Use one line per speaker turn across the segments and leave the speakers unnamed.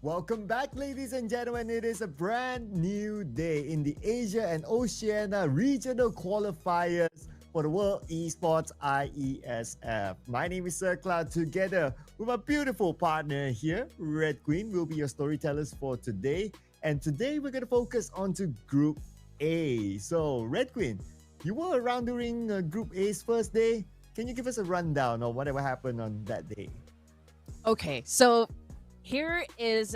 Welcome back, ladies and gentlemen. It is a brand new day in the Asia and Oceania regional qualifiers for the World Esports Iesf. My name is Sir Cloud. Together with my beautiful partner here, Red Queen, will be your storytellers for today. And today we're going to focus on to Group A. So, Red Queen, you were around during Group A's first day. Can you give us a rundown of whatever happened on that day?
Okay, so here is,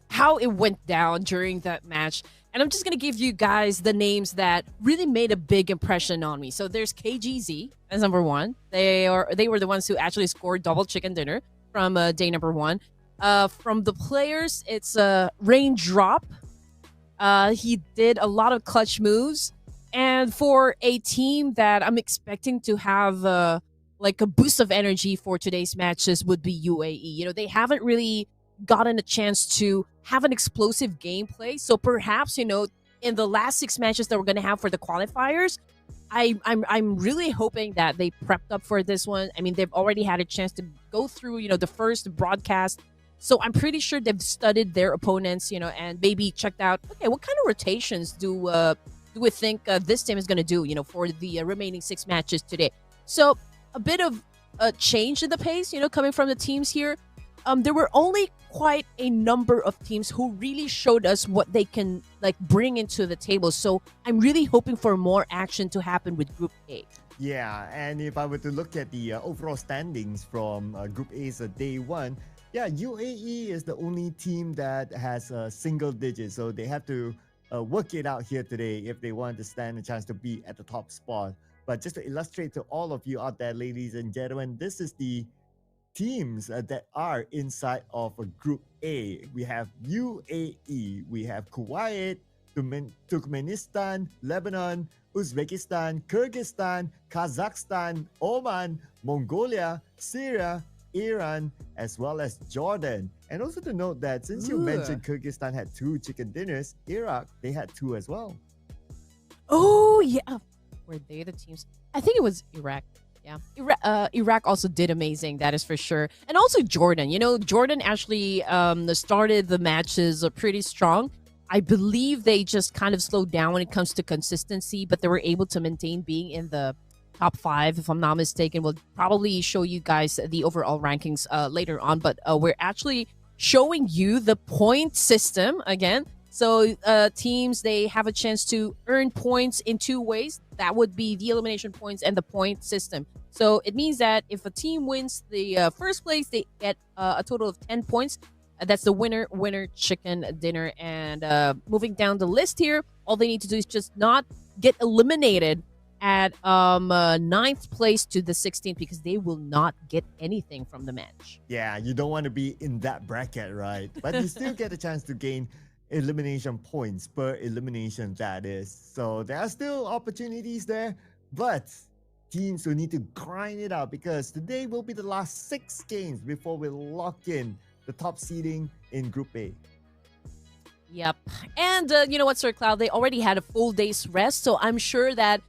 how it went down during that match. And I'm just going to give you guys the names that really made a big impression on me. So there's KGZ as number one. They were the ones who actually scored double chicken dinner from day number one. From the players, it's Raindrop. He did a lot of clutch moves. And for a team that I'm expecting to have like a boost of energy for today's matches would be UAE. You know, they haven't really gotten a chance to have an explosive gameplay. So perhaps, in the last 6 matches that we're going to have for the qualifiers, I'm really hoping that they prepped up for this one. I mean, they've already had a chance to go through, the first broadcast. So I'm pretty sure they've studied their opponents, and maybe checked out, okay, what kind of rotations do we think this team is going to do, for the remaining 6 matches today. So a bit of a change in the pace, coming from the teams here. There were only quite a number of teams who really showed us what they can bring into the table. So I'm really hoping for more action to happen with Group A.
Yeah, and if I were to look at the overall standings from Group A's day one, yeah, UAE is the only team that has a single digit. So they have to work it out here today if they want to stand a chance to be at the top spot. But just to illustrate to all of you out there, ladies and gentlemen, this is the teams that are inside of a Group A. We have UAE, we have Kuwait, Turkmenistan, Lebanon, Uzbekistan, Kyrgyzstan, Kazakhstan, Oman, Mongolia, Syria, Iran, as well as Jordan. And also to note that since you mentioned Kyrgyzstan had 2 chicken dinners, Iraq, they had 2 as well.
Oh, yeah. Were they the teams? I think it was Iraq. Yeah, Iraq also did amazing. That is for sure. And also Jordan. Jordan actually started the matches pretty strong. I believe they just kind of slowed down when it comes to consistency, but they were able to maintain being in the top 5, if I'm not mistaken. We'll probably show you guys the overall rankings later on, but we're actually showing you the point system again. So teams, they have a chance to earn points in 2 ways. That would be the elimination points and the point system. So it means that if a team wins the first place, they get a total of 10 points. That's the winner chicken dinner. And moving down the list here, all they need to do is just not get eliminated at 9th place to the 16th, because they will not get anything from the match.
Yeah, you don't want to be in that bracket, right? But you still get a chance to gain elimination points per elimination, that is. So there are still opportunities there, but teams will need to grind it out, because today will be the last 6 games before we lock in the top seeding in Group A.
Yep. And you know what, Sir Cloud? They already had a full day's rest, so I'm sure that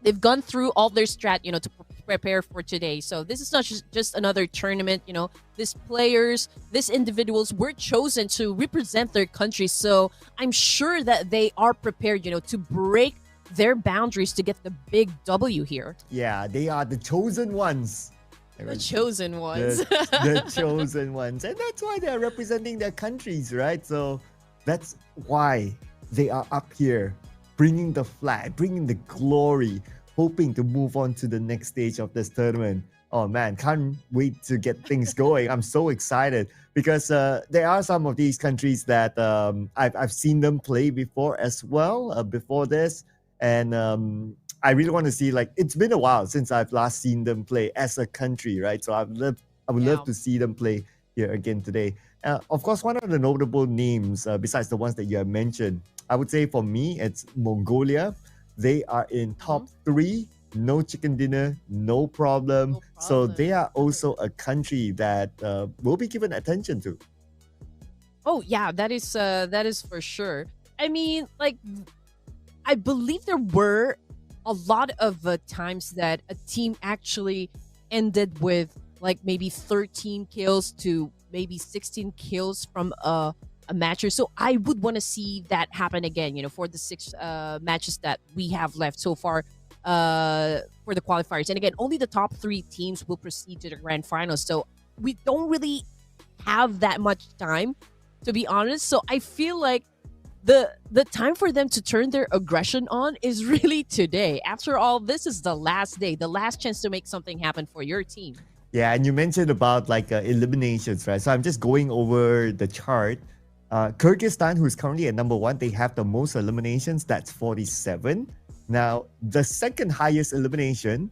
they've gone through all their strat, to prepare for today. So this is not just another tournament. These players, these individuals were chosen to represent their country. So I'm sure that they are prepared, to break their boundaries to get the big W here.
Yeah, they are the chosen ones.
The chosen ones.
The chosen ones. And that's why they're representing their countries, right? So that's why they are up here, bringing the flag, bringing the glory, hoping to move on to the next stage of this tournament. Oh man, can't wait to get things going. I'm so excited because there are some of these countries that I've seen them play before as well, before this. And I really want to see, it's been a while since I've last seen them play as a country, right? So I would love to see them play here again today. Of course, one of the notable names, besides the ones that you have mentioned, I would say for me, it's Mongolia. They are in top 3, no chicken dinner, no problem. So they are also a country that will be given attention to.
Oh yeah, that is for sure. I mean, I believe there were a lot of times that a team actually ended with maybe 13 kills to maybe 16 kills from a matcher. So I would want to see that happen again, for the 6 matches that we have left so far for the qualifiers. And again, only the top 3 teams will proceed to the grand finals. So we don't really have that much time, to be honest. So I feel like the time for them to turn their aggression on is really today. After all, this is the last day, the last chance to make something happen for your team.
Yeah, and you mentioned about like eliminations, right? So I'm just going over the chart. Kyrgyzstan, who's currently at number 1, they have the most eliminations. That's 47. Now, the second highest elimination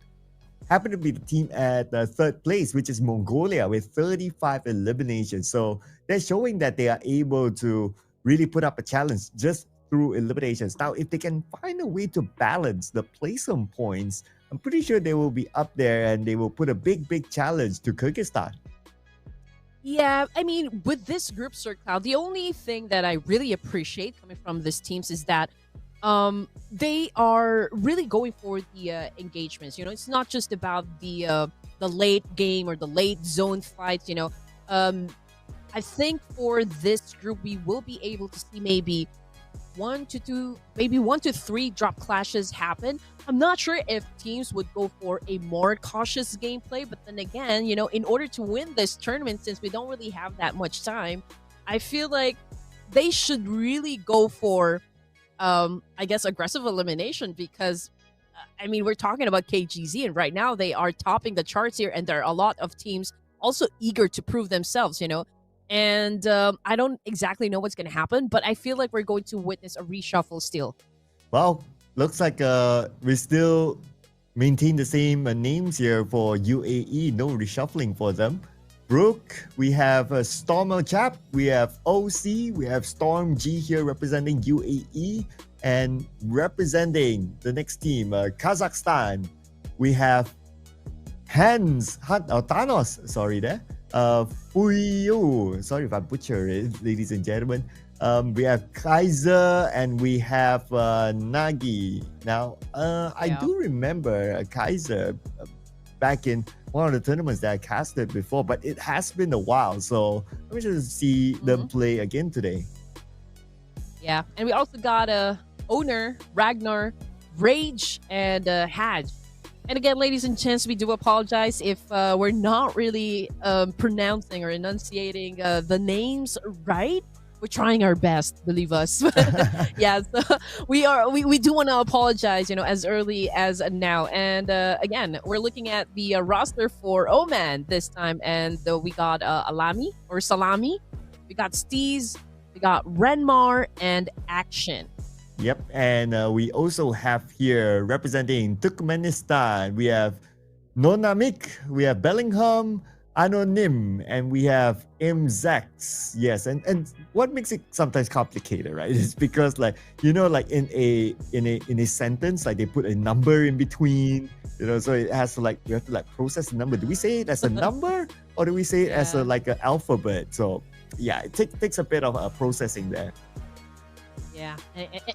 happened to be the team at third place, which is Mongolia, with 35 eliminations. So they're showing that they are able to really put up a challenge just through eliminations. Now, if they can find a way to balance the placement points, I'm pretty sure they will be up there and they will put a big challenge to Kyrgyzstan.
Yeah, I mean, with this group, Sir Cloud, the only thing that I really appreciate coming from these teams is that they are really going for the engagements. It's not just about the late game or the late zone fights. I think for this group, we will be able to see maybe 1 to 2, maybe 1 to 3 drop clashes happen. I'm not sure if teams would go for a more cautious gameplay, but then again, in order to win this tournament, since we don't really have that much time, I feel like they should really go for, I guess, aggressive elimination, because, I mean, we're talking about KGZ, and right now they are topping the charts here, and there are a lot of teams also eager to prove themselves, And I don't exactly know what's going to happen, but I feel like we're going to witness a reshuffle still.
Well, looks like we still maintain the same names here for UAE. No reshuffling for them. Brook, we have Stormer Chap, we have OC, we have Storm G here representing UAE, and representing the next team, Kazakhstan, we have Thanos, sorry there. Fuyu, sorry if I butcher it, ladies and gentlemen. We have Kaiser and we have Nagi. Now, I do remember Kaiser back in one of the tournaments that I casted before, but it has been a while, so let me just see them play again today.
Yeah, and we also got Owner, Ragnar, Rage, and Haj. And again, ladies and gents, we do apologize if we're not really pronouncing or enunciating the names right. We're trying our best, believe us. Yeah, so we do want to apologize, as early as now. And again, we're looking at the roster for Oman this time, and we got Alami or Salami, we got Steez, we got Renmar, and Action.
Yep, and we also have here representing Turkmenistan, we have Nonamik, we have Bellingham, Anonym, and we have Imzax. Yes, and what makes it sometimes complicated, right? Is because like in a sentence, like they put a number in between, so it has to you have to process the number. Do we say it as a number or do we say it as an alphabet? So yeah, it takes a bit of processing there.
Yeah,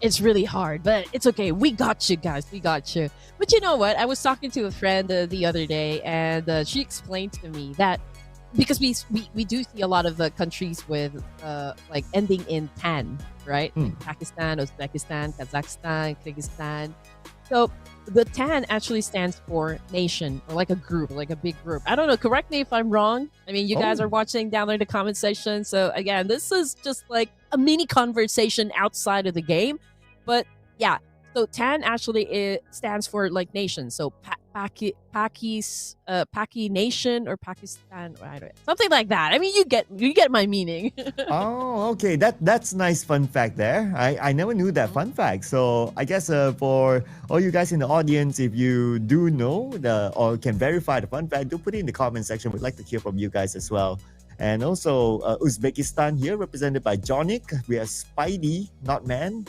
it's really hard, but it's okay. We got you guys. We got you. But you know what? I was talking to a friend the other day, and she explained to me that because we do see a lot of countries with ending in tan, right? Like Pakistan, Uzbekistan, Kazakhstan, Kyrgyzstan. So the tan actually stands for nation, or like a group, like a big group. I don't know. Correct me if I'm wrong. I mean, you guys are watching down there in the comment section. So again, this is just like a mini conversation outside of the game. But yeah, so tan actually stands for like nation. So Paki nation or Pakistan, something like that. I mean, you get my meaning.
Oh, okay. That's nice fun fact there. I never knew that fun fact. So I guess for all you guys in the audience, if you do know or can verify the fun fact, do put it in the comment section. We'd like to hear from you guys as well. And also Uzbekistan here represented by Jonic. We have Spidey, not man.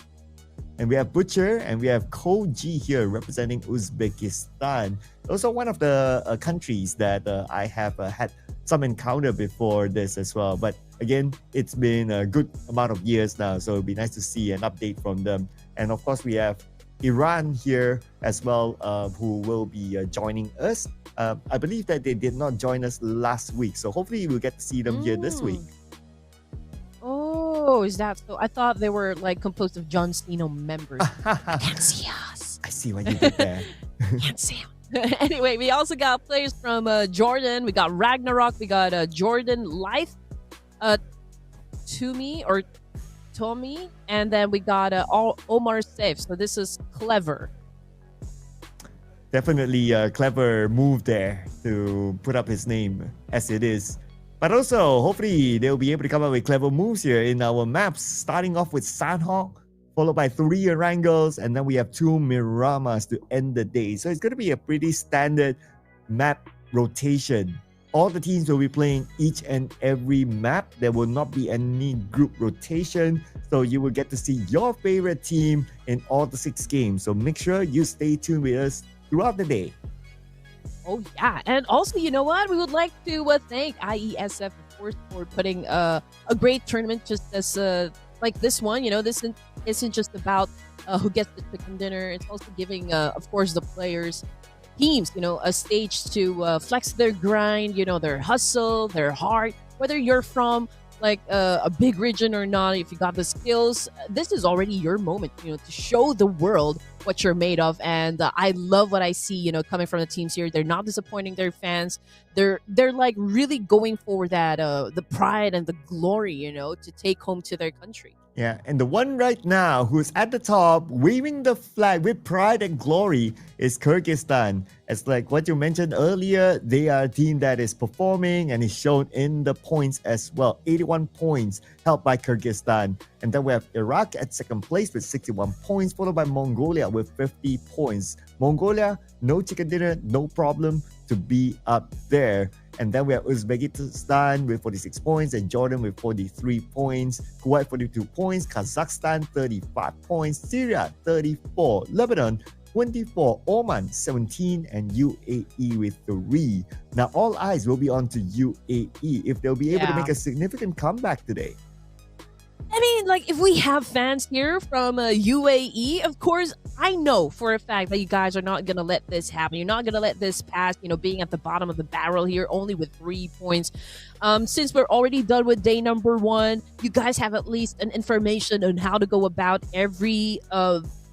And we have Butcher and we have Koji here representing Uzbekistan. Also one of the countries that I have had some encounter before this as well. But again, it's been a good amount of years now, so it'd be nice to see an update from them. And of course, we have Iran here as well, who will be joining us. I believe that they did not join us last week, so hopefully we'll get to see them here this week.
Oh, is that so? I thought they were like composed of John Cena members. Can't see us.
I see what you did there.
Can't see him. Anyway, we also got players from Jordan. We got Ragnarok. We got Jordan Life, Tommy, and then we got Omar Safe. So this is clever.
Definitely a clever move there to put up his name as it is. But also, hopefully, they'll be able to come up with clever moves here in our maps, starting off with Sanhok, followed by 3 Erangels, and then we have 2 Miramars to end the day. So it's going to be a pretty standard map rotation. All the teams will be playing each and every map. There will not be any group rotation, so you will get to see your favorite team in all the 6 games. So make sure you stay tuned with us throughout the day.
Oh, yeah. And also, you know what? We would like to thank Iesf, of course, for putting a great tournament just as like this one. You know, this isn't just about who gets the chicken dinner. It's also giving, of course, the players, teams, you know, a stage to flex their grind, you know, their hustle, their heart. Whether you're from like a big region or not, if you got the skills, this is already your moment, you know, to show the world what you're made of. And I love what I see, you know, coming from the teams here. They're not disappointing their fans. They're like really going for that the pride and the glory, you know, to take home to their country.
Yeah, and the one right now who's at the top, waving the flag with pride and glory, is Kyrgyzstan. It's like what you mentioned earlier, they are a team that is performing and is shown in the points as well. 81 points held by Kyrgyzstan. And then we have Iraq at second place with 61 points, followed by Mongolia with 50 points. Mongolia, no chicken dinner, no problem to be up there. And then we have Uzbekistan with 46 points and Jordan with 43 points, Kuwait 42 points, Kazakhstan 35 points, Syria 34, Lebanon 24, Oman 17, and UAE with 3. Now all eyes will be on to UAE if they'll be able to make a significant comeback today.
I mean, like, if we have fans here from UAE, of course, I know for a fact that you guys are not going to let this happen. You're not going to let this pass, you know, being at the bottom of the barrel here, only with 3 points. Since we're already done with day number 1, you guys have at least an information on how to go about every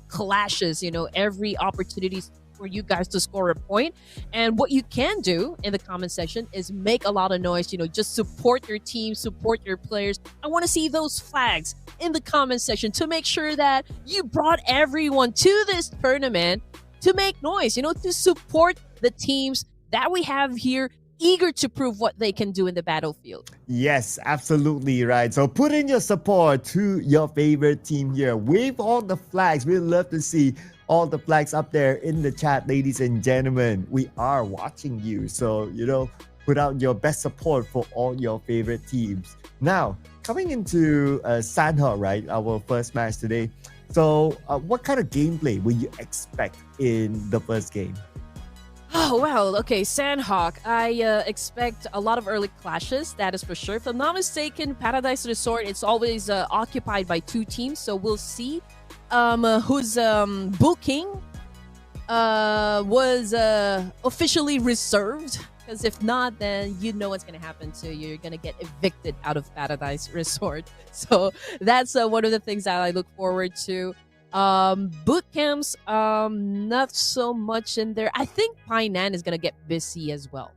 clashes, you know, every opportunity for you guys to score a point. And what you can do in the comment section is make a lot of noise, you know, just support your team, support your players. I want to see those flags in the comment section to make sure that you brought everyone to this tournament to make noise, you know, to support the teams that we have here, eager to prove what they can do in the battlefield.
Yes, absolutely right. So put in your support to your favorite team here. Wave all the flags. We'd love to see all the flags up there in the chat, ladies and gentlemen. We are watching you. So, you know, put out your best support for all your favorite teams. Now, coming into Sanhok, right? Our first match today. So what kind of gameplay will you expect in the first game?
Oh, well, okay, Sanhok. I expect a lot of early clashes, that is for sure. If I'm not mistaken, Paradise Resort, it's always occupied by 2 teams, so we'll see whose booking was officially reserved. Because if not, then you know what's going to happen to you. You're going to get evicted out of Paradise Resort. So that's one of the things that I look forward to. Boot camps, not so much in there. I think Painan is gonna get busy as well.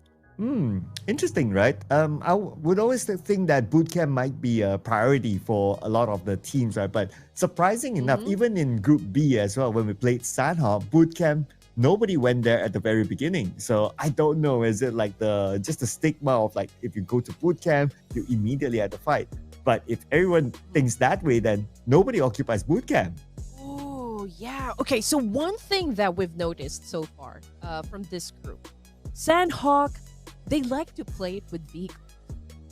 Interesting, right? I would always think that boot camp might be a priority for a lot of the teams, right? But surprising enough, even in Group B as well, when we played Sanhok, boot camp, nobody went there at the very beginning. So I don't know, is it like just the stigma of like, if you go to boot camp, you immediately have to fight? But if everyone thinks that way, then nobody occupies boot camp.
Yeah. Okay, so one thing that we've noticed so far from this group, Sanhok, they like to play it with vehicles.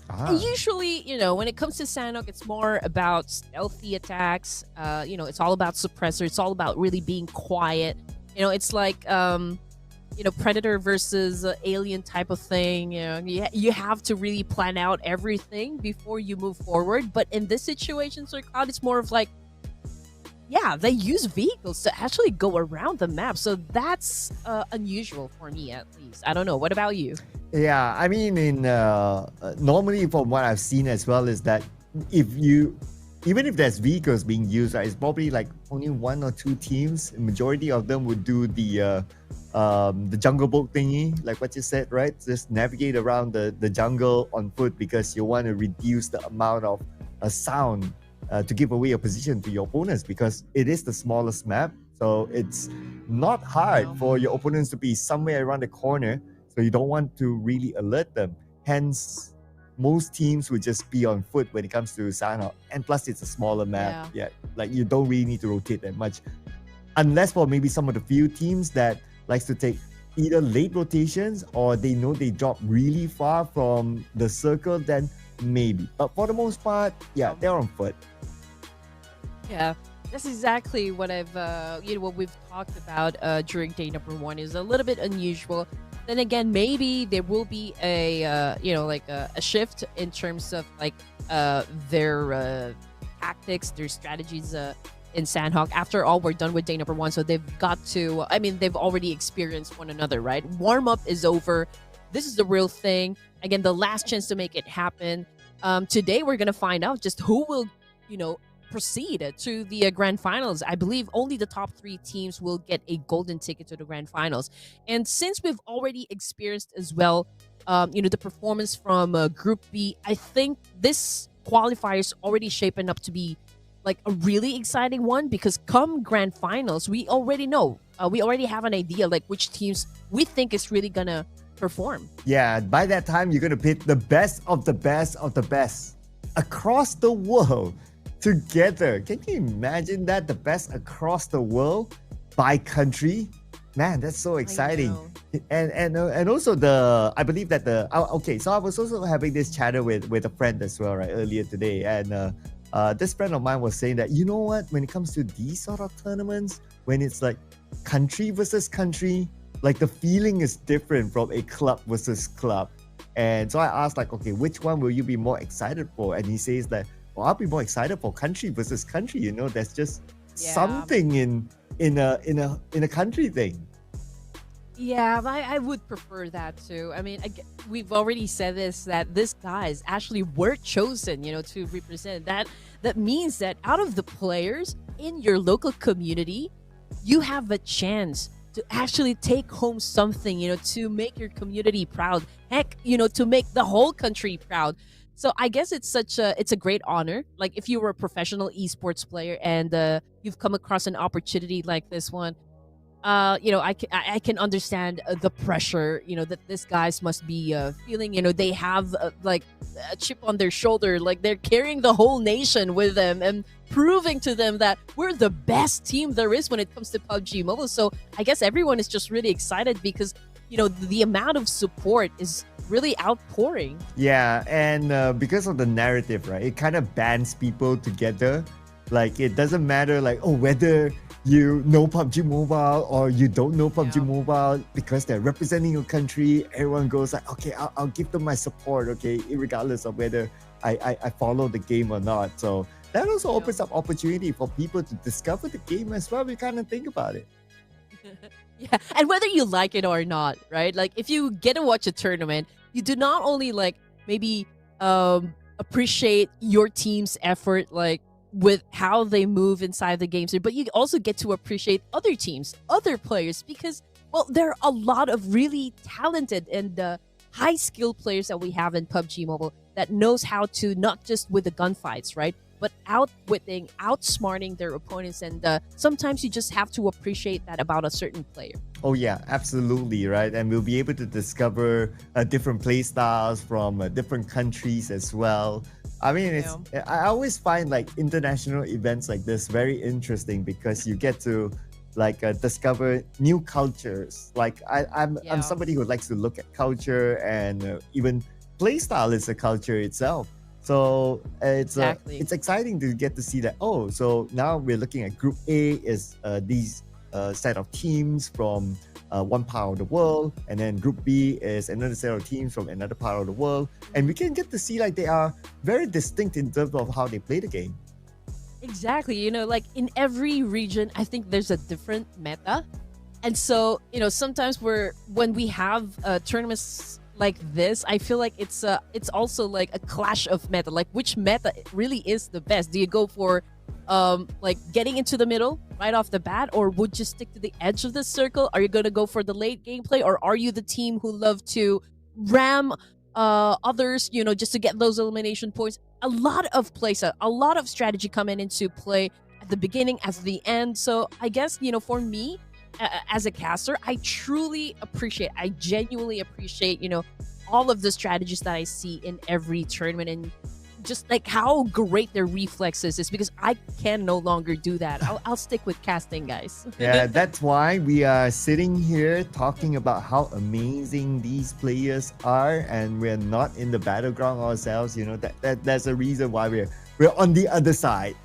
And usually, you know, when it comes to Sanhok, it's more about stealthy attacks. You know, it's all about suppressor. It's all about really being quiet. You know, it's like, you know, Predator versus Alien type of thing. You know, you have to really plan out everything before you move forward. But in this situation, Sir Cloud, it's more of like, yeah, they use vehicles to actually go around the map. So that's unusual for me, at least. I don't know. What about you?
Yeah, I mean, normally from what I've seen as well is that if you, even if there's vehicles being used, right, it's probably like only one or two teams. Majority of them would do the jungle book thingy, like what you said, right? Just navigate around the jungle on foot because you want to reduce the amount of sound to give away your position to your opponents because it is the smallest map. So it's not hard
Yeah.
for your opponents to be somewhere around the corner. So you don't want to really alert them. Hence, most teams would just be on foot when it comes to Sanhok. And plus, it's a smaller map. Yeah, like you don't really need to rotate that much. Unless for maybe some of the few teams that likes to take either late rotations or they know they drop really far from the circle, then maybe. But for the most part, yeah, they're on foot.
Yeah, that's exactly what what we've talked about during day number one is a little bit unusual. Then again, maybe there will be a like a shift in terms of like their tactics, their strategies in Sanhok. After all, we're done with day number one, so they've got to. I mean, they've already experienced one another, right? Warm up is over. This is the real thing. Again, the last chance to make it happen. Today, we're gonna find out just who will, proceed to the grand finals. I believe only the top 3 teams will get a golden ticket to the grand finals. And since we've already experienced as well, the performance from Group B, I think this qualifier is already shaping up to be like a really exciting one because come grand finals, we already know, we already have an idea like which teams we think is really gonna perform.
Yeah, by that time, you're going to pick the best of the best of the best across the world together. Can you imagine that? The best across the world by country? Man, that's so exciting. And also I believe that okay, so I was also having this chatter with a friend as well, right, earlier today. And this friend of mine was saying that, you know what, when it comes to these sort of tournaments, when it's like country versus country, like the feeling is different from a club versus club. And so I asked like, okay, which one will you be more excited for? And he says that, well, I'll be more excited for country versus country. There's just something in a country thing.
Yeah, I would prefer that too. I mean, we've already said this, that these guys actually were chosen, to represent that. That means that out of the players in your local community, you have a chance to actually take home something, to make your community proud. Heck, to make the whole country proud. So I guess it's a great honor. Like if you were a professional esports player and you've come across an opportunity like this one, I can understand the pressure, that these guys must be feeling. They have like a chip on their shoulder, like they're carrying the whole nation with them and proving to them that we're the best team there is when it comes to PUBG Mobile. So I guess everyone is just really excited because the amount of support is really outpouring.
Yeah, and because of the narrative, right, it kind of bands people together. Like it doesn't matter like, oh, whether you know PUBG Mobile or you don't know PUBG Mobile, because they're representing your country, everyone goes like, okay, I'll give them my support, okay, regardless of whether I follow the game or not. So that also opens up opportunity for people to discover the game as well. We kind of think about it.
Yeah, and whether you like it or not, right? Like if you get to watch a tournament, you do not only like maybe appreciate your team's effort, like with how they move inside the games, but you also get to appreciate other teams, other players, because, well, there are a lot of really talented and high skilled players that we have in PUBG Mobile that knows how to, not just with the gunfights, right, but outwitting, outsmarting their opponents. And sometimes you just have to appreciate that about a certain player.
Oh yeah, absolutely, right? And we'll be able to discover different play styles from different countries as well. I mean, I always find like international events like this very interesting because you get to like discover new cultures. Like I'm somebody who likes to look at culture, and even play style is a culture itself. So it's exciting to get to see that. Oh, so now we're looking at Group A is these set of teams from one part of the world, and then Group B is another set of teams from another part of the world, and we can get to see like they are very distinct in terms of how they play the game.
Exactly. Like in every region, I think there's a different meta. And so, sometimes when we have tournaments like this, I feel like it's also like a clash of meta. Like which meta really is the best? Do you go for like getting into the middle right off the bat, or would you stick to the edge of the circle? Are you gonna go for the late gameplay, or are you the team who love to ram others, just to get those elimination points? A lot of plays, a lot of strategy coming into play at the beginning, as the end. So I guess, for me, as a caster, I genuinely appreciate, all of the strategies that I see in every tournament, and just like how great their reflexes is, because I can no longer do that. I'll stick with casting, guys.
Yeah, that's why we are sitting here talking about how amazing these players are, and we're not in the battleground ourselves. That's a reason why we're on the other side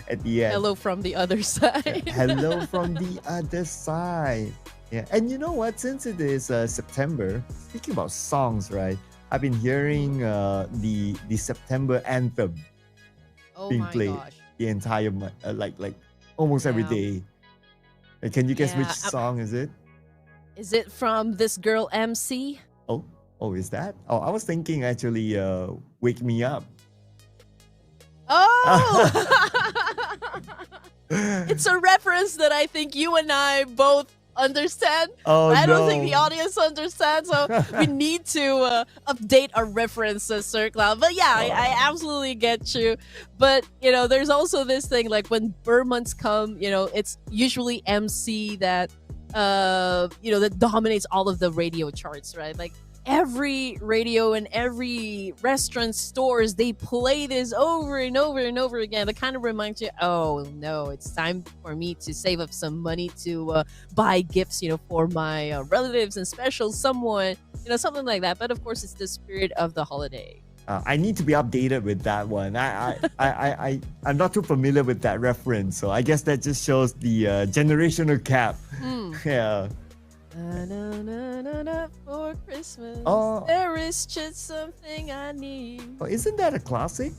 at the end.
Hello from the other side.
Hello from the other side. Yeah, and you know what? Since it is September, speaking about songs, right? I've been hearing the September anthem
Oh
being
my
played
gosh.
the entire month, like almost every
Yeah.
day. Can you guess which
Yeah,
song is it?
Is it from this girl MC?
Oh, is that? Oh, I was thinking actually, "Wake Me Up."
Oh! It's a reference that I think you and I both understand.
Oh,
I don't think
no.
the audience understands, so we need to update our references, Sir Cloud. But yeah, I absolutely get you. But there's also this thing, like when Burr months come, it's usually MC that that dominates all of the radio charts, right? Like every radio and every restaurant stores, they play this over and over and over again. That kind of reminds you, oh no, it's time for me to save up some money to buy gifts, for my relatives and special someone, something like that. But of course, it's the spirit of the holiday.
I need to be updated with that one. I'm not too familiar with that reference, so I guess that just shows the generational gap. Yeah.
For Christmas,
Oh.
there is just something I need.
Oh, isn't that a classic?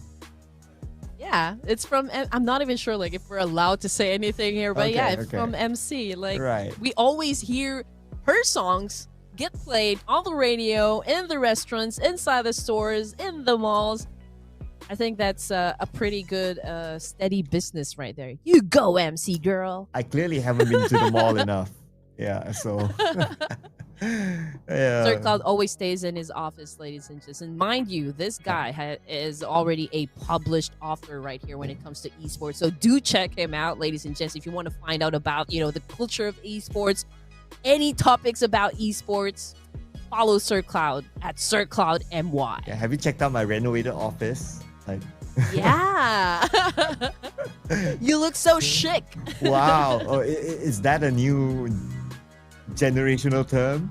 Yeah, it's from. I'm not even sure, like, if we're allowed to say anything here, but yeah, it's from MC. Like,
Right.
we always hear her songs get played on the radio, in the restaurants, inside the stores, in the malls. I think that's a pretty good, steady business right there. You go, MC girl.
I clearly haven't been to the mall enough. Yeah, so. Yeah.
Sir Cloud always stays in his office, ladies and gents. And mind you, this guy is already a published author right here when it comes to esports. So do check him out, ladies and gents, if you want to find out about, the culture of esports, any topics about esports. Follow Sir Cloud at Sir Cloud MY.
Yeah, have you checked out my renovated office? Like,
Yeah. You look so chic.
wow. Oh, is that a new generational term?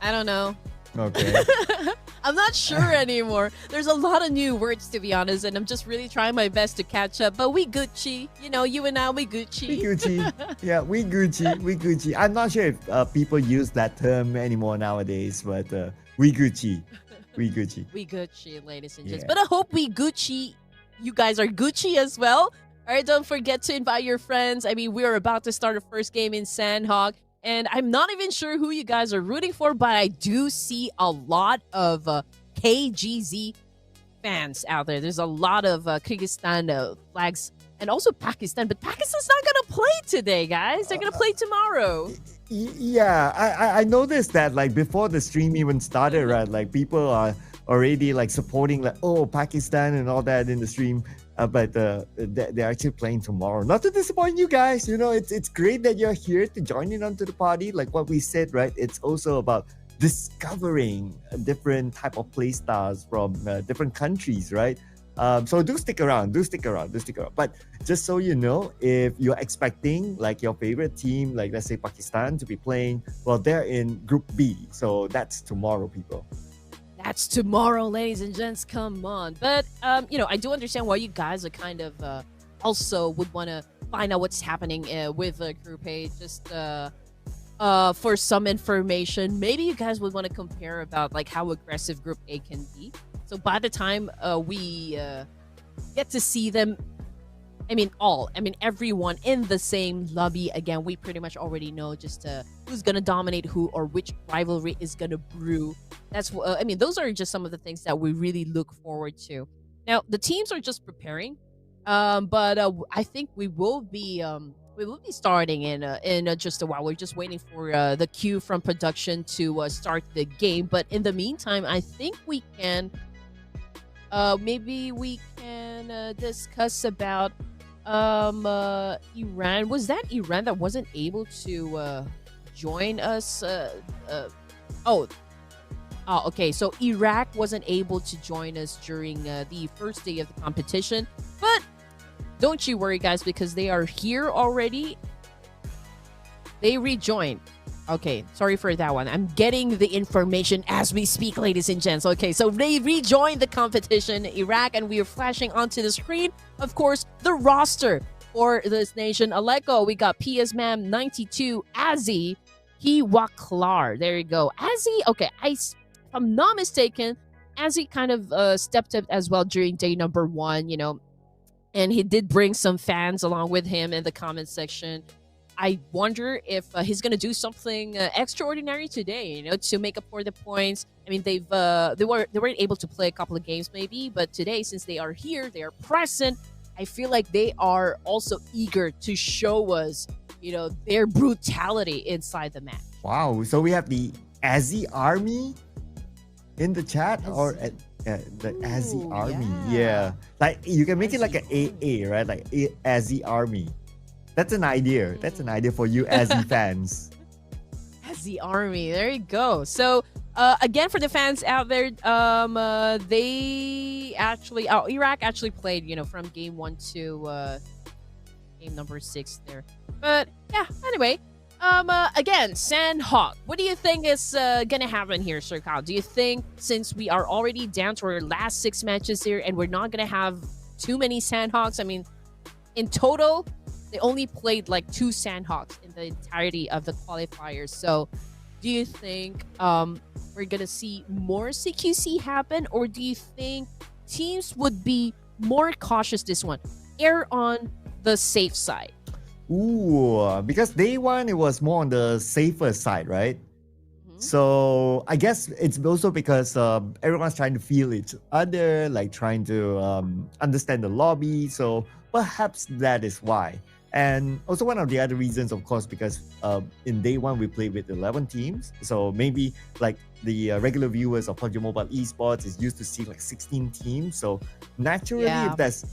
I don't know.
Okay.
I'm not sure anymore. There's a lot of new words, to be honest, and I'm just really trying my best to catch up. But we Gucci. You and I, we Gucci.
We Gucci. Yeah, we Gucci. We Gucci. I'm not sure if people use that term anymore nowadays, but we Gucci. We Gucci.
We Gucci, ladies and gents.
Yeah.
But I hope we Gucci. You guys are Gucci as well. All right, don't forget to invite your friends. I mean, we're about to start a first game in Sanhok. And I'm not even sure who you guys are rooting for, but I do see a lot of KGZ fans out there. There's a lot of Kyrgyzstan flags, and also Pakistan. But Pakistan's not going to play today, guys. They're going to play tomorrow.
Yeah, I noticed that, like, before the stream even started, right? Like, people are already like supporting, like, oh, Pakistan and all that in the stream. But they're actually playing tomorrow. Not to disappoint you guys, it's great that you're here to join in onto the party. Like what we said, right? It's also about discovering a different type of play styles from different countries, right? So do stick around. But just so you know, if you're expecting like your favorite team, like let's say Pakistan, to be playing, well, they're in Group B. So that's tomorrow, people.
That's tomorrow, ladies and gents. Come on. But, I do understand why you guys are kind of also would want to find out what's happening with Group A. Just for some information, maybe you guys would want to compare about like how aggressive Group A can be. So by the time we get to see them everyone in the same lobby. Again, we pretty much already know just who's gonna dominate who or which rivalry is gonna brew. Those are just some of the things that we really look forward to. Now, the teams are just preparing, but I think we will be starting in just a while. We're just waiting for the cue from production to start the game. But in the meantime, I think we can maybe we can discuss about Iran. Was that Iran that wasn't able to join us? Oh, okay. So Iraq wasn't able to join us during the first day of the competition, but don't you worry, guys, because they are here already. They rejoined. Okay, sorry for that one. I'm getting the information as we speak, ladies and gents. Okay, so they rejoined the competition, Iraq, and we are flashing onto the screen, of course, the roster for this nation. Aleko, we got PS Mam 92, Azzy, Hiwaklar. There you go. Azzy, okay, if I'm not mistaken, Azzy kind of stepped up as well during day number 1, and he did bring some fans along with him in the comment section. I wonder if he's gonna do something extraordinary today, to make up for the points. They weren't able to play a couple of games maybe, but today, since they are here, they are present. I feel like they are also eager to show us, their brutality inside the match.
Wow! So we have the Azzy Army in the chat, or the Azzy Army. Yeah, like you can make it like an AA, right? Like Azzy Army. That's an idea. That's an idea for you Azzy fans.
Azzy Army. There you go. So, again, for the fans out there, Iraq actually played, from game 1 to game number 6 there. But yeah, anyway, again, Sanhok. What do you think is gonna happen here, Sir Kyle? Do you think, since we are already down to our last 6 matches here, and we're not gonna have too many Sanhoks? In total, they only played like 2 Sanhoks in the entirety of the qualifiers. So do you think we're going to see more CQC happen? Or do you think teams would be more cautious this one? Err on the safe side.
Ooh, because day 1, it was more on the safer side, right? So I guess it's also because everyone's trying to feel each other, like trying to understand the lobby. So perhaps that is why. And also one of the other reasons, of course, because in day 1, we played with 11 teams. So maybe like the regular viewers of Pubg Mobile Esports is used to see like 16 teams. So naturally, if there's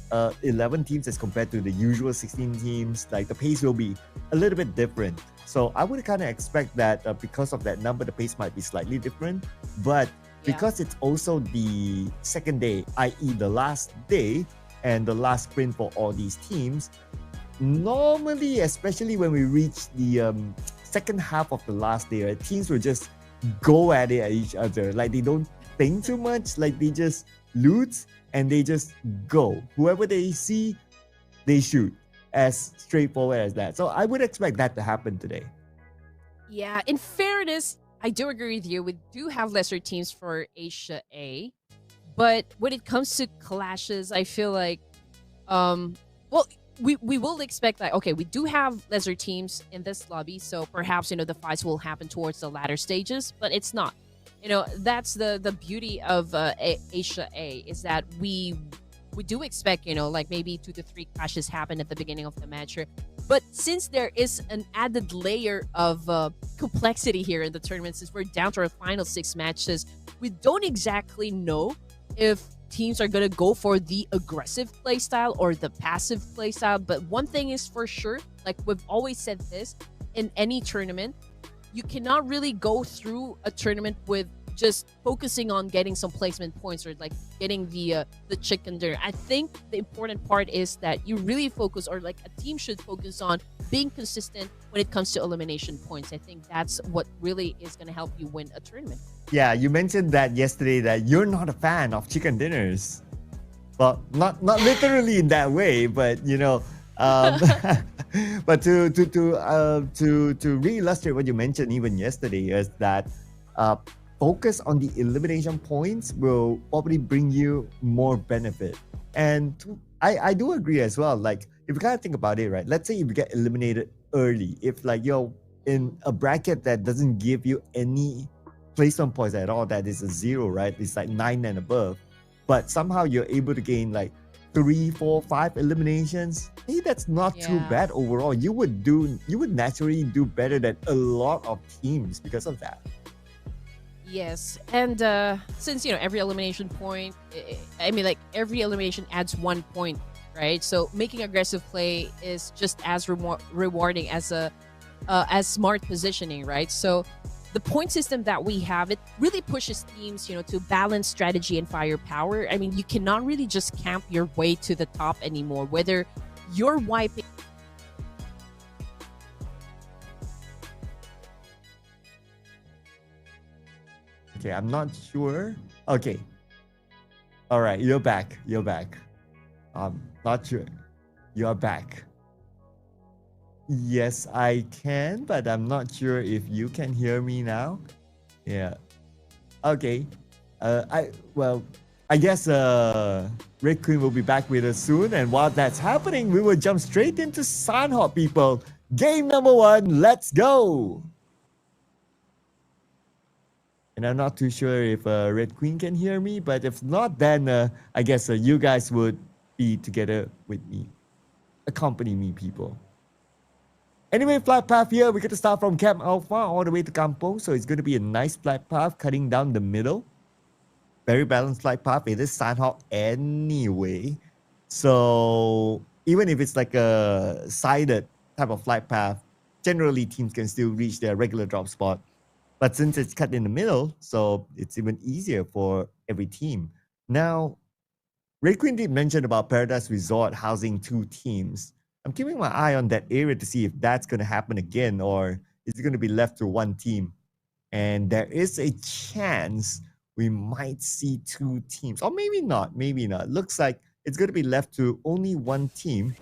11 teams as compared to the usual 16 teams, like the pace will be a little bit different. So I would kind of expect that because of that number, the pace might be slightly different. But because it's also the second day, i.e. the last day and the last sprint for all these teams, normally, especially when we reach the second half of the last day, right, teams will just go at it at each other. Like they don't think too much, like they just loot and they just go. Whoever they see, they shoot. As straightforward as that. So I would expect that to happen today.
Yeah, in fairness, I do agree with you. We do have lesser teams for Asia A. But when it comes to clashes, I feel like we will expect that, okay, we do have lesser teams in this lobby, so perhaps, the fights will happen towards the latter stages, but it's not. That's the beauty of Asia A, is that we do expect, like maybe 2 to 3 clashes happen at the beginning of the match here. But since there is an added layer of complexity here in the tournament, since we're down to our final 6 matches, we don't exactly know if teams are going to go for the aggressive playstyle or the passive playstyle. But one thing is for sure, like we've always said this, in any tournament, you cannot really go through a tournament with just focusing on getting some placement points or like getting the chicken dinner. I think the important part is that you really focus, or like a team should focus on being consistent when it comes to elimination points. I think that's what really is going to help you win a tournament.
Yeah, you mentioned that yesterday that you're not a fan of chicken dinners. Well, not literally in that way, but but to re-illustrate what you mentioned even yesterday is that focus on the elimination points will probably bring you more benefit. And I do agree as well. Like if you kind of think about it, right? Let's say if you get eliminated early, if like you're in a bracket that doesn't give you any placement points at all, that is a 0, right? It's like 9 and above, but somehow you're able to gain like 3, 4, 5 eliminations. Hey, that's not too bad overall. You would naturally do better than a lot of teams because of that.
Yes, and since every elimination point, I mean, like every elimination adds 1 point, right? So making aggressive play is just as rewarding as as smart positioning, right? So the point system that we have, it really pushes teams, to balance strategy and firepower. I mean, you cannot really just camp your way to the top anymore, whether you're wiping.
Okay, I'm not sure. Okay. All right, you're back. You're back. Not sure. You're back. Yes, I can, but I'm not sure if you can hear me now. Yeah. Okay. I guess Red Queen will be back with us soon, and while that's happening, we will jump straight into Sanhok, people. Game number 1, let's go. And I'm not too sure if Red Queen can hear me, but if not, then I guess you guys would be together with me. Accompany me, people. Anyway, flight path here, we're going to start from Camp Alpha all the way to Kampong. So it's going to be a nice flight path cutting down the middle. Very balanced flight path. It is Sanhok anyway. So even if it's like a sided type of flight path, generally teams can still reach their regular drop spot. But since it's cut in the middle, so it's even easier for every team. Now, Red Queen did mention about Paradise Resort housing 2 teams. I'm keeping my eye on that area to see if that's going to happen again, or is it going to be left to 1 team? And there is a chance we might see 2 teams, or maybe not. Maybe not. Looks like it's going to be left to only 1 team,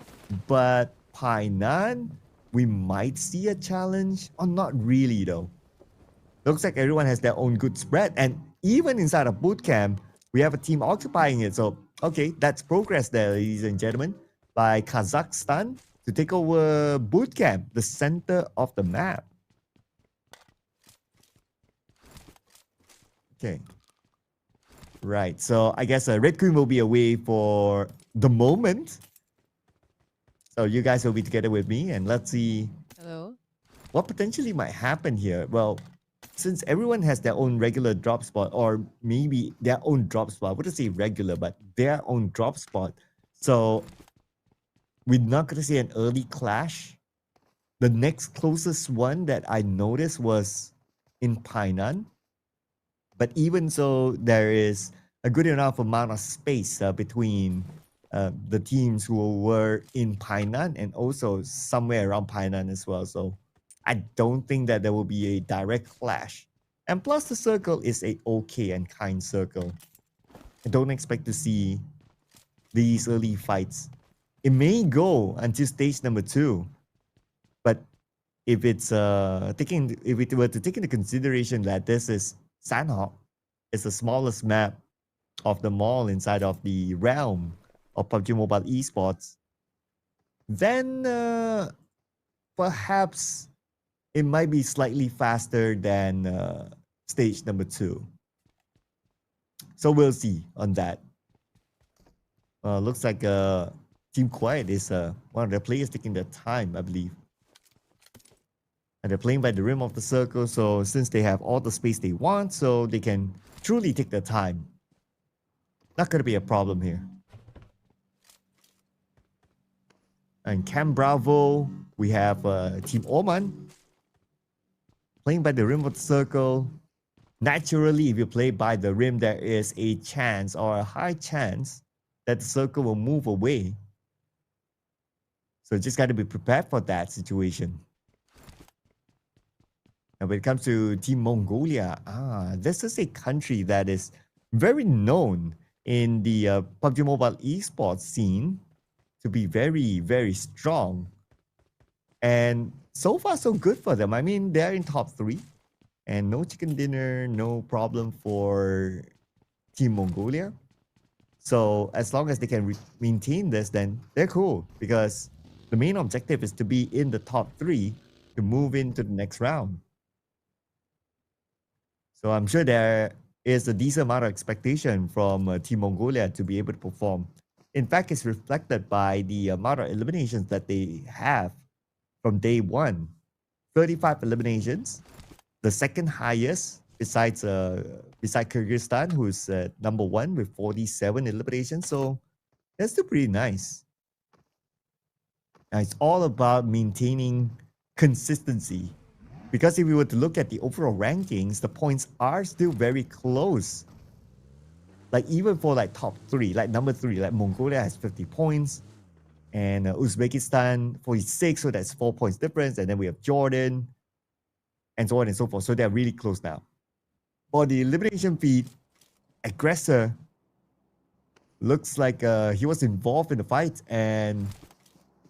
but Painan, we might see a challenge, or not really though. Looks like everyone has their own good spread, and even inside of boot camp, we have a team occupying it. So, okay, that's progress there, ladies and gentlemen, by Kazakhstan to take over boot camp, the center of the map. Okay. Right, so I guess Red Queen will be away for the moment. So you guys will be together with me, and let's see what potentially might happen here. Well, since everyone has their own regular drop spot, or maybe their own drop spot, I wouldn't say regular, but their own drop spot. So we're not going to see an early clash. The next closest one that I noticed was in Painan. But even so, there is a good enough amount of space between the teams who were in Painan and also somewhere around Painan as well. So I don't think that there will be a direct clash. And plus, the circle is a okay and kind circle. I don't expect to see these early fights. It may go until stage number 2, but if it's if we were to take into consideration that this is Sanhok, it's the smallest map of them all inside of the realm of PUBG Mobile Esports, then perhaps it might be slightly faster than stage number 2. So we'll see on that. Looks like Team Kuwait is one of the players taking their time, I believe. And they're playing by the rim of the circle, so since they have all the space they want, so they can truly take their time. Not going to be a problem here. And Camp Bravo, we have Team Oman playing by the rim of the circle. Naturally, if you play by the rim, there is a chance or a high chance that the circle will move away. So just got to be prepared for that situation. And when it comes to Team Mongolia, this is a country that is very known in the PUBG Mobile esports scene to be very, very strong. And so far, so good for them. I mean, they're in top 3. And no chicken dinner, no problem for Team Mongolia. So as long as they can maintain this, then they're cool. Because The main objective is to be in the top 3 to move into the next round. So I'm sure there is a decent amount of expectation from Team Mongolia to be able to perform. In fact, it's reflected by the amount of eliminations that they have from day 1. 35 eliminations, the second highest besides Kyrgyzstan, who's number 1 with 47 eliminations. So that's still pretty nice. Now, it's all about maintaining consistency. Because if we were to look at the overall rankings, the points are still very close. Like even for like top 3, like number 3, like Mongolia has 50 points. And Uzbekistan 46, so that's 4 points difference. And then we have Jordan and so on and so forth. So they're really close now. For the elimination feed, Aggressor looks like he was involved in the fight. And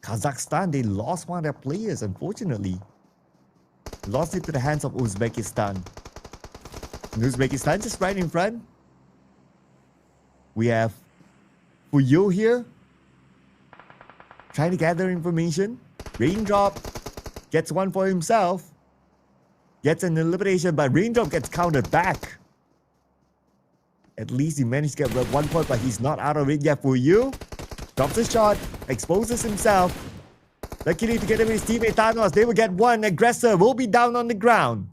Kazakhstan, they lost one of their players, unfortunately. Lost it to the hands of Uzbekistan. And Uzbekistan just right in front. We have Fuyo here, trying to gather information. Raindrop gets one for himself. Gets an elimination, but Raindrop gets countered back. At least he managed to get 1 point, but he's not out of it yet. Fuyo drops a shot, exposes himself. Luckily together with his teammate Thanos, they will get 1. Aggressor will be down on the ground.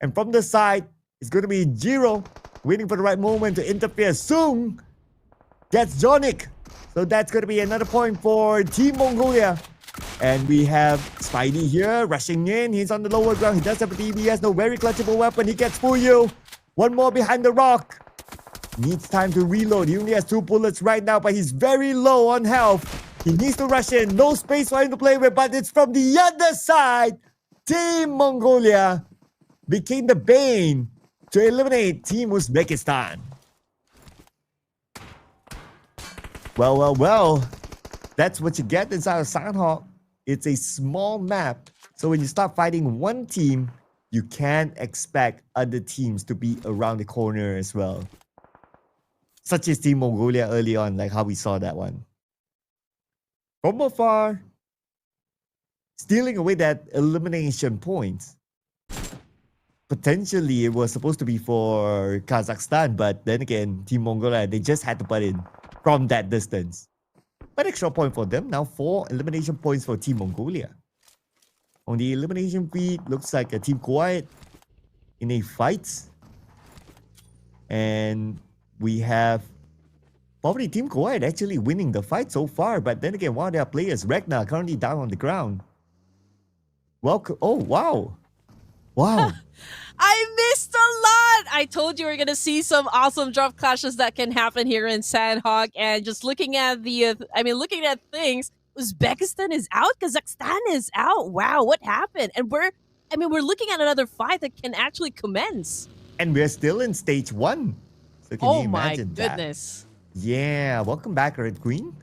And from the side, it's going to be Jiro waiting for the right moment to interfere. Sung gets Jonic. So that's going to be another point for Team Mongolia. And we have Spidey here rushing in. He's on the lower ground. He does have a DBS. No very clutchable weapon. He gets Fuyu. 1 more behind the rock. Needs time to reload. He only has 2 bullets right now, but he's very low on health. He needs to rush in. No space for him to play with, but it's from the other side. Team Mongolia became the bane to eliminate Team Uzbekistan. Well. That's what you get inside of Sanhok. It's a small map. So when you start fighting one team, you can't expect other teams to be around the corner as well. Such as Team Mongolia early on, like how we saw that one. From afar, stealing away that elimination point. Potentially, it was supposed to be for Kazakhstan, but then again, Team Mongolia, they just had to put in from that distance. But extra point for them. Now 4 elimination points for Team Mongolia. On the elimination feed, looks like a Team Kuwait in a fight. And we have probably Team Kuwait actually winning the fight so far. But then again, one of their players, Ragnar, currently down on the ground. Welcome. Oh, wow. Wow.
I missed a lot. I told you we're gonna see some awesome drop clashes that can happen here in Sanhok. And just looking at looking at things, Uzbekistan is out, Kazakhstan is out. Wow, what happened? And we're looking at another fight that can actually commence.
And we're still in stage 1. So can you imagine that?
Oh my goodness.
Yeah, welcome back, Red Queen.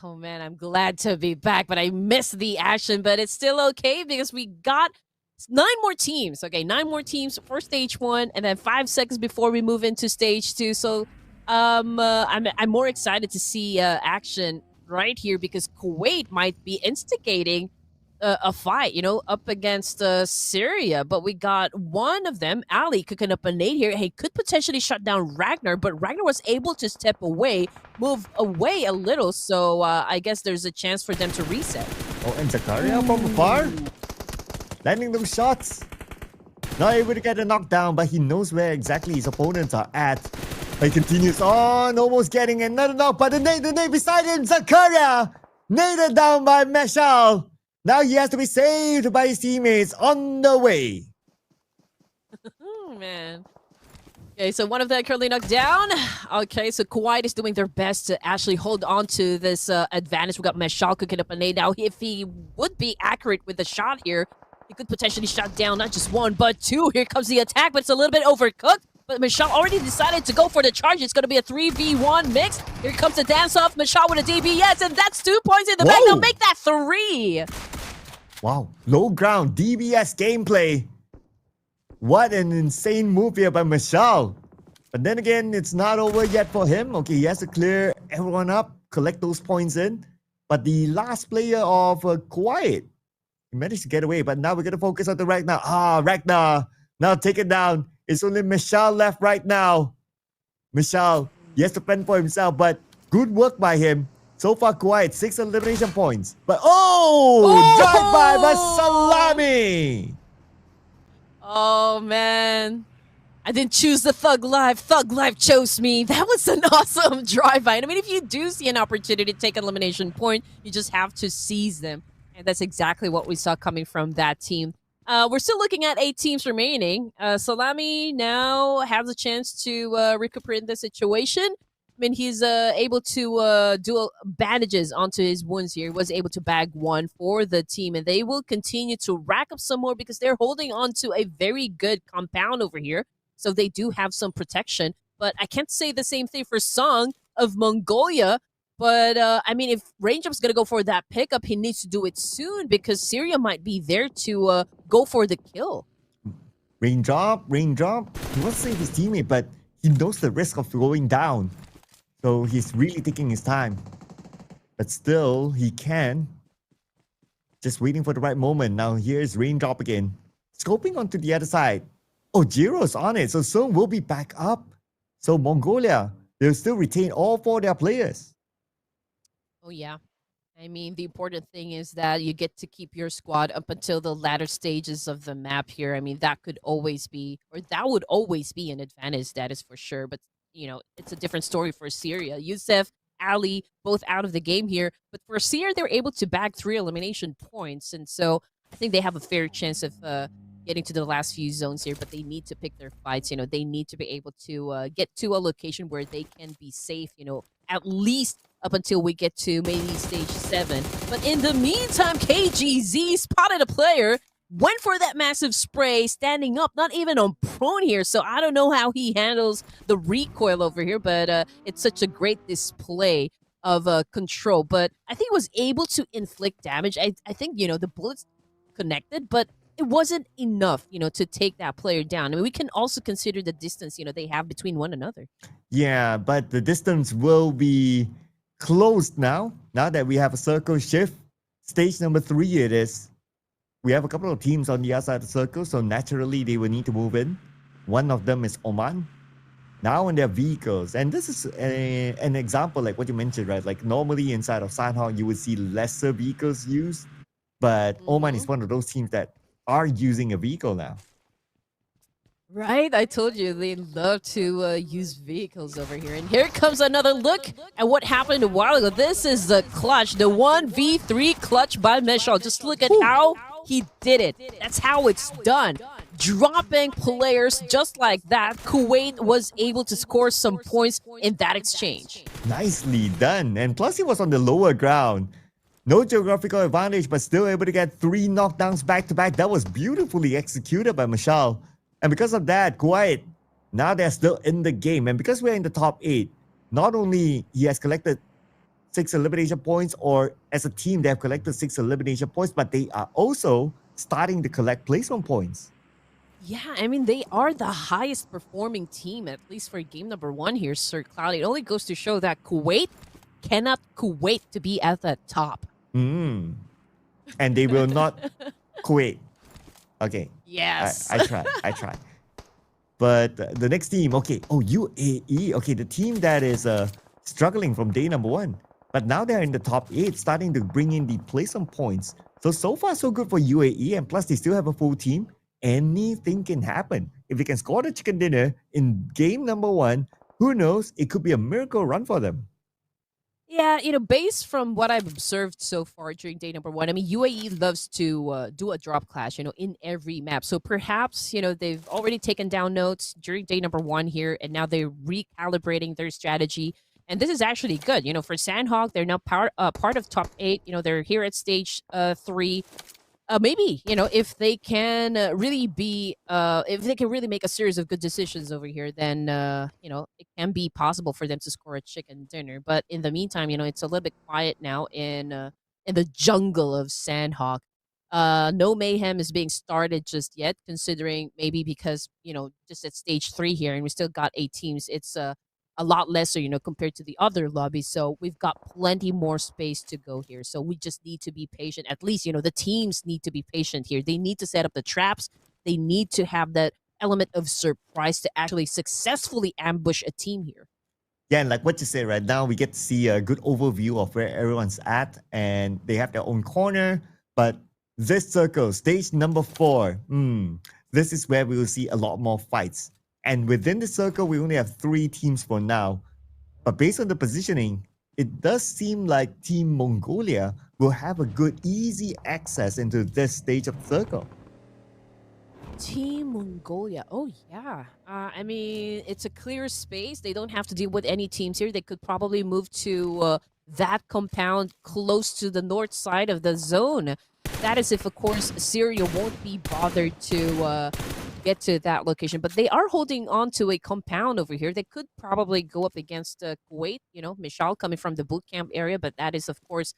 Oh man, I'm glad to be back, but I missed the action. But it's still okay because we got 9 more teams. Okay, 9 more teams for stage 1, and then 5 seconds before we move into stage 2. So, I'm more excited to see action right here because Kuwait might be instigating a fight, up against Syria. But we got one of them, Ali, cooking up a nade here. He could potentially shut down Ragnar, but Ragnar was able to step away, move away a little. So I guess there's a chance for them to reset.
Oh, and Zakaria from afar, landing those shots. Not able to get a knockdown, but he knows where exactly his opponents are at. He continues on, almost getting another knock, but the nade beside him, Zakaria, naded down by Meshal. Now he has to be saved by his teammates on the way.
Oh, man. Okay, so one of them currently knocked down. Okay, so Kuwait is doing their best to actually hold on to this advantage. We got Meshal cooking up a nade now. If he would be accurate with the shot here, he could potentially shut down not just 1, but 2. Here comes the attack, but it's a little bit overcooked. But Meshal already decided to go for the charge. It's going to be a 3v1 mix. Here comes the dance-off. Meshal with a DBS, and that's 2 points in the back. They'll make that 3.
Wow, low ground DBS gameplay. What an insane move here by Meshal. But then again, it's not over yet for him. Okay, he has to clear everyone up, collect those points in. But the last player of Kuwait, he managed to get away. But now we're going to focus on the Ragnar. Ragnar. Now take it down. It's only Michelle left right now. Michelle, he has to fend for himself, but good work by him. So far, Kuwait, 6 elimination points. But drive by by Salami.
Oh, man. I didn't choose the Thug Life. Thug Life chose me. That was an awesome drive-by. I mean, if you do see an opportunity to take an elimination point, you just have to seize them. And that's exactly what we saw coming from that team. We're still looking at 8 teams remaining. Salami now has a chance to recuperate the situation. I mean, he's able to do bandages onto his wounds here. He was able to bag 1 for the team, and they will continue to rack up some more because they're holding on to a very good compound over here. So they do have some protection. But I can't say the same thing for Song of Mongolia. But, I mean, if Raindrop's going to go for that pickup, he needs to do it soon because Syria might be there to go for the kill.
Raindrop. He wants to save his teammate, but he knows the risk of going down. So he's really taking his time. But still, he can. Just waiting for the right moment. Now here's Raindrop again. Scoping onto the other side. Jiro's on it. So Song will be back up. So Mongolia, they'll still retain all 4 of their players.
Oh, yeah. I mean, the important thing is that you get to keep your squad up until the latter stages of the map here. I mean, that would always be an advantage, that is for sure. But, it's a different story for Syria. Iesf, Ali, both out of the game here. But for Syria, they're able to bag 3 elimination points. And so I think they have a fair chance of getting to the last few zones here. But they need to pick their fights. They need to be able to get to a location where they can be safe, at least up until we get to maybe stage 7. But in the meantime, KGZ spotted a player, went for that massive spray, standing up, not even on prone here. So I don't know how he handles the recoil over here, but it's such a great display of control. But I think he was able to inflict damage. I think, the bullets connected, but it wasn't enough, to take that player down. I mean, we can also consider the distance, they have between one another.
Yeah, but the distance will be closed now that we have a circle shift. Stage number 3 it is. We have a couple of teams on the other side of the circle, so naturally they will need to move in. One of them is Oman. Now on their vehicles, and this is an example like what you mentioned, right? Like normally inside of Sanhok you would see lesser vehicles used, but Oman is one of those teams that are using a vehicle now.
Right? I told you they love to use vehicles over here. And here comes another look at what happened a while ago. This is the clutch, the 1v3 clutch by Meshal. Just look at how he did it. That's how it's done. Dropping players just like that. Kuwait was able to score some points in that exchange.
Nicely done. And plus he was on the lower ground. No geographical advantage, but still able to get 3 knockdowns back to back. That was beautifully executed by Meshal. And because of that, Kuwait, now they're still in the game. And because we're in the top 8, not only he has collected 6 elimination points, or as a team they have collected 6 elimination points, but they are also starting to collect placement points.
Yeah, I mean, they are the highest performing team, at least for game number 1 here, Sir Cloud. It only goes to show that Kuwait cannot Kuwait to be at the top.
And they will not Kuwait. Okay.
Yes.
I try. But the next team, okay. UAE. Okay, the team that is struggling from day number 1. But now they're in the top 8, starting to bring in the placement points. So far, so good for UAE. And plus, they still have a full team. Anything can happen. If they can score the chicken dinner in game number 1, who knows? It could be a miracle run for them.
Yeah, based from what I've observed so far during day number 1, I mean, UAE loves to do a drop clash, in every map. So perhaps, they've already taken down notes during day number 1 here, and now they're recalibrating their strategy. And this is actually good. For Sanhok, they're now part of top 8. They're here at stage 3. Maybe, if they can really make a series of good decisions over here, then, it can be possible for them to score a chicken dinner. But in the meantime, it's a little bit quiet now in the jungle of Sanhok. No mayhem is being started just yet, considering maybe because, just at stage 3 here, and we still got 8 teams. It's a a lot lesser, compared to the other lobbies. So we've got plenty more space to go here. So we just need to be patient. At least, the teams need to be patient here. They need to set up the traps. They need to have that element of surprise to actually successfully ambush a team here.
Yeah, and like what you said right now, we get to see a good overview of where everyone's at, and they have their own corner. But this circle, stage number 4, this is where we will see a lot more fights. And within the circle, we only have 3 teams for now. But based on the positioning, it does seem like Team Mongolia will have a good, easy access into this stage of the circle.
Team Mongolia. Oh, yeah. I mean, it's a clear space. They don't have to deal with any teams here. They could probably move to that compound close to the north side of the zone. That is if, of course, Syria won't be bothered to get to that location. But they are holding on to a compound over here. They could probably go up against Kuwait, Mishal coming from the boot camp area. But that is, of course,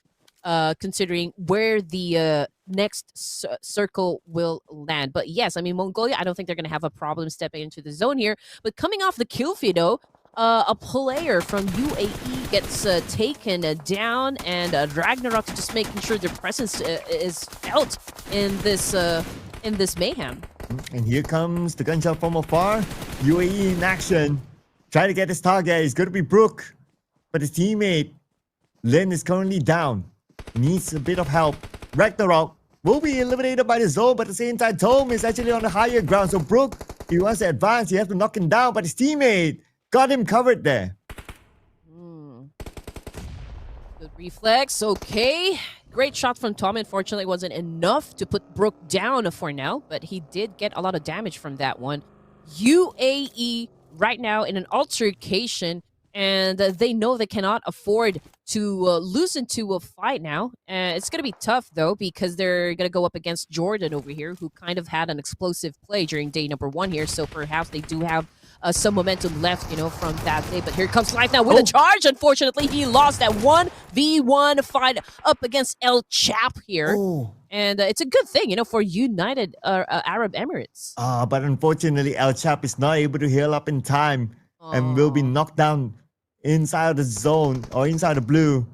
considering where the next circle will land. But yes, I mean, Mongolia, I don't think they're going to have a problem stepping into the zone here. But coming off the kill feed, though, a player from UAE gets taken down, and Ragnarok just making sure their presence is felt in this mayhem.
And here comes the gunshot from afar. UAE in action. Try to get his target. It's going to be Brook. But his teammate, Lin, is currently down. Needs a bit of help. Ragnarok will be eliminated by the zone, but at the same time, Tom is actually on the higher ground. So Brook, if he wants to advance, he has to knock him down, but his teammate got him covered there.
Good reflex. Okay. Great shot from Tom. Unfortunately, it wasn't enough to put Brook down for now, but he did get a lot of damage from that one. UAE right now in an altercation, and they know they cannot afford to lose into a fight now. It's going to be tough, though, because they're going to go up against Jordan over here, who kind of had an explosive play during day number 1 here. So perhaps they do have some momentum left, from that day. But here comes Life now with a charge. Unfortunately, he lost that 1v1 fight up against El Chap here. And it's a good thing, for United Arab Emirates.
But unfortunately, El Chap is not able to heal up in time and will be knocked down inside of the zone or inside the blue.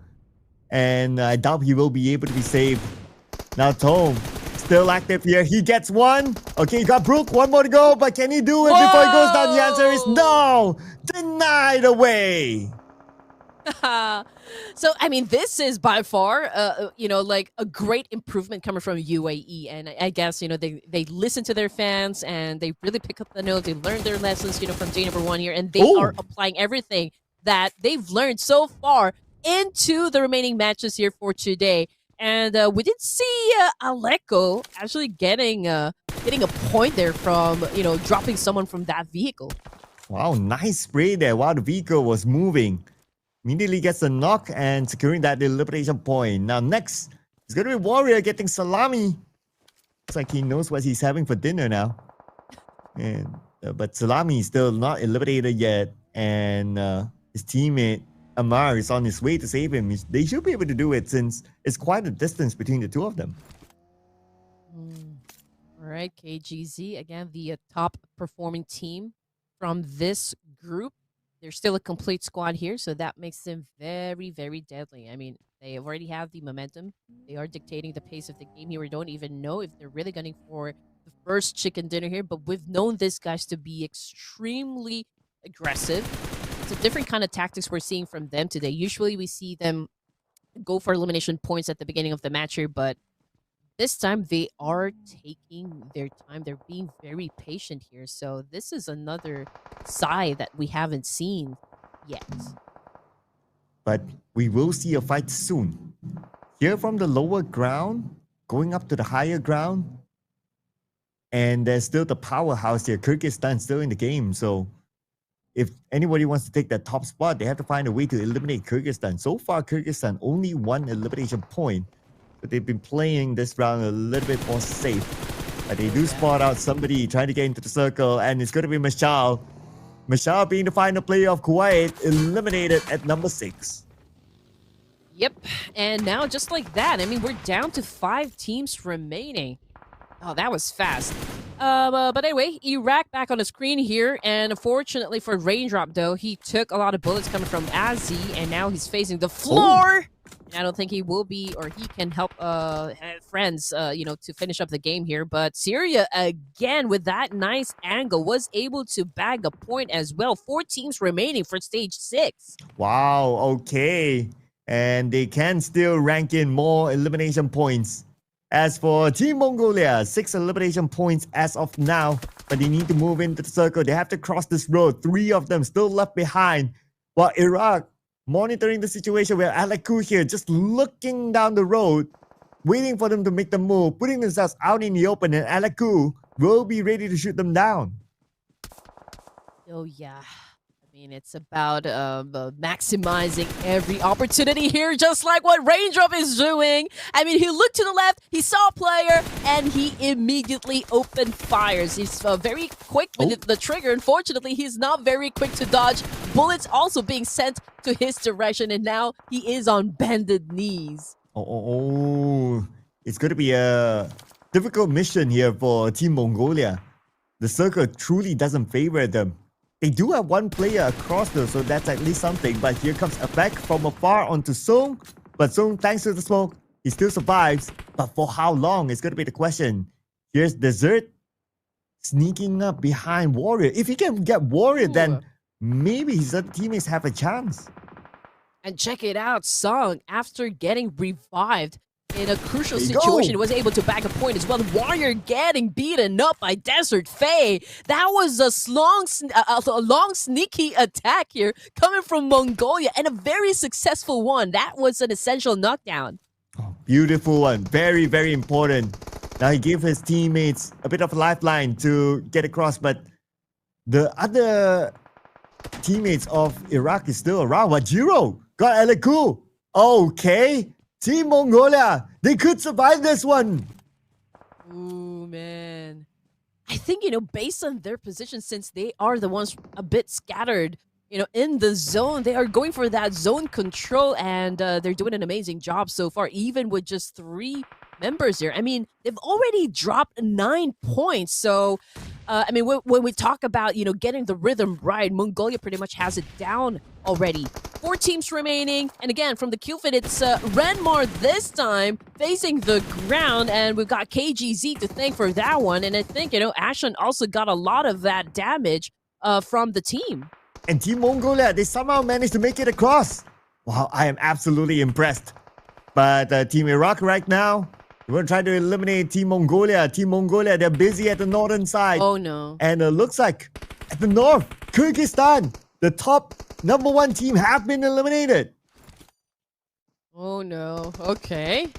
And I doubt he will be able to be saved. Now, Tom, still active here. He gets one. Okay, he got Brook. One more to go, but can he do it before he goes down? The answer is no. Denied away.
So, I mean, this is by far, like a great improvement coming from UAE. And I guess, they listen to their fans and they really pick up the notes. They learn their lessons, from day number 1 here. And they are applying everything that they've learned so far into the remaining matches here for today. And we did see Aleko actually getting a point there from, dropping someone from that vehicle.
Wow, nice spray there while the vehicle was moving. Immediately gets a knock and securing that elimination point. Now next, it's going to be Warrior getting Salami. Looks like he knows what he's having for dinner now. And but Salami is still not eliminated yet. And his teammate Amar is on his way to save him. They should be able to do it since it's quite a distance between the two of them.
All right, KGZ, again, the top performing team from this group. They're still a complete squad here, so that makes them very, very deadly. I mean, they already have the momentum. They are dictating the pace of the game here. We don't even know if they're really gunning for the first chicken dinner here, but we've known these guys to be extremely aggressive. It's a different kind of tactics we're seeing from them today. Usually we see them go for elimination points at the beginning of the match here, but this time they are taking their time. They're being very patient here. So this is another side that we haven't seen yet.
But we will see a fight soon. Here from the lower ground, going up to the higher ground. And there's still the powerhouse here. Kyrgyzstan still in the game. So if anybody wants to take that top spot, they have to find a way to eliminate Kyrgyzstan. So far, Kyrgyzstan only 1 elimination point. But they've been playing this round a little bit more safe. But they do spot out somebody trying to get into the circle. And it's going to be Mashal. Mashal being the final player of Kuwait, eliminated at number 6.
Yep. And now just like that, I mean, we're down to 5 teams remaining. Oh, that was fast. But anyway, Iraq back on the screen here, and unfortunately for Raindrop, though, he took a lot of bullets coming from Azzy, and now he's facing the floor. And I don't think he will be, or he can help friends, to finish up the game here. But Syria, again, with that nice angle, was able to bag a point as well. 4 teams remaining for stage 6.
Wow, okay. And they can still rank in more elimination points. As for Team Mongolia, 6 elimination points as of now, but they need to move into the circle. They have to cross this road. 3 of them still left behind. While Iraq monitoring the situation where Alaku here just looking down the road, waiting for them to make the move, putting themselves out in the open, and Alaku will be ready to shoot them down.
Oh, yeah. I mean, it's about maximizing every opportunity here, just like what Raindrop is doing. I mean, he looked to the left, he saw a player, and he immediately opened fires. He's very quick with the trigger. Unfortunately, he's not very quick to dodge. Bullets also being sent to his direction, and now he is on bended knees.
It's going to be a difficult mission here for Team Mongolia. The circle truly doesn't favor them. They do have 1 player across though, so that's at least something. But here comes Abek from afar onto Song. But Song, thanks to the smoke, he still survives. But for how long is going to be the question. Here's Desert sneaking up behind Warrior. If he can get Warrior, then maybe his other teammates have a chance.
And check it out, Song, after getting revived in a crucial situation, was able to bag a point as well. The Warrior getting beaten up by Desert Faye. That was a long sneaky attack here coming from Mongolia, and a very successful one. That was an essential knockdown.
Oh, beautiful one. Very, very important. Now he gave his teammates a bit of a lifeline to get across, but the other teammates of Iraq is still around. Wajiro got Alaku. Okay. Team Mongolia, they could survive this one.
Ooh, man. I think, based on their position, since they are the ones a bit scattered, in the zone, they are going for that zone control, and they're doing an amazing job so far, even with just 3 members here. I mean, they've already dropped 9 points. So, when we talk about, getting the rhythm right, Mongolia pretty much has it down already. 4 teams remaining. And again, from the kill feed, it's Renmar this time facing the ground. And we've got KGZ to thank for that one. And I think, Ashen also got a lot of that damage from the team.
And Team Mongolia, they somehow managed to make it across. Wow, I am absolutely impressed. But Team Iraq right now, we're going to try to eliminate Team Mongolia. Team Mongolia, they're busy at the northern side.
Oh, no.
And it looks like at the north, Kyrgyzstan, the top number 1 team, have been eliminated.
Oh, no. Okay.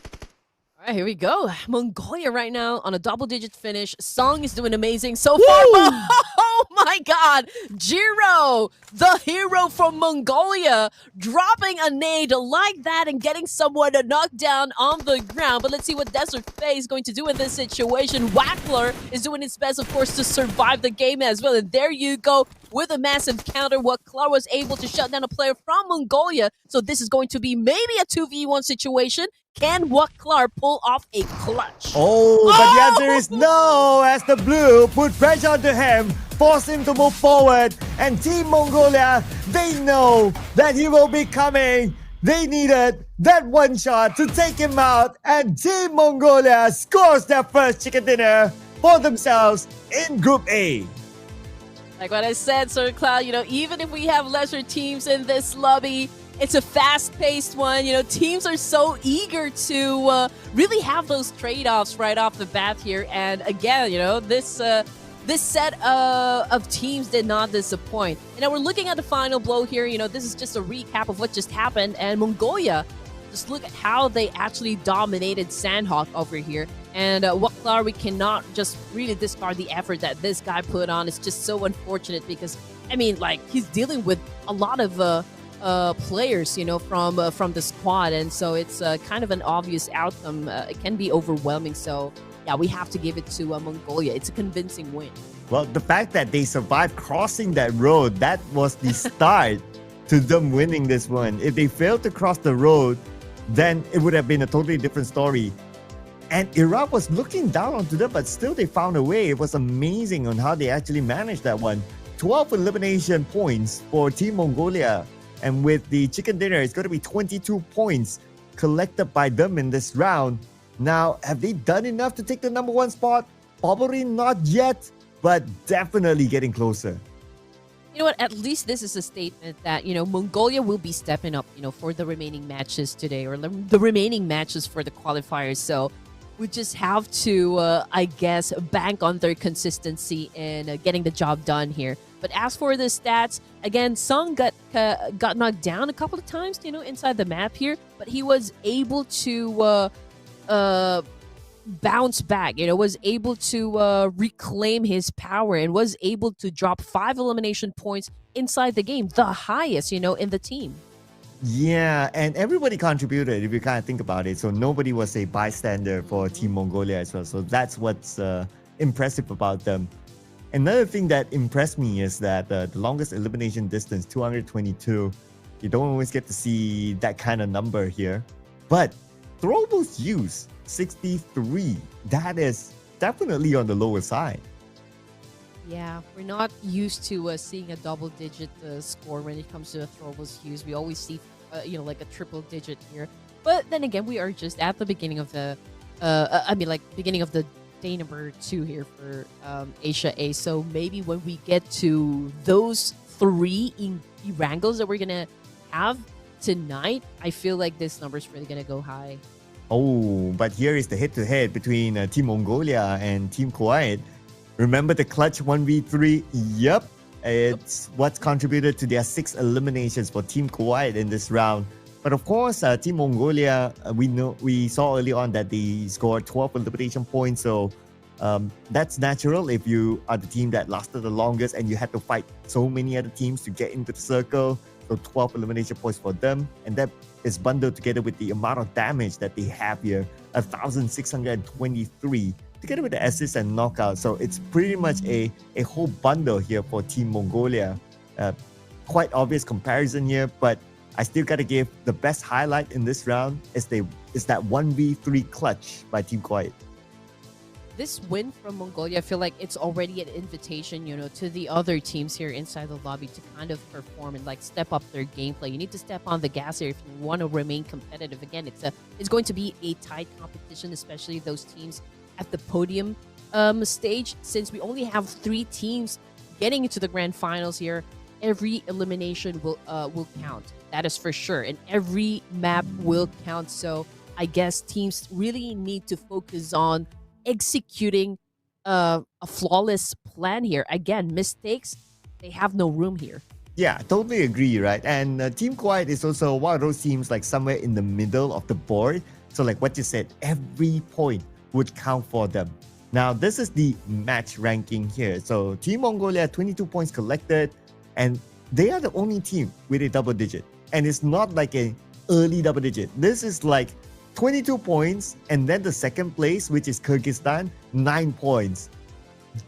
All right, here we go. Mongolia right now on a double-digit finish. Song is doing amazing so far. Oh, my God. Jiro, the hero from Mongolia, dropping a nade like that and getting someone knocked down on the ground. But let's see what Desert Faye is going to do in this situation. Wackler is doing his best, of course, to survive the game as well. And there you go. With a massive counter, Wackler was able to shut down a player from Mongolia. So this is going to be maybe a 2v1 situation. Can Wackler pull off a clutch?
But the answer is no, as the blue put pressure onto him, force him to move forward. And Team Mongolia, they know that he will be coming. They needed that one shot to take him out. And Team Mongolia scores their first chicken dinner for themselves in Group A.
Like what I said, Sir Cloud, even if we have lesser teams in this lobby, it's a fast-paced one. Teams are so eager to really have those trade-offs right off the bat here. And again, this set of teams did not disappoint. And now we're looking at the final blow here. This is just a recap of what just happened. And Mongolia, just look at how they actually dominated Sanhok over here. And Wacklar, we cannot just really discard the effort that this guy put on. It's just so unfortunate because, he's dealing with a lot of players, from the squad, and so it's kind of an obvious outcome. It can be overwhelming, so yeah, we have to give it to Mongolia. It's a convincing win.
Well, the fact that they survived crossing that road, that was the start to them winning this one. If they failed to cross the road, then it would have been a totally different story. And Iraq was looking down onto them, but still they found a way. It was amazing on how they actually managed that one. 12 elimination points for Team Mongolia. And with the chicken dinner, it's going to be 22 points collected by them in this round. Now, have they done enough to take the number one spot? Probably not yet, but definitely getting closer.
You know what? At least this is a statement that, Mongolia will be stepping up, for the remaining matches today, or the remaining matches for the qualifiers. So we just have to, I guess, bank on their consistency in getting the job done here. But as for the stats, again, Sung got knocked down a couple of times, inside the map here. But he was able to bounce back, was able to reclaim his power and was able to drop 5 elimination points inside the game, the highest, in the team.
Yeah, and everybody contributed if you kind of think about it. So nobody was a bystander for Team Mongolia as well. So that's what's impressive about them. Another thing that impressed me is that the longest elimination distance, 222. You don't always get to see that kind of number here. But throwables use 63. That is definitely on the lower side.
Yeah, we're not used to seeing a double-digit score when it comes to throwables use. We always see, like a triple-digit here. But then again, we are just at the beginning of the, beginning of the day number 2 here for Asia A. So maybe when we get to those 3 Erangels that we're gonna have tonight, I feel like this number is really gonna go high.
Oh, but here is the head-to-head between Team Mongolia and Team Kuwait. Remember the clutch 1v3? Yep, it's what's contributed to their 6 eliminations for Team Kuwait in this round. But of course, Team Mongolia, we saw early on that they scored 12 elimination points. So that's natural if you are the team that lasted the longest and you had to fight so many other teams to get into the circle. So 12 elimination points for them. And that is bundled together with the amount of damage that they have here, 1,623, together with the assists and knockout. So it's pretty much a whole bundle here for Team Mongolia. Quite obvious comparison here, but I still got to give the best highlight in this round is that 1v3 clutch by Team Kuwait.
This win from Mongolia, I feel like it's already an invitation, to the other teams here inside the lobby to kind of perform and step up their gameplay. You need to step on the gas here if you want to remain competitive. Again, it's going to be a tight competition, especially those teams at the podium stage. Since we only have 3 teams getting into the grand finals here, every elimination will count. That is for sure, and every map will count. So I guess teams really need to focus on executing a flawless plan here. Again, mistakes, they have no room here.
Yeah, totally agree, right? And Team Kuwait is also one of those teams somewhere in the middle of the board. So like what you said, every point would count for them. Now, this is the match ranking here. So Team Mongolia, 22 points collected, and they are the only team with a double digit. And it's not like an early double digit. This is 22 points, and then the second place, which is Kyrgyzstan, 9 points.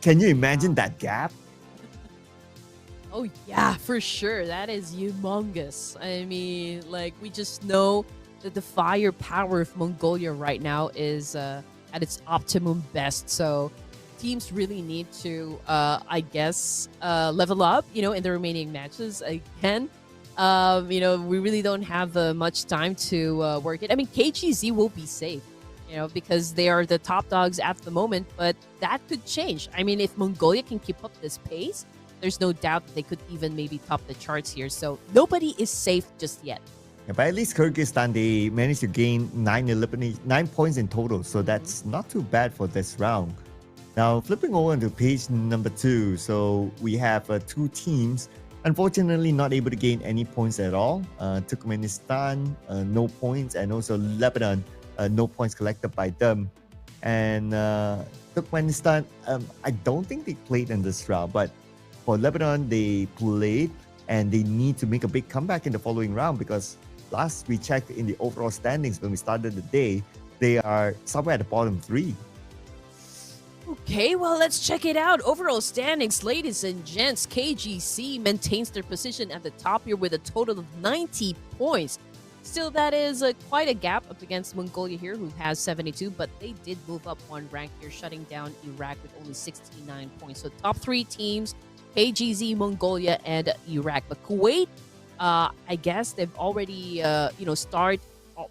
Can you imagine that gap?
Oh yeah, for sure. That is humongous. I mean, we just know that the firepower of Mongolia right now is at its optimum best. So teams really need to, level up, in the remaining matches again. We really don't have much time to work it. I mean, KGZ will be safe, because they are the top dogs at the moment, but that could change. I mean, if Mongolia can keep up this pace, there's no doubt that they could even maybe top the charts here. So nobody is safe just yet.
Yeah, but at least Kyrgyzstan, they managed to gain 9 points in total. So that's not too bad for this round. Now, flipping over to page number 2. So we have 2 teams. Unfortunately, not able to gain any points at all. Turkmenistan, no points, and also Lebanon, no points collected by them. And Turkmenistan, I don't think they played in this round, but for Lebanon, they played, and they need to make a big comeback in the following round because last we checked in the overall standings when we started the day, they are somewhere at the bottom 3.
Okay, well, let's check it out. Overall standings, ladies and gents, KGC maintains their position at the top here with a total of 90 points. Still, that is quite a gap up against Mongolia here, who has 72, but they did move up one rank here, shutting down Iraq with only 69 points. So top three teams, KGZ, Mongolia, and Iraq. But Kuwait, I guess they've already, start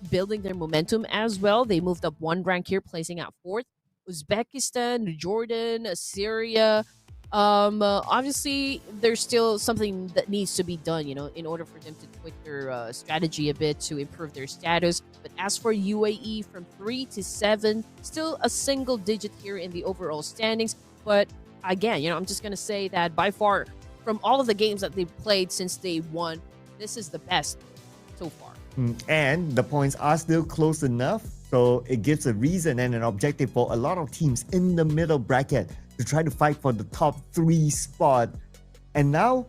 building their momentum as well. They moved up one rank here, placing at fourth. Uzbekistan, Jordan, Syria. Obviously, there's still something that needs to be done, in order for them to tweak their strategy a bit to improve their status. But as for UAE, from 3 to 7, still a single digit here in the overall standings. But again, I'm just going to say that by far, from all of the games that they've played since they won, this is the best so far.
And the points are still close enough, so it gives a reason and an objective for a lot of teams in the middle bracket to try to fight for the top 3 spot. And now,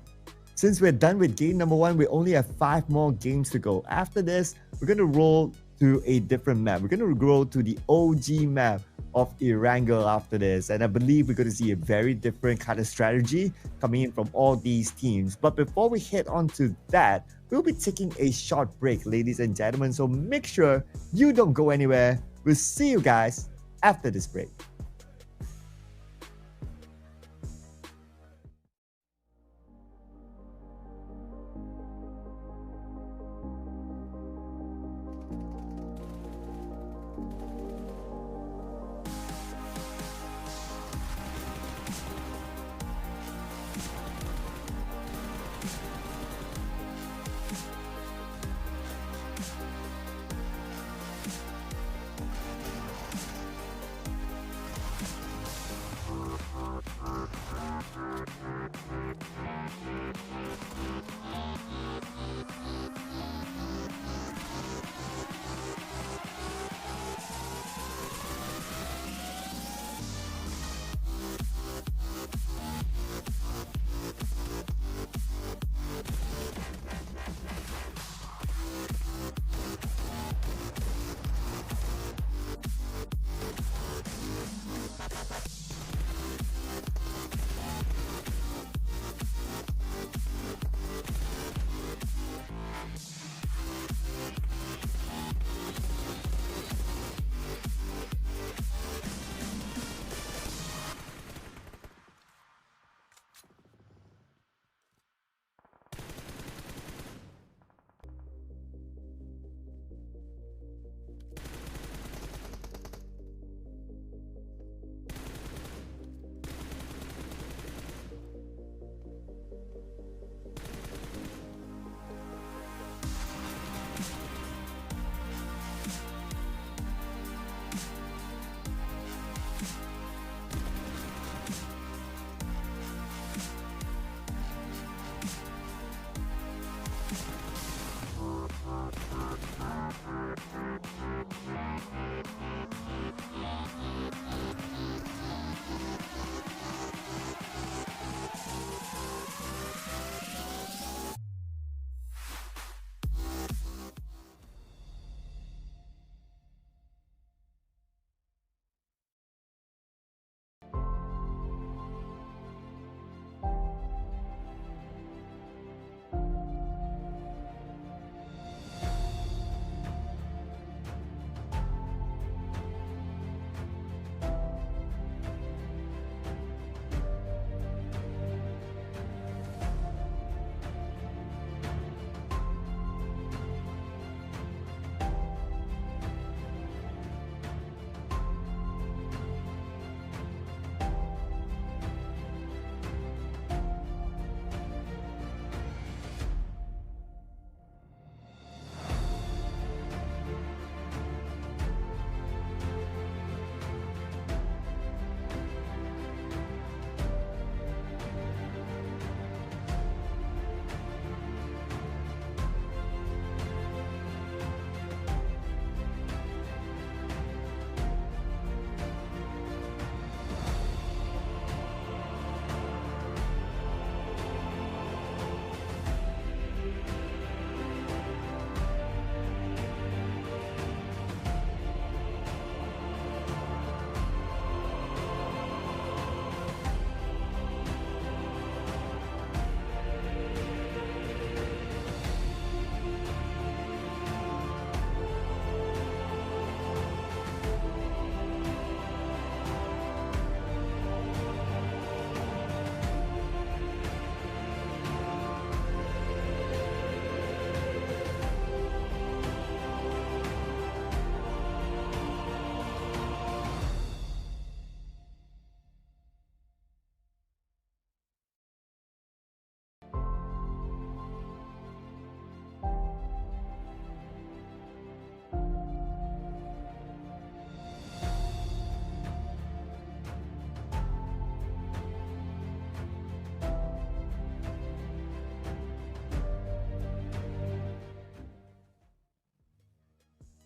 since we're done with game number 1, we only have 5 more games to go. After this, we're going to roll to a different map. We're going to roll to the OG map of Erangel after this, and I believe we're going to see a very different kind of strategy coming in from all these teams. But before we head on to that, we'll be taking a short break, ladies and gentlemen, so make sure you don't go anywhere. We'll see you guys after this break.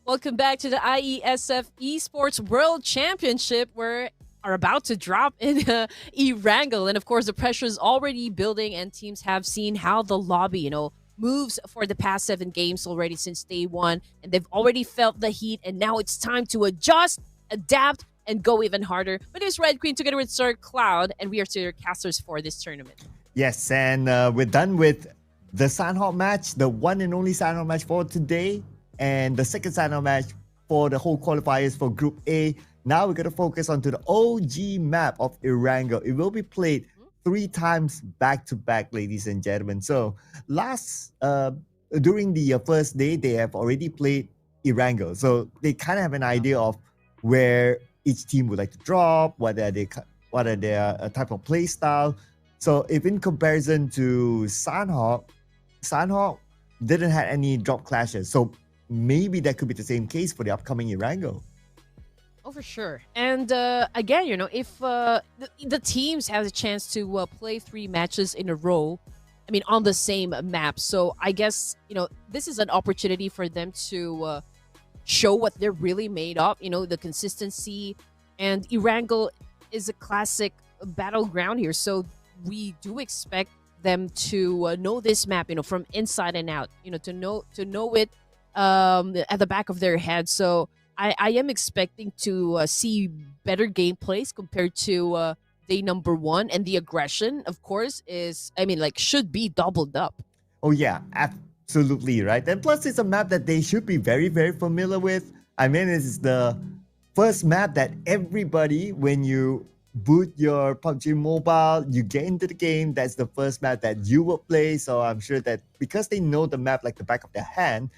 Welcome back to the IESF Esports World Championship. We're are about to drop in Erangel, and of course the pressure is already building, and teams have seen how the lobby, moves for the past 7 games already since day one, and they've already felt the heat, and now it's time to adjust, adapt, and go even harder. My name is Red Queen, together with Sir Cloud, and we are your casters for this tournament.
Yes, and we're done with the Sanhok match, the one and only Sanhok match for today, and the second Sanhok match for the whole qualifiers for Group A. Now we're going to focus onto the OG map of Erangel. It will be played 3 times back-to-back, ladies and gentlemen. So during the first day, they have already played Erangel. So they kind of have an idea of where each team would like to drop, what are their type of play style. So if in comparison to Sanhok didn't have any drop clashes. So maybe that could be the same case for the upcoming Erangel.
Oh, for sure. And again, if the teams have a chance to play 3 matches in a row, I mean, on the same map. So I guess, this is an opportunity for them to show what they're really made of, the consistency. And Erangel is a classic battleground here. So we do expect them to know this map, from inside and out, to know it at the back of their head. So I am expecting to see better gameplays compared to day number 1, and the aggression, of course, should be doubled up.
Oh yeah, absolutely right. And plus, it's a map that they should be very, very familiar with. I mean, it's the first map that everybody, when you boot your PUBG Mobile, you get into the game, that's the first map that you will play. So I'm sure that because they know the map like the back of their hand,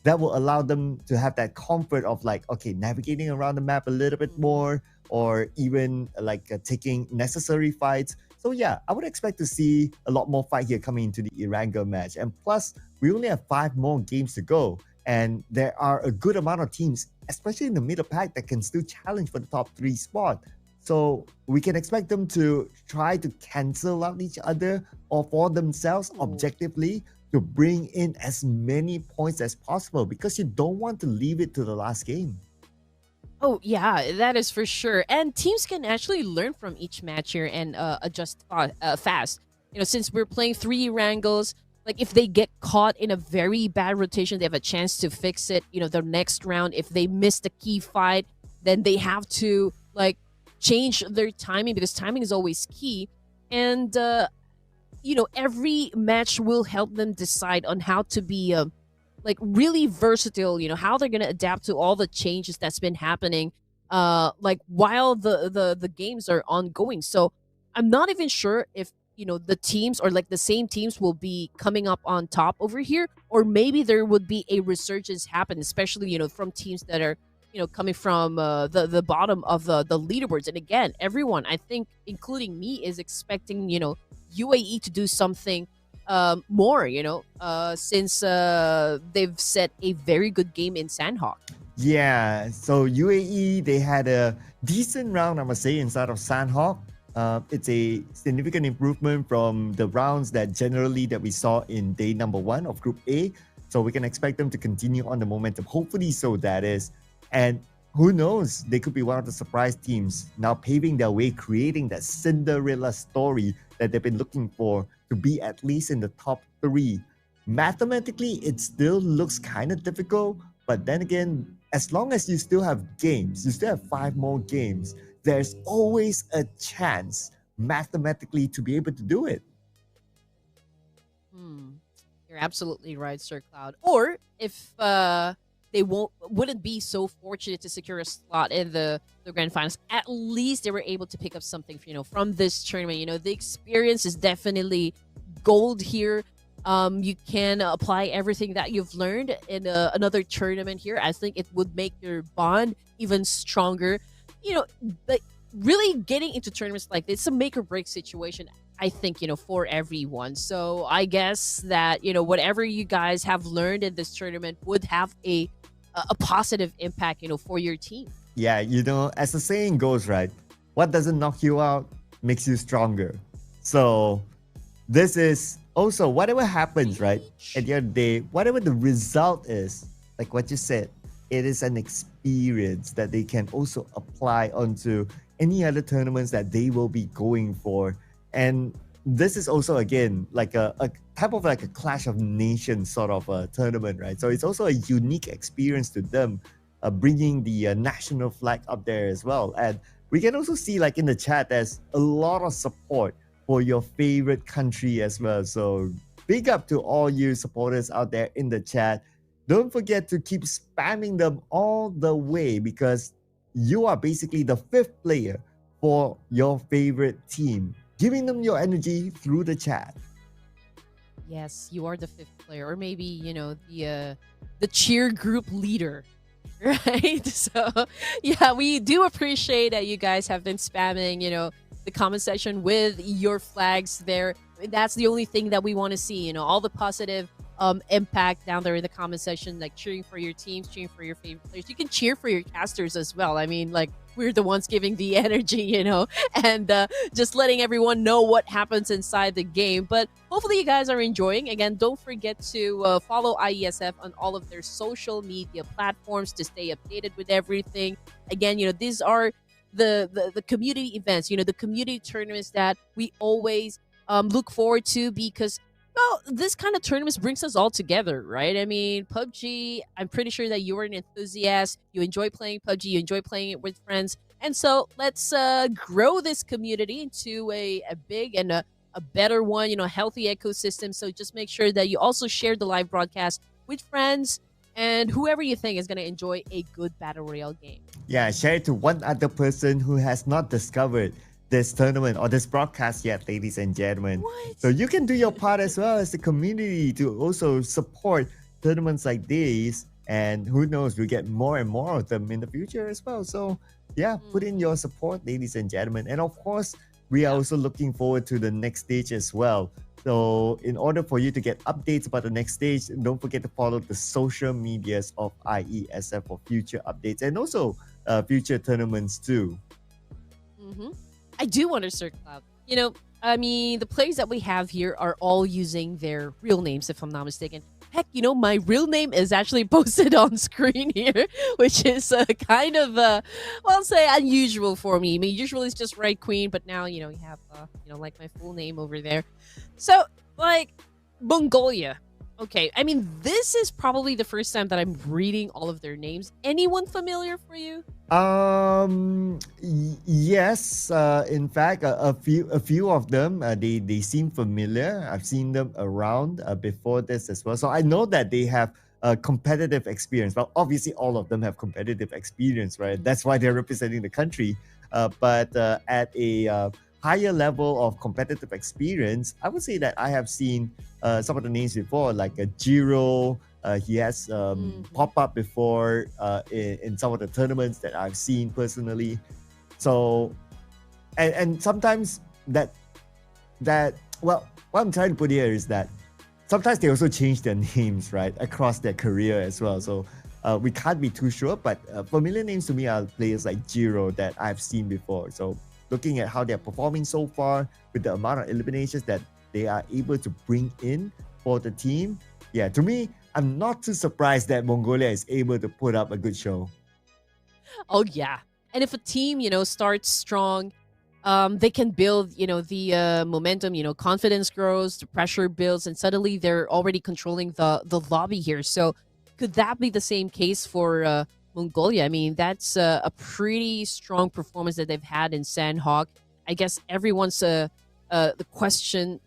that will allow them to have that comfort of navigating around the map a little bit more, or even taking necessary fights. So yeah, I would expect to see a lot more fight here coming into the Erangel match. And plus, we only have 5 more games to go. And there are a good amount of teams, especially in the middle pack, that can still challenge for the top 3 spot. So we can expect them to try to cancel out each other, or for themselves objectively to bring in as many points as possible, because you don't want to leave it to the last game.
Oh, yeah, that is for sure. And teams can actually learn from each match here and adjust fast. Since we're playing 3 Erangels, if they get caught in a very bad rotation, they have a chance to fix it. The next round, if they miss the key fight, then they have to change their timing, because timing is always key. And every match will help them decide on how to be really versatile, how they're gonna adapt to all the changes that's been happening while the games are ongoing. So I'm not even sure if the teams, or the same teams, will be coming up on top over here, or maybe there would be a resurgence happen, especially from teams that are coming from the bottom of the leaderboards. And again, everyone, I think, including me, is expecting UAE to do something more, since they've set a very good game in Sanhok.
Yeah, so UAE, they had a decent round, I must say, inside of Sanhok. It's a significant improvement from the rounds that we saw in day number 1 of Group A. So we can expect them to continue on the momentum. Hopefully so, that is. And who knows, they could be one of the surprise teams, now paving their way, creating that Cinderella story that they've been looking for, to be at least in the top 3. Mathematically, it still looks kind of difficult, but then again, as long as you still have games, you still have 5 more games, there's always a chance mathematically to be able to do it.
You're absolutely right, Sir Cloud. Or if they wouldn't be so fortunate to secure a slot in the grand finals, at least they were able to pick up something from this tournament. The experience is definitely gold here. You can apply everything that you've learned in another tournament here. I think it would make your bond even stronger. Really getting into tournaments like this, it's a make or break situation, I think, for everyone. So I guess that, whatever you guys have learned in this tournament would have a positive impact, for your team.
Yeah, as the saying goes, right? What doesn't knock you out makes you stronger. So this is also whatever happens, right? At the end of the day, whatever the result is, like what you said, it is an experience that they can also apply onto any other tournaments that they will be going for. And this is also again like a type of like a clash of nations sort of a tournament, right? So it's also a unique experience to them, bringing the national flag up there as well. And we can also see like in the chat there's a lot of support for your favorite country as well. So big up to all you supporters out there in the chat. Don't forget to keep spamming them all the way, because you are basically the fifth player for your favorite team, giving them your energy through the chat.
Yes, you are the fifth player, or maybe the cheer group leader, right? So yeah, we do appreciate that you guys have been spamming, the comment section with your flags there. That's the only thing that we want to see, all the positive impact down there in the comment section, like cheering for your teams, cheering for your favorite players. You can cheer for your casters as well. I mean, like, we're the ones giving the energy, and just letting everyone know what happens inside the game. But hopefully you guys are enjoying. Again, don't forget to follow IESF on all of their social media platforms to stay updated with everything. Again, these are the community events, the community tournaments that we always look forward to, because well, this kind of tournaments brings us all together, right? I mean, PUBG, I'm pretty sure that you're an enthusiast. You enjoy playing PUBG. You enjoy playing it with friends. And so let's grow this community into a big and a better one, healthy ecosystem. So just make sure that you also share the live broadcast with friends and whoever you think is going to enjoy a good Battle Royale game.
Yeah, share it to one other person who has not discovered this tournament or this broadcast yet, ladies and gentlemen.
What?
So you can do your part as well as the community to also support tournaments like these, and who knows, we'll get more and more of them in the future as well. So yeah, put in your support, ladies and gentlemen. And of course, we are also looking forward to the next stage as well. So in order for you to get updates about the next stage, don't forget to follow the social medias of IESF for future updates and also future tournaments too.
Mm-hmm. I do wonder, Sir Cloud. I mean, the players that we have here are all using their real names, if I'm not mistaken. Heck, my real name is actually posted on screen here, which is kind of, well, I'll say unusual for me. I mean, usually it's just Red Queen, but now, you have, like my full name over there. So, like, Mongolia. Okay, I mean, this is probably the first time that I'm reading all of their names. Anyone familiar for you?
Yes. In fact, a few of them, they seem familiar. I've seen them around before this as well. So I know that they have competitive experience. Well, obviously, all of them have competitive experience, right? That's why they're representing the country. But at a higher level of competitive experience, I would say that I have seen some of the names before, like Jiro. He has popped up before in some of the tournaments that I've seen personally. So, and sometimes that well, what I'm trying to put here is that sometimes they also change their names, right, across their career as well. So we can't be too sure, but familiar names to me are players like Jiro that I've seen before. So looking at how they're performing so far with the amount of eliminations that they are able to bring in for the team, yeah, to me, I'm not too surprised that Mongolia is able to put up a good show.
Oh, yeah. And if a team, starts strong, they can build, the momentum, confidence grows, the pressure builds, and suddenly they're already controlling the lobby here. So could that be the same case for Mongolia? I mean, that's a pretty strong performance that they've had in Sanhok. I guess everyone's the question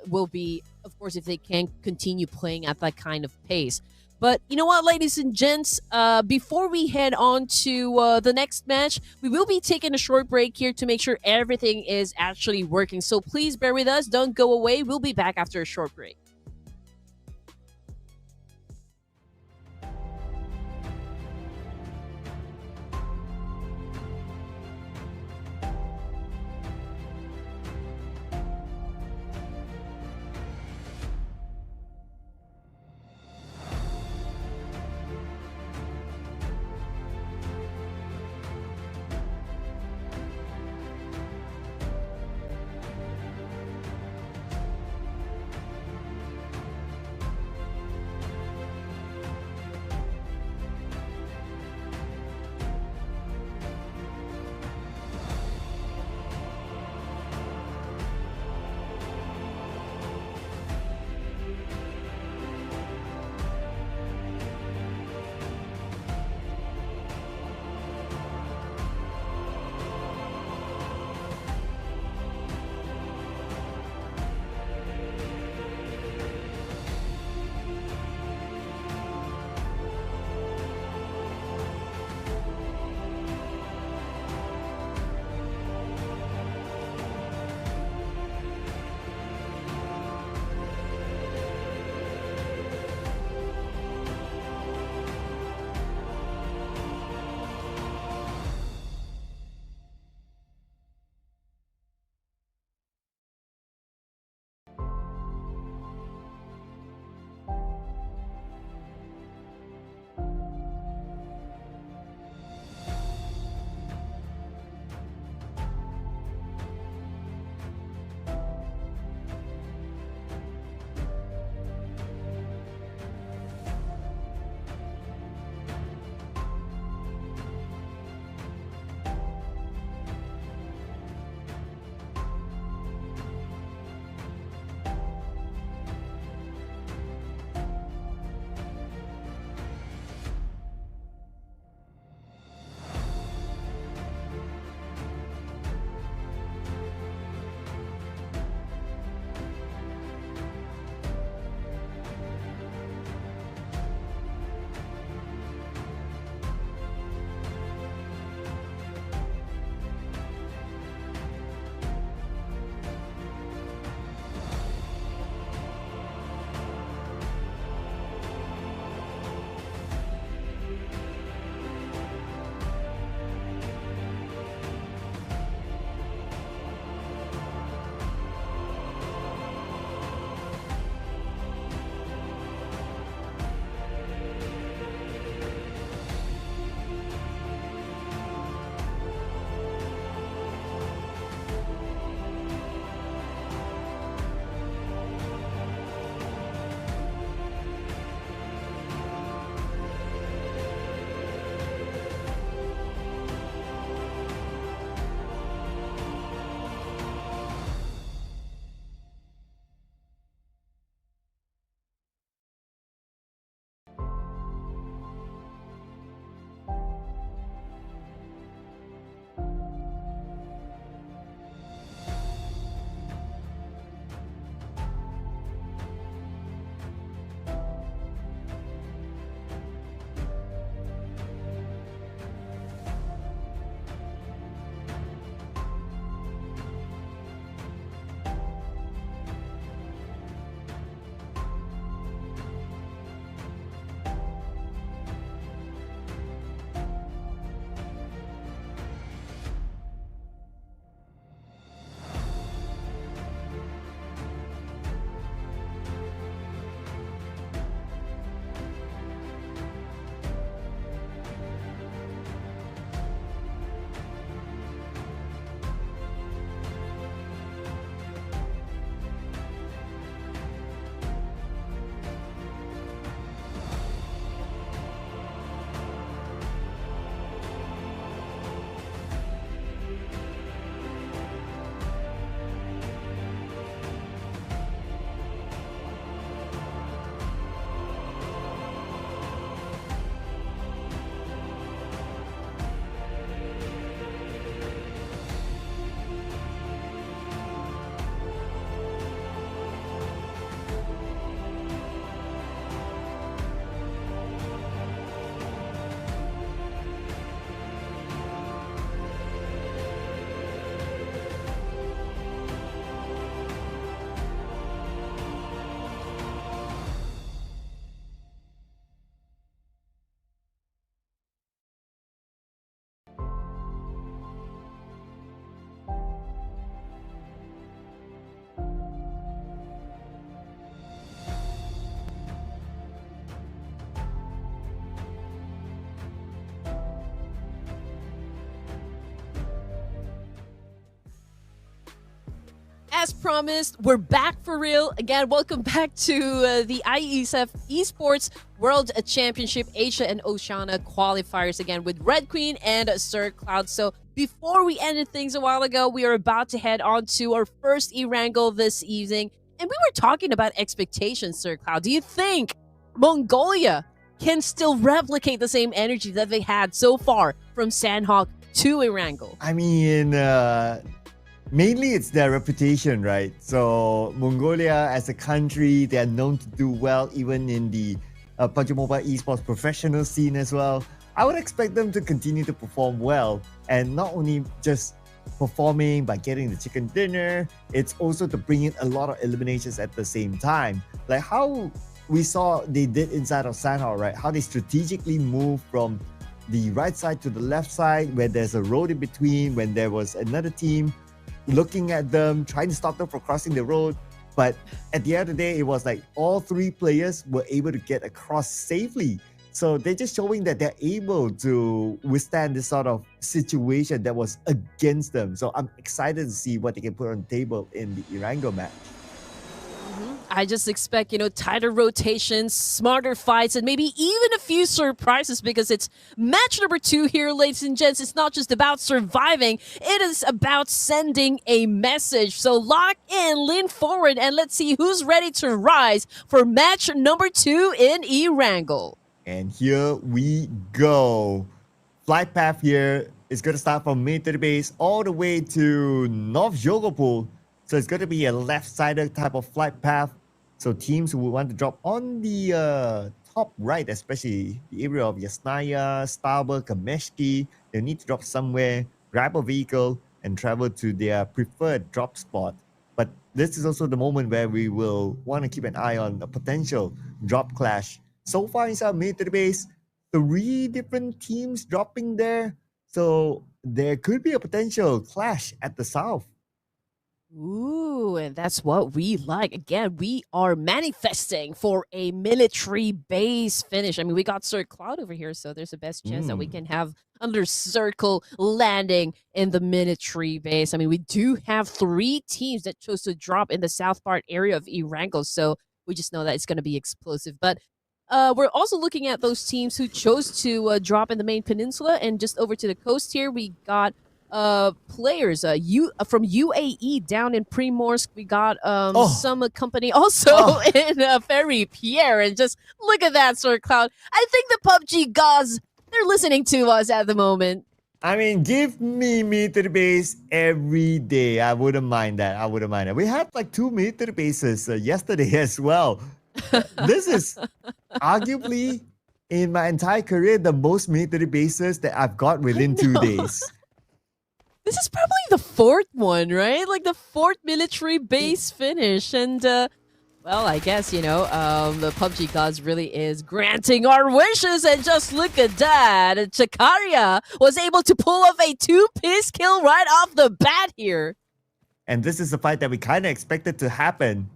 will be, of course, if they can continue playing at that kind of pace. But you know what, ladies and gents, before we head on to the next match, we will be taking a short break here to make sure everything is actually working. So please bear with us. Don't go away. We'll be back after a short break. as promised, we're back for real. Again, welcome back to the Iesf Esports World Championship Asia and Oceania qualifiers again with Red Queen and Sir Cloud. So before we ended things a while ago, we are about to head on to our first Erangel this evening. And we were talking about expectations, Sir Cloud. Do you think Mongolia can still replicate the same energy that they had so far from Sanhok to Erangel?
I mean, mainly it's their reputation, right? So Mongolia as a country, they are known to do well even in the Pubg Mobile esports professional scene as well. I would expect them to continue to perform well, and not only just performing by getting the chicken dinner, it's also to bring in a lot of eliminations at the same time. Like how we saw they did inside of Sanhok, right? How they strategically move from the right side to the left side where there's a road in between, when there was another team looking at them, trying to stop them from crossing the road. But at the end of the day, it was like all three players were able to get across safely. So they're just showing that they're able to withstand this sort of situation that was against them. So I'm excited to see what they can put on the table in the Erangel match.
I just expect, tighter rotations, smarter fights, and maybe even a few surprises because it's match number 2 here, ladies and gents. It's not just about surviving, it is about sending a message. So lock in, lean forward, and let's see who's ready to rise for match number 2 in Erangel.
And here we go. Flight path here is going to start from military base all the way to North Jogopol. So it's going to be a left-sided type of flight path. So teams who want to drop on the top right, especially the area of Yasnaya, Starbuck, Kameshki, they need to drop somewhere, grab a vehicle, and travel to their preferred drop spot. But this is also the moment where we will want to keep an eye on a potential drop clash. So far inside military base, 3 different teams dropping there. So there could be a potential clash at the south.
Ooh, and that's what we like. Again, we are manifesting for a military base finish. I mean, we got Sir Cloud over here, so there's the best chance that we can have under circle landing in the military base. I mean, we do have 3 teams that chose to drop in the south part area of Erangel, so we just know that it's going to be explosive. But we're also looking at those teams who chose to drop in the main peninsula, and just over to the coast here, we got players from UAE down in Primorsk. We got some company also in Ferry Pierre, and just look at that, Sir Cloud. I think the Pubg gods, they're listening to us at the moment.
I mean, give me military base every day. I wouldn't mind that. We had like 2 military bases yesterday as well. This is arguably in my entire career the most military bases that I've got within 2 days.
This is probably the 4th one, right? Like the 4th military base finish. And, well, I guess, the Pubg gods really is granting our wishes. And just look at that. Chakaria was able to pull off a 2-piece kill right off the bat here.
And this is the fight that we kind of expected to happen.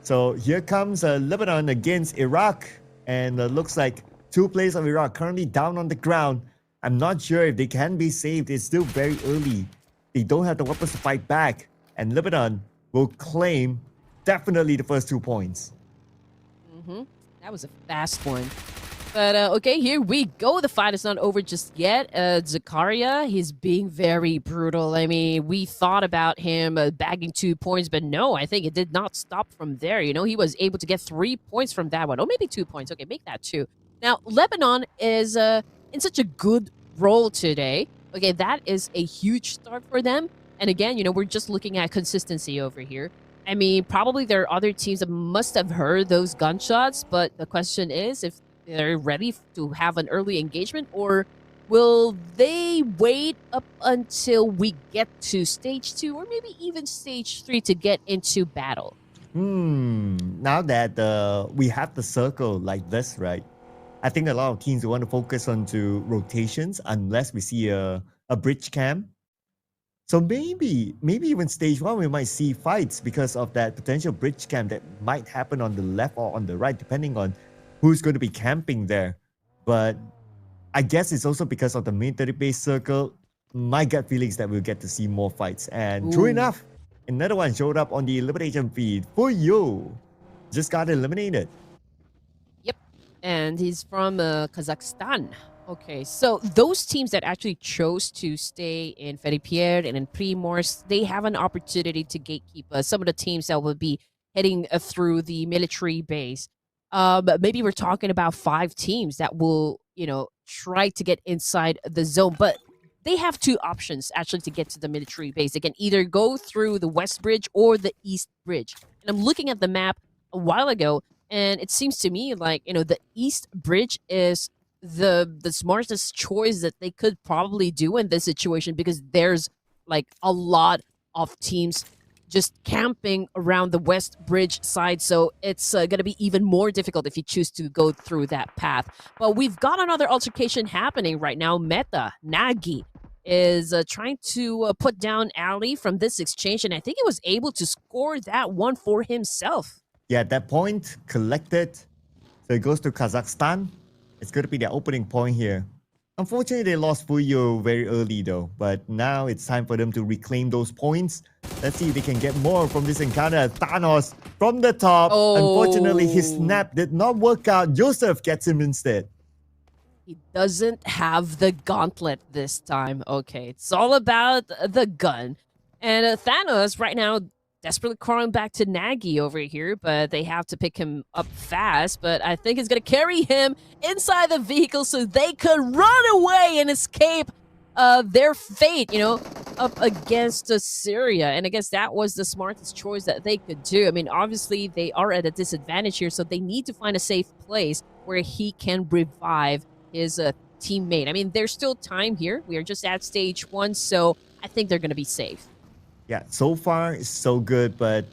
So here comes Lebanon against Iraq. And looks like 2 players of Iraq currently down on the ground. I'm not sure if they can be saved. It's still very early. They don't have the weapons to fight back. And Lebanon will claim definitely the first 2 points.
That was a fast one. But, okay, here we go. The fight is not over just yet. Zakaria, he's being very brutal. I mean, we thought about him bagging 2 points, but no, I think it did not stop from there. He was able to get 3 points from that one. Or maybe 2 points. Okay, make that 2. Now, Lebanon is in such a good role today. Okay, that is a huge start for them. And again, we're just looking at consistency over here. I mean, probably there are other teams that must have heard those gunshots, but the question is if they're ready to have an early engagement, or will they wait up until we get to stage 2 or maybe even stage 3 to get into battle?
Now that we have the circle like this, right? I think a lot of teams want to focus on to rotations unless we see a bridge camp. So maybe even stage 1 we might see fights because of that potential bridge camp that might happen on the left or on the right, depending on who's going to be camping there. But I guess it's also because of the military base circle. My gut feeling is that we'll get to see more fights. And true enough, Another one showed up on the elimination feed. Fuyo just got eliminated.
Yep. And he's from Kazakhstan. Okay, so those teams that actually chose to stay in Feripierre and in Primors, they have an opportunity to gatekeep some of the teams that will be heading through the military base. Maybe we're talking about 5 teams that will, try to get inside the zone, but they have 2 options actually to get to the military base. They can either go through the West Bridge or the East Bridge. And I'm looking at the map a while ago, and it seems to me like, the East Bridge is the smartest choice that they could probably do in this situation, because there's like a lot of teams just camping around the West Bridge side, so it's going to be even more difficult if you choose to go through that path. But we've got another altercation happening right now. Meta Nagi is trying to put down Ali from this exchange, and I think he was able to score that one for himself.
Yeah, that point collected. So it goes to Kazakhstan. It's going to be their opening point here. Unfortunately, they lost Fuyo very early though, but now it's time for them to reclaim those points. Let's see if they can get more from this encounter. Thanos from the top.
Oh.
Unfortunately, his snap did not work out. Iesf gets him instead.
He doesn't have the gauntlet this time. Okay, it's all about the gun. And Thanos right now desperately crawling back to Nagy over here, but they have to pick him up fast. But I think it's going to carry him inside the vehicle so they could run away and escape their fate, up against Syria. And I guess that was the smartest choice that they could do. I mean, obviously, they are at a disadvantage here, so they need to find a safe place where he can revive his teammate. I mean, there's still time here. We are just at stage 1, so I think they're going to be safe.
Yeah, so far, so good, but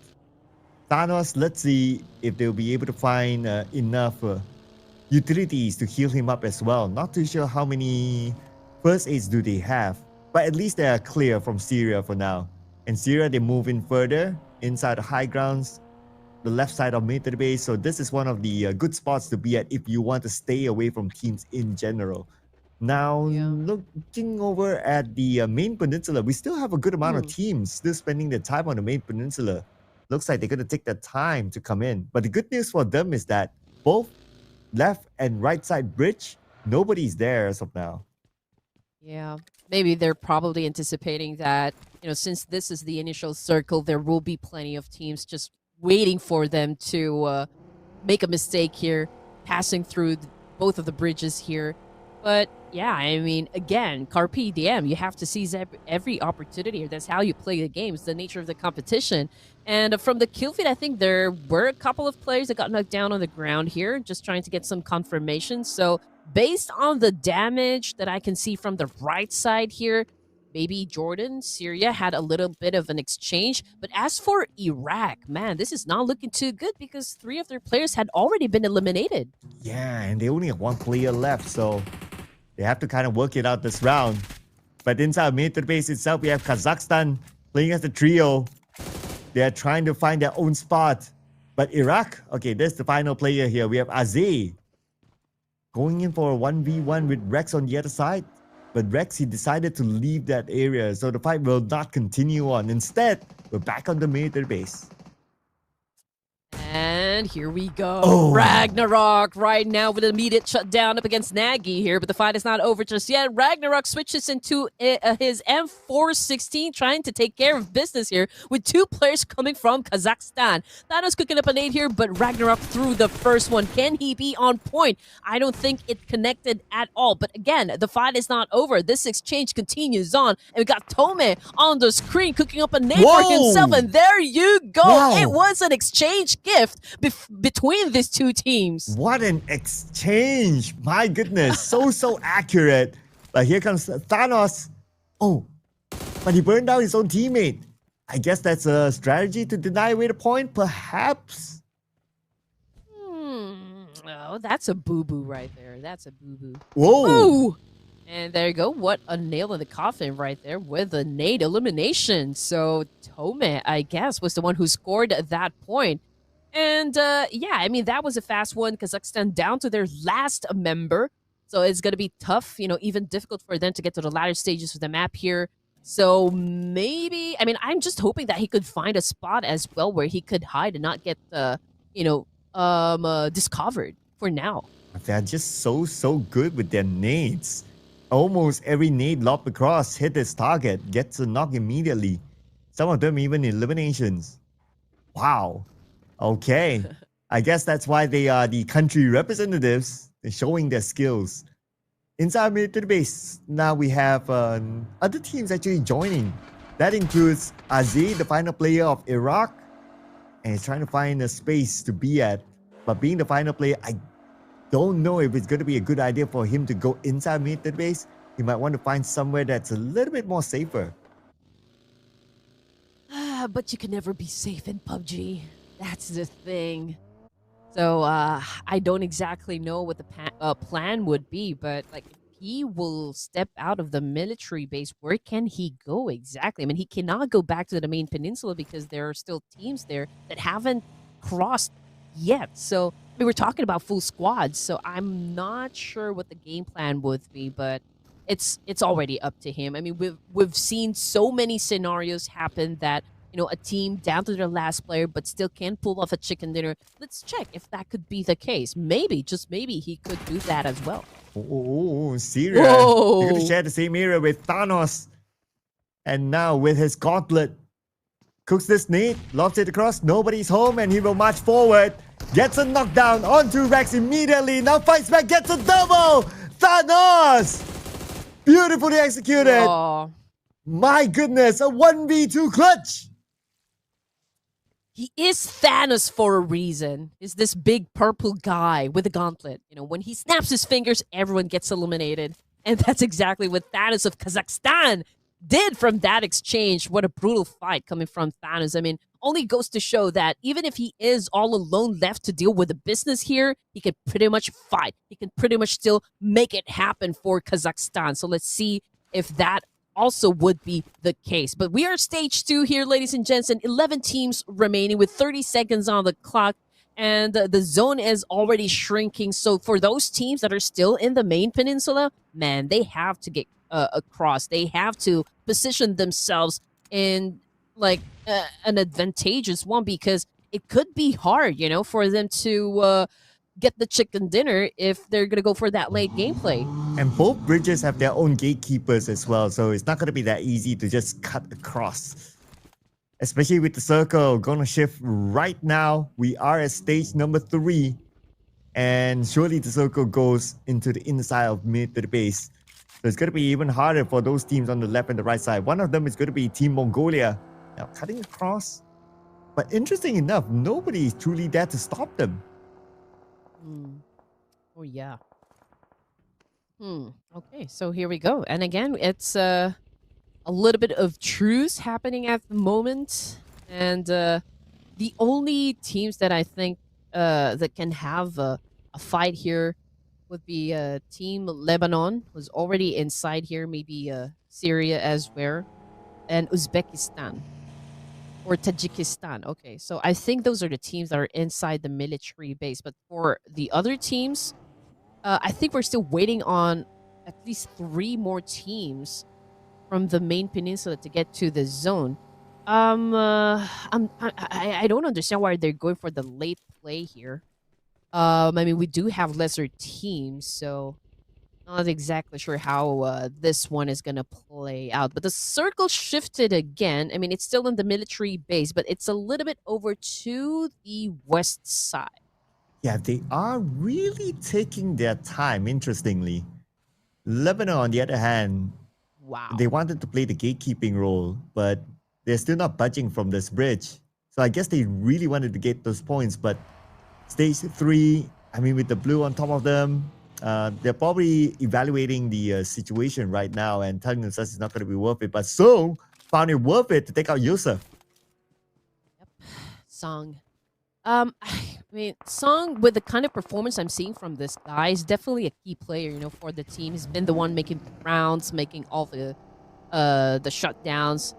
Thanos, let's see if they'll be able to find enough utilities to heal him up as well. Not too sure how many first aids do they have, but at least they are clear from Syria for now. And Syria, they move in further inside the high grounds, the left side of military base. So this is one of the good spots to be at if you want to stay away from teams in general. Now, looking over at the main peninsula, we still have a good amount of teams still spending their time on the main peninsula. Looks like they're going to take their time to come in. But the good news for them is that both left and right side bridge, nobody's there as of now.
Yeah, maybe they're probably anticipating that, since this is the initial circle, there will be plenty of teams just waiting for them to make a mistake here, passing through both of the bridges here. But yeah, I mean, again, Carpe Diem, you have to seize every opportunity. That's how you play the game. It's the nature of the competition. And from the kill feed, I think there were a couple of players that got knocked down on the ground here, just trying to get some confirmation. So based on the damage that I can see from the right side here, maybe Jordan, Syria had a little bit of an exchange. But as for Iraq, man, this is not looking too good because 3 of their players had already been eliminated.
Yeah, and they only have 1 player left, so they have to kind of work it out this round. But inside military base itself, we have Kazakhstan playing as a trio. They are trying to find their own spot. But Iraq, okay, there's the final player here. We have Azay going in for a 1v1 with Rex on the other side. But Rex, he decided to leave that area, so the fight will not continue on. Instead, we're back on the military base.
And here we go.
Oh.
Ragnarok right now with an immediate shutdown up against Nagy here, but the fight is not over just yet. Ragnarok switches into his M416, trying to take care of business here with 2 players coming from Kazakhstan. Thanos cooking up a nade here, but Ragnarok threw the first one. Can he be on point? I don't think it connected at all. But again, the fight is not over. This exchange continues on. And we got Tome on the screen cooking up a nade for himself. And there you go.
Wow.
It was an exchange gift between these 2 teams.
What an exchange! My goodness, so accurate. But here comes Thanos. Oh, but he burned down his own teammate. I guess that's a strategy to deny away the point, perhaps.
Oh, that's a boo-boo right there. That's a boo-boo.
Whoa!
Ooh! And there you go. What a nail in the coffin right there with a nade elimination. So Tome, I guess, was the one who scored that point. And yeah, I mean, that was a fast one. Kazakhstan down to their last member. So it's going to be tough, even difficult for them to get to the latter stages of the map here. So maybe, I mean, I'm just hoping that he could find a spot as well where he could hide and not get, discovered for now.
They're just so good with their nades. Almost every nade lobbed across hit its target, gets a knock immediately. Some of them even eliminations. Wow. Okay. I guess that's why they are the country representatives. They're showing their skills. Inside military base, now we have other teams actually joining. That includes Aziz, the final player of Iraq, and he's trying to find a space to be at. But being the final player, I don't know if it's going to be a good idea for him to go inside military base. He might want to find somewhere that's a little bit more safer.
But you can never be safe in PUBG. That's the thing. So I don't exactly know what the plan would be, but like if he will step out of the military base, where can he go exactly? I mean, he cannot go back to the main peninsula because there are still teams there that haven't crossed yet. So I mean, we're talking about full squads, so I'm not sure what the game plan would be, but it's already up to him. I mean, we've seen so many scenarios happen that a team down to their last player, but still can pull off a chicken dinner. Let's check if that could be the case. Maybe, just maybe, he could do that as well.
Oh, Syria. You're going to share the same area with Thanos. And now with his gauntlet, cooks this nade, lobs it across, nobody's home, and he will march forward. Gets a knockdown onto Rex immediately. Now fights back, gets a double. Thanos! Beautifully executed.
Oh.
My goodness, a 1v2 clutch.
He is Thanos for a reason. He's this big purple guy with a gauntlet. When he snaps his fingers, everyone gets eliminated. And that's exactly what Thanos of Kazakhstan did from that exchange. What a brutal fight coming from Thanos. I mean, only goes to show that even if he is all alone left to deal with the business here, he can pretty much fight. He can pretty much still make it happen for Kazakhstan. So let's see if that also would be the case. But we are stage 2 here, ladies and gents, and 11 teams remaining with 30 seconds on the clock, and the zone is already shrinking. So for those teams that are still in the main peninsula, man, they have to get across. They have to position themselves in like an advantageous one, because it could be hard, for them to get the chicken dinner if they're going to go for that late gameplay.
And both bridges have their own gatekeepers as well, so it's not going to be that easy to just cut across. Especially with the circle going to shift right now. We are at stage number 3, and surely the circle goes into the inside of mid to the base. So it's going to be even harder for those teams on the left and the right side. One of them is going to be Team Mongolia. Now cutting across. But interesting enough, nobody is truly there to stop them.
Oh, yeah. Okay, so here we go. And again, it's a little bit of truce happening at the moment. And the only teams that I think that can have a fight here would be Team Lebanon, who's already inside here. Maybe Syria as well. And Uzbekistan. Or Tajikistan. Okay, so I think those are the teams that are inside the military base. But for the other teams, I think we're still waiting on at least 3 more teams from the main peninsula to get to the zone. I don't understand why they're going for the late play here. I mean, we do have lesser teams, so not exactly sure how this one is going to play out. But the circle shifted again. I mean, it's still in the military base, but it's a little bit over to the west side.
Yeah, they are really taking their time, interestingly. Lebanon, on the other hand,
wow,
they wanted to play the gatekeeping role, but they're still not budging from this bridge. So I guess they really wanted to get those points, but stage 3, I mean, with the blue on top of them, they're probably evaluating the situation right now and telling themselves it's not going to be worth it. But so found it worth it to take out Iesf.
Yep, Song. I mean, Song, with the kind of performance I'm seeing from this guy, is definitely a key player, for the team. He's been the one making rounds, making all the shutdowns.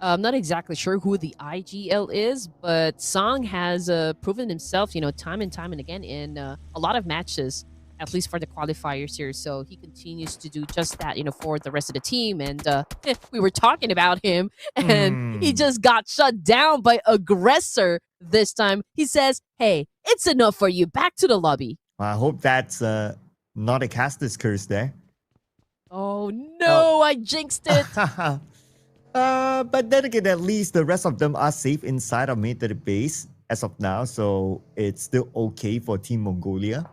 I'm not exactly sure who the IGL is, but Song has proven himself, time and time and again in a lot of matches at least for the qualifiers here. So he continues to do just that, for the rest of the team. And we were talking about him, and he just got shut down by Aggressor this time. He says, "Hey, it's enough for you. Back to the lobby."
I hope that's not a caster's curse there.
Oh no, I jinxed it.
But then again, at least the rest of them are safe inside of military base as of now, so it's still okay for Team Mongolia.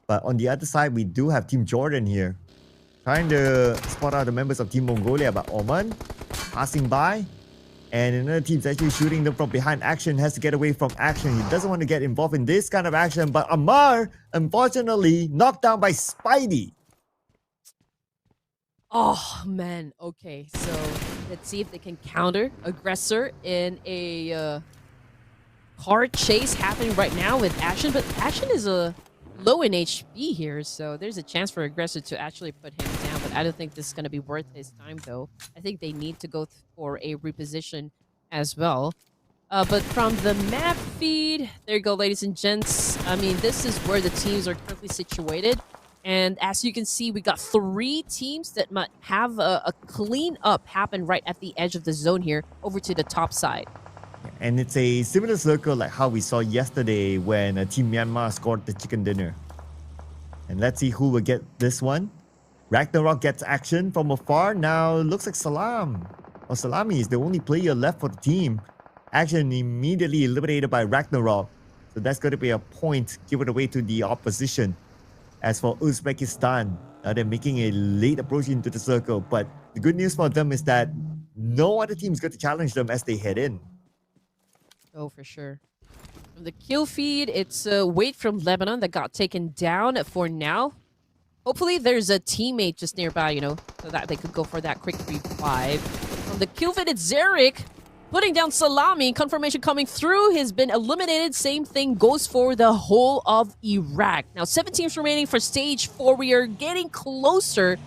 But on the other side, we do have Team Jordan here, trying to spot out the members of Team Mongolia, but Oman passing by, and another team's actually shooting them from behind. Action has to get away from Action. He doesn't want to get involved in this kind of action, but Amar, unfortunately, knocked down by Spidey.
Oh man, okay, so let's see if they can counter Aggressor in a hard chase happening right now with Action, but Action is low in HP here, so there's a chance for Aggressor to actually put him down, but I don't think this is going to be worth his time though. I think they need to go for a reposition as well. But from the map feed, there you go, ladies and gents. I mean, this is where the teams are currently situated. And as you can see, we got 3 teams that might have a clean up happen right at the edge of the zone here over to the top side.
And it's a similar circle like how we saw yesterday when Team Myanmar scored the chicken dinner. And let's see who will get this one. Ragnarok gets Action from afar. Now looks like Salami is the only player left for the team. Action immediately eliminated by Ragnarok. So that's going to be a point given away to the opposition. As for Uzbekistan, they're making a late approach into the circle. But the good news for them is that no other team is going to challenge them as they head in.
Oh, for sure. From the kill feed, it's Wait from Lebanon that got taken down for now. Hopefully there's a teammate just nearby, so that they could go for that quick revive. From the kill feed, it's Zarek putting down Salami. Confirmation coming through. Has been eliminated. Same thing goes for the whole of Iraq. Now, 7 teams remaining for stage 4. We are getting closer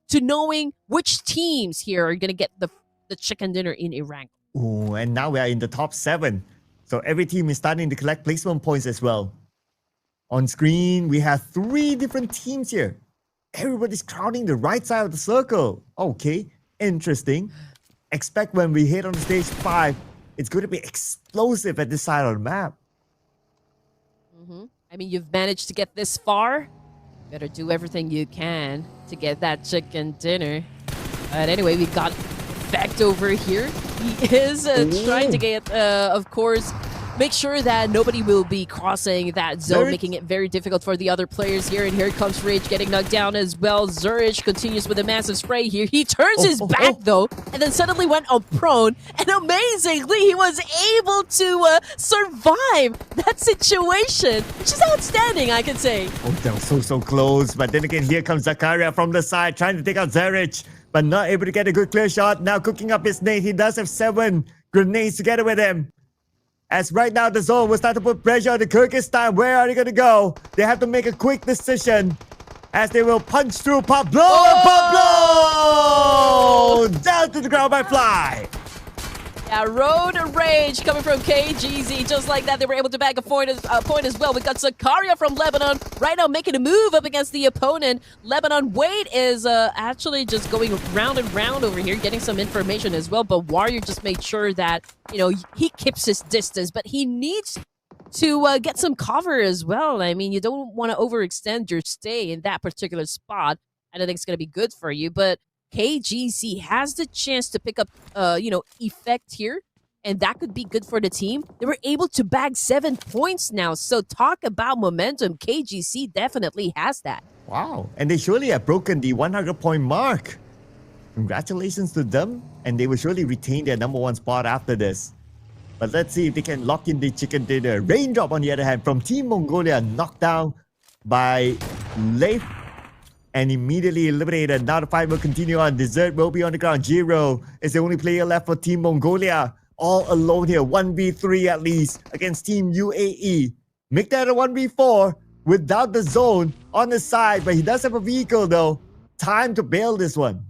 to knowing which teams here are going to get the chicken dinner in Iraq.
Ooh, and now we are in the top 7. So every team is starting to collect placement points as well. On screen, we have 3 different teams here. Everybody's crowding the right side of the circle. Okay, interesting. Expect when we hit on stage 5, it's going to be explosive at this side of the map.
I mean, you've managed to get this far. Better do everything you can to get that chicken dinner. But anyway, we got Fact over here. He is trying to get, of course, make sure that nobody will be crossing that zone, making it very difficult for the other players here. And here comes Rage getting knocked down as well. Zurich continues with a massive spray here. He turns his back, though, and then suddenly went on prone. And amazingly, he was able to survive that situation, which is outstanding, I can say.
Oh, that was so close. But then again, here comes Zakaria from the side, trying to take out Zurich, but not able to get a good clear shot. Now cooking up his nade. He does have 7 grenades together with him. As right now, the zone will start to put pressure on the Kyrgyzstan. Where are they going to go? They have to make a quick decision as they will punch through Pubg. Pubg! Down to the ground by Fly.
Yeah, Road Rage coming from KGZ. Just like that, they were able to bag a point as well. We got Zakaria from Lebanon right now making a move up against the opponent. Lebanon Wade is actually just going round and round over here, getting some information as well. But Warrior just made sure that, he keeps his distance. But he needs to get some cover as well. I mean, you don't want to overextend your stay in that particular spot. I don't think it's going to be good for you. But KGC has the chance to pick up, effect here, and that could be good for the team. They were able to bag 7 points now, so talk about momentum. KGC definitely has that.
Wow, and they surely have broken the 100-point mark. Congratulations to them, and they will surely retain their #1 spot after this. But let's see if they can lock in the chicken dinner. Raindrop, on the other hand, from Team Mongolia, knocked down by Leif, and immediately eliminated. Now the fight will continue on. Desert will be on the ground. Jiro is the only player left for Team Mongolia. All alone here. 1v3 at least against Team UAE. Make that a 1v4 without the zone on the side. But he does have a vehicle though. Time to bail this one.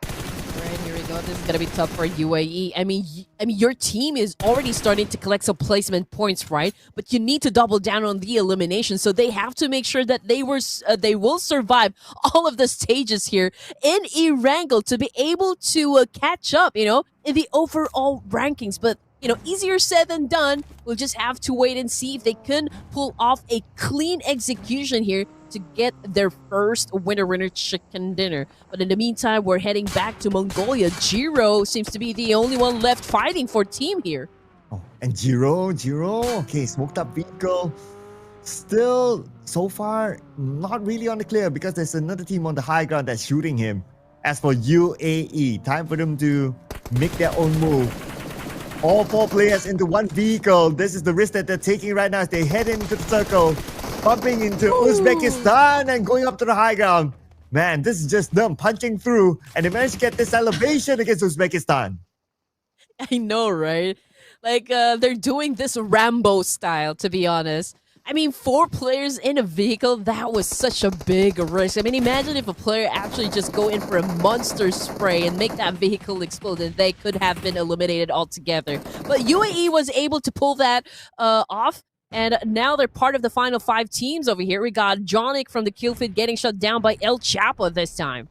Alright, here we go. Oh, this is gonna be tough for UAE. I mean, your team is already starting to collect some placement points, right? But you need to double down on the elimination, so they have to make sure that they will survive all of the stages here in Erangel to be able to catch up, in the overall rankings. But easier said than done. We'll just have to wait and see if they can pull off a clean execution here to get their first winner chicken dinner. But in the meantime, we're heading back to Mongolia. Jiro seems to be the only one left fighting for team here.
Oh, and Jiro, okay, smoked up vehicle. Still, so far, not really on the clear because there's another team on the high ground that's shooting him. As for UAE, time for them to make their own move. All 4 players into one vehicle. This is the risk that they're taking right now as they head into the circle. Bumping into Uzbekistan and going up to the high ground. Man, this is just them punching through. And they managed to get this elevation against Uzbekistan.
I know, right? Like, they're doing this Rambo style, to be honest. I mean, 4 players in a vehicle, that was such a big risk. I mean, imagine if a player actually just go in for a monster spray and make that vehicle explode, and they could have been eliminated altogether. But UAE was able to pull that off, and now they're part of the final 5 teams over here. We got Jonic from the kill feed getting shut down by El Chapo this time.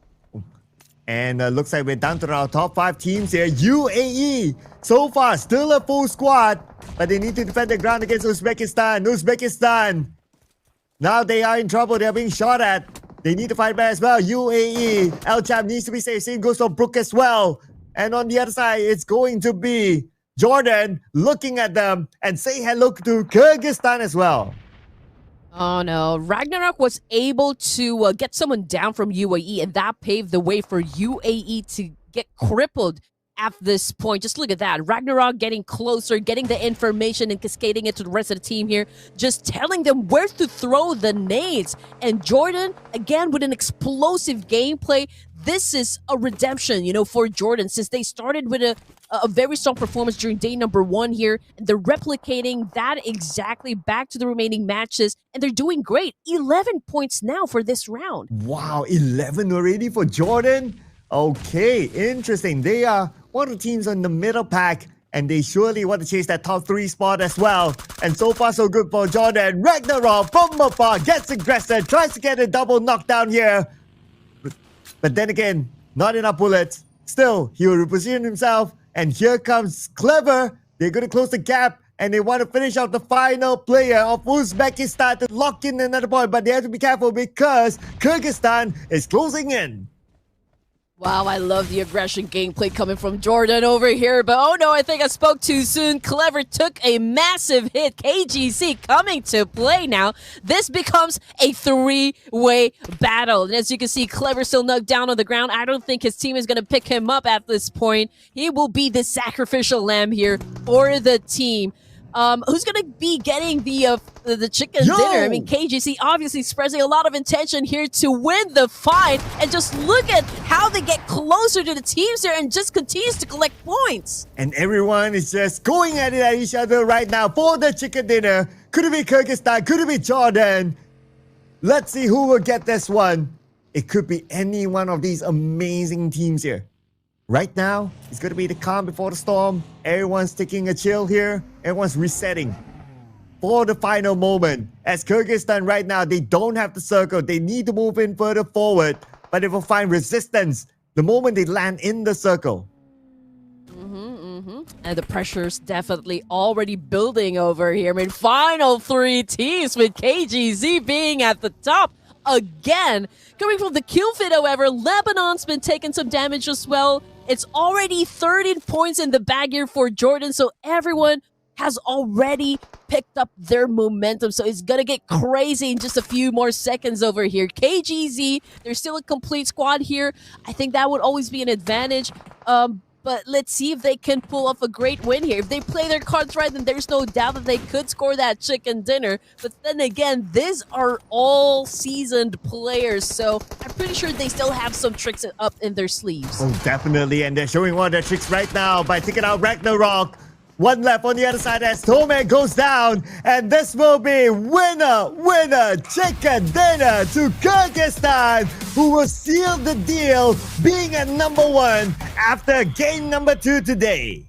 And looks like we're down to our top 5 teams here. UAE, so far, still a full squad. But they need to defend their ground against Uzbekistan. Uzbekistan, now they are in trouble. They're being shot at. They need to fight back as well. UAE, El Chap needs to be safe. Same goes for Brook as well. And on the other side, it's going to be Jordan looking at them and say hello to Kyrgyzstan as well.
Oh no, Ragnarok was able to get someone down from UAE, and that paved the way for UAE to get crippled at this point. Just look at that. Ragnarok getting closer, getting the information and cascading it to the rest of the team here, just telling them where to throw the nades. And Jordan, again, with an explosive gameplay. This is a redemption, for Jordan, since they started with a very strong performance during day number 1 here. And they're replicating that exactly back to the remaining matches. And they're doing great. 11 points now for this round.
Wow, 11 already for Jordan? Okay, interesting. They are one of the teams on the middle pack, and they surely want to chase that top 3 spot as well. And so far, so good for Jordan. Ragnarok from afar gets aggressive, tries to get a double knockdown here. But then again, not enough bullets. Still, he will reposition himself, and here comes Clever. They're going to close the gap, and they want to finish out the final player of Uzbekistan to lock in another point. But they have to be careful because Kyrgyzstan is closing in.
Wow, I love the aggression gameplay coming from Jordan over here. But oh no, I think I spoke too soon. Clever took a massive hit. KGC coming to play now. This becomes a 3-way battle. And as you can see, Clever still knocked down on the ground. I don't think his team is going to pick him up at this point. He will be the sacrificial lamb here for the team. Who's gonna be getting the chicken dinner? I mean, KGC obviously expressing a lot of intention here to win the fight, and just look at how they get closer to the teams here and just continues to collect points.
And everyone is just going at it at each other right now for the chicken dinner. Could it be Kyrgyzstan? Could it be Jordan? Let's see who will get this one. It could be any one of these amazing teams here. Right now, it's going to be the calm before the storm. Everyone's taking a chill here. Everyone's resetting for the final moment. As Kyrgyzstan right now, they don't have the circle. They need to move in further forward, but they will find resistance the moment they land in the circle.
And the pressure's definitely already building over here. I mean, final 3 teams with KGZ being at the top again. Coming from the kill feed, however, Lebanon's been taking some damage as well. It's already 13 points in the bag here for Jordan, so everyone has already picked up their momentum. So it's going to get crazy in just a few more seconds over here. KGZ, there's still a complete squad here. I think that would always be an advantage. But let's see if they can pull off a great win here. If they play their cards right, then there's no doubt that they could score that chicken dinner. But then again, these are all seasoned players, so I'm pretty sure they still have some tricks up in their sleeves.
Oh, definitely. And they're showing one of their tricks right now by taking out Ragnarok. One left on the other side as Tome goes down. And this will be winner, chicken dinner to Kyrgyzstan, who will seal the deal being at number 1 after game number 2 today.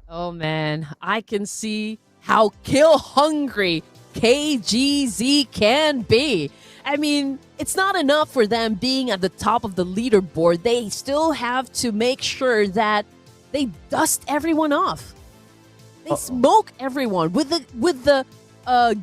Oh man, I can see how kill hungry KGZ can be. I mean, it's not enough for them being at the top of the leaderboard. They still have to make sure that they dust everyone off. They smoke everyone with the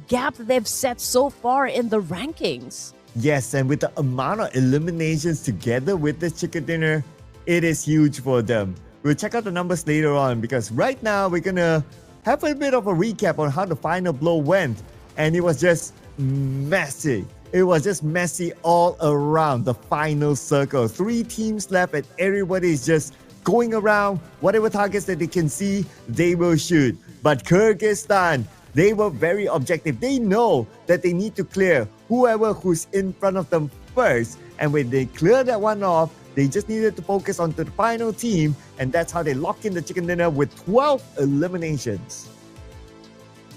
gap that they've set so far in the rankings.
Yes, and with the amount of eliminations together with this chicken dinner, it is huge for them. We'll check out the numbers later on because right now we're gonna have a bit of a recap on how the final blow went. And it was just messy. It was just messy all around the final circle. 3 teams left and everybody is just going around. Whatever targets that they can see, they will shoot. But Kyrgyzstan, they were very objective. They know that they need to clear who's in front of them first. And when they clear that one off, they just needed to focus on to the final team. And that's how they lock in the chicken dinner with 12 eliminations.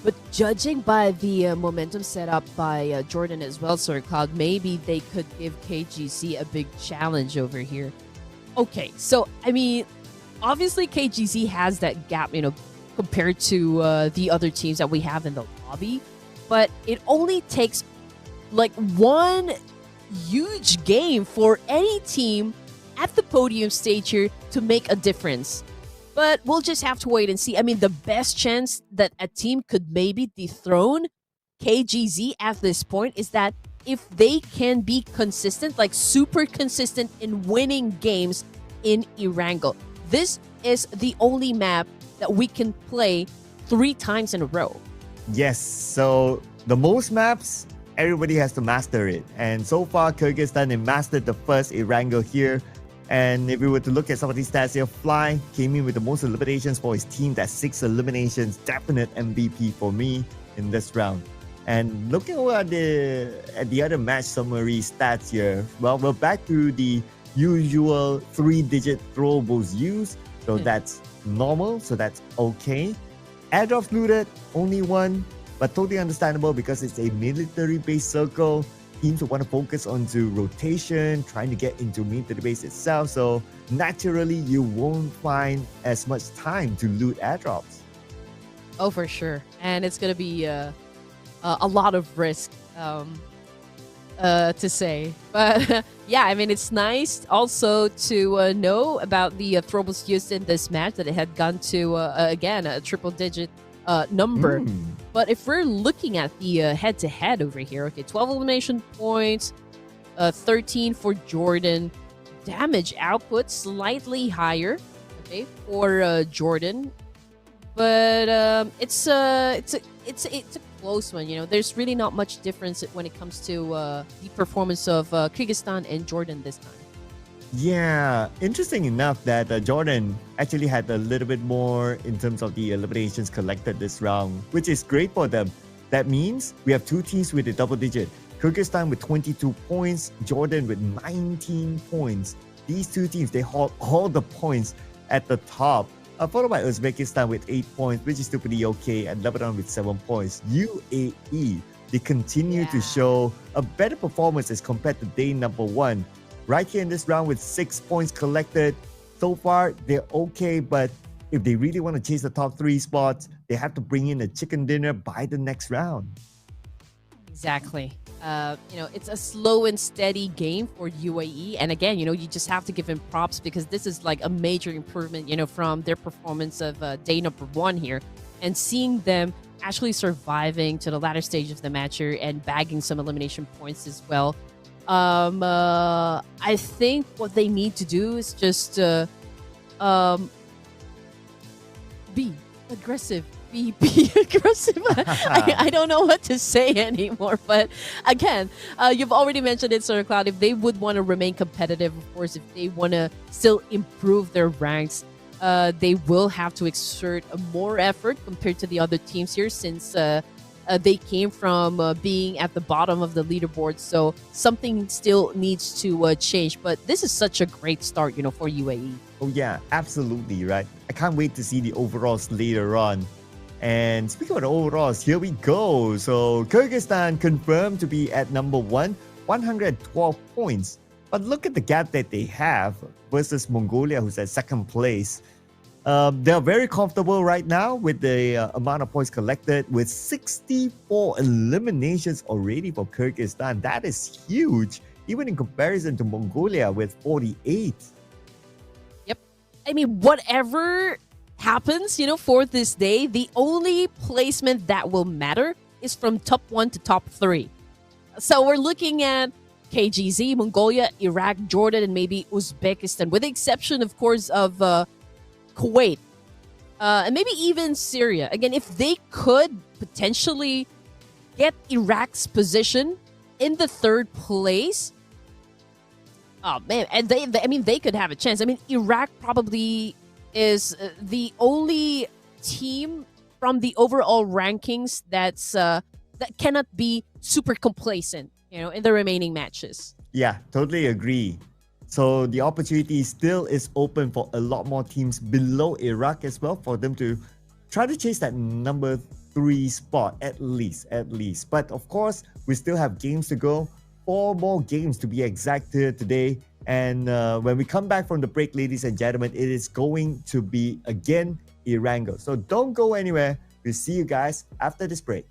But judging by the momentum set up by Jordan as well, Sir Cloud, maybe they could give KGC a big challenge over here. Okay, so, I mean, obviously KGC has that gap, compared to the other teams that we have in the lobby. But it only takes, like, one huge game for any team at the podium stage here to make a difference. But we'll just have to wait and see. I mean, the best chance that a team could maybe dethrone KGZ at this point is that if they can be consistent, like super consistent in winning games in Erangel. This is the only map that we can play 3 times in a row.
Yes, so the most maps, everybody has to master it. And so far, Kyrgyzstan has mastered the first Erangel here. And if we were to look at some of these stats here, Fly came in with the most eliminations for his team. That's 6 eliminations. Definite MVP for me in this round. And looking over at the other match summary stats here, well, we're back to the usual 3-digit throwables used. So that's normal. So that's okay. Airdrops looted, only 1. But totally understandable because it's a military-based circle. Teams will want to focus onto rotation, trying to get into the base itself. So naturally, you won't find as much time to loot airdrops.
Oh, for sure. And it's going to be a lot of risk to say. But yeah, I mean, it's nice also to know about the throwables used in this match, that it had gone to, again, a triple-digit number. But if we're looking at the head-to-head over here, okay, 12 elimination points, 13 for Jordan. Damage output slightly higher, okay, for Jordan. But it's a close one. There's really not much difference when it comes to the performance of Kyrgyzstan and Jordan this time.
Yeah, interesting enough that Jordan actually had a little bit more in terms of the eliminations collected this round, which is great for them. That means we have 2 teams with a double digit. Kyrgyzstan with 22 points, Jordan with 19 points. These 2 teams, they hold all the points at the top, followed by Uzbekistan with 8 points, which is still pretty okay, and Lebanon with 7 points. UAE, they continue to show a better performance as compared to day number 1. Right here in this round with 6 points collected. So far, they're okay, but if they really want to chase the top 3 spots, they have to bring in a chicken dinner by the next round.
Exactly. It's a slow and steady game for UAE. And again, you just have to give him props because this is like a major improvement, from their performance of day number 1 here. And seeing them actually surviving to the latter stage of the match here and bagging some elimination points as well. I think what they need to do is just be aggressive. Be aggressive. I don't know what to say anymore. But again, you've already mentioned it, Sir Cloud. If they would want to remain competitive, of course, if they want to still improve their ranks, they will have to exert more effort compared to the other teams here, since they came from being at the bottom of the leaderboard. So something still needs to change. But this is such a great start, for UAE.
Oh yeah, absolutely, right? I can't wait to see the overalls later on. And speaking of the overalls, here we go. So Kyrgyzstan confirmed to be at number 1, 112 points. But look at the gap that they have versus Mongolia, who's at second place. They're very comfortable right now with the amount of points collected, with 64 eliminations already for Kyrgyzstan. That is huge, even in comparison to Mongolia with 48.
Yep. I mean, whatever happens, for this day, the only placement that will matter is from top 1 to top 3. So we're looking at KGZ, Mongolia, Iraq, Jordan, and maybe Uzbekistan, with the exception, of course, of Kuwait, and maybe even Syria. Again, if they could potentially get Iraq's position in the 3rd place, oh man, and they could have a chance. I mean, Iraq probably is the only team from the overall rankings that cannot be super complacent, in the remaining matches.
Yeah, totally agree. So the opportunity still is open for a lot more teams below Iraq as well, for them to try to chase that number 3 spot at least. But of course, we still have games to go. 4 more games to be exact here today. And when we come back from the break, ladies and gentlemen, it is going to be again Erangel. So don't go anywhere. We'll see you guys after this break.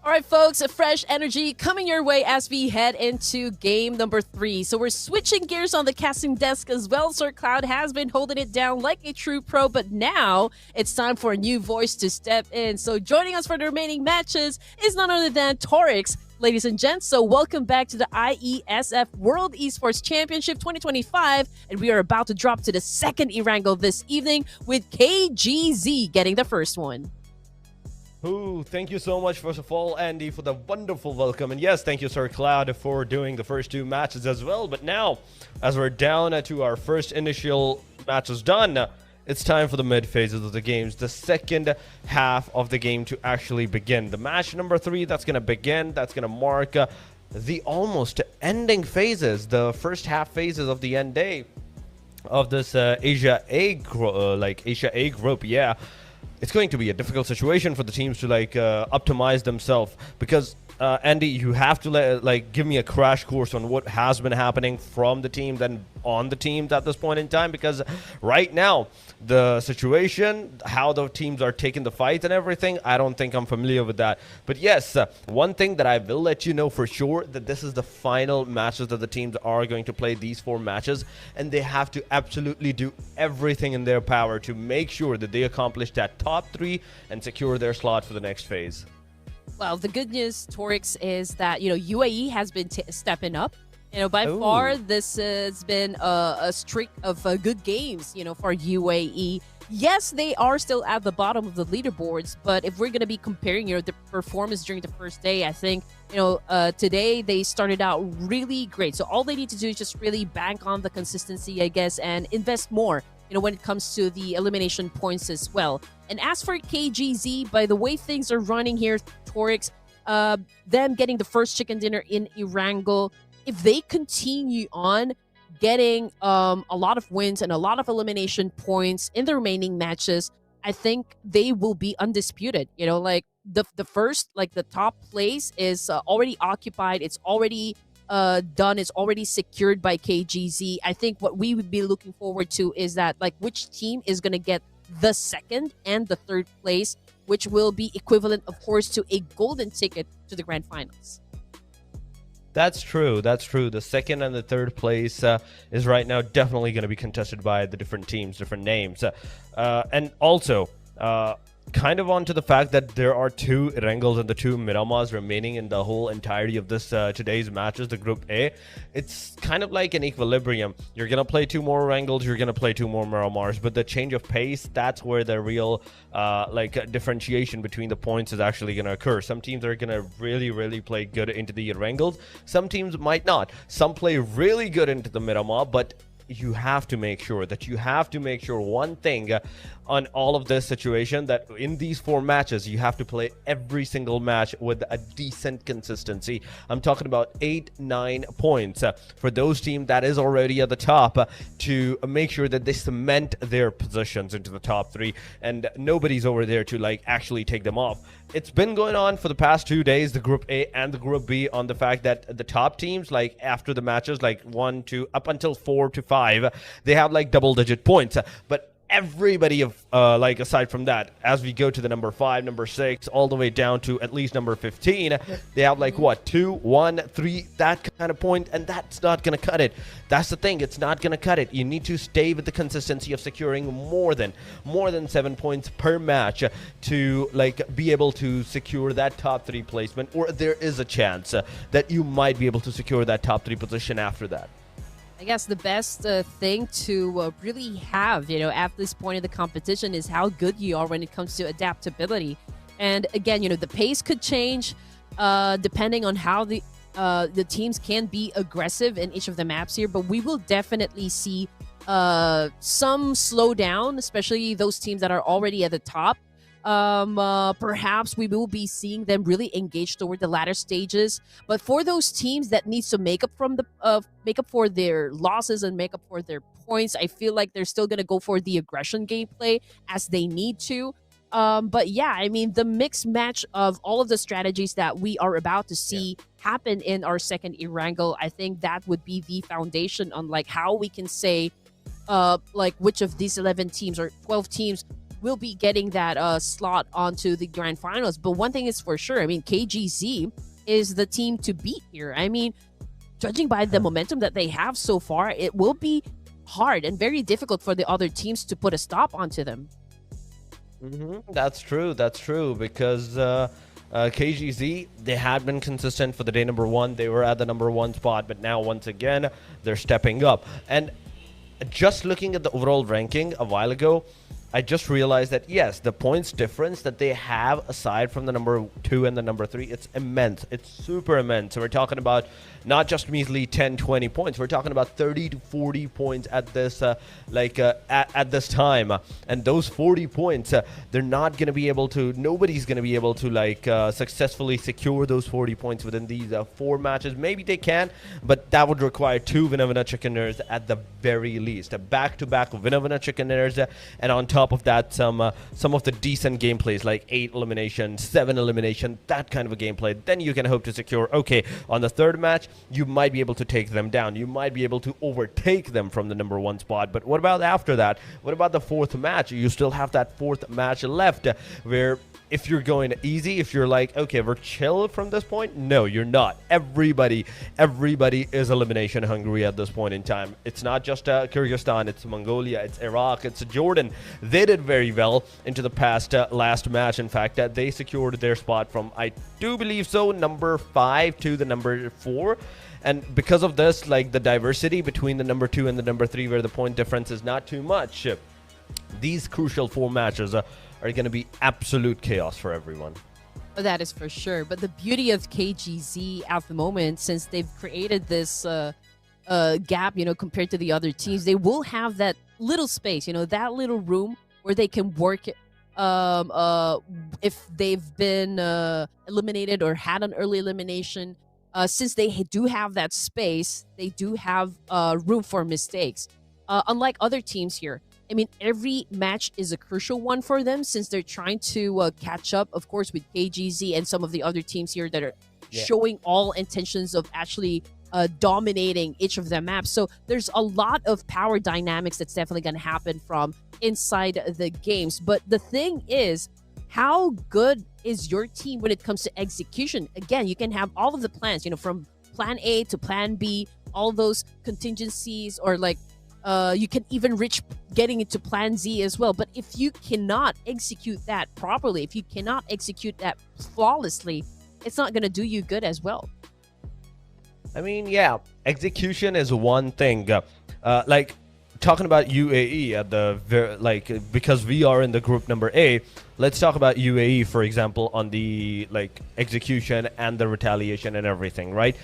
All right, folks, a fresh energy coming your way as we head into game number 3. So we're switching gears on the casting desk as well. Sir Cloud has been holding it down like a true pro, but now it's time for a new voice to step in. So joining us for the remaining matches is none other than Torix, ladies and gents. So welcome back to the Iesf World Esports Championship 2025, and we are about to drop to the second Erangel this evening with KGZ getting the first one.
Ooh, thank you so much, first of all, Andy, for the wonderful welcome. And yes, thank you, Sir Cloud, for doing the first 2 matches as well. But now, as we're down to our first initial matches done, it's time for the mid phases of the games, the second half of the game to actually begin. The match number 3 that's going to begin, that's going to mark the almost ending phases, the first half phases of the end day of this Asia A group, yeah. It's going to be a difficult situation for the teams to optimize themselves, because Andy, you have to give me a crash course on what has been happening from the teams and on the teams at this point in time, because right now the situation, how the teams are taking the fight and everything, I don't think I'm familiar with that. But yes, one thing that I will let you know for sure, that this is the final matches that the teams are going to play, these 4 matches, and they have to absolutely do everything in their power to make sure that they accomplish that top 3 and secure their slot for the next phase.
Well, the good news, Torix, is that, UAE has been stepping up. By far, this has been a streak of good games, for UAE. Yes, they are still at the bottom of the leaderboards, but if we're going to be comparing, the performance during the first day, I think, today they started out really great. So all they need to do is just really bank on the consistency, I guess, and invest more, when it comes to the elimination points as well. And as for KGZ, by the way things are running here, Torix, them getting the first chicken dinner in Erangel, if they continue on getting a lot of wins and a lot of elimination points in the remaining matches, I think they will be undisputed. The first, the top place is already occupied. It's already done. It's already secured by KGZ. I think what we would be looking forward to is that, which team is going to get the second and the third place, which will be equivalent, of course, to a golden ticket to the grand finals.
That's true. That's true. The second and the third place is right now definitely going to be contested by the different teams, different names. And also, kind of on to the fact that there are 2 Erangels and the 2 Miramars remaining in the whole entirety of this today's matches, the Group A. It's kind of like an equilibrium. You're going to play 2 more Erangels, you're going to play 2 more Miramars, but the change of pace, that's where the real differentiation between the points is actually going to occur. Some teams are going to really play good into the Erangels. Some teams might not. Some play really good into the Miramar, but you have to make sure one thing on all of this situation, that in these 4 matches you have to play every single match with a decent consistency. I'm talking about 8-9 points for those teams that is already at the top, to make sure that they cement their positions into the top 3 and nobody's over there to actually take them off. It's been going on for the past 2 days, the Group A and the Group B, on the fact that the top teams, after the matches 1, 2 up until 4 to 5, they have double-digit points, but everybody aside from that, as we go to the number 5, number 6, all the way down to at least number 15, they have 2, 1, 3, that kind of point, and that's not gonna cut it. That's the thing, it's not gonna cut it. You need to stay with the consistency of securing more than 7 points per match to be able to secure that top 3 placement, or there is a chance that you might be able to secure that top 3 position after that.
I guess the best thing to really have, at this point of the competition is how good you are when it comes to adaptability. And again, the pace could change depending on how the teams can be aggressive in each of the maps here. But we will definitely see some slowdown, especially those teams that are already at the top. Perhaps we will be seeing them really engage toward the latter stages. But for those teams that needs to make up for their losses and make up for their points, I feel like they're still gonna go for the aggression gameplay as they need to. But yeah, I mean, the mixed match of all of the strategies that we are about to see happen in our second Erangel, I think that would be the foundation on how we can say which of these 11 teams or 12 teams will be getting that slot onto the grand finals. But one thing is for sure, I mean, KGZ is the team to beat here. I mean, judging by the momentum that they have so far, it will be hard and very difficult for the other teams to put a stop onto them.
That's true. That's true. Because KGZ, they had been consistent for the day number 1. They were at the number 1 spot, but now once again, they're stepping up. And just looking at the overall ranking a while ago, I just realized that, yes, the points difference that they have aside from the number 2 and the number 3, it's immense. It's super immense. So we're talking about not just measly 10, 20 points. We're talking about 30 to 40 points at this at this time. And those 40 points, they're not going to be able to, nobody's going to be able to successfully secure those 40 points within these 4 matches. Maybe they can, but that would require 2 winner-winner chickeners at the very least. A back-to-back winner-winner chickeners, and on top of that, some of the decent gameplays like 8 elimination, 7 elimination, that kind of a gameplay. Then you can hope to secure, okay, on the 3rd match, you might be able to take them down. You might be able to overtake them from the number 1 spot. But what about after that? What about the 4th match? You still have that 4th match left where if you're going easy, if you're like, okay, we're chill from this point, no, you're not. Everybody is elimination hungry at this point in time. It's not just Kyrgyzstan, it's Mongolia, it's Iraq, it's Jordan. They did very well into the past last match. In fact, they secured their spot from, I do believe so, number 5 to the number 4. And because of this, like the diversity between the number 2 and the number 3, where the point difference is not too much, these crucial 4 matches are going to be absolute chaos for everyone.
That is for sure. But the beauty of KGZ at the moment, since they've created this gap, compared to the other teams, they will have that little space, that little room where they can work if they've been eliminated or had an early elimination. Since they do have that space, they do have room for mistakes. Unlike other teams here, I mean, every match is a crucial one for them since they're trying to catch up, of course, with KGZ and some of the other teams here that are showing all intentions of actually dominating each of their maps. So there's a lot of power dynamics that's definitely going to happen from inside the games. But the thing is, how good is your team when it comes to execution? Again, you can have all of the plans, from plan A to plan B, all those contingencies, or you can even reach getting into plan Z as well. But if you cannot execute that properly, if you cannot execute that flawlessly, it's not going to do you good as well.
I mean, yeah, execution is one thing. Talking about UAE at the because we are in the group number A, let's talk about UAE, for example, on the execution and the retaliation and everything, right?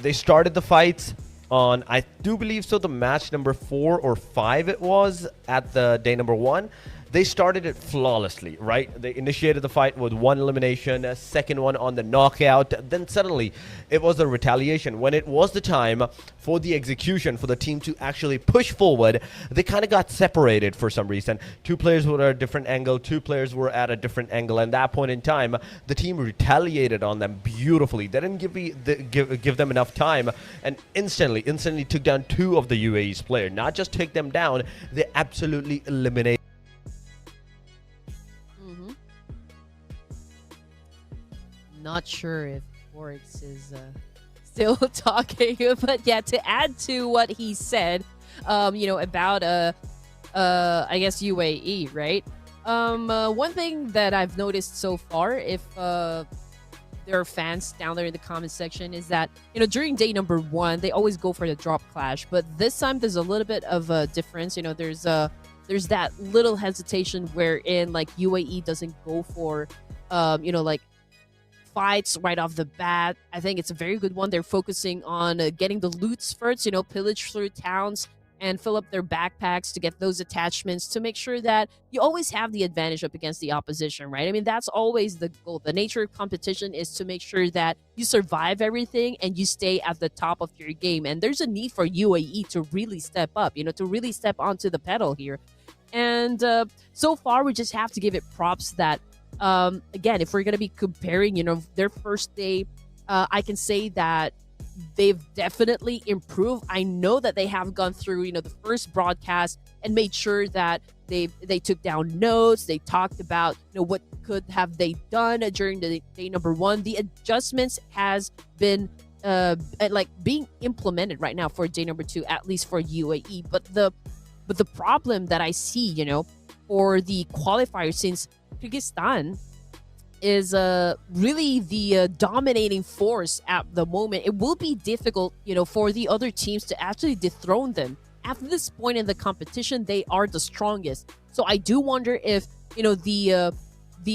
They started the fights on, I do believe so, the match number 4 or 5 it was at the day number 1. They started it flawlessly, right? They initiated the fight with 1 elimination, a second one on the knockout. Then suddenly it was the retaliation. When it was the time for the execution, for the team to actually push forward, they kind of got separated for some reason. 2 players were at a different angle, 2 players were at a different angle. And at that point in time, the team retaliated on them beautifully. They didn't give them enough time, and instantly took down 2 of the UAE's players. Not just take them down, they absolutely eliminated.
Not sure if Forex is still talking, but yeah, to add to what he said, about I guess UAE, right? One thing that I've noticed so far, if there are fans down there in the comment section, is that during day number 1 they always go for the drop clash, but this time there's a little bit of a difference. There's that little hesitation wherein UAE doesn't go for fights right off the bat. I think it's a very good one. They're focusing on getting the loots first, pillage through towns and fill up their backpacks to get those attachments to make sure that you always have the advantage up against the opposition, right? I mean, that's always the goal. The nature of competition is to make sure that you survive everything and you stay at the top of your game. And there's a need for UAE to really step up, to really step onto the pedal here. And so far, we just have to give it props that again, if we're going to be comparing, their first day, I can say that they've definitely improved. I know that they have gone through, you know, the first broadcast and made sure that they took down notes. They talked about, you know, what could have they done during the day number 1. The adjustments has been like being implemented right now for day number 2, at least for UAE. But the problem that I see, you know, for the qualifiers, since Kyrgyzstan is really the dominating force at the moment, it will be difficult, you know, for the other teams to actually dethrone them. At this point in the competition, they are the strongest. So I do wonder if, you know, the what do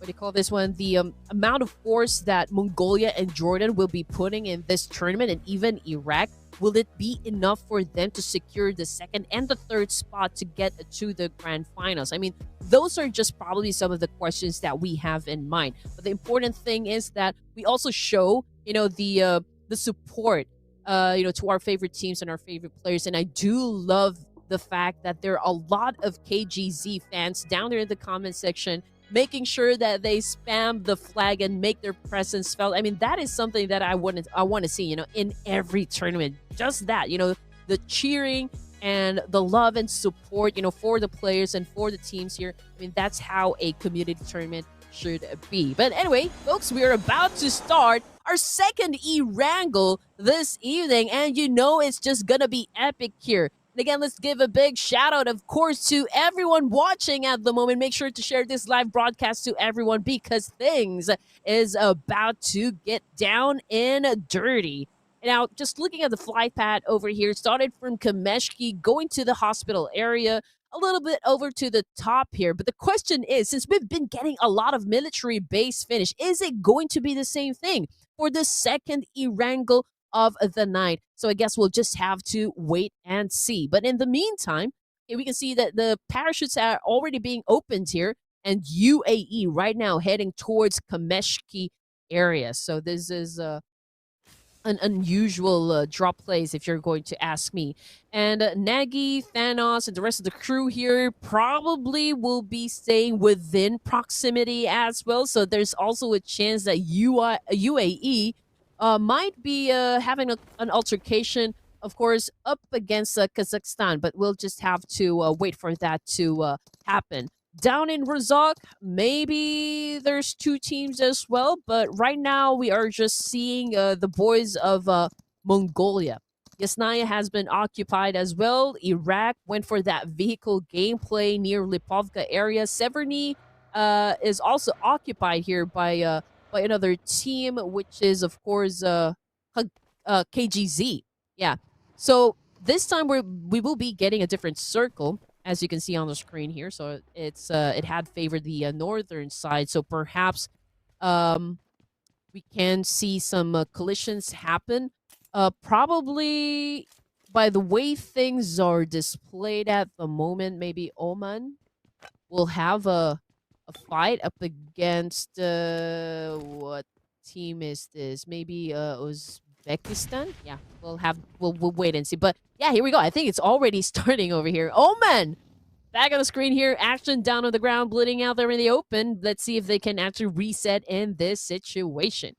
you call this one? The amount of force that Mongolia and Jordan will be putting in this tournament, and even Iraq, will it be enough for them to secure the 2nd and the 3rd spot to get to the grand finals? I mean, those are just probably some of the questions that we have in mind. But the important thing is that we also show, you know, the support, you know, to our favorite teams and our favorite players. And I do love the fact that there are a lot of KGZ fans down there in the comment section, making sure that they spam the flag and make their presence felt. I mean, that is something that I want to see, you know, in every tournament. Just that, you know, the cheering and the love and support, you know, for the players and for the teams here. I mean, that's how a community tournament should be. But anyway, folks, we are about to start our second Erangel this evening, and you know it's just gonna be epic here. And again, let's give a big shout out, of course, to everyone watching at the moment. Make sure to share this live broadcast to everyone, because things is about to get down and dirty. Now, just looking at the flight path over here, started from Kameshki, going to the hospital area, a little bit over to the top here. But the question is, since we've been getting a lot of military base finish, is it going to be the same thing for the second Erangel of the night? So I guess we'll just have to wait and see. But in the meantime, we can see that the parachutes are already being opened here, and UAE right now heading towards Kameshki area. So this is an unusual drop place, if you're going to ask me. And Nagy, Thanos, and the rest of the crew here probably will be staying within proximity as well. So there's also a chance that UAE might be having an altercation, of course, up against Kazakhstan. But we'll just have to wait for that to happen. Down in Razak, maybe there's 2 teams as well, but right now we are just seeing the boys of Mongolia. Yasnaya has been occupied as well. Iraq went for that vehicle gameplay near Lipovka area. Severny is also occupied here by another team, which is, of course, KGZ. Yeah. So this time we will be getting a different circle, as you can see on the screen here. So it's it had favored the northern side. So perhaps we can see some collisions happen. Probably by the way things are displayed at the moment, maybe Oman will have a fight up against what team is this? Maybe Uzbekistan? Yeah, we'll wait and see. But yeah, here we go. I think it's already starting over here. Oman! Back on the screen here. Action down on the ground, bleeding out there in the open. Let's see if they can actually reset in this situation.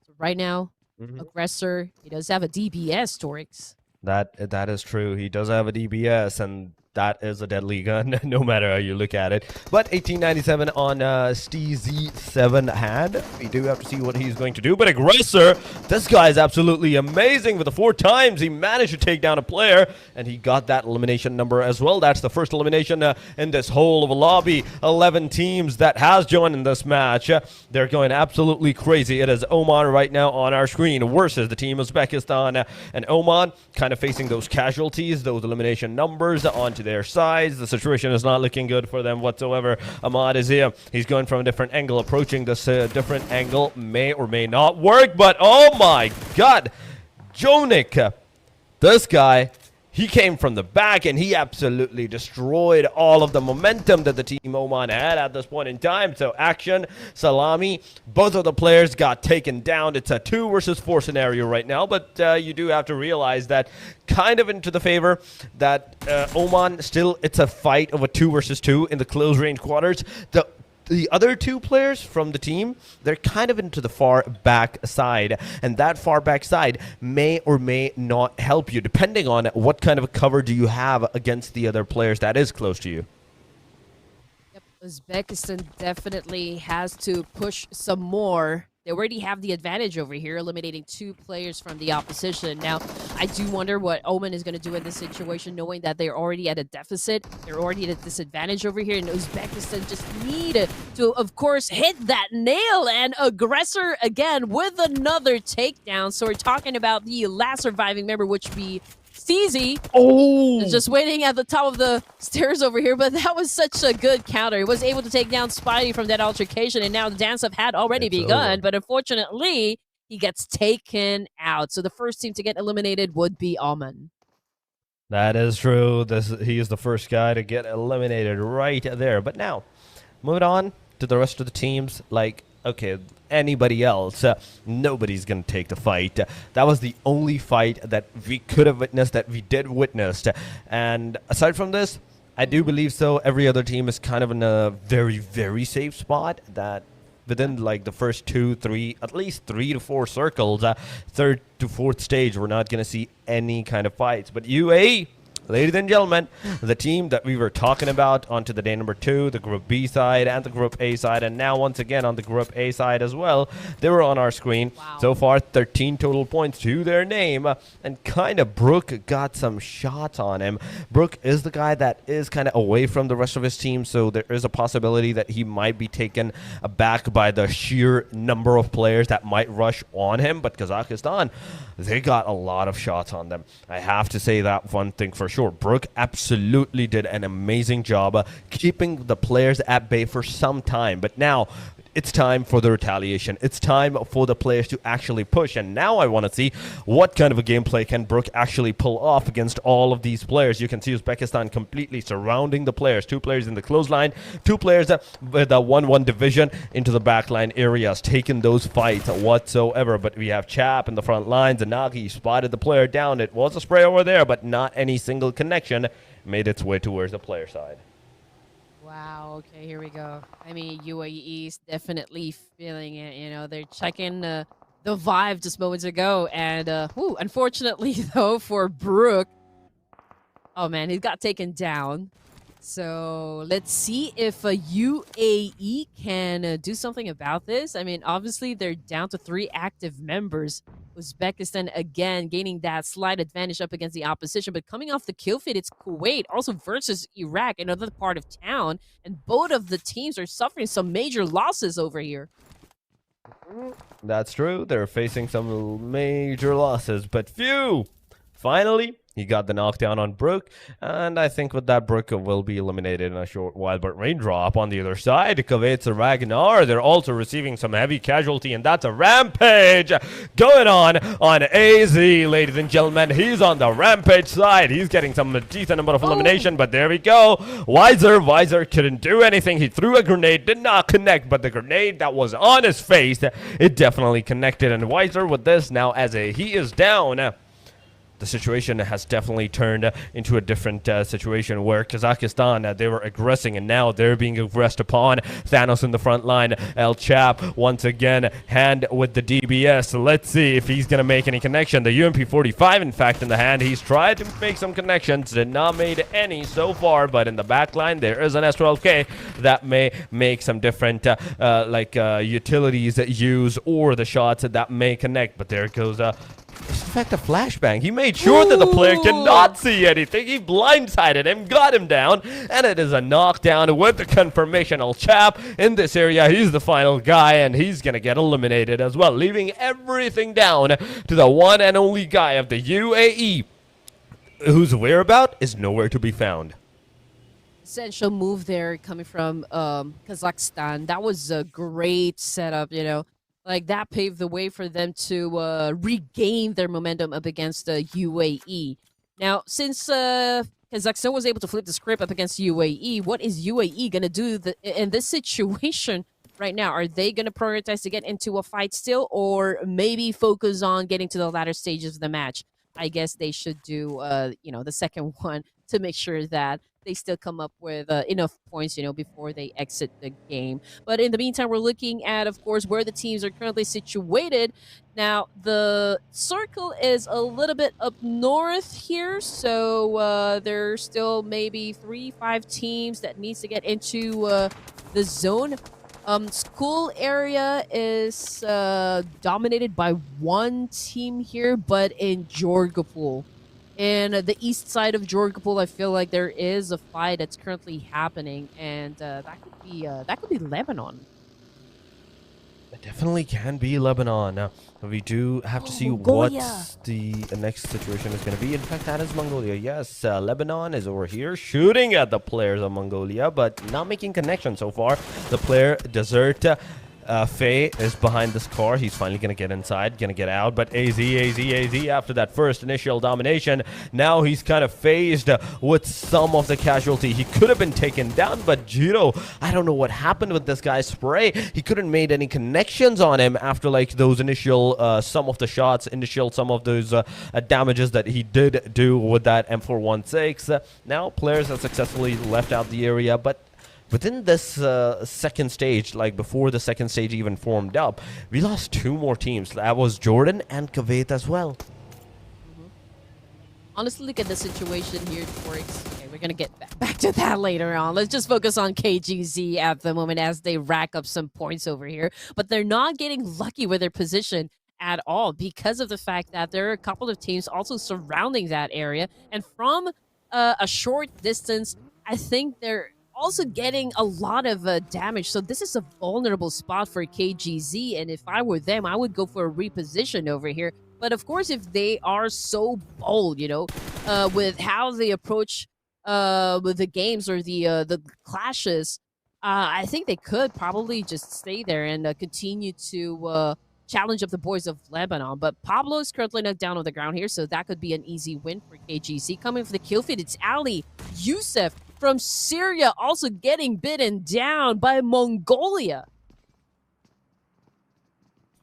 So right now, Aggressor, he does have a DBS, Torix.
That is true. He does have a DBS, and that is a deadly gun, no matter how you look at it. But 1897 on STZ7 hand. We do have to see what he's going to do. But Aggressor, this guy is absolutely amazing. With the 4 times, he managed to take down a player, and he got that elimination number as well. That's the first elimination in this whole of a lobby. 11 teams that has joined in this match. They're going absolutely crazy. It is Oman right now on our screen versus the team Uzbekistan. And Oman kind of facing those casualties, those elimination numbers onto their sides. The situation is not looking good for them whatsoever. Ahmad is here. He's going from a different angle, approaching this different angle. May or may not work, but oh my god, Jonik, this guy, he came from the back and he absolutely destroyed all of the momentum that the team Oman had at this point in time. So Action, Salami, both of the players got taken down. It's a 2 versus 4 scenario right now, but you do have to realize that kind of into the favor that Oman still, it's a fight of a 2 versus 2 in the close range quarters. the other two players from the team, they're kind of into the far back side, and that far back side may or may not help you, depending on what kind of a cover do you have against the other players that is close to you.
Yep, Uzbekistan definitely has to push some more. They already have the advantage over here, eliminating 2 players from the opposition. Now, I do wonder what Oman is going to do in this situation, knowing that they're already at a deficit. They're already at a disadvantage over here, and Uzbekistan just need to, of course, hit that nail. And Aggressor, again, with another takedown. So we're talking about the last surviving member, which would be CEST.
Oh!
Just waiting at the top of the stairs over here, but that was such a good counter. He was able to take down Spidey from that altercation, and now the dance-up had already begun, but unfortunately, he gets taken out. So the first team to get eliminated would be Oman.
That is true. He is the first guy to get eliminated right there. But now, moving on to the rest of the teams, like, okay, anybody else, nobody's going to take the fight. That was the only fight that we could have witnessed, that we did witness. And aside from this, I do believe so. Every other team is kind of in a very, very safe spot that within like the first 2, 3, at least 3 to 4 circles, 3rd to 4th stage, we're not going to see any kind of fights. But UAE, ladies and gentlemen, the team that we were talking about onto the day number 2, the Group B side and the Group A side, and now once again on the Group A side as well, they were on our screen.
Wow.
So far, 13 total points to their name, and kind of Brook got some shots on him. Brook is the guy that is kind of away from the rest of his team, so there is a possibility that he might be taken aback by the sheer number of players that might rush on him, but Kazakhstan, they got a lot of shots on them. I have to say that one thing for sure. Brook absolutely did an amazing job keeping the players at bay for some time, but now it's time for the retaliation. It's time for the players to actually push, and now I want to see what kind of a gameplay can Brook actually pull off against all of these players. You can see Uzbekistan completely surrounding the players. 2 players in the clothesline, 2 players with a 1-1 division into the backline areas, taking those fights whatsoever. But we have Chap in the front lines, and Nagi spotted the player down. It was a spray over there, but not any single connection made its way towards the player side.
Wow, okay, here we go. I mean, UAE is definitely feeling it, you know. They're checking the vibe just moments ago, and unfortunately, though, for Brook, oh man, he got taken down. So let's see if UAE can do something about this. I mean, obviously, they're down to 3 active members. Uzbekistan, again, gaining that slight advantage up against the opposition. But coming off the kill feed, it's Kuwait also versus Iraq, another part of town. And both of the teams are suffering some major losses over here.
That's true. They're facing some major losses, but phew! Finally, he got the knockdown on Brook, and I think with that, Brook will be eliminated in a short while. But Raindrop on the other side, Kuwait's a Ragnar. They're also receiving some heavy casualty, and that's a rampage going on AZ, ladies and gentlemen. He's on the rampage side. He's getting some decent amount of elimination, but there we go. Wiser couldn't do anything. He threw a grenade, did not connect, but the grenade that was on his face, it definitely connected. And Wiser with this now, as he is down. The situation has definitely turned into a different situation where Kazakhstan, they were aggressing, and now they're being aggressed upon. Thanos in the front line. El Chap, once again, hand with the DBS. Let's see if he's going to make any connection. The UMP-45, in fact, in the hand. He's tried to make some connections. Did not made any so far, but in the back line, there is an S12K that may make some different utilities use, or the shots that may connect. But there goes in fact, a flashbang. He made sure that the player cannot see anything. He blindsided him, got him down, and it is a knockdown with the confirmational Chap in this area. He's the final guy, and he's going to get eliminated as well, leaving everything down to the one and only guy of the UAE, whose whereabout is nowhere to be found.
Essential move there coming from Kazakhstan. That was a great setup, you know. Like, that paved the way for them to regain their momentum up against the UAE. Now, since Kazakhstan was able to flip the script up against UAE, what is UAE going to do in this situation right now? Are they going to prioritize to get into a fight still, or maybe focus on getting to the latter stages of the match? I guess they should do, the second one to make sure that they still come up with enough points, before they exit the game. But in the meantime, we're looking at, of course, where the teams are currently situated. Now, the circle is a little bit up north here, so there's still maybe 3-5 teams that needs to get into the zone. School area is dominated by one team here, but in Jorgapul. In the east side of Jorgapul, I feel like there is a fight that's currently happening, and that could be Lebanon.
It definitely can be Lebanon. Now, we do have to see
Mongolia.
what the next situation is going to be. In fact, that is Mongolia. Yes, Lebanon is over here shooting at the players of Mongolia, but not making connection so far. The player, Desert, Faye is behind this car. He's finally going to get inside, going to get out. But AZ, after that first initial domination, now he's kind of phased with some of the casualty. He could have been taken down, but Jiro, I don't know what happened with this guy's spray. He couldn't make any connections on him after like those initial, some of the shots, some of those damages that he did do with that M416. Now players have successfully left out the area, but within this second stage, like before the second stage even formed up, we lost 2 more teams. That was Jordan and Kuwait as well.
Honestly, look at the situation here, Torix. Okay, we're going to get back to that later on. Let's just focus on KGZ at the moment as they rack up some points over here. But they're not getting lucky with their position at all because of the fact that there are a couple of teams also surrounding that area. And from a short distance, I think they're also getting a lot of damage. So this is a vulnerable spot for KGZ, and if I were them, I would go for a reposition over here. But of course, if they are so bold, with how they approach with the games or the clashes, I think they could probably just stay there and continue to challenge up the boys of Lebanon. But Pablo is currently knocked down on the ground here, so that could be an easy win for KGZ. Coming for the kill feed, it's Ali. Iesf from Syria also getting bitten down by Mongolia.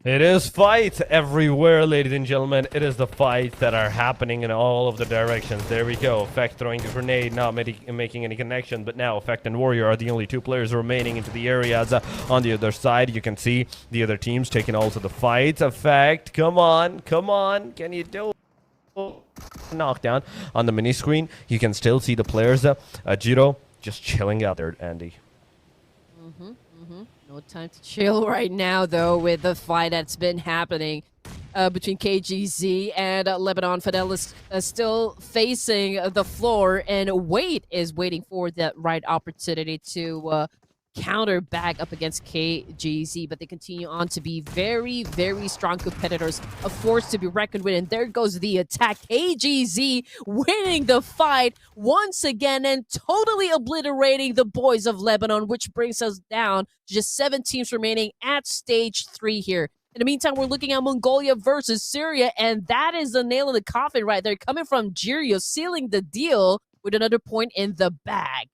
It is fight everywhere, ladies and gentlemen. It is the fights that are happening in all of the directions. There we go. Effect throwing the grenade, not making any connection. But now Effect and Warrior are the only 2 players remaining into the areas. On the other side, you can see the other teams taking also the fight. Effect, come on. Can you do it? Knockdown on the mini screen. You can still see the players. Jiro just chilling out there, Andy.
No time to chill right now, though, with the fight that's been happening between KGZ and Lebanon. Fidel is still facing the floor, and Wade is waiting for that right opportunity to counter back up against KGZ, but they continue on to be very, very strong competitors, a force to be reckoned with. And there goes the attack. KGZ winning the fight once again and totally obliterating the boys of Lebanon, which brings us down to just 7 teams remaining at stage 3 here. In the meantime, we're looking at Mongolia versus Syria, and that is the nail in the coffin right there, coming from Jirio, sealing the deal with another point in the bag.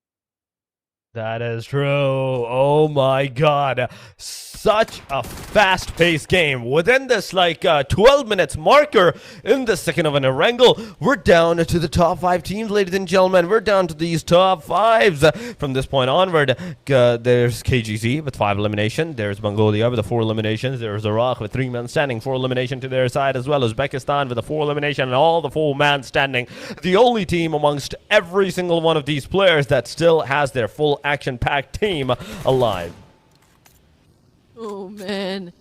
That is true. Oh my god. Such a fast-paced game. Within this 12 minutes marker in the second of an Erangel, we're down to the top 5 teams, ladies and gentlemen. We're down to these top 5s. From this point onward, there's KGZ with 5 eliminations. There's Mongolia with the 4 eliminations. There's Iraq with 3 men standing, 4 elimination to their side, as well as Uzbekistan with a 4 elimination and all the 4 man standing. The only team amongst every single one of these players that still has their full action-packed team alive.
Oh man,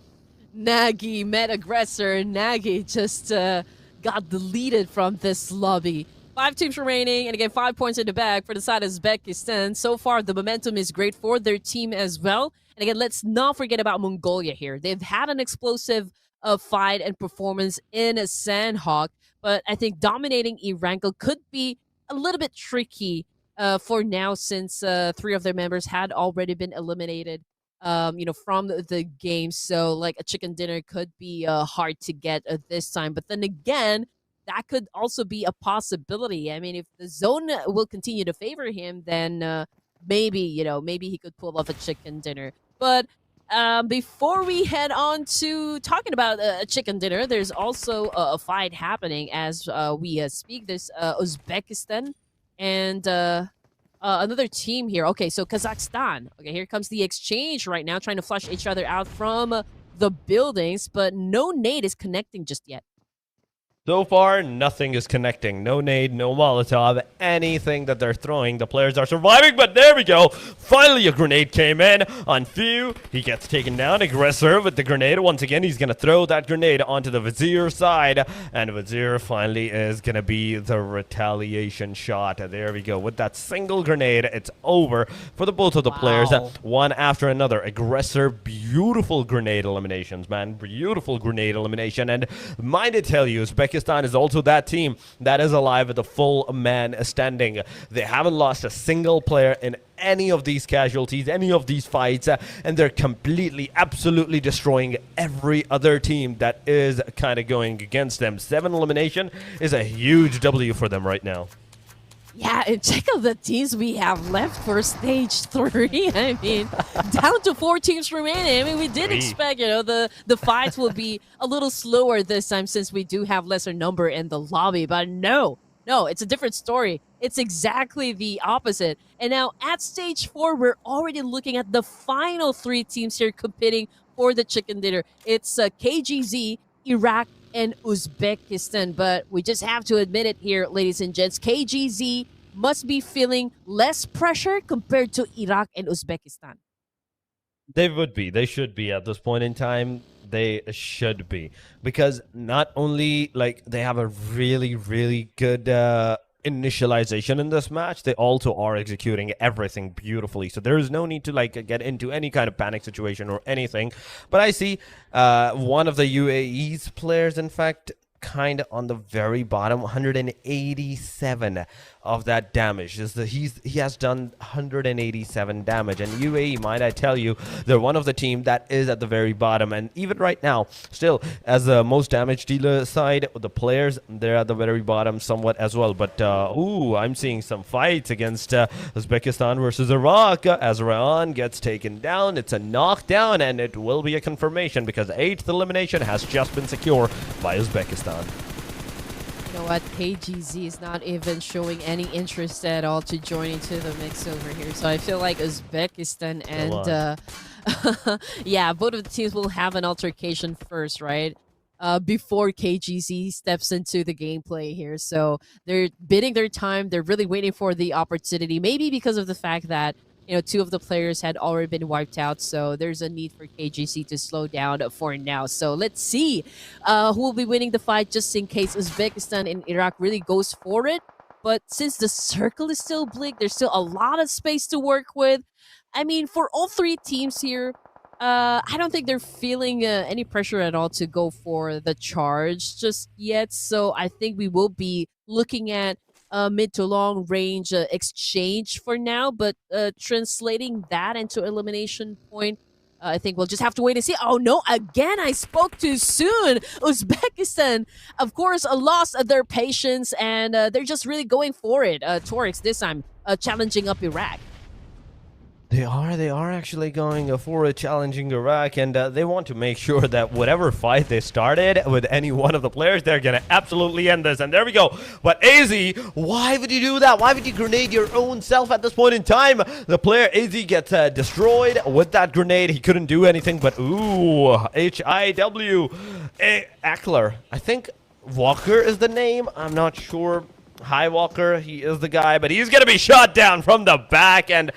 Nagy met aggressor. Nagy just got deleted from this lobby. 5 teams remaining, and again 5 points in the bag for the side of Uzbekistan. So far, the momentum is great for their team as well. And again, let's not forget about Mongolia here. They've had an explosive fight and performance in Sanhok, but I think dominating Erangel could be a little bit tricky for now, since 3 of their members had already been eliminated from the game. So like a chicken dinner could be hard to get this time. But then again, that could also be a possibility. I mean, if the zone will continue to favor him, then maybe he could pull off a chicken dinner. But before we head on to talking about a chicken dinner, there's also a fight happening as we speak. There's Uzbekistan and another team here. Okay, so Kazakhstan. Okay, here comes the exchange right now, trying to flush each other out from the buildings, but no nade is connecting just yet.
So far, nothing is connecting. No nade, no Molotov, anything that they're throwing. The players are surviving, but there we go. Finally, a grenade came in on Few. He gets taken down. Aggressor with the grenade. Once again, he's going to throw that grenade onto the Vizier side. And Vizier finally is going to be the retaliation shot. There we go. With that single grenade, it's over for the both of the players. One after another. Aggressor, beautiful grenade eliminations, man. Beautiful grenade elimination. And mind to tell you, Uzbekistan is also that team that is alive with a full man standing. They haven't lost a single player in any of these casualties, any of these fights, and they're completely, absolutely destroying every other team that is kind of going against them. 7 elimination is a huge W for them right now.
Yeah, and check out the teams we have left for stage 3. I mean, down to 4 teams remaining. I mean, we did expect, you know, the fights will be a little slower this time since we do have lesser number in the lobby. But no, it's a different story. It's exactly the opposite. And now at stage 4, we're already looking at the final 3 teams here competing for the chicken dinner. It's KGZ, Iraq, and Uzbekistan. But we just have to admit it here, ladies and gents. KGZ must be feeling less pressure compared to Iraq and Uzbekistan.
They would be. They should be at this point in time. They should be. Because not only, like, they have a really, really good initialization in this match, they also are executing everything beautifully, so there is no need to like get into any kind of panic situation or anything. But I see one of the UAE's players, in fact, kind of on the very bottom, 187 of that damage. He has done 187 damage, and UAE, might I tell you, they're one of the team that is at the very bottom. And even right now, still as the most damage dealer side, the players, they're at the very bottom somewhat as well. But I'm seeing some fights against Uzbekistan versus Iraq. As Rayan gets taken down, it's a knockdown, and it will be a confirmation because 8th elimination has just been secured by Uzbekistan.
You know what? KGZ is not even showing any interest at all to join into the mix over here. So I feel like Uzbekistan and yeah, both of the teams will have an altercation first, right? Before KGZ steps into the gameplay here. So they're bidding their time. They're really waiting for the opportunity. Maybe because of the fact that, you know, 2 of the players had already been wiped out, so there's a need for KGC to slow down for now. So let's see who will be winning the fight, just in case Uzbekistan and Iraq really goes for it. But since the circle is still bleak, there's still a lot of space to work with. I mean, for all 3 teams here, I don't think they're feeling any pressure at all to go for the charge just yet. So I think we will be looking at mid to long range exchange for now, but translating that into elimination point, I think we'll just have to wait and see. Oh no, again, I spoke too soon. Uzbekistan, of course, lost their patience, and they're just really going for it. Torix this time challenging up Iraq.
They are actually going for a challenging Iraq, and they want to make sure that whatever fight they started with any one of the players, they're going to absolutely end this. And there we go. But AZ, why would you do that? Why would you grenade your own self at this point in time? The player AZ gets destroyed with that grenade. He couldn't do anything, but ooh, HIW. Ackler. I think Walker is the name. I'm not sure. Hi, Walker. He is the guy, but he's going to be shot down from the back. And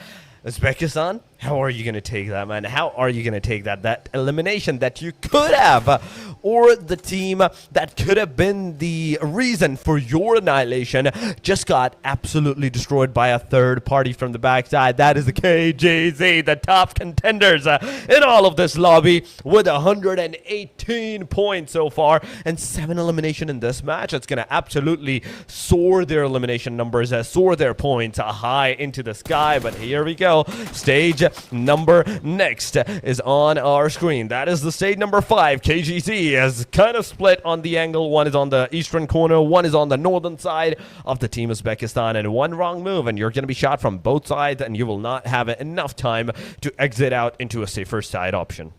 Uzbekistan, how are you going to take that, man? How are you going to take that? That elimination that you could have, or the team that could have been the reason for your annihilation, just got absolutely destroyed by a third party from the backside. That is the KGZ, the top contenders in all of this lobby, with 118 points so far and 7 elimination in this match. It's going to absolutely soar their elimination numbers, soar their points high into the sky. But here we go. Stage number next is on our screen. That is the stage number 5. KGZ is kind of split on the angle. One is on the eastern corner, one is on the northern side of the team Uzbekistan, and one wrong move and you're going to be shot from both sides, and you will not have enough time to exit out into a safer side option.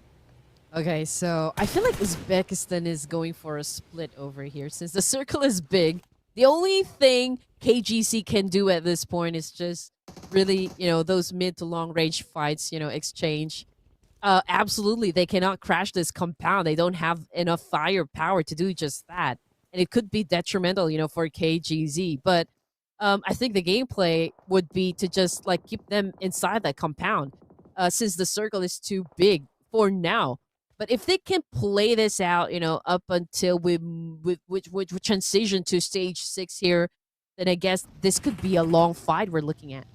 Okay, so I feel like Uzbekistan is going for a split over here since the circle is big. The only thing KGC can do at this point is just really, those mid to long range fights, exchange. Absolutely, they cannot crash this compound. They don't have enough firepower to do just that. And it could be detrimental, for KGZ. But I think the gameplay would be to just like keep them inside that compound, since the circle is too big for now. But if they can play this out, up until we transition to stage 6 here, then I guess this could be a long fight we're looking at.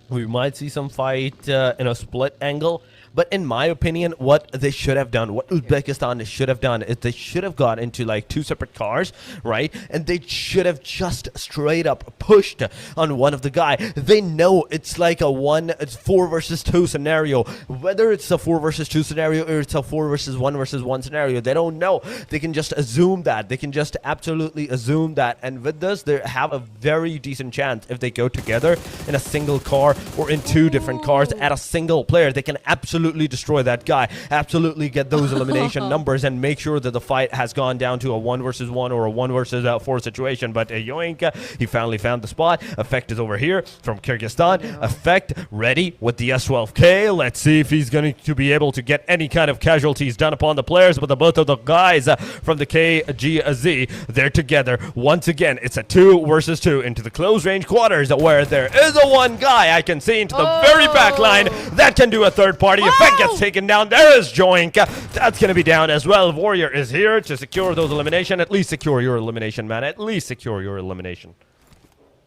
We might see some fight in a split angle. But in my opinion, what they should have done, what Uzbekistan should have done, is they should have got into like 2 separate cars, right? And they should have just straight up pushed on one of the guy. They know it's like it's 4 versus 2 scenario. Whether it's a 4 versus 2 scenario or it's a 4 versus 1 scenario, they don't know. They can just assume that. They can just absolutely assume that. And with this, they have a very decent chance if they go together in a single car or in 2 different cars at a single player. They can absolutely destroy that guy, absolutely get those elimination numbers, and make sure that the fight has gone down to a 1 versus 1 or a 1 versus 4 situation. But Yoink, he finally found the spot. Effect is over here from Kyrgyzstan. Effect ready with the S12K. Let's see if he's going to be able to get any kind of casualties done upon the players. But both of the guys from the KGZ, they're together. Once again, it's a 2 versus 2 into the close range quarters, where there is a one guy I can see into the very back line that can do a third party. Effect gets taken down. There is Joink. That's going to be down as well. Warrior is here to secure those elimination. At least secure your elimination, man. At least secure your elimination.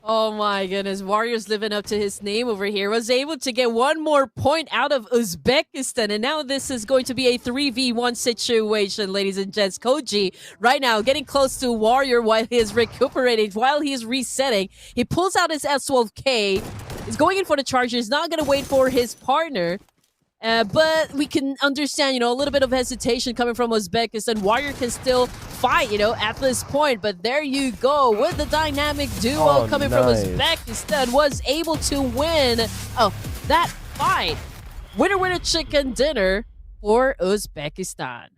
Oh my goodness, Warrior's living up to his name over here. Was able to get 1 more point out of Uzbekistan, and now this is going to be a 3v1 situation, ladies and gents. Koji right now getting close to Warrior while he is recuperating, while he is resetting. He pulls out his S12K, is going in for the charge. He's not going to wait for his partner. But we can understand, a little bit of hesitation coming from Uzbekistan. Warrior can still fight, at this point. But there you go, with the dynamic duo coming from Uzbekistan, was able to win that fight. Winner chicken dinner for Uzbekistan.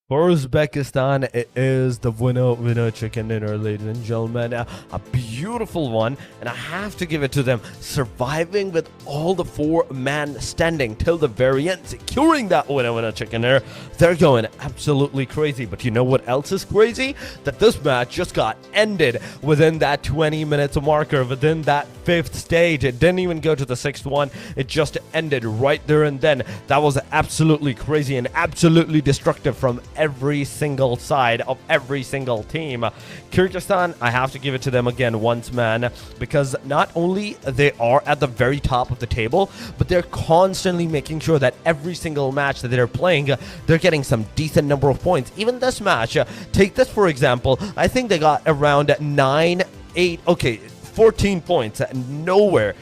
For Uzbekistan, it is the winner chicken dinner, ladies and gentlemen. A beautiful one, and I have to give it to them. Surviving with all the 4-man standing till the very end, securing that winner chicken dinner. They're going absolutely crazy. But you know what else is crazy? That this match just got ended within that 20 minutes marker, within that 5th stage. It didn't even go to the 6th one. It just ended right there and then. That was absolutely crazy and absolutely destructive from every single side of every single team. Kyrgyzstan, I have to give it to them again once, man, because not only they are at the very top of the table, but they're constantly making sure that every single match that they're playing, they're getting some decent number of points. Even this match, take this for example, I think they got around 14 points. Nowhere.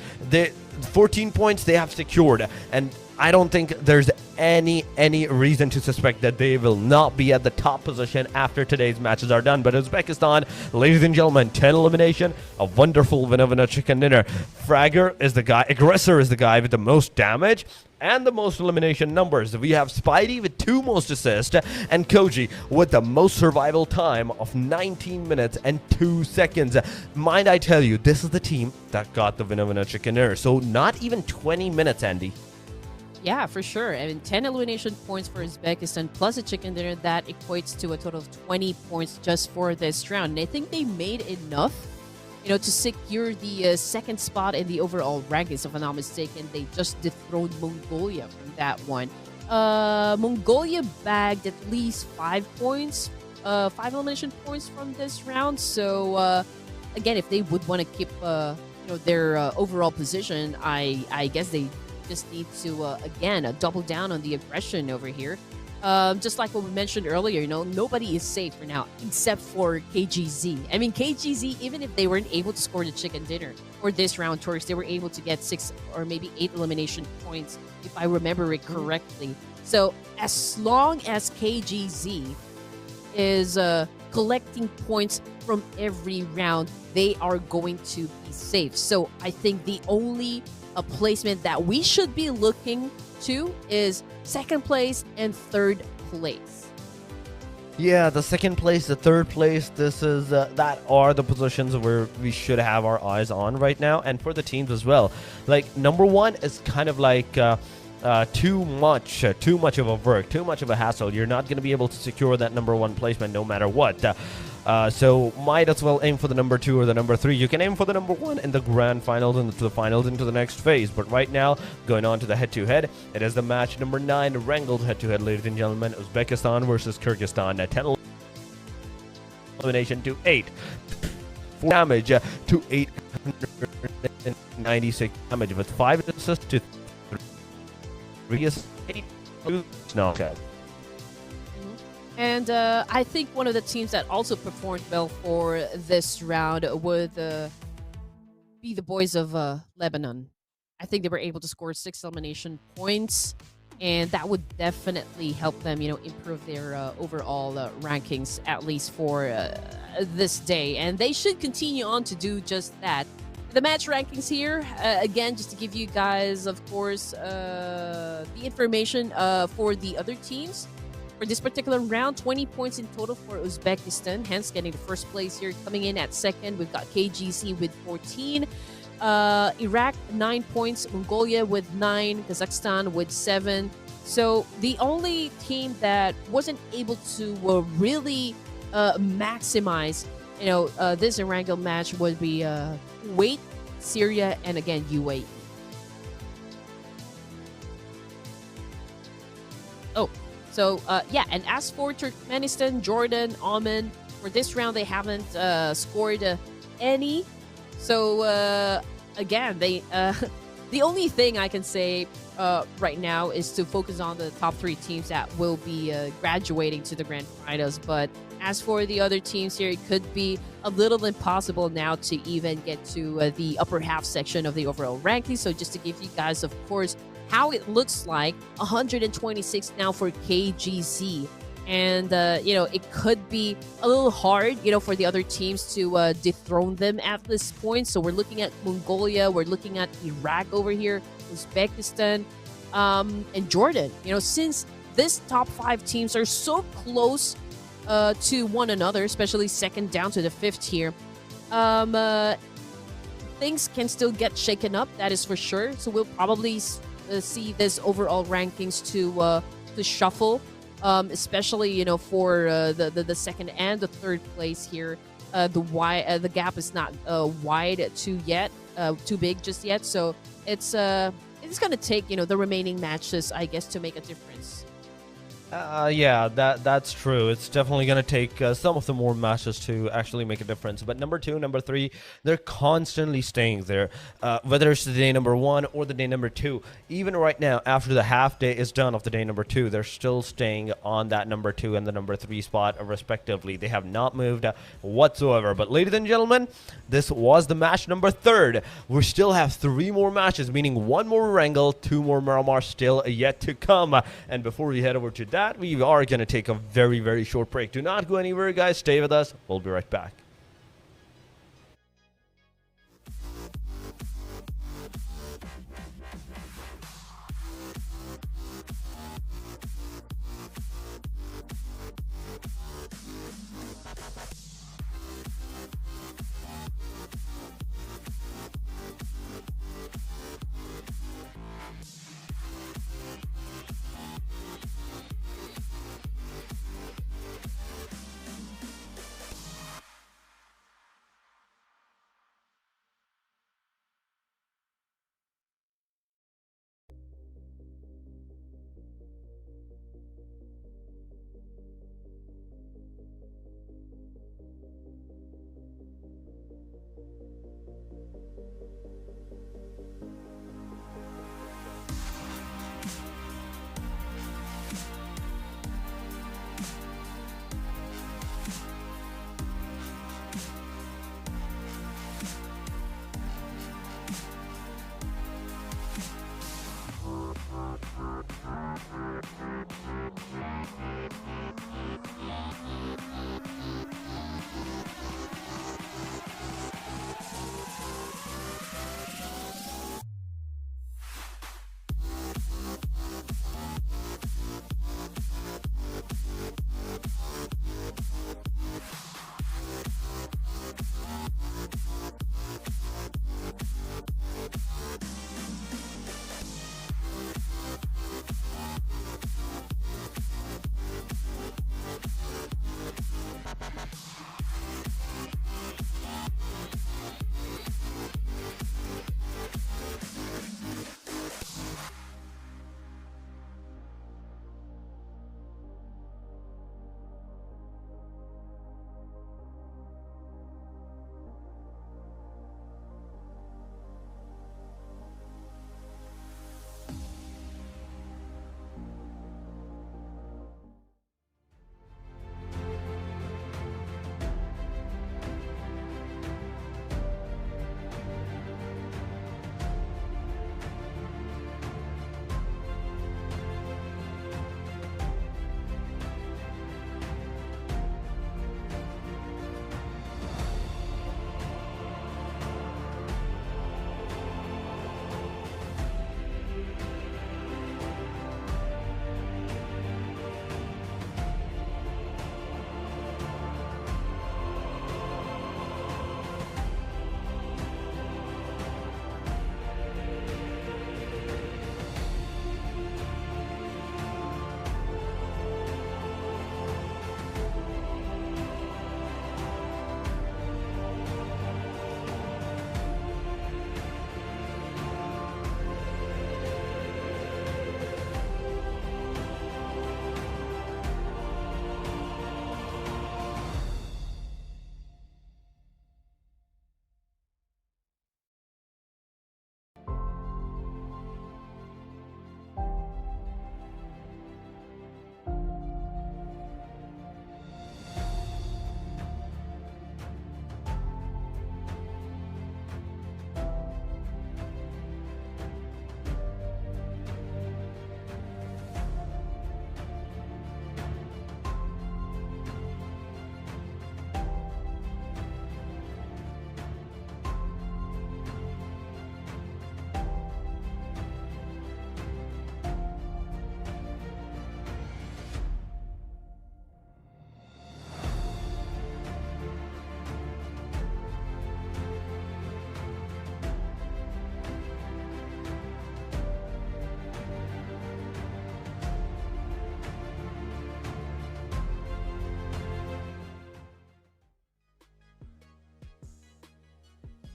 14 points they have secured, and I don't think there's any reason to suspect that they will not be at the top position after today's matches are done. But Uzbekistan, ladies and gentlemen, 10 elimination, a wonderful winner chicken dinner. Fragger is the guy, Aggressor is the guy with the most damage and the most elimination numbers. We have Spidey with 2 most assists, and Koji with the most survival time of 19 minutes and 2 seconds. Mind I tell you, this is the team that got the winner chicken dinner. So not even 20 minutes, Andy.
Yeah, for sure. 10 elimination points for Uzbekistan plus a chicken dinner, that equates to a total of 20 points just for this round. And I think they made enough, to secure the 2nd spot in the overall rankings. If I'm not mistaken, they just dethroned Mongolia from that one. Mongolia bagged at least 5 points, 5 elimination points from this round. So, again, if they would want to keep, their overall position, I guess they just need to, again, double down on the aggression over here. Just like what we mentioned earlier, nobody is safe for now except for KGZ. I mean, KGZ, even if they weren't able to score the chicken dinner for this round, Torx, they were able to get 6 or maybe 8 elimination points, if I remember it correctly. So as long as KGZ is collecting points from every round, they are going to be safe. So I think the only placement that we should be looking to is 2nd place and 3rd place.
Yeah, the second place, the third place, this is that are the positions where we should have our eyes on right now, and for the teams as well. Like number one is kind of like too much of a work, too much of a hassle. You're not going to be able to secure that number one placement no matter what. So might as well aim for the number two or the number three. You can aim for the number one in the grand finals and to the finals into the next phase. But right now, going on to the head-to-head, it is the match number 9, Erangel head-to-head, ladies and gentlemen. Uzbekistan versus Kyrgyzstan. 10 elimination to 8. 4 damage to 896 damage with 5 assists to 3 8 knockout.
And I think one of the teams that also performed well for this round would be the boys of Lebanon. I think they were able to score 6 elimination points, and that would definitely help them, improve their overall rankings, at least for this day. And they should continue on to do just that. The match rankings here, again, just to give you guys, of course, the information for the other teams. For this particular round, 20 points in total for Uzbekistan, hence getting the first place here. Coming in at second, we've got KGC with 14. Iraq, 9 points. Mongolia with 9. Kazakhstan with 7. So the only team that wasn't able to really maximize, this Erangel match would be Kuwait, Syria, and again, UAE. Oh. So, and as for Turkmenistan, Jordan, Oman, for this round, they haven't scored any. So, again, they the only thing I can say right now is to focus on the top 3 teams that will be graduating to the grand finals. But as for the other teams here, it could be a little impossible now to even get to the upper half section of the overall ranking. So just to give you guys, of course, how it looks like, 126 now for KGC. And, it could be a little hard, for the other teams to dethrone them at this point. So we're looking at Mongolia, we're looking at Iraq over here, Uzbekistan, and Jordan. Since this top 5 teams are so close to one another, especially second down to the 5th here, things can still get shaken up, that is for sure. So we'll probably see this overall rankings to shuffle, especially for the second and the third place here. The gap is not wide too big just yet. So it's going to take the remaining matches, I guess, to make a difference.
Yeah, that's true. It's definitely going to take some of the more matches to actually make a difference. But number 2, number 3, they're constantly staying there. Whether it's the day number 1 or the day number 2. Even right now, after the half day is done of the day number 2, they're still staying on that number 2 and the number 3 spot, respectively. They have not moved whatsoever. But ladies and gentlemen, this was the match number 3. We still have 3 more matches, meaning 1 more Erangel, 2 more Miramar still yet to come. And before we head over to that, we are going to take a very, very short break. Do not go anywhere, guys. Stay with us. We'll be right back.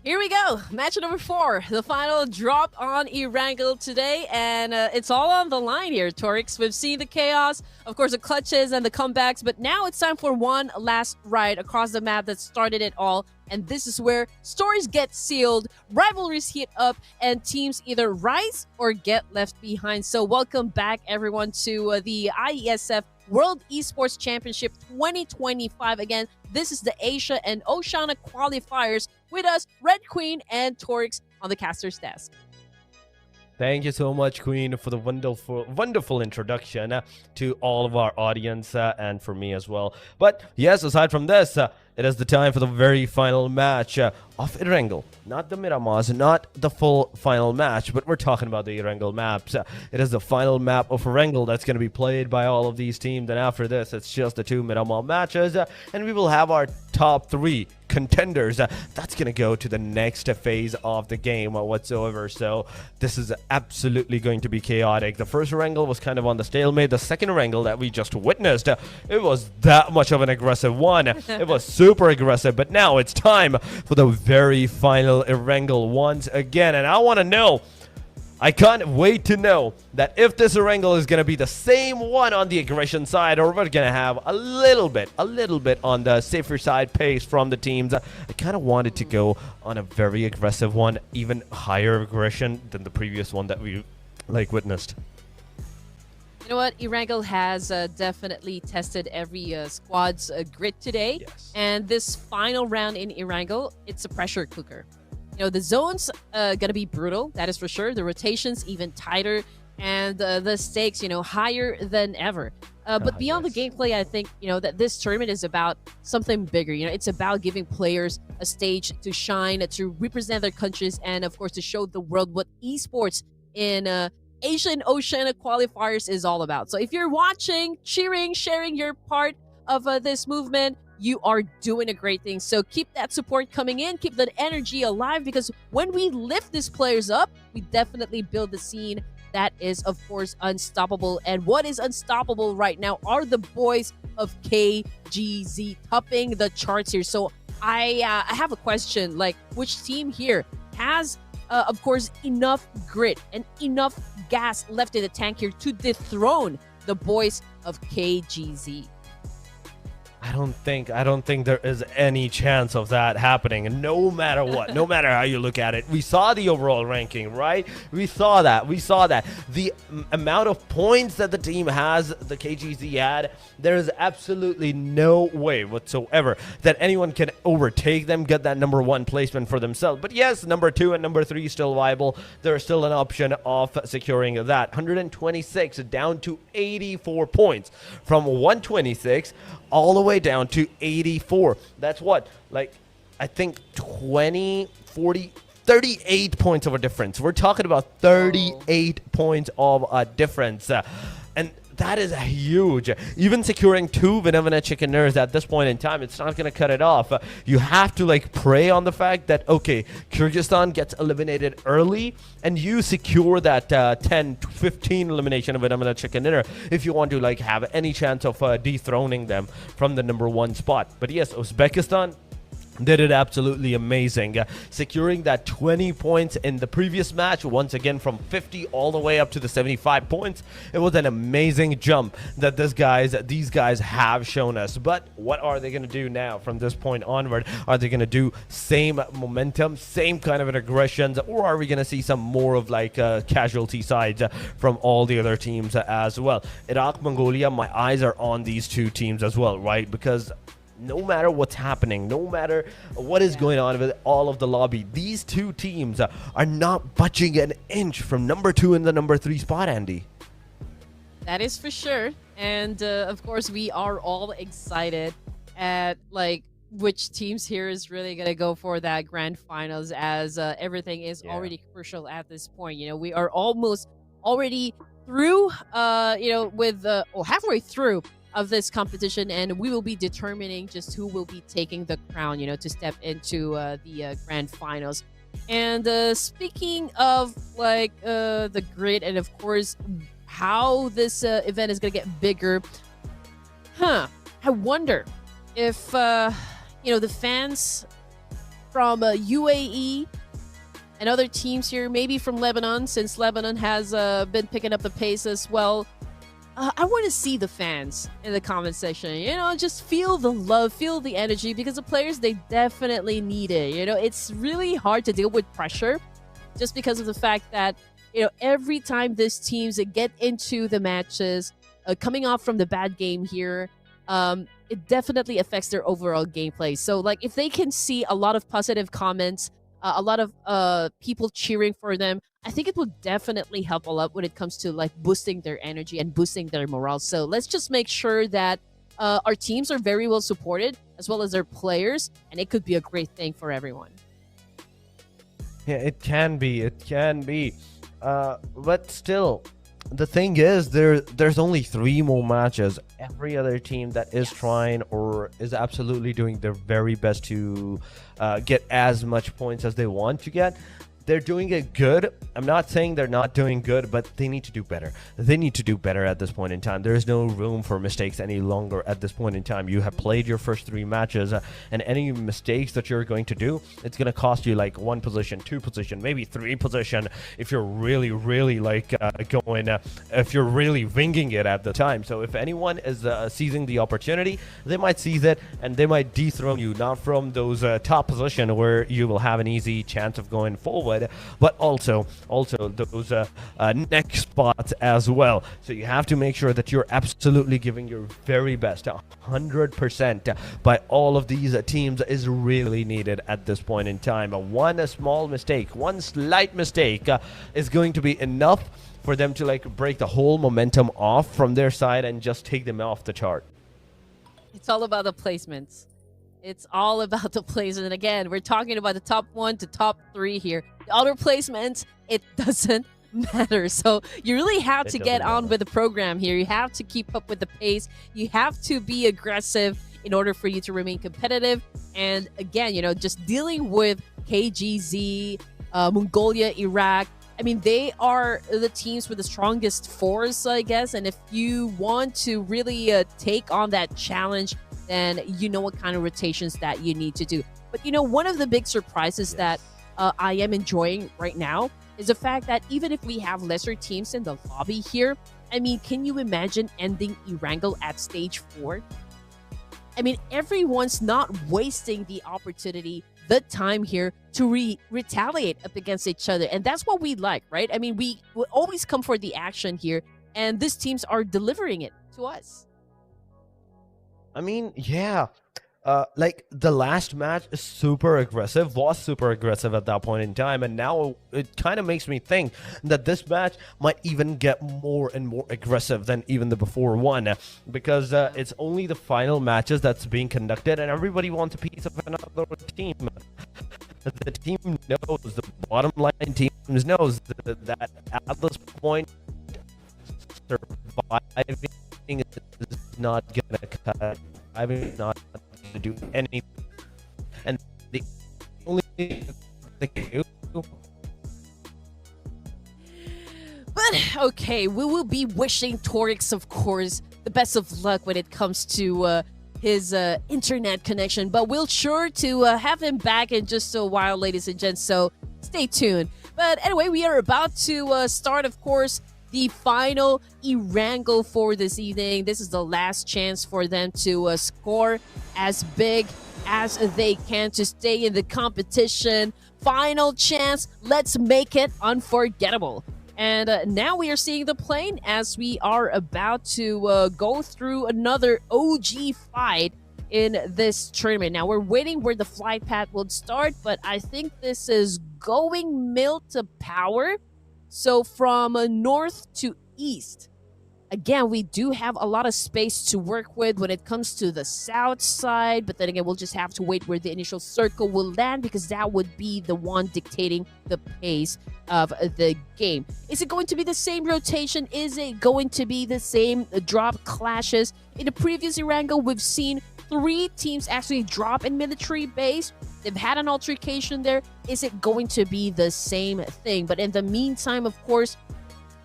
Here we go. Match number 4. The final drop on Erangel today, and it's all on the line here, Torix. We've seen the chaos, of course, the clutches and the comebacks, but now it's time for one last ride across the map that started it all. And this is where stories get sealed, rivalries heat up, and teams either rise or get left behind. So welcome back, everyone, to the Iesf World Esports Championship 2025. Again, this is the Asia and Oceania qualifiers. With us, Red Queen and Torix on the caster's desk.
Thank you so much, Queen, for the wonderful introduction to all of our audience and for me as well. But yes, aside from this, it is the time for the very final match of Erangel. Not the Miramars, not the full final match, but we're talking about the Erangel maps. It is the final map of Erangel that's going to be played by all of these teams. And after this, it's just the 2 Miramar matches. And we will have our top 3 contenders. That's going to go to the next phase of the game whatsoever. So this is absolutely going to be chaotic. The first Erangel was kind of on the stalemate. The second Erangel that we just witnessed, it was that much of an aggressive one. It was super aggressive. But now it's time for the very final Erangel once again. And I want to know, I can't wait to know that if this Erangel is going to be the same one on the aggression side, or we're going to have a little bit on the safer side pace from the teams. I kind of wanted to go on a very aggressive one, even higher aggression than the previous one that we witnessed.
You know what? Erangel has definitely tested every squad's grit today.
Yes.
And this final round in Erangel, it's a pressure cooker. You know, the zones gonna be brutal, that is for sure. The rotations even tighter, and the stakes, higher than ever. But beyond the gameplay, I think, that this tournament is about something bigger. It's about giving players a stage to shine, to represent their countries, and of course to show the world what esports in Asia and Oceania qualifiers is all about. So if you're watching, cheering, sharing your part of this movement, you are doing a great thing. So keep that support coming in, keep that energy alive, because when we lift these players up, we definitely build the scene that is, of course, unstoppable. And what is unstoppable right now are the boys of KGZ topping the charts here. So I have a question, which team here has, of course, enough grit and enough gas left in the tank here to dethrone the boys of KGZ?
I don't think there is any chance of that happening. And no matter what, no matter how you look at it, we saw the overall ranking, right? We saw that. The amount of points that the team has, the KGZ had, there is absolutely no way whatsoever that anyone can overtake them, get that number 1 placement for themselves. But yes, number 2 and number 3 is still viable. There is still an option of securing that. 126 down to 84 points from 126 all the way down to 84. That's what, I think 20, 40, 38 points of a difference. We're talking about 38 points of a difference. And that is huge. Even securing 2 Vinavina chickeners at this point in time, it's not going to cut it off. You have to pray on the fact that, okay, Kyrgyzstan gets eliminated early and you secure that 10 to 15 elimination of Vinavina chickener if you want to have any chance of dethroning them from the number 1 spot. But yes, Uzbekistan did it absolutely amazing, securing that 20 points in the previous match, once again from 50 all the way up to the 75 points. It was an amazing jump that these guys have shown us. But what are they going to do now from this point onward? Are they going to do same momentum, same kind of an aggressions, or are we going to see some more of casualty sides from all the other teams as well? Iraq, Mongolia, my eyes are on these 2 teams as well, right? Because no matter what's happening, no matter what is going on with all of the lobby, these 2 teams are not budging an inch from number 2 and the number 3 spot, Andy.
That is for sure. And of course, we are all excited at which teams here is really going to go for that grand finals, as everything is already crucial at this point. We are almost already through, with halfway through of this competition, and we will be determining just who will be taking the crown, to step into the grand finals. And speaking of the grid, and of course how this event is gonna get bigger, I wonder if the fans from UAE and other teams here, maybe from Lebanon, since Lebanon has been picking up the pace as well. I want to see the fans in the comment section, just feel the love, feel the energy, because the players, they definitely need it. It's really hard to deal with pressure just because of the fact that, every time these teams get into the matches, coming off from the bad game here, it definitely affects their overall gameplay. So, like, if they can see a lot of positive comments, a lot of people cheering for them, I think it will definitely help a lot when it comes to like boosting their energy and boosting their morale. So let's just make sure that our teams are very well supported, as well as their players, and it could be a great thing for everyone.
Yeah, it can be. It can be. But still, the thing is, there's only 3 more matches. Every other team that is trying or is absolutely doing their very best to get as much points as they want to get, they're doing it good. I'm not saying they're not doing good, but they need to do better. They need to do better at this point in time. There is no room for mistakes any longer at this point in time. You have played your first 3 matches, and any mistakes that you're going to do, it's going to cost you like 1 position, 2 position, maybe 3 position if you're really, really like if you're really winging it at the time. So if anyone is seizing the opportunity, they might seize it, and they might dethrone you, not from those top position where you will have an easy chance of going forward, but also those next spots as well. So you have to make sure that you're absolutely giving your very best. 100% by all of these teams is really needed at this point in time. One small mistake, one slight mistake is going to be enough for them to like break the whole momentum off from their side and just take them off the chart.
It's all about the placements. It's all about the placement. And again, we're talking about the top 1 to top 3 here. The other placements, it doesn't matter. So you really have to get on with the program here. You have to keep up with the pace. You have to be aggressive in order for you to remain competitive. And again, just dealing with KGZ, Mongolia, Iraq, I mean, they are the teams with the strongest force, I guess. And if you want to really take on that challenge, then you know what kind of rotations that you need to do. But one of the big surprises that I am enjoying right now is the fact that even if we have lesser teams in the lobby here, I mean, can you imagine ending Erangel at stage 4? I mean, everyone's not wasting the opportunity, the time here to retaliate up against each other. And that's what we like, right? I mean, we always come for the action here, and these teams are delivering it to us.
I mean, yeah. Like the last match is was super aggressive at that point in time, and now it kind of makes me think that this match might even get more and more aggressive than even the before one, because it's only the final matches that's being conducted, and everybody wants a piece of another team. The team knows, the bottom line teams knows that at this point, surviving is not gonna cut. I'm not to do anything, and the only thing they can do.
But okay, we will be wishing Torix, of course, the best of luck when it comes to his internet connection. But we'll sure to have him back in just a while, ladies and gents. So stay tuned. But anyway, we are about to start, of course, the final Erangel for this evening. This is the last chance for them to score as big as they can to stay in the competition. Final chance. Let's make it unforgettable. And now we are seeing the plane as we are about to go through another OG fight in this tournament. Now we're waiting where the flight path will start, but I think this is going mill to power. So from north to east, again, we do have a lot of space to work with when it comes to the south side. But then again, we'll just have to wait where the initial circle will land, because that would be the one dictating the pace of the game. Is it going to be the same rotation? Is it going to be the same drop clashes? In the previous Erangel, we've seen 3 teams actually drop in military base. They've had an altercation there. Is it going to be the same thing? But in the meantime, of course,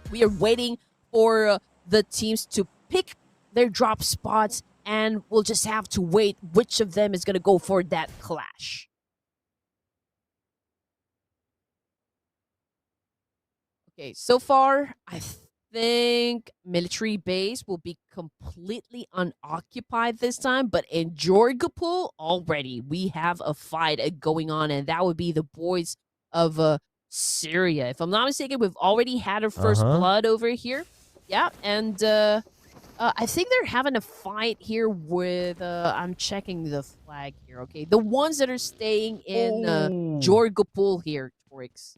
we are waiting for the teams to pick their drop spots, and we'll just have to wait which of them is going to go for that clash. Okay, so far, I think military base will be completely unoccupied this time, but in Jorgapul, already we have a fight going on, and that would be the boys of Syria. If I'm not mistaken, we've already had our first blood over here. Yeah, and I think they're having a fight here with, I'm checking the flag here, okay? The ones that are staying in Jorgapul here, Torix.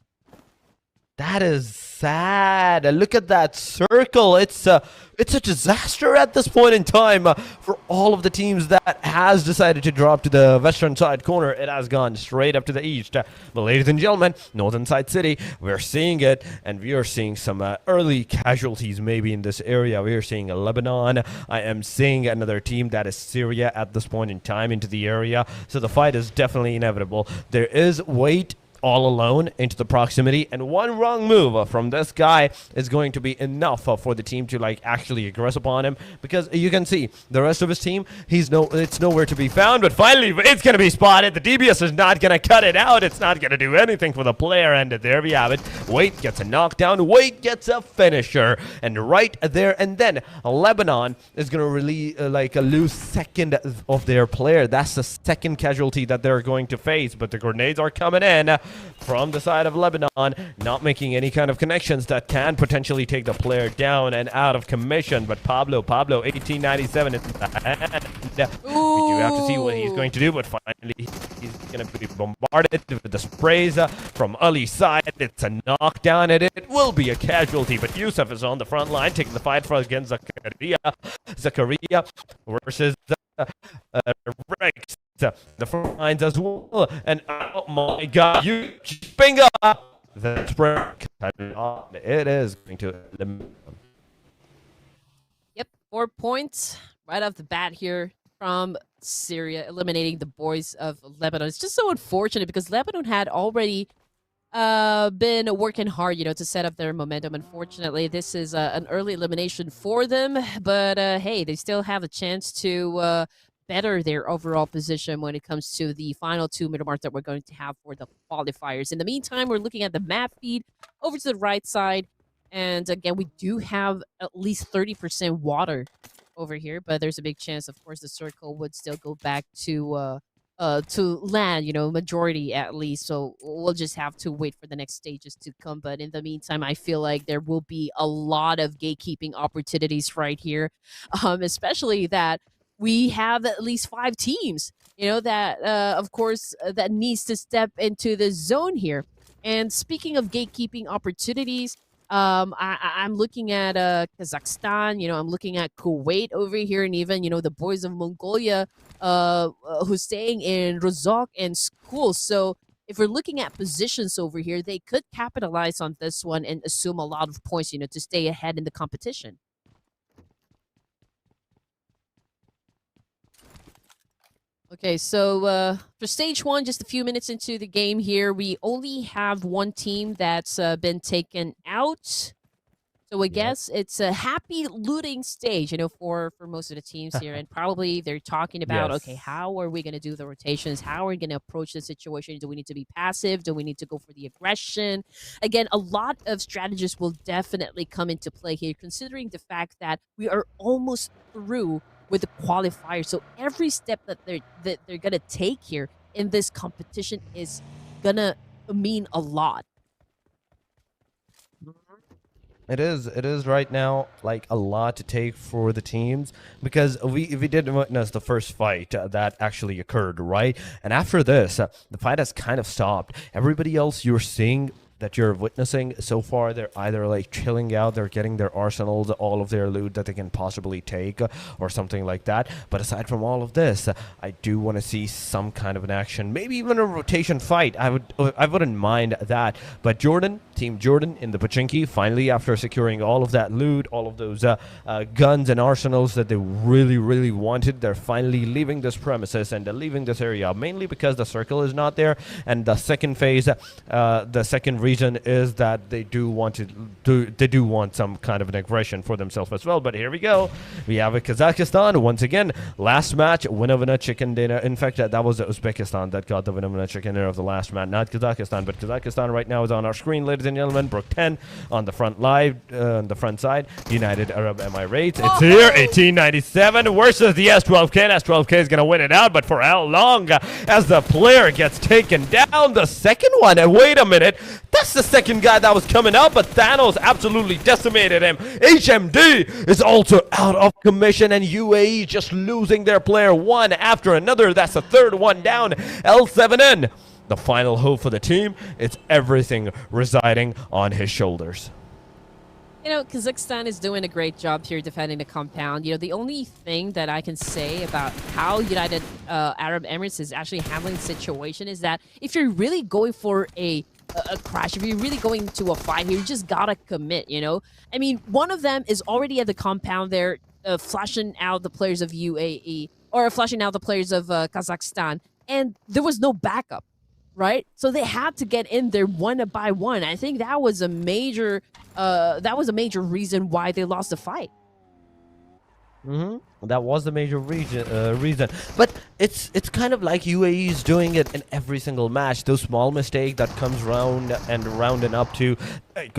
That is sad. Look at that circle. It's a disaster at this point in time for all of the teams that has decided to drop to the western side corner. It has gone straight up to the east. But ladies and gentlemen, northern side city, we're seeing it, and we are seeing some early casualties maybe in this area. We are seeing Lebanon. I am seeing another team that is Syria at this point in time into the area. So the fight is definitely inevitable. There is weight all alone into the proximity, and one wrong move from this guy is going to be enough for the team to like actually aggress upon him, because you can see the rest of his team, it's nowhere to be found. But finally it's going to be spotted. The DBS is not going to cut it out. It's not going to do anything for the player, and there we have it. Wait gets a knockdown, Wait gets a finisher, and right there and then Lebanon is going to really lose second of their player. That's the second casualty that they're going to face, but the grenades are coming in from the side of Lebanon, not making any kind of connections that can potentially take the player down and out of commission. But Pablo, 1897 is in the hand. We do have to see what he's going to do, but finally he's going to be bombarded with the sprays from Ali's side. It's a knockdown, and it will be a casualty, but Iesf is on the front line, taking the fight for against Zakaria versus Rex. The front lines as well, and oh my god, you bingo! That's break. It is going to eliminate them.
Yep, 4 points right off the bat here from Syria, eliminating the boys of Lebanon. It's just so unfortunate because Lebanon had already been working hard, to set up their momentum. Unfortunately, this is an early elimination for them, but hey, they still have a chance to better their overall position when it comes to the final two Miramars that we're going to have for the qualifiers. In the meantime, we're looking at the map feed over to the right side, and again, we do have at least 30% water over here, but there's a big chance, of course, the circle would still go back to land, majority at least. So we'll just have to wait for the next stages to come. But in the meantime, I feel like there will be a lot of gatekeeping opportunities right here, especially that we have at least 5 teams, that, of course, that needs to step into the zone here. And speaking of gatekeeping opportunities, I'm looking at Kazakhstan, I'm looking at Kuwait over here, and even, the boys of Mongolia who's staying in Rozok and school. So if we're looking at positions over here, they could capitalize on this one and assume a lot of points, to stay ahead in the competition. Okay, so for stage 1, just a few minutes into the game here, we only have one team that's been taken out. So I guess it's a happy looting stage, for most of the teams here. And probably they're talking about, okay, how are we going to do the rotations? How are we going to approach the situation? Do we need to be passive? Do we need to go for the aggression? Again, a lot of strategies will definitely come into play here, considering the fact that we are almost through with the qualifiers. So every step that they're gonna take here in this competition is gonna mean a lot.
It is right now like a lot to take for the teams, because we did witness the first fight that actually occurred, right? And after this, the fight has kind of stopped. Everybody else you're seeing that you're witnessing so far, they're either like chilling out, they're getting their arsenals, all of their loot that they can possibly take, or something like that. But aside from all of this, I do want to see some kind of an action, maybe even a rotation fight. I wouldn't mind that. But Team Jordan in the Pachinki, finally, after securing all of that loot, all of those guns and arsenals that they really wanted, they're finally leaving this premises and leaving this area, mainly because the circle is not there. And the second phase, the second reason is that they do want some kind of an aggression for themselves as well. But here we go. We have a Kazakhstan once again. Last match, winner chicken dinner. In fact, that was Uzbekistan that got the winner chicken dinner of the last match, not Kazakhstan. But Kazakhstan right now is on our screen, ladies and and gentlemen. Brook 10 on the front side. United Arab Emirates. It's here. 1897 versus the S12K. And S12K is going to win it out, but for how long? As the player gets taken down. The second one. And wait a minute. That's the second guy that was coming out, but Thanos absolutely decimated him. HMD is also out of commission, and UAE just losing their player one after another. That's the third one down. L7N, the final hope for the team. It's everything residing on his shoulders.
Kazakhstan is doing a great job here defending the compound. The only thing that I can say about how United Arab Emirates is actually handling the situation is that if you're really going for a crash, if you're really going to a fight here, you just gotta commit, I mean, one of them is already at the compound there, flashing out the players of UAE, or flashing out the players of Kazakhstan, and there was no backup, right? So they had to get in there one by one. I think that was a major reason why they lost the fight.
That was the major reason. But it's kind of like UAE is doing it in every single match. Those small mistakes that comes round and up to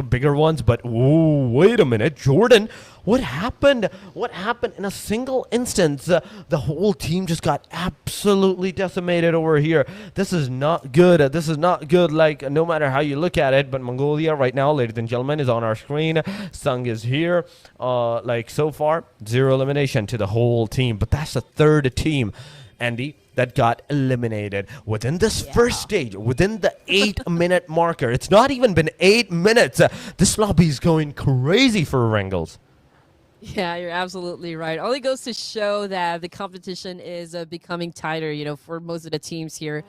bigger ones. But wait a minute, Jordan, what happened? What happened in a single instance? The whole team just got absolutely decimated over here. This is not good. This is not good, like, no matter how you look at it. But Mongolia right now, ladies and gentlemen, is on our screen. Sung is here. Like, so far, 0 elimination to the whole team. But that's the third team, Andy, that got eliminated within this first stage, within the 8-minute marker. It's not even been 8 minutes. This lobby is going crazy for Erangels.
Yeah, you're absolutely right. Only goes to show that the competition is becoming tighter, for most of the teams here.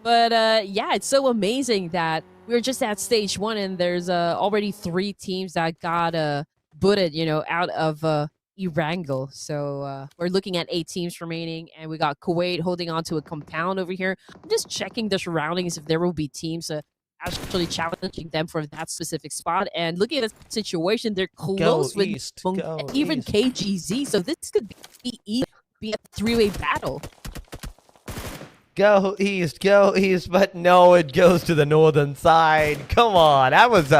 But yeah, it's so amazing that we're just at stage 1 and there's already 3 teams that got booted, out of Erangel. So we're looking at 8 teams remaining, and we got Kuwait holding on to a compound over here. I'm just checking the surroundings if there will be teams actually challenging them for that specific spot. And looking at the situation, they're close with even KGZ. So this could be a 3-way battle.
Go east, but no, it goes to the northern side. Come on, I was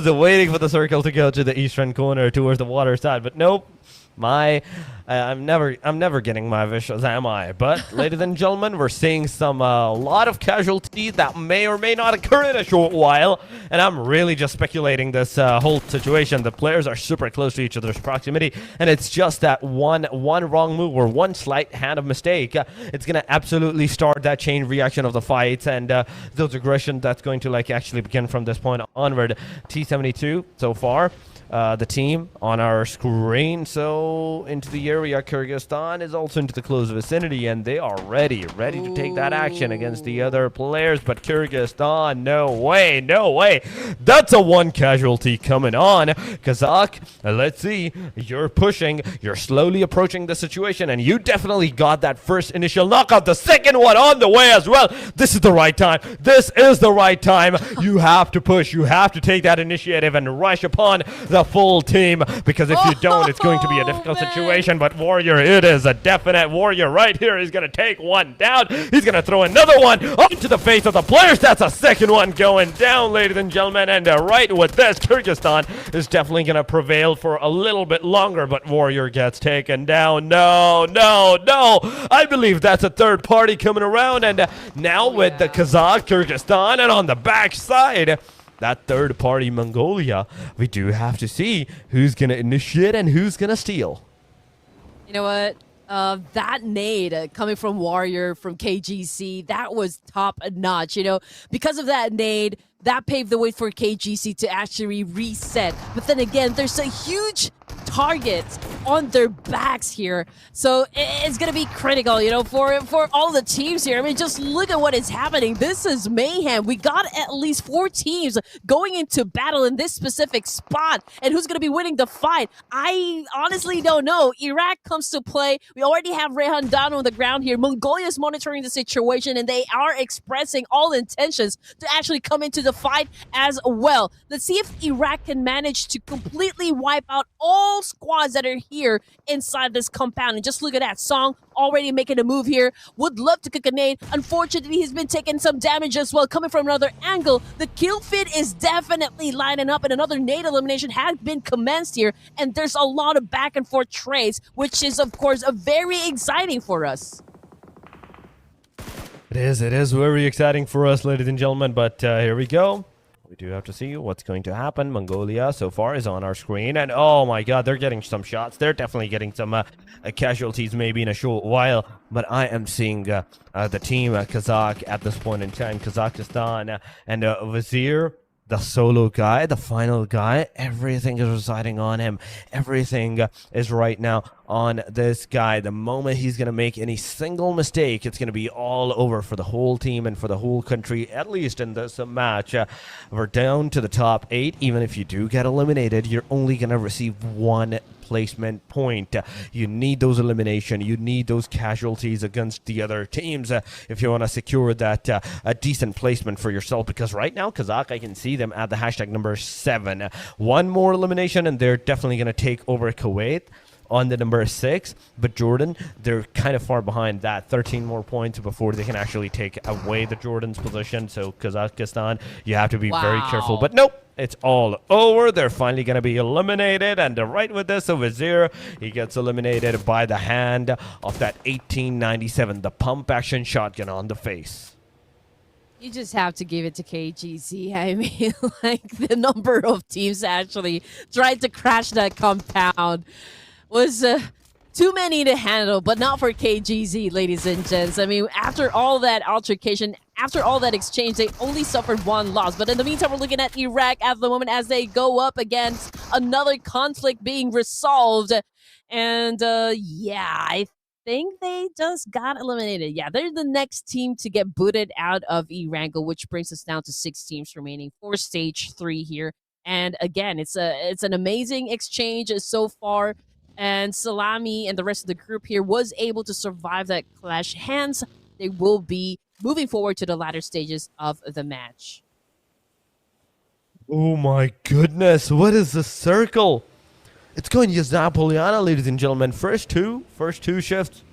waiting for the circle to go to the eastern corner towards the water side, but nope. I'm never getting my wishes, am I? But ladies and gentlemen, we're seeing some lot of casualties that may or may not occur in a short while, and I'm really just speculating this whole situation. The players are super close to each other's proximity, and it's just that one wrong move or one slight hand of mistake. It's gonna absolutely start that chain reaction of the fights, and those aggression that's going to actually begin from this point onward. T72 so far. The team on our screen. So into the area, Kyrgyzstan is also into the close vicinity, and they are ready to take that action against the other players. But Kyrgyzstan, no way. That's a 1 casualty coming on. Kazakh, let's see. You're pushing. You're slowly approaching the situation, and you definitely got that first initial knockout. The second one on the way as well. This is the right time. You have to push. You have to take that initiative and rush upon the full team, because if you don't, it's going to be a difficult situation. But Warrior, it is a definite. Warrior right here is going to take one down. He's going to throw another one onto the face of the players. That's a second one going down, ladies and gentlemen. And right with this, Kyrgyzstan is definitely going to prevail for a little bit longer, but Warrior gets taken down. No. I believe that's a third party coming around, and now with the Kazakh, Kyrgyzstan, and on the back side, that third party Mongolia, we do have to see who's going to initiate and who's going to steal.
You know what? That nade coming from Warrior, from KGC, that was top notch. Because of that nade, that paved the way for KGC to actually reset. But then again, there's a huge target on their backs here, so it's gonna be critical, for all the teams here. I mean, just look at what is happening. This is mayhem. We got at least 4 teams going into battle in this specific spot, and who's gonna be winning the fight? I honestly don't know. Iraq comes to play. We already have Rehan down on the ground here. Mongolia is monitoring the situation, and they are expressing all intentions to actually come into the fight as well. Let's see if Iraq can manage to completely wipe out all squads that are here inside this compound. And just look at that. Song already making a move here. Would love to kick a nade. Unfortunately, he's been taking some damage as well, coming from another angle. The kill feed is definitely lining up, and another nade elimination has been commenced here. And there's a lot of back and forth trades, which is, of course, very exciting for us.
It is very exciting for us, ladies and gentlemen, but here we go. We do have to see what's going to happen. Mongolia so far is on our screen, and oh my god, they're getting some shots. They're definitely getting some casualties maybe in a short while, but I am seeing the team Kazakh at this point in time, Kazakhstan, and Vizier, the solo guy, the final guy, everything is residing on him. Everything is right now on this guy. The moment he's going to make any single mistake, it's going to be all over for the whole team and for the whole country, at least in this match. We're down to the top 8. Even if you do get eliminated, you're only going to receive 1 placement point. You need those elimination. You need those casualties against the other teams if you want to secure that a decent placement for yourself, because right now Kazakh, I can see them at the hashtag number 7. 1 more elimination and they're definitely going to take over Kuwait on the number 6, but Jordan, they're kind of far behind that. 13 more points before they can actually take away the Jordan's position. So Kazakhstan, you have to be very careful, but nope, it's all over. They're finally going to be eliminated, and right with this, Vizier, he gets eliminated by the hand of that 1897, the pump action shotgun on the face.
You just have to give it to KGZ. I mean, like, the number of teams actually tried to crash that compound was too many to handle, but not for KGZ, ladies and gents. I mean, after all that altercation, after all that exchange, they only suffered 1 loss. But in the meantime, we're looking at Iraq at the moment as they go up against another conflict being resolved. And yeah, I think they just got eliminated. Yeah, they're the next team to get booted out of Erangel, which brings us down to 6 teams remaining for stage 3 here. And again, it's an amazing exchange so far. And Salami and the rest of the group here was able to survive that clash. Hence, they will be moving forward to the latter stages of the match.
Oh my goodness, what is the circle? It's going to Napoleana, ladies and gentlemen. First two shifts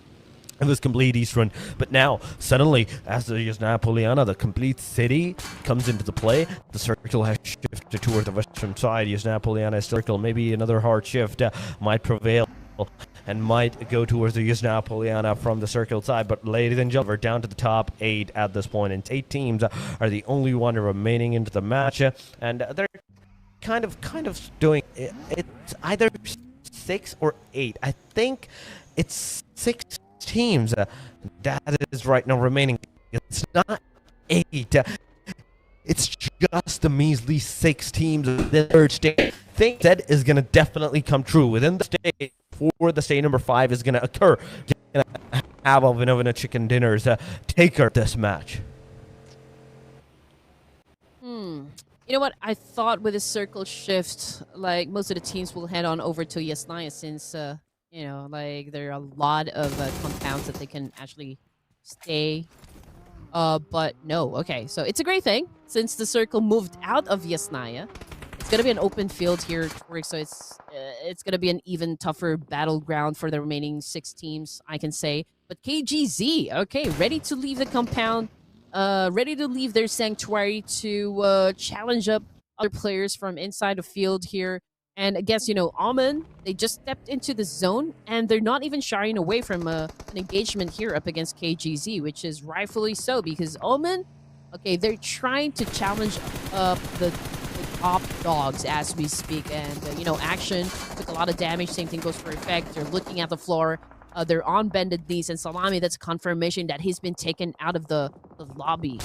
of this complete east run, but now suddenly, as the Napoleana, the complete city comes into the play, the circle has shifted toward the western side. Napoleana circle, maybe another hard shift might prevail and might go towards the Napoleana from the circle side. But ladies and gentlemen, we're down to the top 8 at this point, and 8 teams are the only one remaining into the match, and they're kind of doing it. It's either 6 or 8. I think it's 6 teams that is right now remaining. It's not 8. It's just the measly 6 teams of the third stage. I think that is going to definitely come true within the stage. For the stage number 5 is going to occur. You're going to have a chicken dinners take her this match.
You know what? I thought with a circle shift, like, most of the teams will head on over to Yasnaya since, you know, like, there are a lot of compounds that they can actually stay. But no. Okay, so it's a great thing. Since the circle moved out of Yasnaya, it's going to be an open field here, so it's going to be an even tougher battleground for the remaining 6 teams, I can say. But KGZ, okay, ready to leave the compound. Ready to leave their sanctuary to challenge up other players from inside the field here. And I guess, you know, Oman, they just stepped into the zone, and they're not even shying away from an engagement here up against KGZ, which is rightfully so, because Oman, okay, they're trying to challenge the top dogs as we speak. And, you know, Action took a lot of damage. Same thing goes for Effect. They're looking at the floor. They're on bended knees, and Salami, that's confirmation that he's been taken out of the lobby.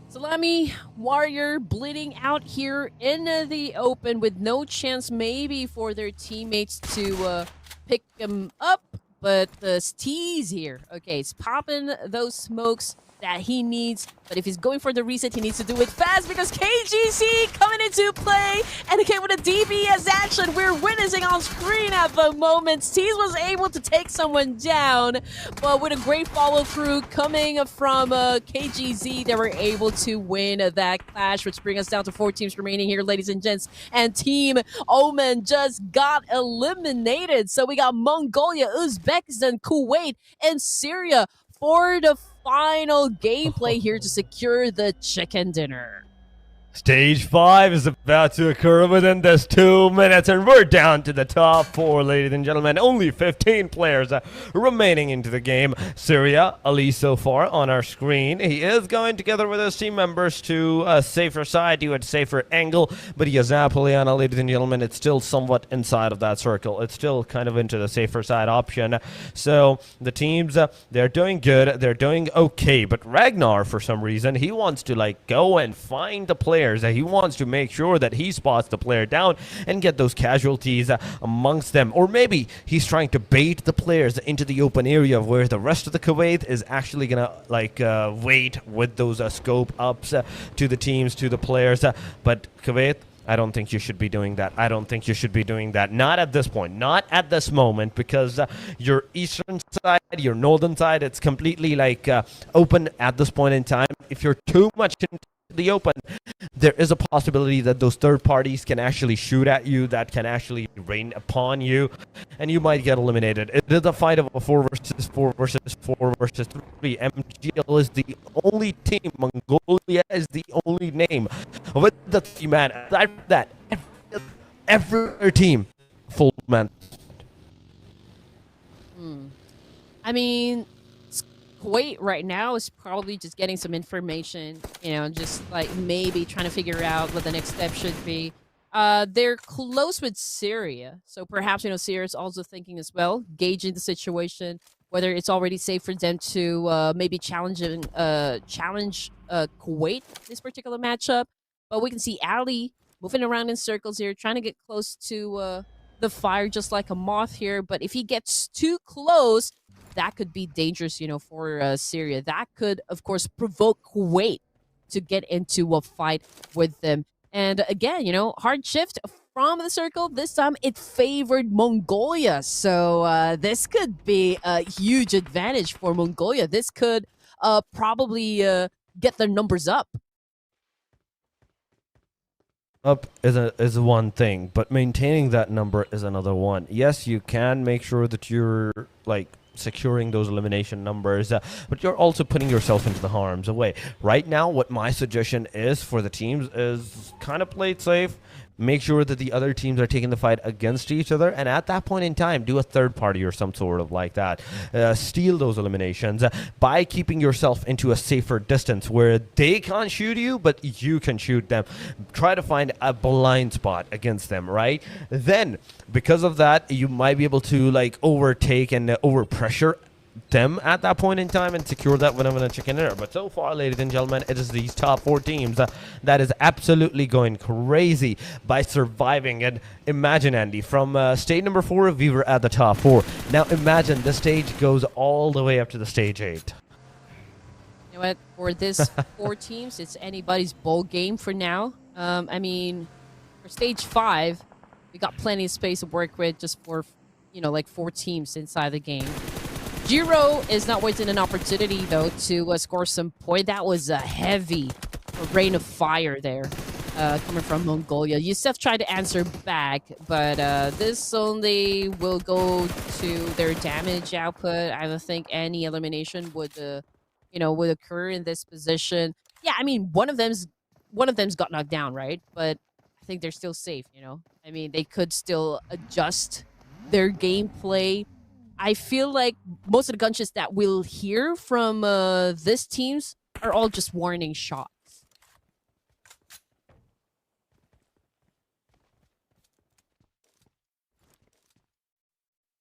Salami, Warrior, bleeding out here in the open with no chance maybe for their teammates to pick him up, but the Steez here. Okay, it's popping those smokes. that he needs. But if he's going for the reset, he needs to do it fast because KGC coming into play. And again, with a DBS action, we're witnessing on screen at the moment. Tease was able to take someone down, but with a great follow-through coming from KGZ, they were able to win that clash, which brings us down to 4 teams remaining here, ladies and gents. And Team Oman just got eliminated. So we got Mongolia, Uzbekistan, Kuwait, and Syria for the final gameplay here to secure the chicken dinner.
Stage 5 is about to occur within this 2 minutes, and we're down to the top 4, ladies and gentlemen. Only 15 players remaining into the game. Syria, Ali so far on our screen. He is going together with his team members to a safer side, to a safer angle, but Yazapoliana, ladies and gentlemen, it's still somewhat inside of that circle. It's still kind of into the safer side option. So the teams, they're doing good. They're doing okay, but Ragnar, for some reason, he wants to like go and find the player. That he wants to make sure that he spots the player down and get those casualties amongst them. Or maybe he's trying to bait the players into the open area where the rest of the Kuwait is actually gonna like wait with those scope ups to the teams, to the players. But Kuwait, I don't think you should be doing that. I don't think you should be doing that. Not at this point. Not at this moment, because your eastern side, your northern side, it's completely like open at this point in time. If you're too much into the open, there is a possibility that those third parties can actually shoot at you, that can actually rain upon you, and you might get eliminated. It is a fight of a 4 versus 4 versus 4 versus 3. MGL is the only team. Mongolia is the only name with the 3-man. Aside from that, every other team full man.
I mean, Kuwait right now is probably just getting some information, you know, just like maybe trying to figure out what the next step should be. They're close with Syria, so perhaps, you know, Syria is also thinking as well, gauging the situation, whether it's already safe for them to maybe challenge Kuwait this particular matchup. But we can see Ali moving around in circles here, trying to get close to the fire just like a moth here. But if he gets too close, that could be dangerous, you know, for Syria. That could, of course, provoke Kuwait to get into a fight with them. And again, you know, hard shift from the circle. This time it favored Mongolia. So this could be a huge advantage for Mongolia. This could probably get their numbers up.
Up is one thing, but maintaining that number is another one. Yes, you can make sure that you're like securing those elimination numbers, but you're also putting yourself into the harm's way. Right now, what my suggestion is for the teams is kind of play it safe. Make sure that the other teams are taking the fight against each other, and at that point in time, do a third party or some sort of like that. Steal those eliminations by keeping yourself into a safer distance where they can't shoot you, but you can shoot them. Try to find a blind spot against them, right? Then, because of that, you might be able to like overtake and overpressure them at that point in time and secure that win of a chicken dinner. But so far, ladies and gentlemen, it is these top 4 teams that is absolutely going crazy by surviving. And imagine, Andy, from stage number 4, we were at the top 4. Now imagine the stage goes all the way up to the stage 8.
You know what? For this 4 teams, it's anybody's bowl game for now. I mean, for stage 5, we got plenty of space to work with just for, you know, like 4 teams inside the game. Giro is not waiting an opportunity, though, to score some point. That was a heavy rain of fire there coming from Mongolia. Iesf tried to answer back, but this only will go to their damage output. I don't think any elimination would, you know, would occur in this position. Yeah, I mean, one of them's got knocked down, right? But I think they're still safe, you know? I mean, they could still adjust their gameplay. I feel like most of the gunshots that we'll hear from this teams are all just warning shots.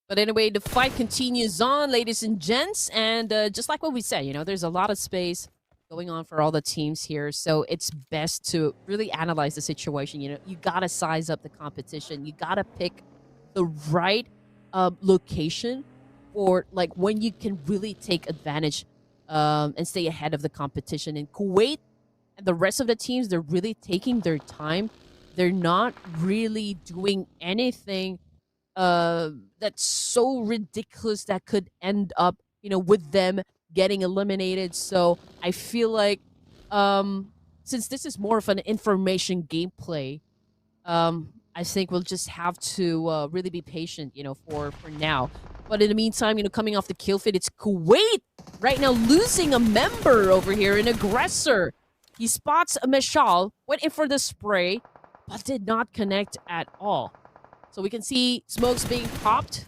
But anyway, the fight continues on, ladies and gents. And just like what we said, you know, there's a lot of space going on for all the teams here. So it's best to really analyze the situation. You know, you got to size up the competition. You got to pick the right location, or like when you can really take advantage and stay ahead of the competition. In Kuwait and the rest of the teams, they're really taking their time. They're not really doing anything that's so ridiculous that could end up, with them getting eliminated. So I feel like, since this is more of an information gameplay, I think we'll just have to really be patient, for now. But in the meantime, coming off the kill feed, it's Kuwait right now losing a member over here, an aggressor. He spots a Meshal, went in for the spray, but did not connect at all. So we can see smokes being popped.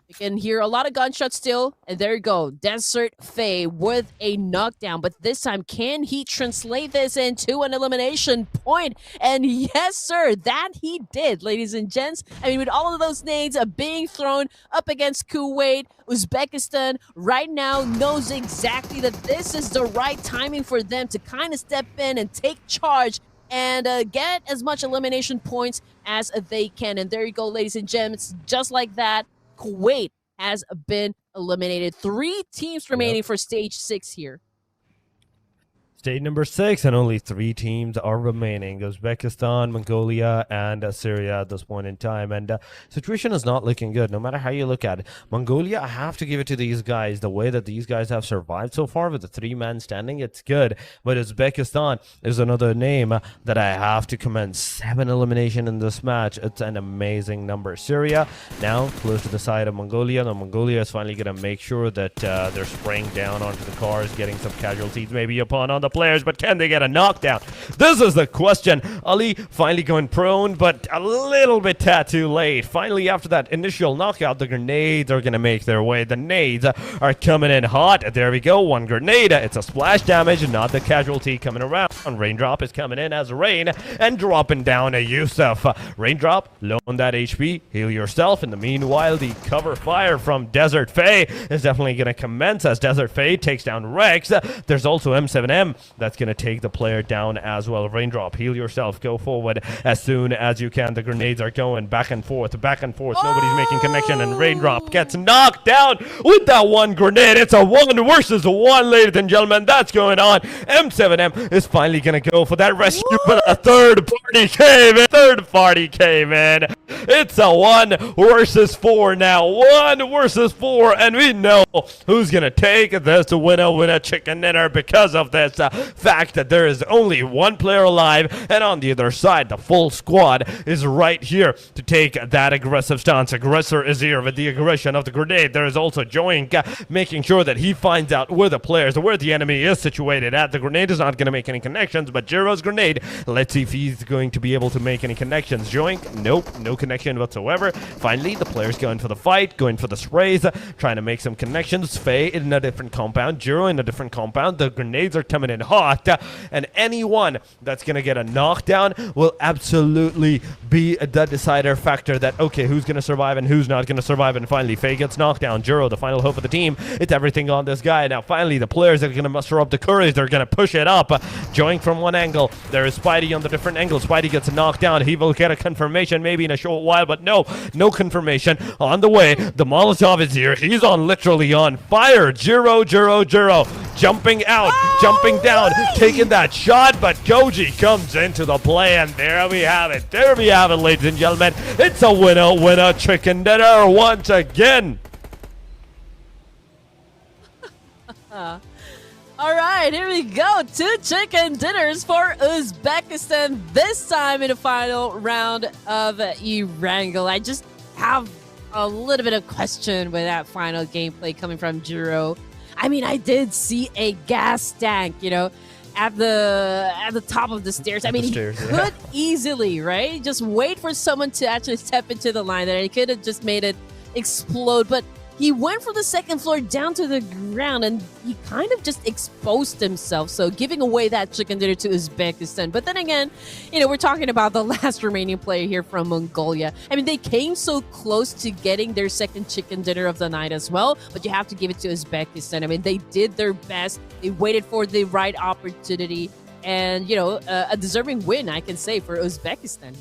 You can hear a lot of gunshots still. And there you go. Desert Fae with a knockdown. But this time, can he translate this into an elimination point? And yes, sir, that he did, ladies and gents. I mean, with all of those nades being thrown up against Kuwait, Uzbekistan right now knows exactly that this is the right timing for them to kind of step in and take charge and get as much elimination points as they can. And there you go, ladies and gents. Just like that, Kuwait has been eliminated. 3 teams remaining for stage 6 here.
Stage number 6, and only 3 teams are remaining: Uzbekistan, Mongolia, and Syria at this point in time. And situation is not looking good, no matter how you look at it. Mongolia, I have to give it to these guys. The way that these guys have survived so far with the 3-man standing, it's good. But Uzbekistan is another name that I have to commend. 7 elimination in this match. It's an amazing number. Syria now close to the side of Mongolia. Now Mongolia is finally going to make sure that they're spraying down onto the cars, getting some casualties maybe upon on the players, but can they get a knockdown? This is the question. Ali finally going prone, but a little bit too late. Finally, after that initial knockout, the grenades are going to make their way. The nades are coming in hot. There we go. 1 grenade. It's a splash damage, not the casualty coming around. Raindrop is coming in as rain and dropping down a Iesf. Raindrop, low on that HP. Heal yourself. In the meanwhile, the cover fire from Desert Fae is definitely going to commence as Desert Fae takes down Rex. There's also M7M that's going to take the player down as well. Raindrop, heal yourself, go forward as soon as you can. The grenades are going back and forth, back and forth. Nobody's making connection, and Raindrop gets knocked down with that 1 grenade. It's a 1 versus 1, ladies and gentlemen. That's going on. M7M is finally going to go for that rescue, but a third party came in. It's a 1 versus 4 now. 1 versus 4, and we know who's going to take this winner chicken dinner because of this fact that there is only 1 player alive, and on the other side, the full squad is right here to take that aggressive stance. Aggressor is here with the aggression of the grenade. There is also Joink making sure that he finds out where the enemy is situated at. The grenade is not going to make any connections, but Jiro's grenade, let's see if he's going to be able to make any connections. Joink, nope, no connection whatsoever. Finally, the player's going for the fight, going for the sprays, trying to make some connections. Faye in a different compound, Jiro in a different compound. The grenades are coming in hot, and anyone that's going to get a knockdown will absolutely be the decider factor that, okay, who's going to survive and who's not going to survive. And finally, Faye gets knocked down. Jiro, the final hope of the team. It's everything on this guy. Now, finally, the players are going to muster up the courage. They're going to push it up. Joining from one angle. There is Spidey on the different angle. Spidey gets knocked down. He will get a confirmation maybe in a short while, but no confirmation on the way. The Molotov is here. He's literally on fire. Jiro. Jumping out, jumping down, taking that shot, but Koji comes into the play, and there we have it. There we have it, ladies and gentlemen. It's a winner chicken dinner once again.
All right, here we go. 2 chicken dinners for Uzbekistan, this time in the final round of Erangel. I just have a little bit of question with that final gameplay coming from Jiro. I mean, I did see a gas tank, at the top of the stairs. I mean, he could easily, right? Just wait for someone to actually step into the line there. He could have just made it explode, but he went from the 2nd floor down to the ground, and he kind of just exposed himself, so giving away that chicken dinner to Uzbekistan. But then again, we're talking about the last remaining player here from Mongolia. I mean, they came so close to getting their 2nd chicken dinner of the night as well, but you have to give it to Uzbekistan. I mean, they did their best. They waited for the right opportunity, and, a deserving win, I can say, for Uzbekistan.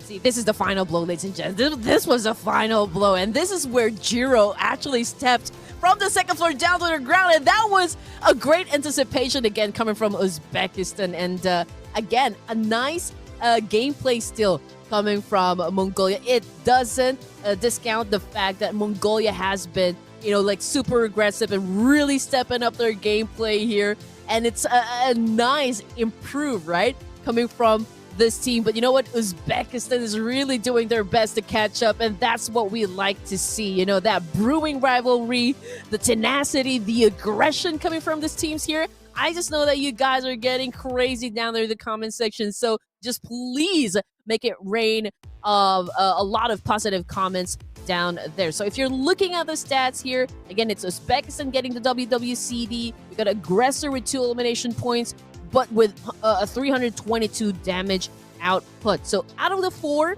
See, this is the final blow, ladies and gents. This was the final blow, and this is where Jiro actually stepped from the second floor down to the ground, and that was a great anticipation again coming from Uzbekistan, and again, a nice gameplay still coming from Mongolia. It doesn't discount the fact that Mongolia has been, like super aggressive and really stepping up their gameplay here, and it's a nice improve, right, coming from this team. But you know what? Uzbekistan is really doing their best to catch up, and that's what we like to see. That brewing rivalry, the tenacity, the aggression coming from these teams here. I just know that you guys are getting crazy down there in the comment section, so just please make it rain of a lot of positive comments down there. So if you're looking at the stats here, again, it's Uzbekistan getting the WWCD. We got Aggressor with 2 elimination points, but with a 322 damage output. So out of the 4,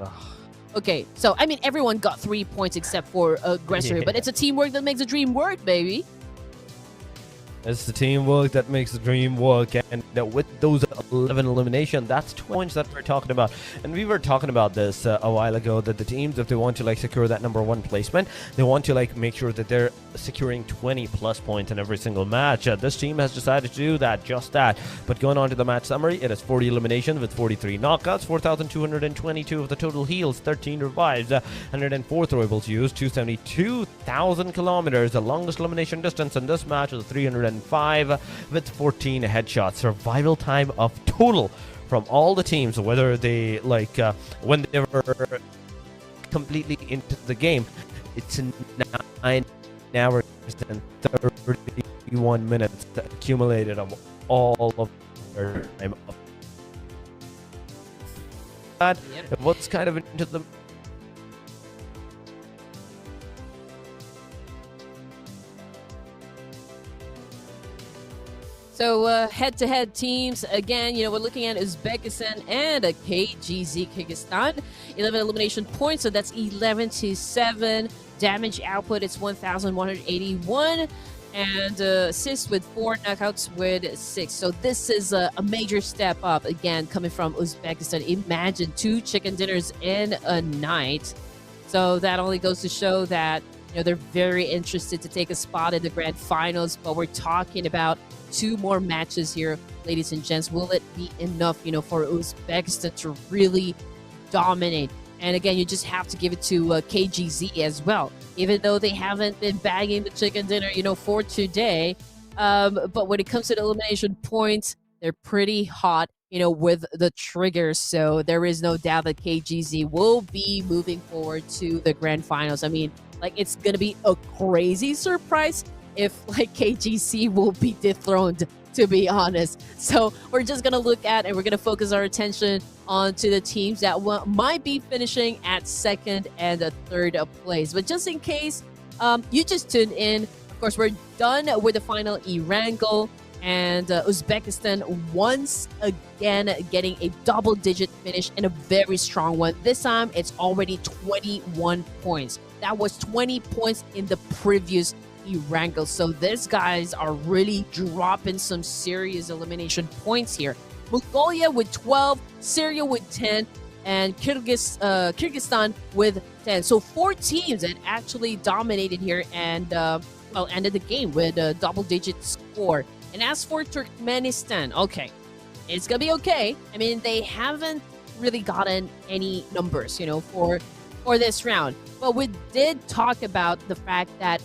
okay, so I mean, everyone got 3 points except for Aggressor, but it's a teamwork that makes the dream work, baby.
It's the teamwork that makes the dream work, and with those 11 elimination, that's 20 points that we're talking about. And we were talking about this a while ago, that the teams, if they want to secure that #1 placement, they want to make sure that they're securing 20 plus points in every single match. This team has decided to do just that. But going on to the match summary, it is 40 eliminations with 43 knockouts, 4,222 of the total heals, 13 revives, 104 throwables used, 272,000 kilometers. The longest elimination distance in this match was 305 with 14 headshots. Survival time of total from all the teams, whether they when they were completely into the game, it's 9 hours and 31 minutes accumulated of all of their time. What's kind of into the
So head-to-head teams, again, we're looking at Uzbekistan and a KGZ Kyrgyzstan. 11 elimination points, so that's 11-7. Damage output, it's 1,181. And assists with 4, knockouts with 6. So this is a major step up, again, coming from Uzbekistan. Imagine 2 chicken dinners in a night. So that only goes to show that they're very interested to take a spot in the grand finals, but we're talking about 2 more matches here, ladies and gents. Will it be enough, for Uzbekistan to really dominate? And again, you just have to give it to KGZ as well, even though they haven't been bagging the chicken dinner, for today. But when it comes to the elimination points, they're pretty hot, with the triggers. So there is no doubt that KGZ will be moving forward to the grand finals. I mean, it's going to be a crazy surprise if KGC will be dethroned, to be honest. So we're just going to look at, and we're going to focus our attention onto the teams that might be finishing at 2nd and 3rd place. But just in case you just tuned in, of course, we're done with the final Erangel, and Uzbekistan once again getting a double-digit finish, and a very strong one. This time, it's already 21 points. That was 20 points in the previous Erangel. So these guys are really dropping some serious elimination points here. Mongolia with 12, Syria with 10, and Kyrgyzstan with 10. So 4 teams that actually dominated here and ended the game with a double-digit score. And as for Turkmenistan, okay, it's gonna be okay. I mean, they haven't really gotten any numbers, for this round. But we did talk about the fact that,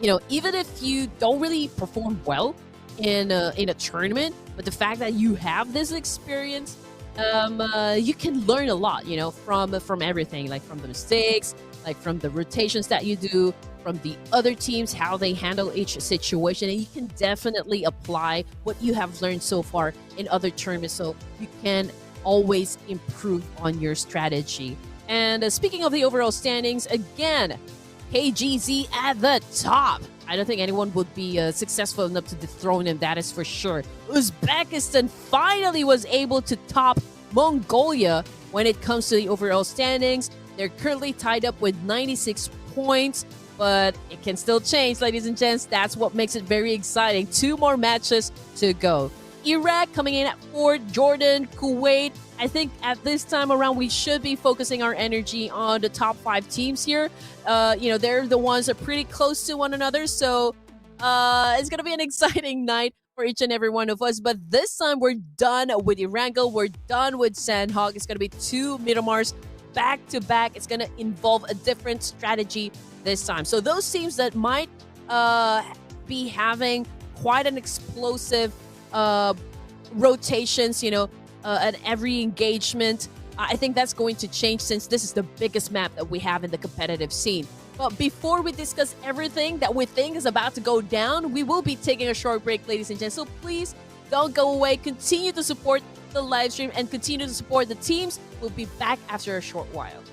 even if you don't really perform well in a tournament, but the fact that you have this experience, you can learn a lot, from everything, from the mistakes, from the rotations that you do, from the other teams, how they handle each situation, and you can definitely apply what you have learned so far in other tournaments, so you can always improve on your strategy. And speaking of the overall standings, again, KGZ at the top. I don't think anyone would be successful enough to dethrone him, that is for sure. Uzbekistan finally was able to top Mongolia when it comes to the overall standings. They're currently tied up with 96 points, but it can still change, ladies and gents. That's what makes it very exciting. 2 more matches to go. Iraq coming in at 4, Jordan, Kuwait. I think at this time around, we should be focusing our energy on the top 5 teams here. They're the ones that are pretty close to one another. So it's going to be an exciting night for each and every one of us. But this time, we're done with Erangel. We're done with Sanhok. It's going to be 2 Miramars back to back. It's going to involve a different strategy this time. So those teams that might be having quite an explosive rotations, at every engagement, I think that's going to change since this is the biggest map that we have in the competitive scene. But before we discuss everything that we think is about to go down, we will be taking a short break, ladies and gents. So please don't go away. Continue to support the live stream and continue to support the teams. We'll be back after a short while.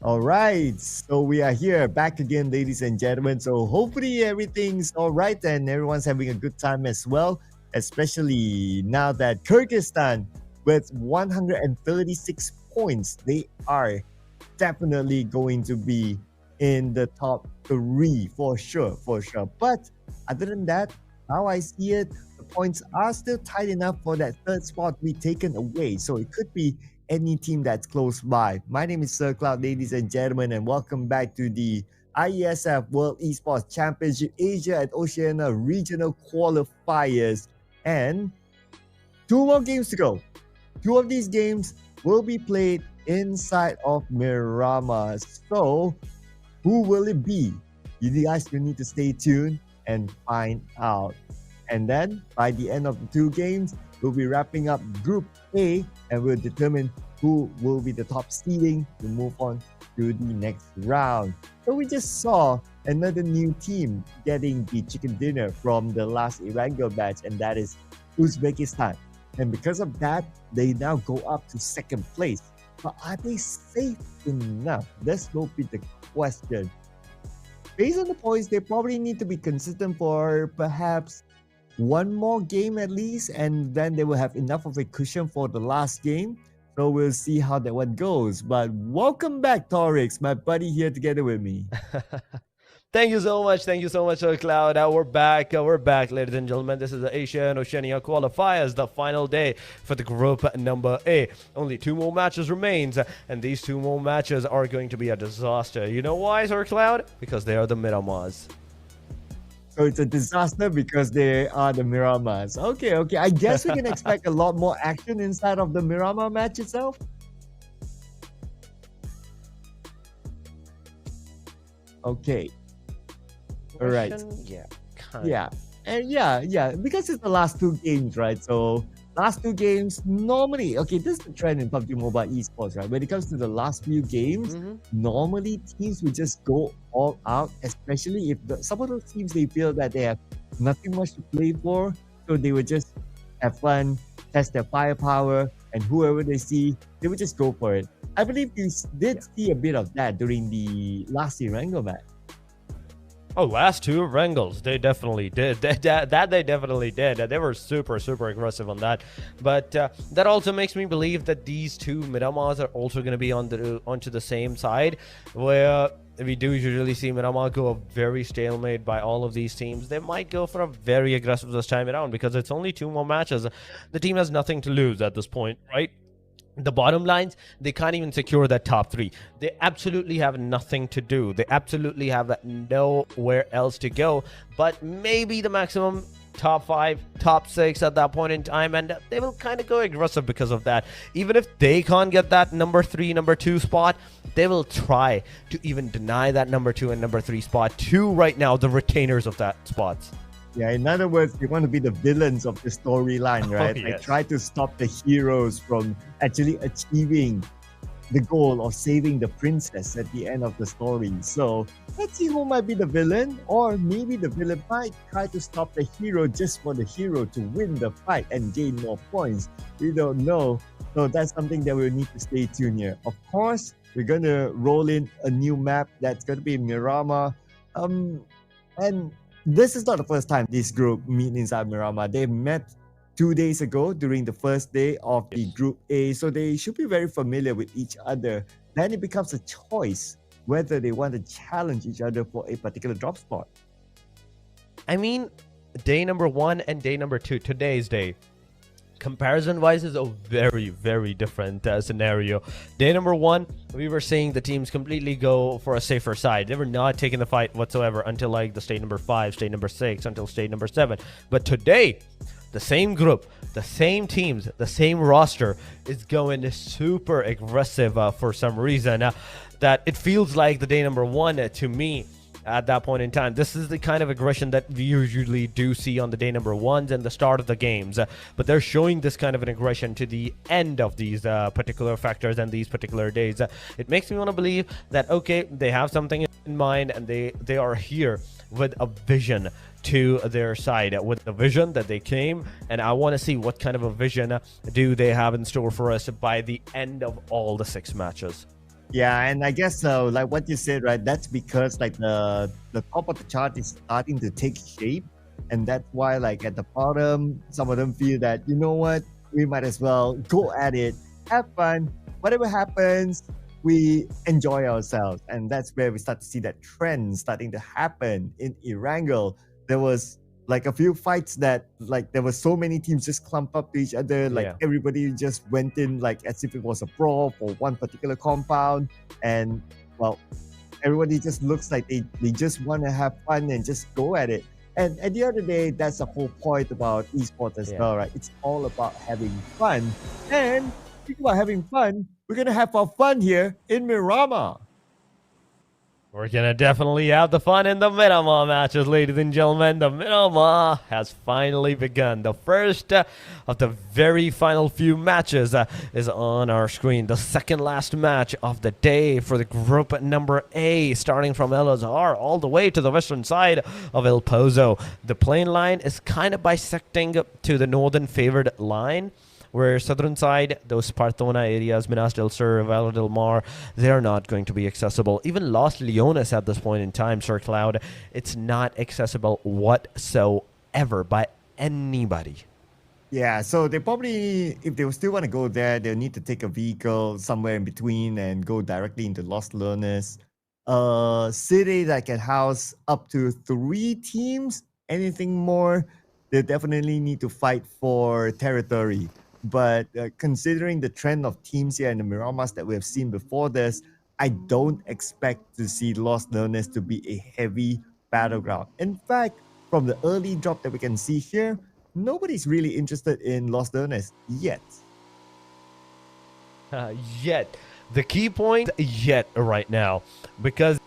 All right, so we are here back again, ladies and gentlemen. So hopefully everything's all right and everyone's having a good time as well, especially now that Kyrgyzstan, with 136 points, they are definitely going to be in the top three for sure, for sure. But other than that, how I see it, the points are still tight enough for that third spot to be taken away. So it could be any team that's close by. My name is Sir Cloud, ladies and gentlemen, and welcome back to the Iesf World Esports Championship Asia and Oceania Regional Qualifiers. And 2 more games to go. 2 of these games will be played inside of Miramar. So, who will it be? You guys will need to stay tuned and find out. And then, by the end of the 2 games, we'll be wrapping up Group A and we'll determine who will be the top seeding to move on to the next round. So we just saw another new team getting the chicken dinner from the last Erangel match, and that is Uzbekistan. And because of that, they now go up to second place. But are they safe enough? This will be the question. Based on the points, they probably need to be consistent for perhaps 1 more game at least, and then they will have enough of a cushion for the last game. So we'll see how that one goes. But welcome back, Torix, my buddy here together with me.
Thank you so much, Sir Cloud. We're back, ladies and gentlemen. This is the Asia and Oceania Qualifiers, the final day for the group number A. Only 2 more matches remains, and these 2 more matches are going to be a disaster. You know why, Sir Cloud? Because they are the Miramars.
So it's a disaster because they are the Miramars. Okay. I guess we can expect a lot more action inside of the Miramar match itself. Okay. All right.
Yeah.
Yeah. And yeah, because it's the last 2 games, right? So last 2 games, normally, okay, this is the trend in PUBG Mobile Esports, right? When it comes to the last few games, normally teams will just go all out, especially if some of those teams, they feel that they have nothing much to play for, so they will just have fun, test their firepower, and whoever they see, they will just go for it. I believe you did see a bit of that during the last Erangel match.
Oh, last 2 Erangels, they definitely did. They definitely did. They were super aggressive on that. But that also makes me believe that these 2 Miramars are also going to be onto the same side, where we do usually see Miramar go a very stalemate by all of these teams. They might go for a very aggressive this time around because it's only 2 more matches. The team has nothing to lose at this point, right? The bottom lines, they can't even secure that top 3. They absolutely have nothing to do. They absolutely have nowhere else to go, but maybe the maximum top 5, top 6 at that point in time, and they will kind of go aggressive because of that. Even if they can't get that number 3, number 2 spot, they will try to even deny that number 2 and number 3 spot to right now the retainers of that spots.
Yeah, in other words, they want to be the villains of the storyline, right?
Yes.
Like try to stop the heroes from actually achieving the goal of saving the princess at the end of the story. So let's see who might be the villain, or maybe the villain might try to stop the hero just for the hero to win the fight and gain more points. We don't know. So that's something that we'll need to stay tuned here. Of course, we're going to roll in a new map that's going to be Miramar. And this is not the first time this group meet inside Miramar. They met 2 days ago during the first day of the Group A, so they should be very familiar with each other. Then it becomes a choice whether they want to challenge each other for a particular drop spot.
I mean, day number 1 and day number 2, today's day, comparison-wise is a very different scenario. Day number 1, we were seeing the teams completely go for a safer side. They were not taking the fight whatsoever until like the stage number 5, stage number 6, until stage number 7. But today, the same group, the same teams, the same roster is going super aggressive for some reason. That it feels like the day number 1 to me. At that point in time, this is the kind of aggression that we usually do see on the day number 1s and the start of the games, but they're showing this kind of an aggression to the end of these particular factors and these particular days. It makes me want to believe that okay, they have something in mind and they are here with a vision to their side, with the vision that they came, and I want to see what kind of a vision do they have in store for us by the end of all the 6 matches.
Yeah, and I guess like what you said, right? That's because like the top of the chart is starting to take shape, and that's why like at the bottom, some of them feel that you know what, we might as well go at it, have fun, whatever happens, we enjoy ourselves, and that's where we start to see that trend starting to happen in Erangel. There was like a few fights that like there were so many teams just clump up to each other, like
Yeah.
everybody just went in like as if it was a brawl for one particular compound, and well, everybody just looks like they just want to have fun and just go at it. And at the end of the day, that's the whole point about esports as
Yeah.
well, right? It's all about having fun. And speaking about having fun, we're gonna have our fun here in Miramar.
We're gonna definitely have the fun in the Miramar matches, ladies and gentlemen. The Miramar has finally begun. The first of the very final few matches is on our screen. The second last match of the day for the group number A, starting from El Azhar all the way to the western side of El Pozo. The plain line is kind of bisecting to the northern favored line, where southern side, those Parthona areas, Minas del Sur, Valle del Mar, they're not going to be accessible. Even Los Leones at this point in time, Sir Cloud, it's not accessible whatsoever by anybody.
Yeah, so they probably, if they still want to go there, they'll need to take a vehicle somewhere in between and go directly into Los Leones. City that can house up to 3 teams. Anything more, they definitely need to fight for territory. But considering the trend of teams here in the Miramas that we have seen before this, I don't expect to see Los Leones to be a heavy battleground. In fact, from the early drop that we can see here, nobody's really interested in Los Leones yet.
Yet. The key point, yet, right now. Because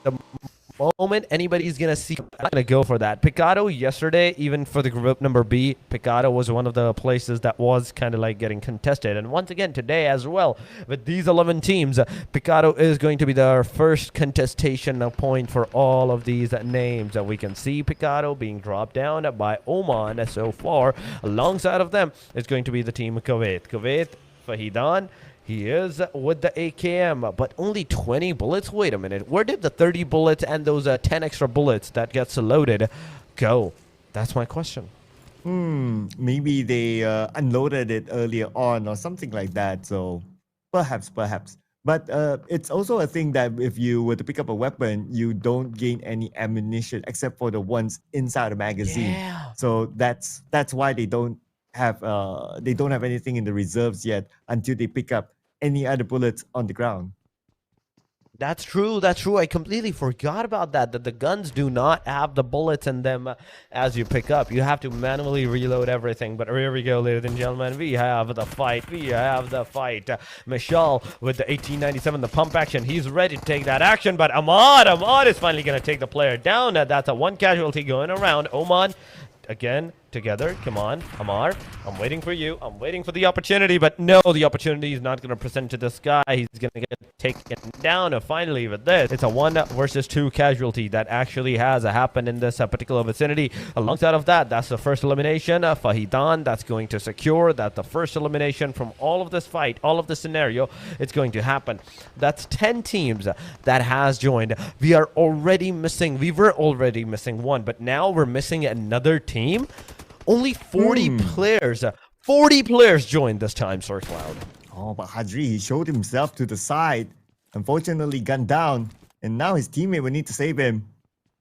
the moment anybody's gonna see, I'm gonna go for that. Picado yesterday, even for the group number B, Picado was one of the places that was kind of like getting contested. And once again today as well, with these 11 teams, Picado is going to be the first contestation point for all of these names. We can see Picado being dropped down by Oman so far. Alongside of them is going to be the team Kuwait. Kuwait, Fahidan. He is with the AKM, but only 20 bullets. Wait a minute. Where did the 30 bullets and those 10 extra bullets that gets loaded go? That's my question.
Maybe they unloaded it earlier on or something like that. So perhaps. But it's also a thing that if you were to pick up a weapon, you don't gain any ammunition except for the ones inside the magazine.
Yeah.
So that's why they don't have anything in the reserves yet until they pick up any other bullets on the ground.
That's true. That's true. I completely forgot about that. That the guns do not have the bullets in them as you pick up. You have to manually reload everything. But here we go, ladies and gentlemen. We have the fight. Michal with the 1897, the pump action. He's ready to take that action. But Ahmad is finally going to take the player down. That's a 1 casualty going around. Oman again together. Come on, Amar. I'm waiting for you. I'm waiting for the opportunity, but no, the opportunity is not going to present to this guy. He's going to get taken down. Finally, with this, it's a 1 versus 2 casualty that actually has happened in this particular vicinity. Alongside of that, that's the first elimination. Fahidan, that's going to secure that the first elimination from all of this fight, all of the scenario, it's going to happen. That's 10 teams that has joined. We were already missing 1, but now we're missing another team. Only 40 players. 40 players joined this time, Sir Cloud.
Oh, but Hadri, he showed himself to the side. Unfortunately, gunned down. And now his teammate will need to save him.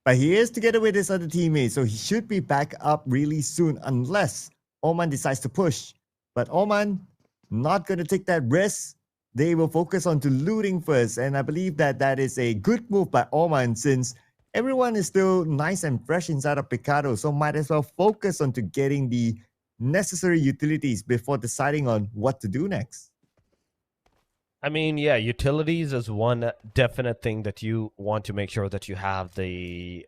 But he is together with his other teammate, so he should be back up really soon unless Oman decides to push. But Oman, not going to take that risk. They will focus on to looting first. And I believe that that is a good move by Oman since everyone is still nice and fresh inside of Picado, so might as well focus on to getting the necessary utilities before deciding on what to do next.
I mean, yeah, utilities is one definite thing that you want to make sure that you have the,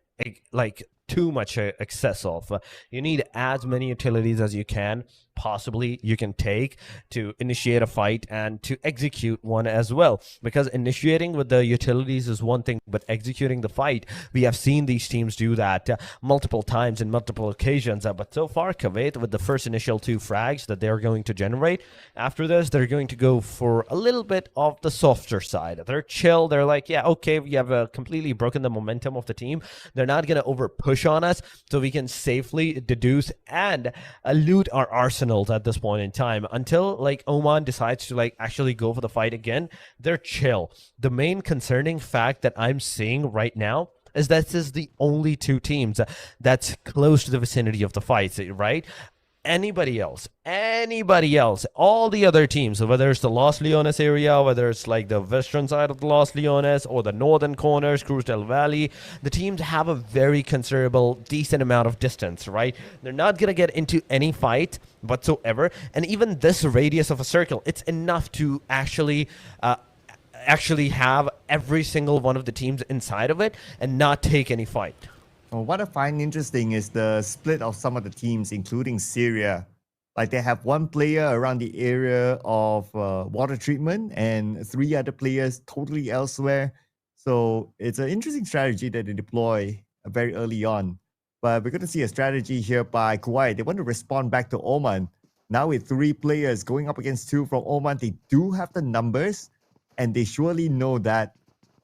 like, too much excess of. You need as many utilities as you can possibly you can take to initiate a fight and to execute one as well, because initiating with the utilities is one thing, but executing the fight, we have seen these teams do that multiple times in multiple occasions. But so far, Kuwait, with the first initial 2 frags that they're going to generate, after this they're going to go for a little bit of the softer side. They're chill. They're like, yeah, okay, we have completely broken the momentum of the team. They're not going to over push on us, so we can safely deduce and loot our arsenals at this point in time until like Oman decides to like actually go for the fight again. They're chill. The main concerning fact that I'm seeing right now is that this is the only 2 teams that's close to the vicinity of the fights, right? Anybody else, all the other teams, whether it's the Los Leones area, whether it's like the western side of the Los Leones or the northern corners, Cruz del Valle, the teams have a very considerable, decent amount of distance, right? They're not going to get into any fight whatsoever. And even this radius of a circle, it's enough to actually have every single one of the teams inside of it and not take any fight.
Well, what I find interesting is the split of some of the teams, including Syria. Like they have 1 player around the area of water treatment and 3 other players totally elsewhere. So it's an interesting strategy that they deploy very early on. But we're going to see a strategy here by Kuwait. They want to respond back to Oman. Now with 3 players going up against 2 from Oman, they do have the numbers and they surely know that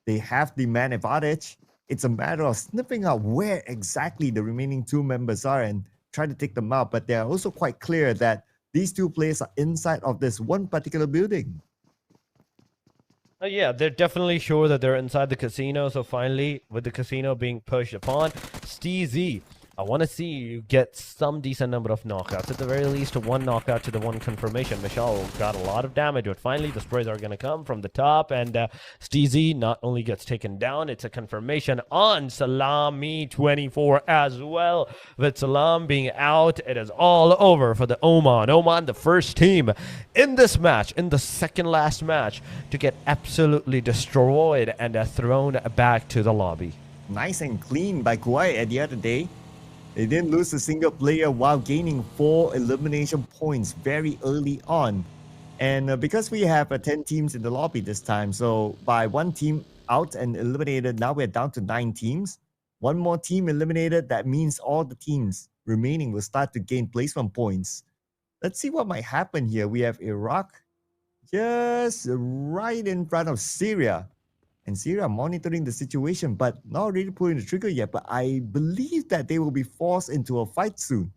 they have the man advantage. It's a matter of sniffing out where exactly the remaining 2 members are and try to take them out. But they are also quite clear that these 2 players are inside of this one particular building.
Yeah, they're definitely sure that they're inside the casino. So finally, with the casino being pushed upon, Steezy, I want to see you get some decent number of knockouts. At the very least, 1 knockout to the 1 confirmation. Michelle got a lot of damage, but finally the sprays are going to come from the top. And Steezy not only gets taken down, it's a confirmation on Salami 24 as well. With Salam being out, it is all over for the Oman. Oman, the first team in this match, in the second last match, to get absolutely destroyed and thrown back to the lobby.
Nice and clean by Kuwait at the other day. They didn't lose a single player while gaining 4 elimination points very early on. And because we have 10 teams in the lobby this time, so by 1 team out and eliminated, now we're down to 9 teams. 1 more team eliminated, that means all the teams remaining will start to gain placement points. Let's see what might happen here. We have Iraq just right in front of Syria. And Syria monitoring the situation, but not really pulling the trigger yet. But I believe that they will be forced into a fight soon.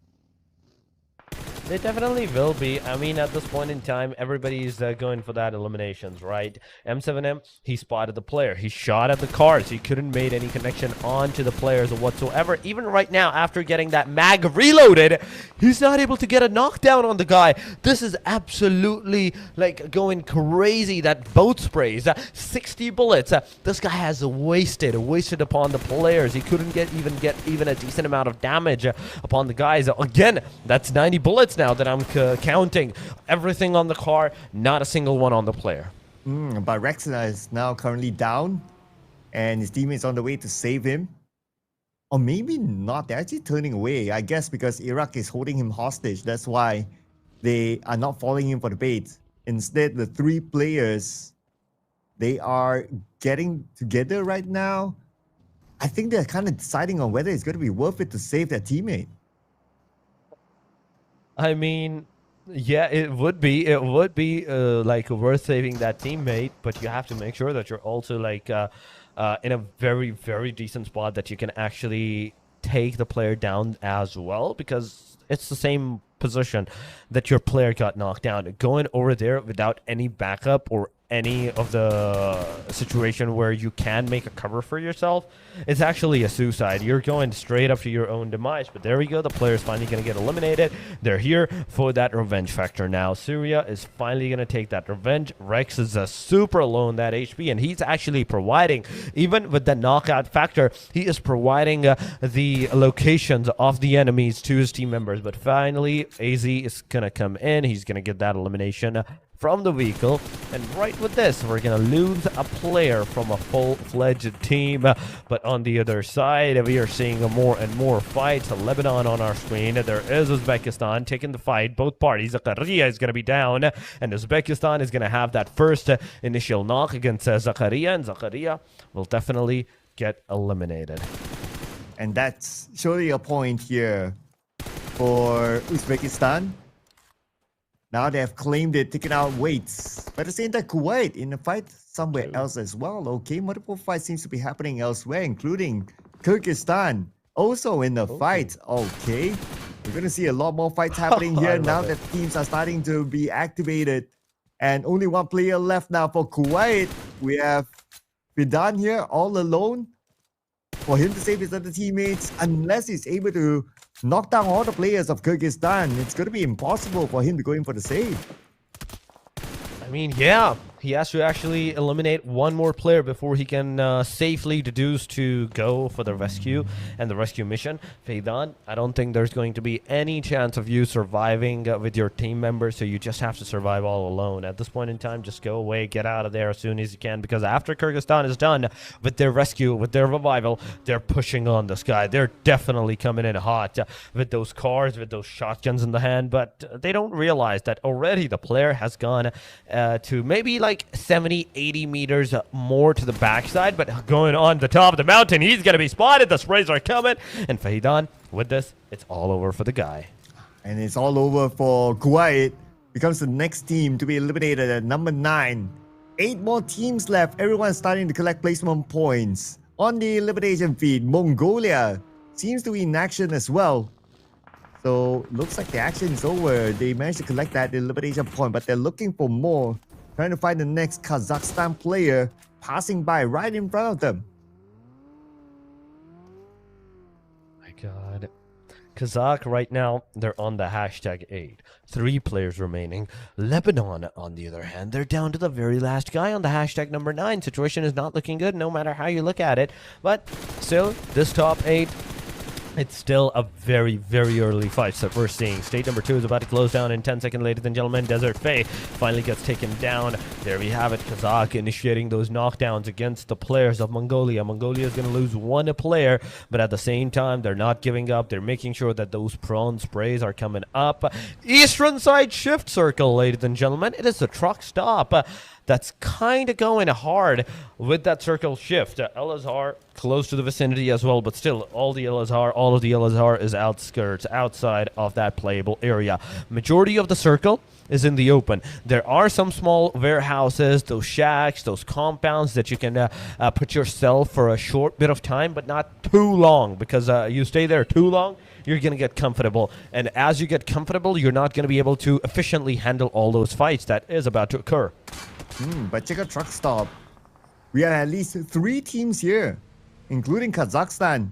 They definitely will be. I mean, at this point in time, everybody's going for that eliminations, right? M7M, he spotted the player. He shot at the cars. He couldn't make any connection onto the players whatsoever. Even right now, after getting that mag reloaded, he's not able to get a knockdown on the guy. This is absolutely like going crazy. That boat sprays, 60 bullets. This guy has wasted upon the players. He couldn't get even a decent amount of damage upon the guys. Again, that's 90 bullets now that I'm counting. Everything on the car, not a single one on the player.
But Rexina is now currently down, and his teammates on the way to save him. Or maybe not. They're actually turning away, I guess, because Iraq is holding him hostage. That's why they are not following him for the bait. Instead, the 3 players, they are getting together right now. I think they're kind of deciding on whether it's going to be worth it to save their teammate.
I mean, yeah, it would be like worth saving that teammate, but you have to make sure that you're also like in a very, very decent spot that you can actually take the player down as well, because it's the same position that your player got knocked down. Going over there without any backup or any of the situation where you can make a cover for yourself, it's actually a suicide. You're going straight up to your own demise. But there we go. The player's finally going to get eliminated. They're here for that revenge factor now. Syria is finally going to take that revenge. Rex is super low in that HP, and he's actually providing, even with the knockout factor, he is providing the locations of the enemies to his team members. But finally, AZ is going to come in. He's going to get that elimination from the vehicle. And right with this, we're going to lose a player from a full-fledged team. But on the other side, we are seeing more and more fights. Lebanon on our screen. There is Uzbekistan taking the fight. Both parties. Zakaria is going to be down. And Uzbekistan is going to have that first initial knock against Zakaria. And Zakaria will definitely get eliminated.
And that's surely a point here for Uzbekistan. Now they have claimed it, taken out weights. But at the same time, Kuwait in a fight somewhere else as well. Okay, multiple fights seems to be happening elsewhere, including Kyrgyzstan also in the fight. Okay, we're going to see a lot more fights happening here now that teams are starting to be activated. And only one player left now for Kuwait. We have Fidan here all alone for him to save his other teammates. Unless he's able to knock down all the players of Kyrgyzstan, it's going to be impossible for him to go in for the save.
I mean, yeah, he has to actually eliminate one more player before he can safely deduce to go for the rescue and the rescue mission. Feidan, I don't think there's going to be any chance of you surviving with your team members, so you just have to survive all alone. At this point in time, just go away, get out of there as soon as you can, because after Kyrgyzstan is done with their rescue, with their revival, they're pushing on this guy. They're definitely coming in hot with those cars, with those shotguns in the hand, but they don't realize that already the player has gone to maybe like 70, 80 meters more to the backside, but going on the top of the mountain, he's going to be spotted. The sprays are coming, and Faidan, with this, it's all over for the guy.
And it's all over for Kuwait. Becomes the next team to be eliminated at number 9. 8 more teams left. Everyone's starting to collect placement points. On the elimination feed, Mongolia seems to be in action as well. So looks like the action is over. They managed to collect that elimination point, but they're looking for more. Trying to find the next Kazakhstan player passing by right in front of them.
My God. Kazakh right now, they're on the hashtag 8. 3 players remaining. Lebanon, on the other hand, they're down to the very last guy on the hashtag number 9. Situation is not looking good no matter how you look at it. But still, this top 8, it's still a very, very early fight that we're seeing. State number 2 is about to close down in 10 seconds, ladies and gentlemen. Desert Fae finally gets taken down. There we have it. Kazakh initiating those knockdowns against the players of Mongolia. Mongolia is going to lose 1 player, but at the same time, they're not giving up. They're making sure that those prawn sprays are coming up. Eastern side shift circle, ladies and gentlemen. It is a truck stop. That's kind of going hard with that circle shift. El-Azhar close to the vicinity as well, but still all of the El-Azhar is outskirts, outside of that playable area. Majority of the circle is in the open. There are some small warehouses, those shacks, those compounds that you can put yourself for a short bit of time, but not too long, because you stay there too long, you're going to get comfortable. And as you get comfortable, you're not going to be able to efficiently handle all those fights that is about to occur.
But check out truck stop. We have at least 3 teams here, including Kazakhstan.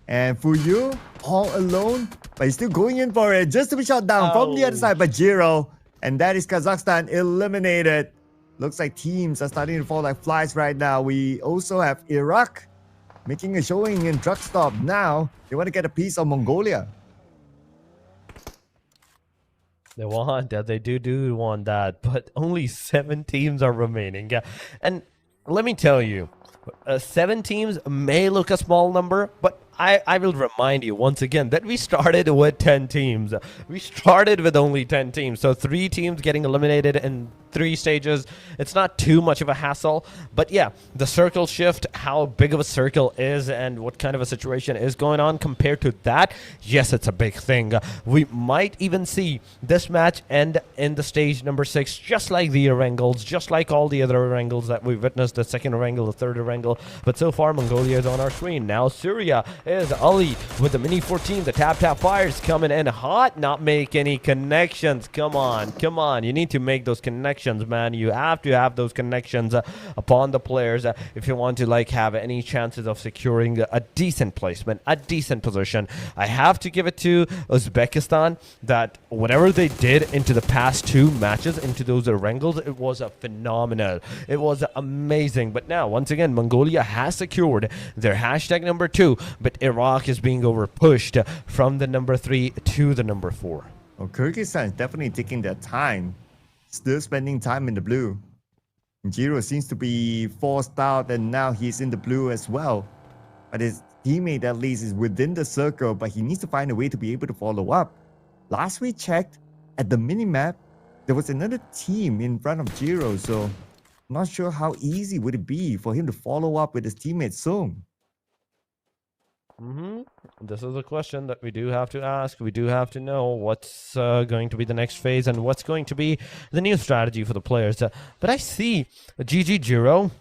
And Fuyu, all alone, but he's still going in for it, just to be shot down from the other side by Jiro. And that is Kazakhstan eliminated. Looks like teams are starting to fall like flies right now. We also have Iraq making a showing in truck stop. Now, they want to get a piece of Mongolia.
They want that. They do want that. But only 7 teams are remaining. Yeah. And let me tell you, 7 teams may look a small number, but I will remind you once again that we started with 10 teams. We started with only 10 teams. So 3 teams getting eliminated in 3 stages. It's not too much of a hassle. But yeah, the circle shift, how big of a circle is and what kind of a situation is going on compared to that, yes, it's a big thing. We might even see this match end in the stage number 6, just like the Erangels, just like all the other Erangels that we've witnessed, the second Erangel, the third Erangel. But so far, Mongolia is on our screen. Now Syria is Ali with the Mini 14. The tap fires coming in hot, not make any connections. Come on. You need to make those connections, man. You have to have those connections upon the players if you want to like have any chances of securing a decent placement, a decent position. I have to give it to Uzbekistan that whatever they did into the past 2 matches, into those Erangels, it was a phenomenal. It was amazing. But now, once again, Mongolia has secured their hashtag number 2, but Iraq is being overpushed from the number 3 to the number 4.
Well, Kyrgyzstan is definitely taking their time. still spending time in the blue. Jiro seems to be forced out and now he's in the blue as well. But his teammate at least is within the circle, but he needs to find a way to be able to follow up. Last we checked, at the minimap, there was another team in front of Jiro, so I'm not sure how easy would it be for him to follow up with his teammate soon.
This is a question that we do have to ask. We do have to know what's going to be the next phase and what's going to be the new strategy for the players. But I see GG Jiro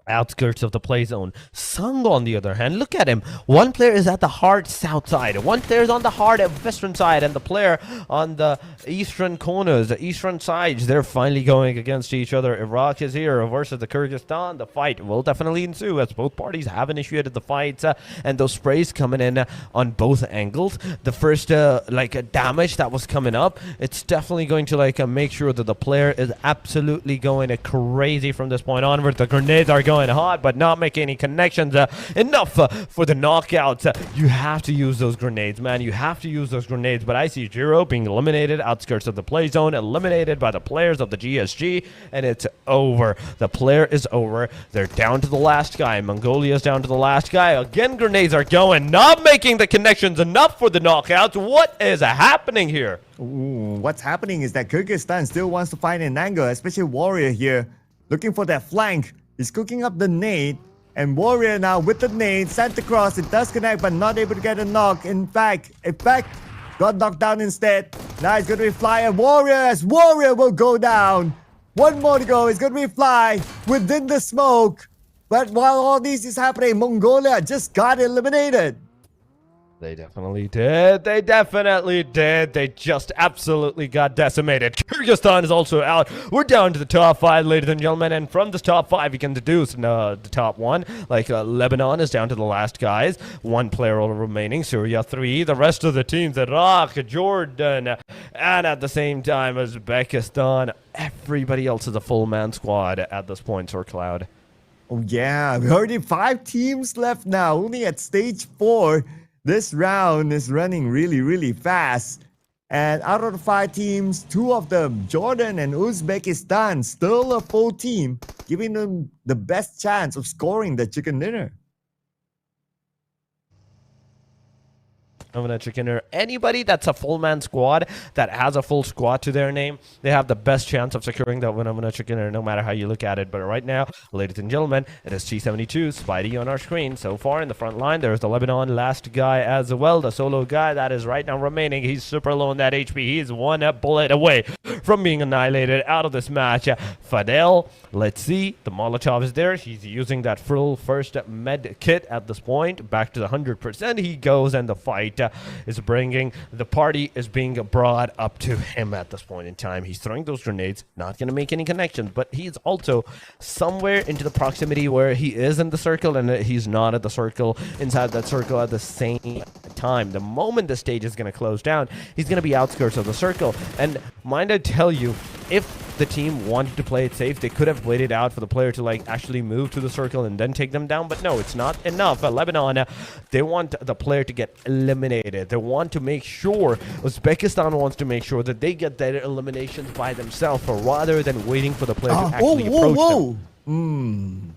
outskirts of the play zone. Sung, on the other hand, look at him. One player is at the hard south side, one player is on the hard western side, and the player on the eastern corners, the eastern sides, they're finally going against each other. Iraq is here versus the Kyrgyzstan. The fight will definitely ensue as both parties have initiated the fights, and those sprays coming in on both angles. The first damage that was coming up, it's definitely going to make sure that the player is absolutely going crazy from this point onward. The grenades are going hard but not making any connections. Enough for the knockouts. You have to use those grenades, man. You have to use those grenades. But I see Jiro being eliminated outskirts of the play zone, eliminated by the players of the GSG, and it's over. The player is over. They're down to the last guy. Mongolia's down to the last guy. Again, grenades are going, not making the connections enough for the knockouts. What is happening here?
Ooh, what's happening is that Kyrgyzstan still wants to find an angle, especially Warrior here, looking for that flank. He's cooking up the nade, and Warrior now with the nade sent across. It does connect, but not able to get a knock. In fact, got knocked down instead. Now he's going to be fly, and Warrior will go down. One more to go. It's going to be fly within the smoke. But while all this is happening, Mongolia just got eliminated.
They definitely did. They definitely did. They just absolutely got decimated. Kyrgyzstan is also out. We're down to the top 5, ladies and gentlemen. And from this top 5, you can deduce the top 1. Lebanon is down to the last guys. 1 player remaining. Syria 3. The rest of the teams, Iraq, Jordan, and at the same time, Uzbekistan. Everybody else is a full man squad at this point, Sir Cloud.
Oh yeah, we already 5 teams left now. Only at stage 4. This round is running really, really fast. And out of the 5 teams, 2 of them, Jordan and Uzbekistan, still a full team, giving them the best chance of scoring the chicken dinner.
Anybody that's a full man squad that has a full squad to their name, they have the best chance of securing that winner chicken dinner, no matter how you look at it. But right now, ladies and gentlemen, it is T72 Spidey on our screen. So far in the front line, there's the Lebanon last guy as well, the solo guy that is right now remaining. He's super low in that HP. He's 1 bullet away from being annihilated out of this match. Fadel, let's see, the Molotov is there. He's using that full first med kit at this point. Back to the 100% he goes, and the fight is bringing, the party is being brought up to him at this point in time. He's throwing those grenades, not going to make any connections, but he's also somewhere into the proximity where he is in the circle and he's not at the circle, inside that circle at the same time. The moment the stage is going to close down, he's going to be outskirts of the circle. And mind I tell you, if the team wanted to play it safe, they could have waited out for the player to actually move to the circle and then take them down, but no, it's not enough. Lebanon, they want the player to get eliminated. They want to make sure, Uzbekistan wants to make sure that they get their eliminations by themselves, rather than waiting for the player to actually approach them.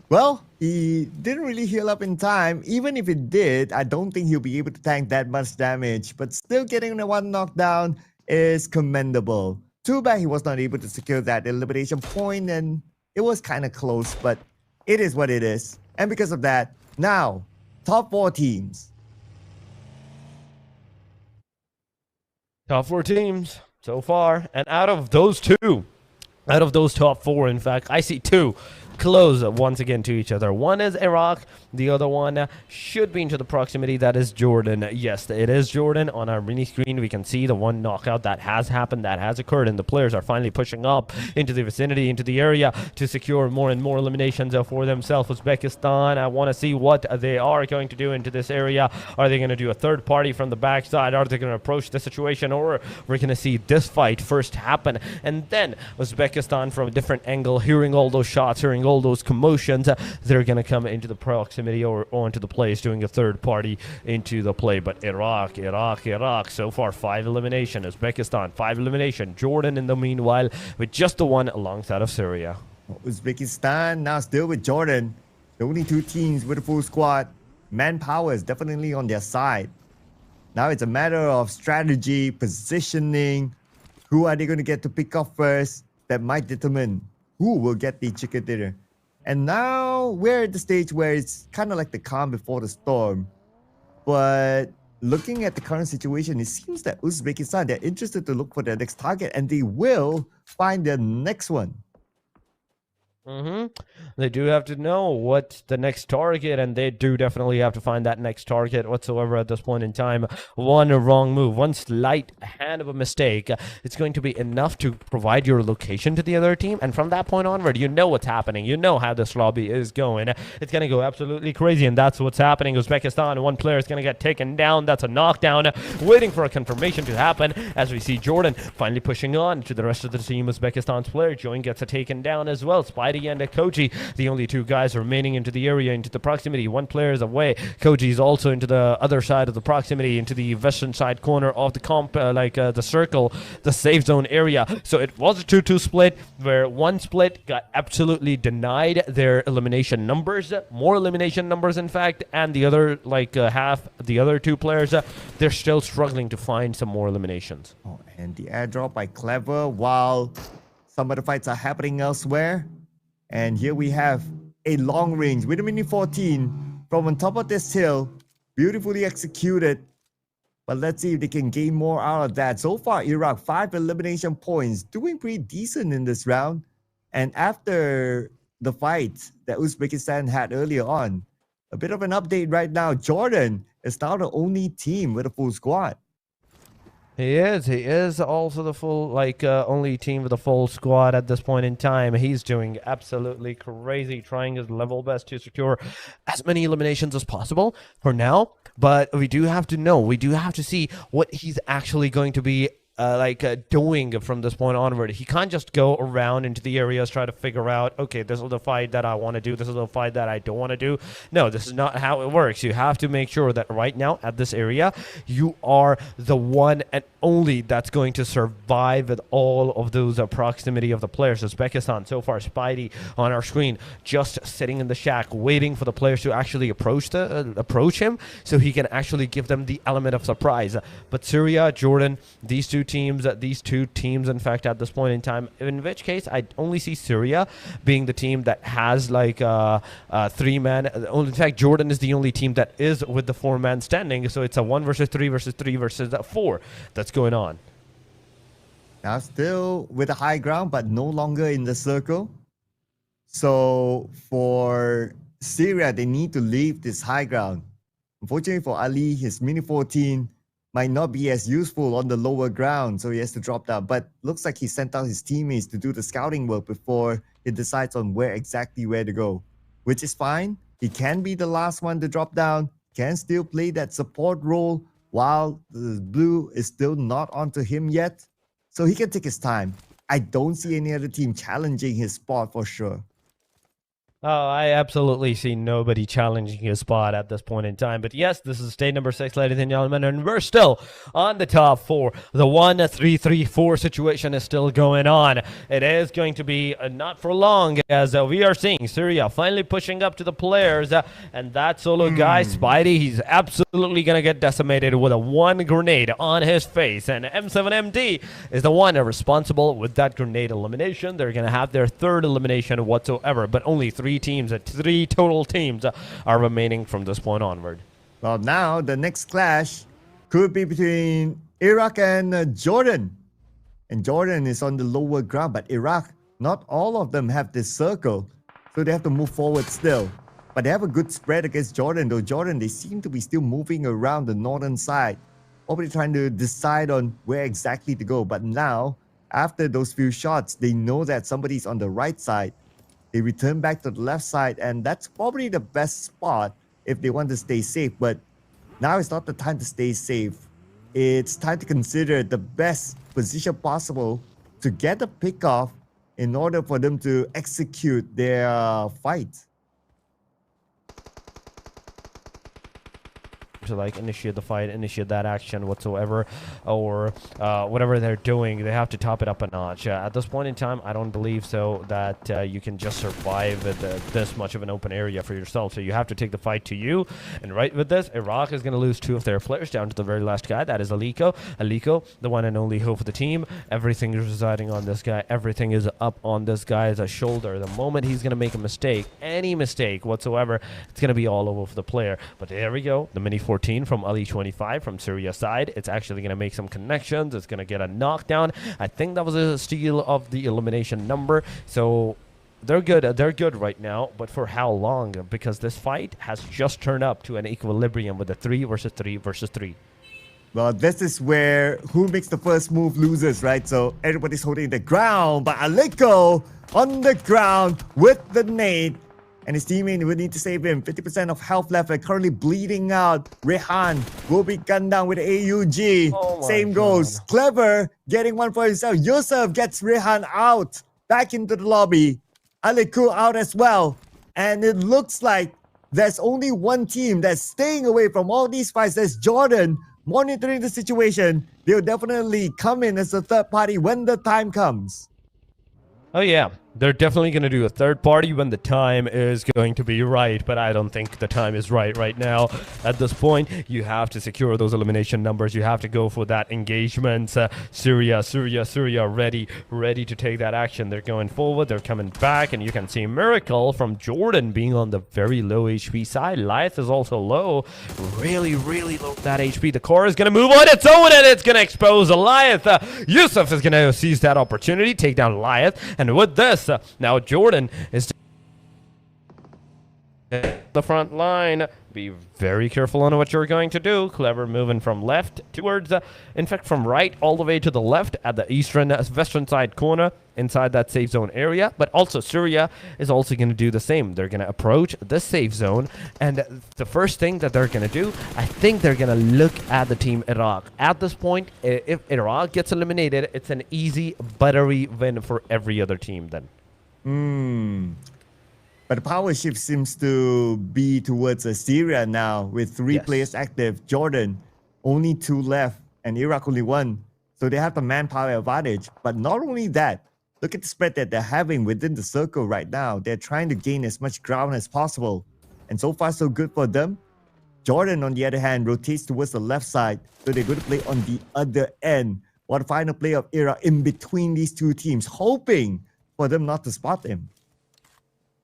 Well, he didn't really heal up in time. Even if it did, I don't think he'll be able to tank that much damage, but still getting the 1 knockdown is commendable. Too bad he was not able to secure that elimination point, and it was kind of close, but it is what it is. And because of that, now, top 4 teams.
Top 4 teams so far, and out of those top 4, in fact, I see 2 close once again to each other. One is Iraq, the other one should be into the proximity. That is Jordan. Yes, it is Jordan. On our mini screen, we can see the 1 knockout that has happened, that has occurred, and the players are finally pushing up into the vicinity, into the area, to secure more and more eliminations for themselves. Uzbekistan, I want to see what they are going to do into this area. Are they going to do a third party from the backside? Are they going to approach the situation, or we're going to see this fight first happen, and then Uzbekistan from a different angle, hearing all those shots, hearing causing all those commotions, they're going to come into the proximity or onto the place, doing a third party into the play. But Iraq, so far 5 elimination. Uzbekistan, 5 elimination. Jordan in the meanwhile with just the 1 alongside of Syria.
Uzbekistan now still with Jordan. The only 2 teams with a full squad. Manpower is definitely on their side. Now it's a matter of strategy, positioning. Who are they going to get to pick up first? That might determine who will get the chicken dinner. And now we're at the stage where it's kind of like the calm before the storm. But looking at the current situation, it seems that Uzbekistan, they're interested to look for their next target, and they will find their next one.
They do have to know what's the next target, and they do definitely have to find that next target whatsoever at this point in time. One wrong move, one slight hand of a mistake, it's going to be enough to provide your location to the other team, and from that point onward, you know what's happening. You know how this lobby is going. It's going to go absolutely crazy, and that's what's happening. Uzbekistan, 1 player is going to get taken down. That's a knockdown, waiting for a confirmation to happen as we see Jordan finally pushing on to the rest of the team. Uzbekistan's player, Join, gets a taken down as well. Spidey and Koji, the only 2 guys remaining into the area, into the proximity. 1 player is away. Koji is also into the other side of the proximity, into the western side corner of the the circle, the safe zone area. So it was a 2-2 split, where 1 split got absolutely denied their elimination numbers, more elimination numbers in fact, and the other half, the other 2 players, they're still struggling to find some more eliminations.
Oh, and the airdrop by Clever, while some of the fights are happening elsewhere. And here we have a long range with a Mini 14 from on top of this hill. Beautifully executed. But let's see if they can gain more out of that. So far, Iraq, 5 elimination points. Doing pretty decent in this round. And after the fight that Uzbekistan had earlier on, a bit of an update right now. Jordan is now the only team with a full squad.
He is also the full, only team with a full squad at this point in time. He's doing absolutely crazy, trying his level best to secure as many eliminations as possible for now. But we do have to know, we do have to see what he's actually going to be doing from this point onward. He can't just go around into the areas, try to figure out, okay, this is the fight that I want to do, this is the fight that I don't want to do. No, this is not how it works. You have to make sure that right now at this area, you are the one and only that's going to survive with all of those proximity of the players. Uzbekistan, so far, Spidey on our screen, just sitting in the shack, waiting for the players to actually approach him, so he can actually give them the element of surprise. But Syria, Jordan, these two teams, in fact, at this point in time, in which case I only see Syria being the team that has 3-man. In fact, Jordan is the only team that is with the 4-man standing, so it's a 1 versus 3 versus 3 versus 4 that's going on.
Now still with a high ground, but no longer in the circle. So for Syria, they need to leave this high ground. Unfortunately for Ali, his Mini 14 might not be as useful on the lower ground, so he has to drop down. But looks like he sent out his teammates to do the scouting work before he decides on where to go, which is fine. He can be the last one to drop down, can still play that support role while the blue is still not onto him yet. So he can take his time. I don't see any other team challenging his spot for sure.
Oh, I absolutely see nobody challenging his spot at this point in time. But yes, this is stage number 6, ladies and gentlemen, and we're still on the top 4. The 1-3-3-4 situation is still going on. It is going to be not for long, as we are seeing Syria finally pushing up to the players. And that solo guy, Spidey, he's absolutely going to get decimated with a 1 grenade on his face. And M7MD is the one responsible with that grenade elimination. They're going to have their 3rd elimination whatsoever, but only 3 total teams are remaining from this point onward.
Well, now the next clash could be between Iraq and Jordan. And Jordan is on the lower ground, but Iraq, not all of them have this circle, so they have to move forward still. But they have a good spread against Jordan, though Jordan, they seem to be still moving around the northern side, probably trying to decide on where exactly to go. But now, after those few shots, they know that somebody's on the right side. They return back to the left side, and that's probably the best spot if they want to stay safe. But now it's not the time to stay safe. It's time to consider the best position possible to get a pick off in order for them to execute their fight.
To like initiate the fight, initiate that action whatsoever, or whatever they're doing, they have to top it up a notch. At this point in time, I don't believe so that you can just survive this much of an open area for yourself. So you have to take the fight to you. And right with this, Iraq is going to lose 2 of their players down to the very last guy. That is Aliko. Aliko, the one and only hope of the team. Everything is residing on this guy. Everything is up on this guy's shoulder. The moment he's going to make a mistake, any mistake whatsoever, it's going to be all over for the player. But there we go. The Mini 14 from Ali 25 from Syria side. It's actually going to make some connections. It's going to get a knockdown. I think that was a steal of the elimination number. So they're good. They're good right now. But for how long? Because this fight has just turned up to an equilibrium with a 3 versus 3 versus 3.
Well, this is where who makes the first move loses, right? So everybody's holding the ground, but Aliko on the ground with the nade. And his teammate will need to save him. 50% of health left and currently bleeding out. Rehan will be gunned down with AUG. Same goes. Clever getting one for himself. Iesf gets Rehan out. Back into the lobby. Aliku out as well. And it looks like there's only one team that's staying away from all these fights. There's Jordan monitoring the situation. They'll definitely come in as a third party when the time comes.
Oh yeah, they're definitely going to do a third party when the time is going to be right, but I don't think the time is right now. At this point, you have to secure those elimination numbers. You have to go for that engagement. Syria ready to take that action. They're going forward. They're coming back, and you can see Miracle from Jordan being on the very low HP side. Iesf is also low, really low that HP. The core is going to move on its own, and it's going to expose Iesf. Iesf is going to seize that opportunity, take down Iesf, and with this, now Jordan is the front line. Be very careful on what you're going to do. Clever moving from left towards, in fact, from right all the way to the left at the western side corner inside that safe zone area. But also Syria is also going to do the same. They're going to approach the safe zone, and the first thing that they're going to do, I think they're going to look at the team Iraq. At this point, if Iraq gets eliminated, it's an easy, buttery win for every other team then.
But the power shift seems to be towards Syria now with 3 players active. Jordan, only 2 left, and Iraq only 1. So they have the manpower advantage. But not only that, look at the spread that they're having within the circle right now. They're trying to gain as much ground as possible. And so far, so good for them. Jordan, on the other hand, rotates towards the left side. So they're going to play on the other end. While the final play of Iraq in between these 2 teams, hoping for them not to spot him.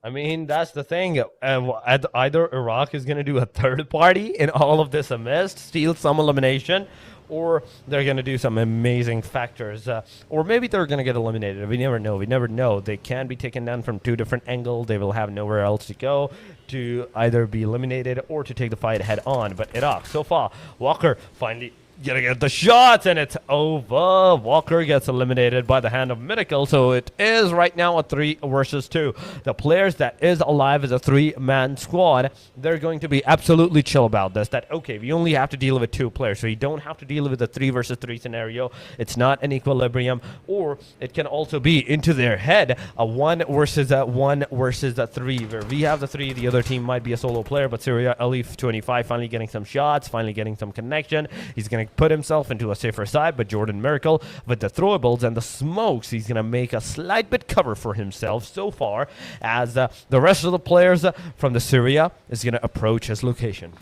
I mean, that's the thing. Either Iraq is going to do a third party in all of this mess, steal some elimination, or they're going to do some amazing factors. Or maybe they're going to get eliminated. We never know. We never know. They can be taken down from 2 different angles. They will have nowhere else to go to either be eliminated or to take the fight head on. But Iraq, so far, Walker finally gonna get the shots, and it's over. Walker gets eliminated by the hand of Miracle, so it is right now a 3 versus 2. The players that is alive is a 3-man squad. They're going to be absolutely chill about this, that okay, we only have to deal with 2 players, so you don't have to deal with a 3 versus 3 scenario. It's not an equilibrium, or it can also be into their head a 1 versus a 3, where we have the 3, the other team might be a solo player, but Syria, Alif 25 finally getting some shots, finally getting some connection. He's gonna put himself into a safer side, but Jordan Miracle with the throwables and the smokes, he's gonna make a slight bit cover for himself so far as the rest of the players from the Syria is gonna approach his location.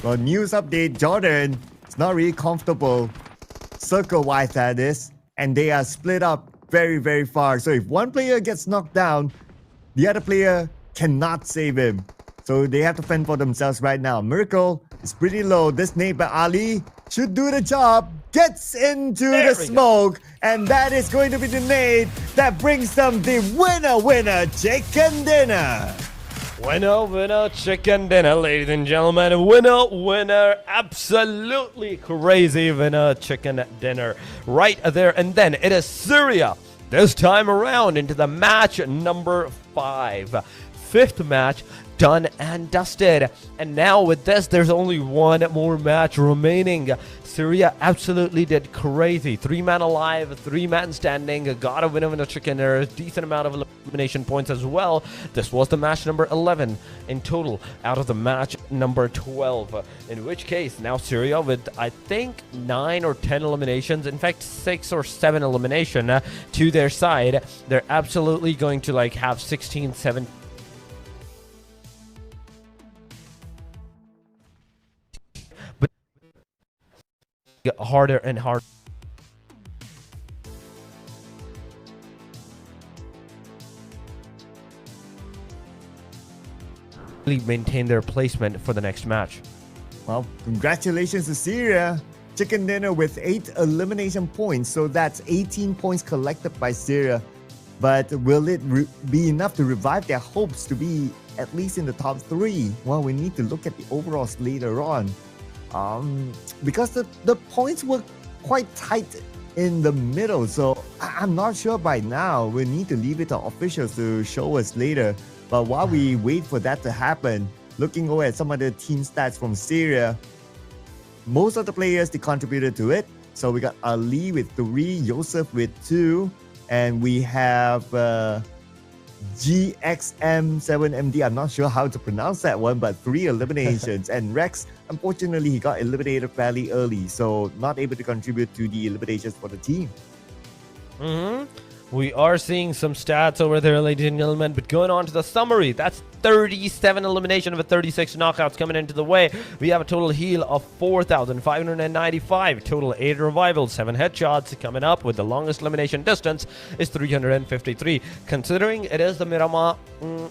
Well, news update, Jordan is not really comfortable circle-wise, that is, and they are split up very far. So if one player gets knocked down, the other player cannot save him. So they have to fend for themselves right now. Miracle is pretty low. This nade by Ali should do the job. Gets into the smoke. And that is going to be the nade that brings them the winner chicken dinner.
Winner chicken dinner, ladies and gentlemen. Winner, absolutely crazy winner chicken dinner right there. And then it is Syria this time around into the match number 5. 5th match done and dusted. And now with this, there's only one more match remaining. Syria absolutely did crazy. 3-man alive, 3-man standing, got a win of a chicken dinner, a decent amount of elimination points as well. This was the match number 11 in total out of the match number 12. In which case, now Syria with, I think, 9 or 10 eliminations, in fact 6 or 7 elimination to their side. They're absolutely going to like have 16, 17 get harder and harder maintain their placement for the next match.
Well, congratulations to Syria. Chicken dinner with 8 elimination points. So that's 18 points collected by Syria. But will it be enough to revive their hopes to be at least in the top 3? Well, we need to look at the overalls later on. Because the points were quite tight in the middle. So I'm not sure by now. We need to leave it to officials to show us later. But while we wait for that to happen, looking over at some of the team stats from Syria, most of the players, they contributed to it. So we got Ali with 3, Iesf with 2, and we have GXM7MD. I'm not sure how to pronounce that one, but 3 eliminations. And Rex, unfortunately, he got eliminated fairly early, so not able to contribute to the eliminations for the team.
We are seeing some stats over there, ladies and gentlemen, but going on to the summary, that's 37 elimination with 36 knockouts coming into the way. We have a total heal of 4,595, total 8 revivals, 7 headshots. Coming up with the longest elimination distance is 353. Considering it is the Miramar,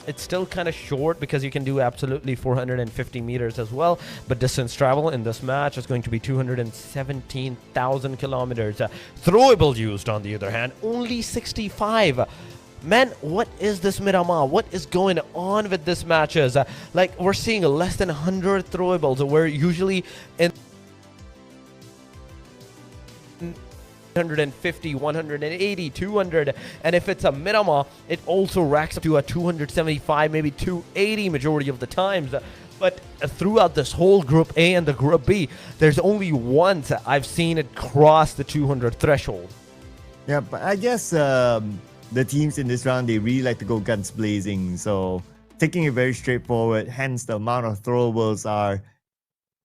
it's still kind of short because you can do absolutely 450 meters as well. But distance travel in this match is going to be 217,000 kilometers. Throwable used, on the other hand, only 65. Man, what is this Miramar? What is going on with this matches? Like, we're seeing less than 100 throwables. We're usually in 150, 180, 200, and if it's a Miramar, it also racks up to a 275, maybe 280 majority of the times. But throughout this whole Group A and the Group B, there's only once I've seen it cross the 200 threshold.
Yeah, but I guess the teams in this round, they really like to go guns blazing. So taking it very straightforward, hence the amount of throwables are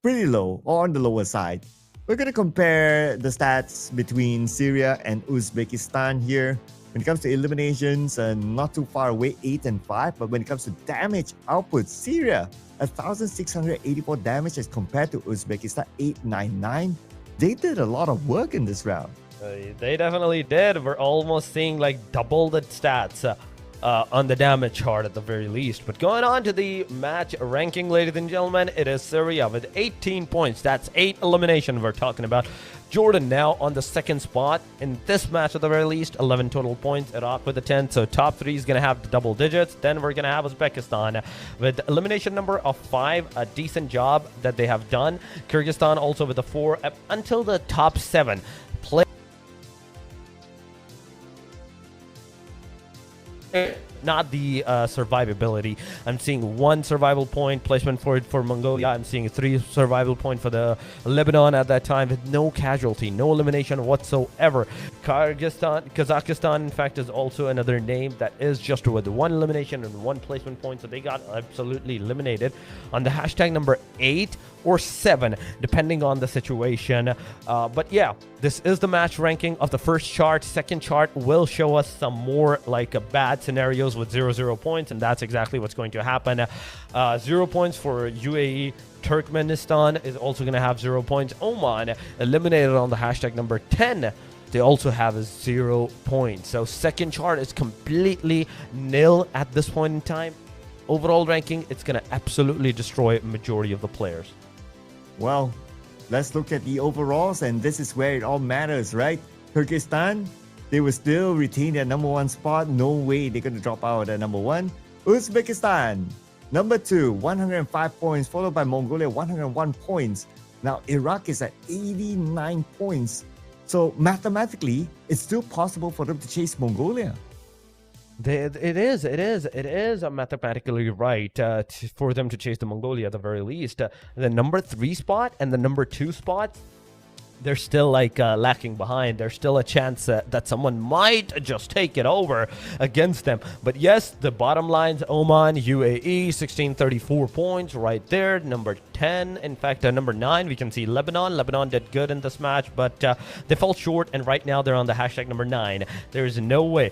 pretty low or on the lower side. We're going to compare the stats between Syria and Uzbekistan here. When it comes to eliminations, not too far away, 8 and 5. But when it comes to damage output, Syria, 1,684 damage as compared to Uzbekistan, 899. They did a lot of work in this round.
They definitely did. We're almost seeing like double the stats on the damage chart at the very least. But going on to the match ranking, ladies and gentlemen, it is Syria with 18 points. That's 8 elimination we're talking about. Jordan now on the 2nd spot in this match at the very least, 11 total points. Iraq with a 10, so top 3 is going to have the double digits. Then we're going to have Uzbekistan with elimination number of 5, a decent job that they have done. Kyrgyzstan also with a 4 until the top 7. Not the survivability. I'm seeing 1 survival point placement for Mongolia. I'm seeing 3 survival point for the Lebanon at that time with no casualty, no elimination whatsoever. Kazakhstan, in fact, is also another name that is just with 1 elimination and 1 placement point, so they got absolutely eliminated on the hashtag number 8 or 7, depending on the situation. But yeah, this is the match ranking of the first chart. Second chart will show us some more like bad scenarios with 0 points, and that's exactly what's going to happen. 0 points for UAE. Turkmenistan is also going to have 0 points. Oman eliminated on the hashtag number 10. They also have a 0 points. So second chart is completely nil at this point in time. Overall ranking, it's going to absolutely destroy a majority of the players.
Well, let's look at the overalls, and this is where it all matters, right? Kyrgyzstan, they will still retain their number 1 spot. No way they're going to drop out at number 1. Uzbekistan, number 2, 105 points, followed by Mongolia, 101 points. Now, Iraq is at 89 points. So mathematically, it's still possible for them to chase Mongolia.
It is mathematically right for them to chase the Mongolia at the very least. The number 3 spot and the number 2 spot, they're still like lacking behind. There's still a chance that someone might just take it over against them. But yes, the bottom lines, Oman, UAE, 1634 points right there. Number 10, in fact, number 9, we can see Lebanon. Lebanon did good in this match, but they fell short, and right now they're on the hashtag number 9. There's no way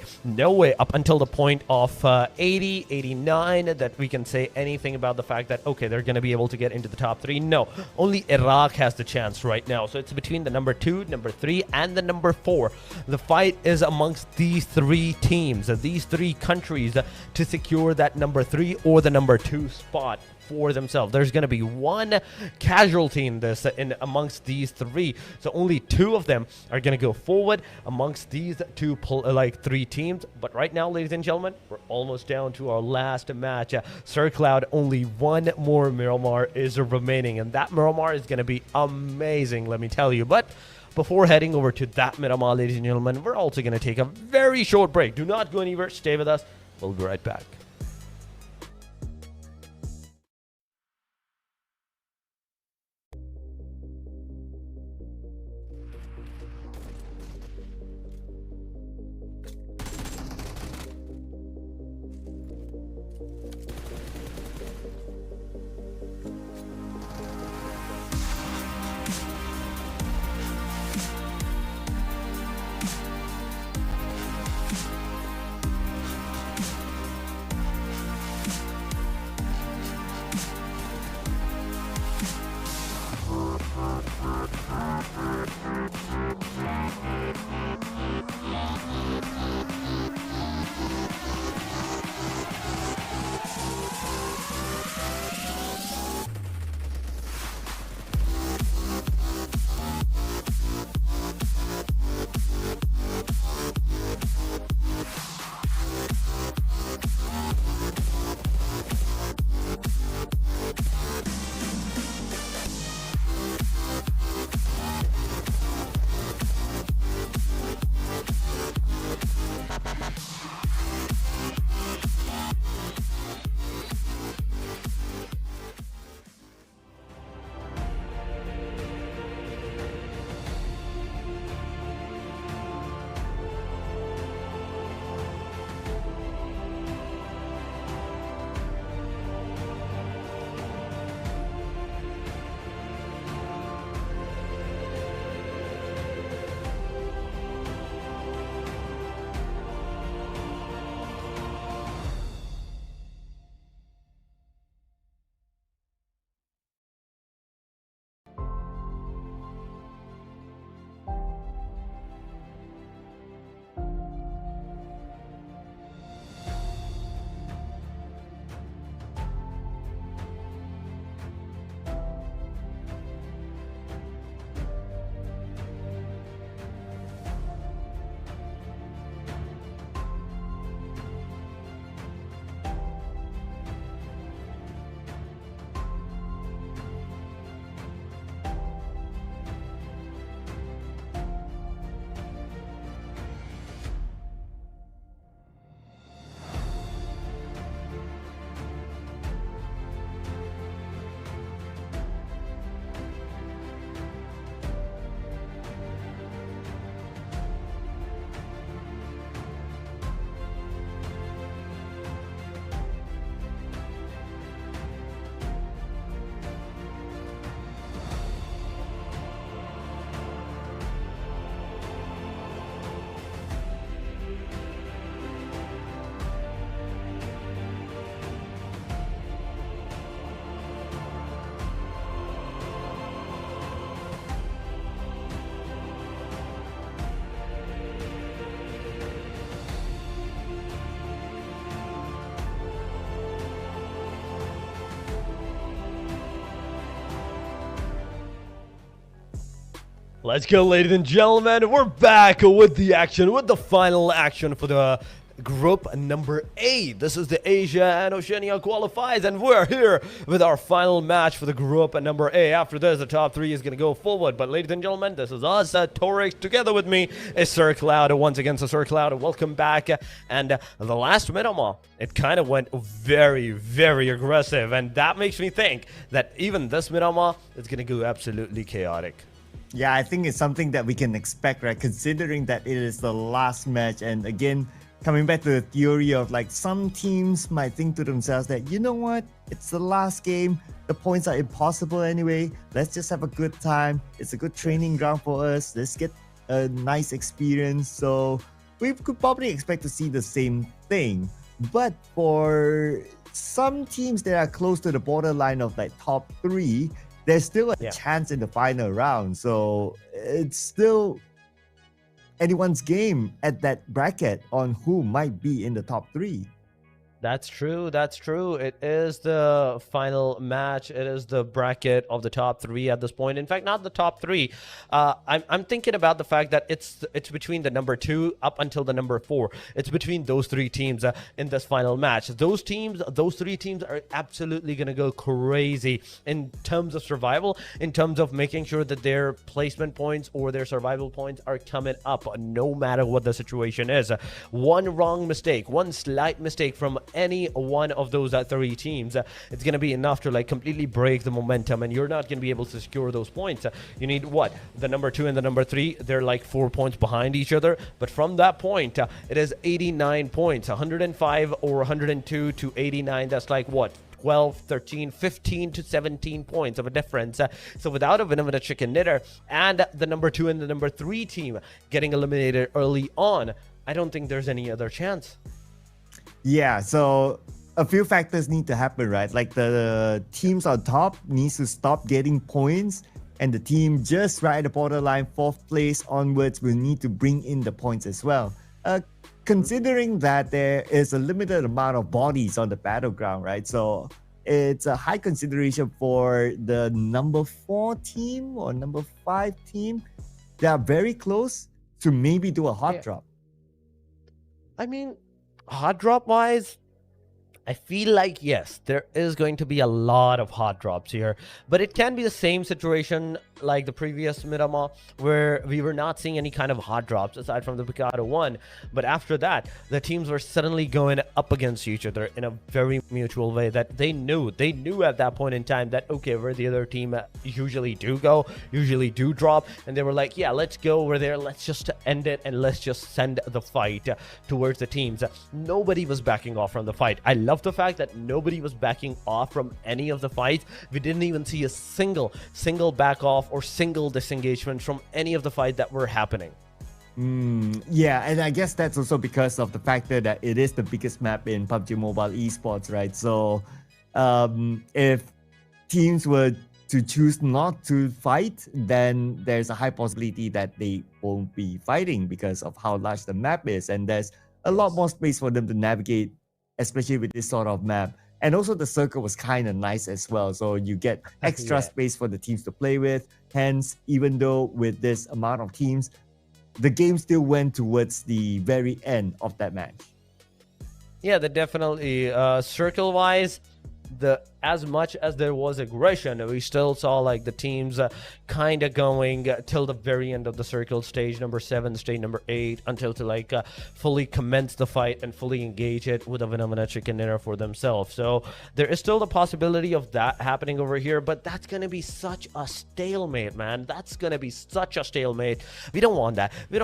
up until the point of 80, 89 that we can say anything about the fact that, okay, they're going to be able to get into the top 3. No, only Iraq has the chance right now. So it's between the number 2, number 3, and the number 4. The fight is amongst these 3 teams, these 3 countries to secure that number 3 or the number 2 spot for themselves. There's going to be one casualty in this amongst these 3, so only 2 of them are going to go forward amongst these 3 teams. But right now, ladies and gentlemen, we're almost down to our last match. Sir Cloud, only one more Miramar is remaining, and that Miramar is going to be amazing, let me tell you. But before heading over to that Miramar, ladies and gentlemen, we're also going to take a very short break. Do not go anywhere, stay with us, we'll be right back. Let's go, ladies and gentlemen. We're back with the action, with the final action for the Group number 8. This is the Asia and Oceania qualifiers, and we're here with our final match for the group number 8. After this, the top 3 is going to go forward. But ladies and gentlemen, this is us, Torix. Together with me is Sir Cloud. Once again, so Sir Cloud, welcome back. And the last Miramar, it kind of went very, very aggressive. And that makes me think that even this Miramar is going to go absolutely chaotic.
Yeah, I think it's something that we can expect, right? Considering that it is the last match. And again, coming back to the theory of like some teams might think to themselves that, you know what, it's the last game, the points are impossible anyway, let's just have a good time, it's a good training ground for us, let's get a nice experience. So we could probably expect to see the same thing. But for some teams that are close to the borderline of like top 3, there's still a chance in the final round. So it's still anyone's game at that bracket on who might be in the top 3.
That's true. That's true. It is the final match. It is the bracket of the top 3 at this point. In fact, not the top 3. I'm thinking about the fact that it's between the number 2 up until the number 4. It's between those 3 teams in this final match. Those 3 teams are absolutely going to go crazy in terms of survival, in terms of making sure that their placement points or their survival points are coming up no matter what the situation is. One wrong mistake, one slight mistake from any one of those 3 teams, it's going to be enough to like completely break the momentum, and you're not going to be able to secure those points. You need what? The number 2 and the number 3, they're like 4 points behind each other, but from that point, it is 89 points, 105 or 102 to 89. That's like what? 12, 13, 15 to 17 points of a difference. So without a winner with a chicken dinner and the number 2 and the number 3 team getting eliminated early on, I don't think there's any other chance.
Yeah, so a few factors need to happen, right? Like the teams on top needs to stop getting points, and the team just right at the borderline, 4th place onwards, will need to bring in the points as well. Considering that there is a limited amount of bodies on the battleground, right? So it's a high consideration for the number 4 team or number 5 team. They are very close to maybe do a hot drop.
I mean, hot drop wise, I feel like yes, there is going to be a lot of hot drops here, but it can be the same situation like the previous Miramar, where we were not seeing any kind of hot drops aside from the Picado one. But after that, the teams were suddenly going up against each other in a very mutual way that they knew at that point in time that, okay, where the other team usually do drop, and they were like, yeah, let's go over there, let's just end it, and let's just send the fight towards the teams. Nobody was backing off from the fight. I love the fact that nobody was backing off from any of the fights. We didn't even see a single back off or single disengagement from any of the fights that were happening.
Yeah, and I guess that's also because of the factor that it is the biggest map in PUBG Mobile Esports, right? So if teams were to choose not to fight, then there's a high possibility that they won't be fighting because of how large the map is, and there's a lot more space for them to navigate, especially with this sort of map. And also the circle was kind of nice as well, so you get extra space for the teams to play with. Hence, even though with this amount of teams, the game still went towards the very end of that match.
Yeah, that definitely circle wise, as much as there was aggression, we still saw like the teams kind of going till the very end of the circle, stage number 7, stage number 8, until to like fully commence the fight and fully engage it with a winner chicken dinner for themselves. So there is still the possibility of that happening over here, but that's gonna be such a stalemate, man. That's gonna be such a stalemate. We don't want that. We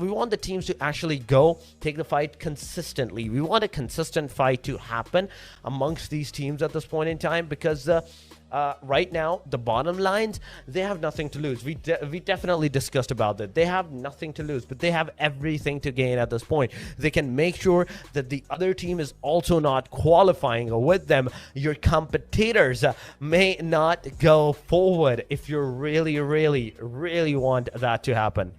want the teams to actually go take the fight consistently. We want a consistent fight to happen amongst these teams at this point in time, because right now the bottom lines, they have nothing to lose. We definitely discussed about that. They have nothing to lose, but they have everything to gain at this point. They can make sure that the other team is also not qualifying with them. Your competitors may not go forward if you really want that to happen.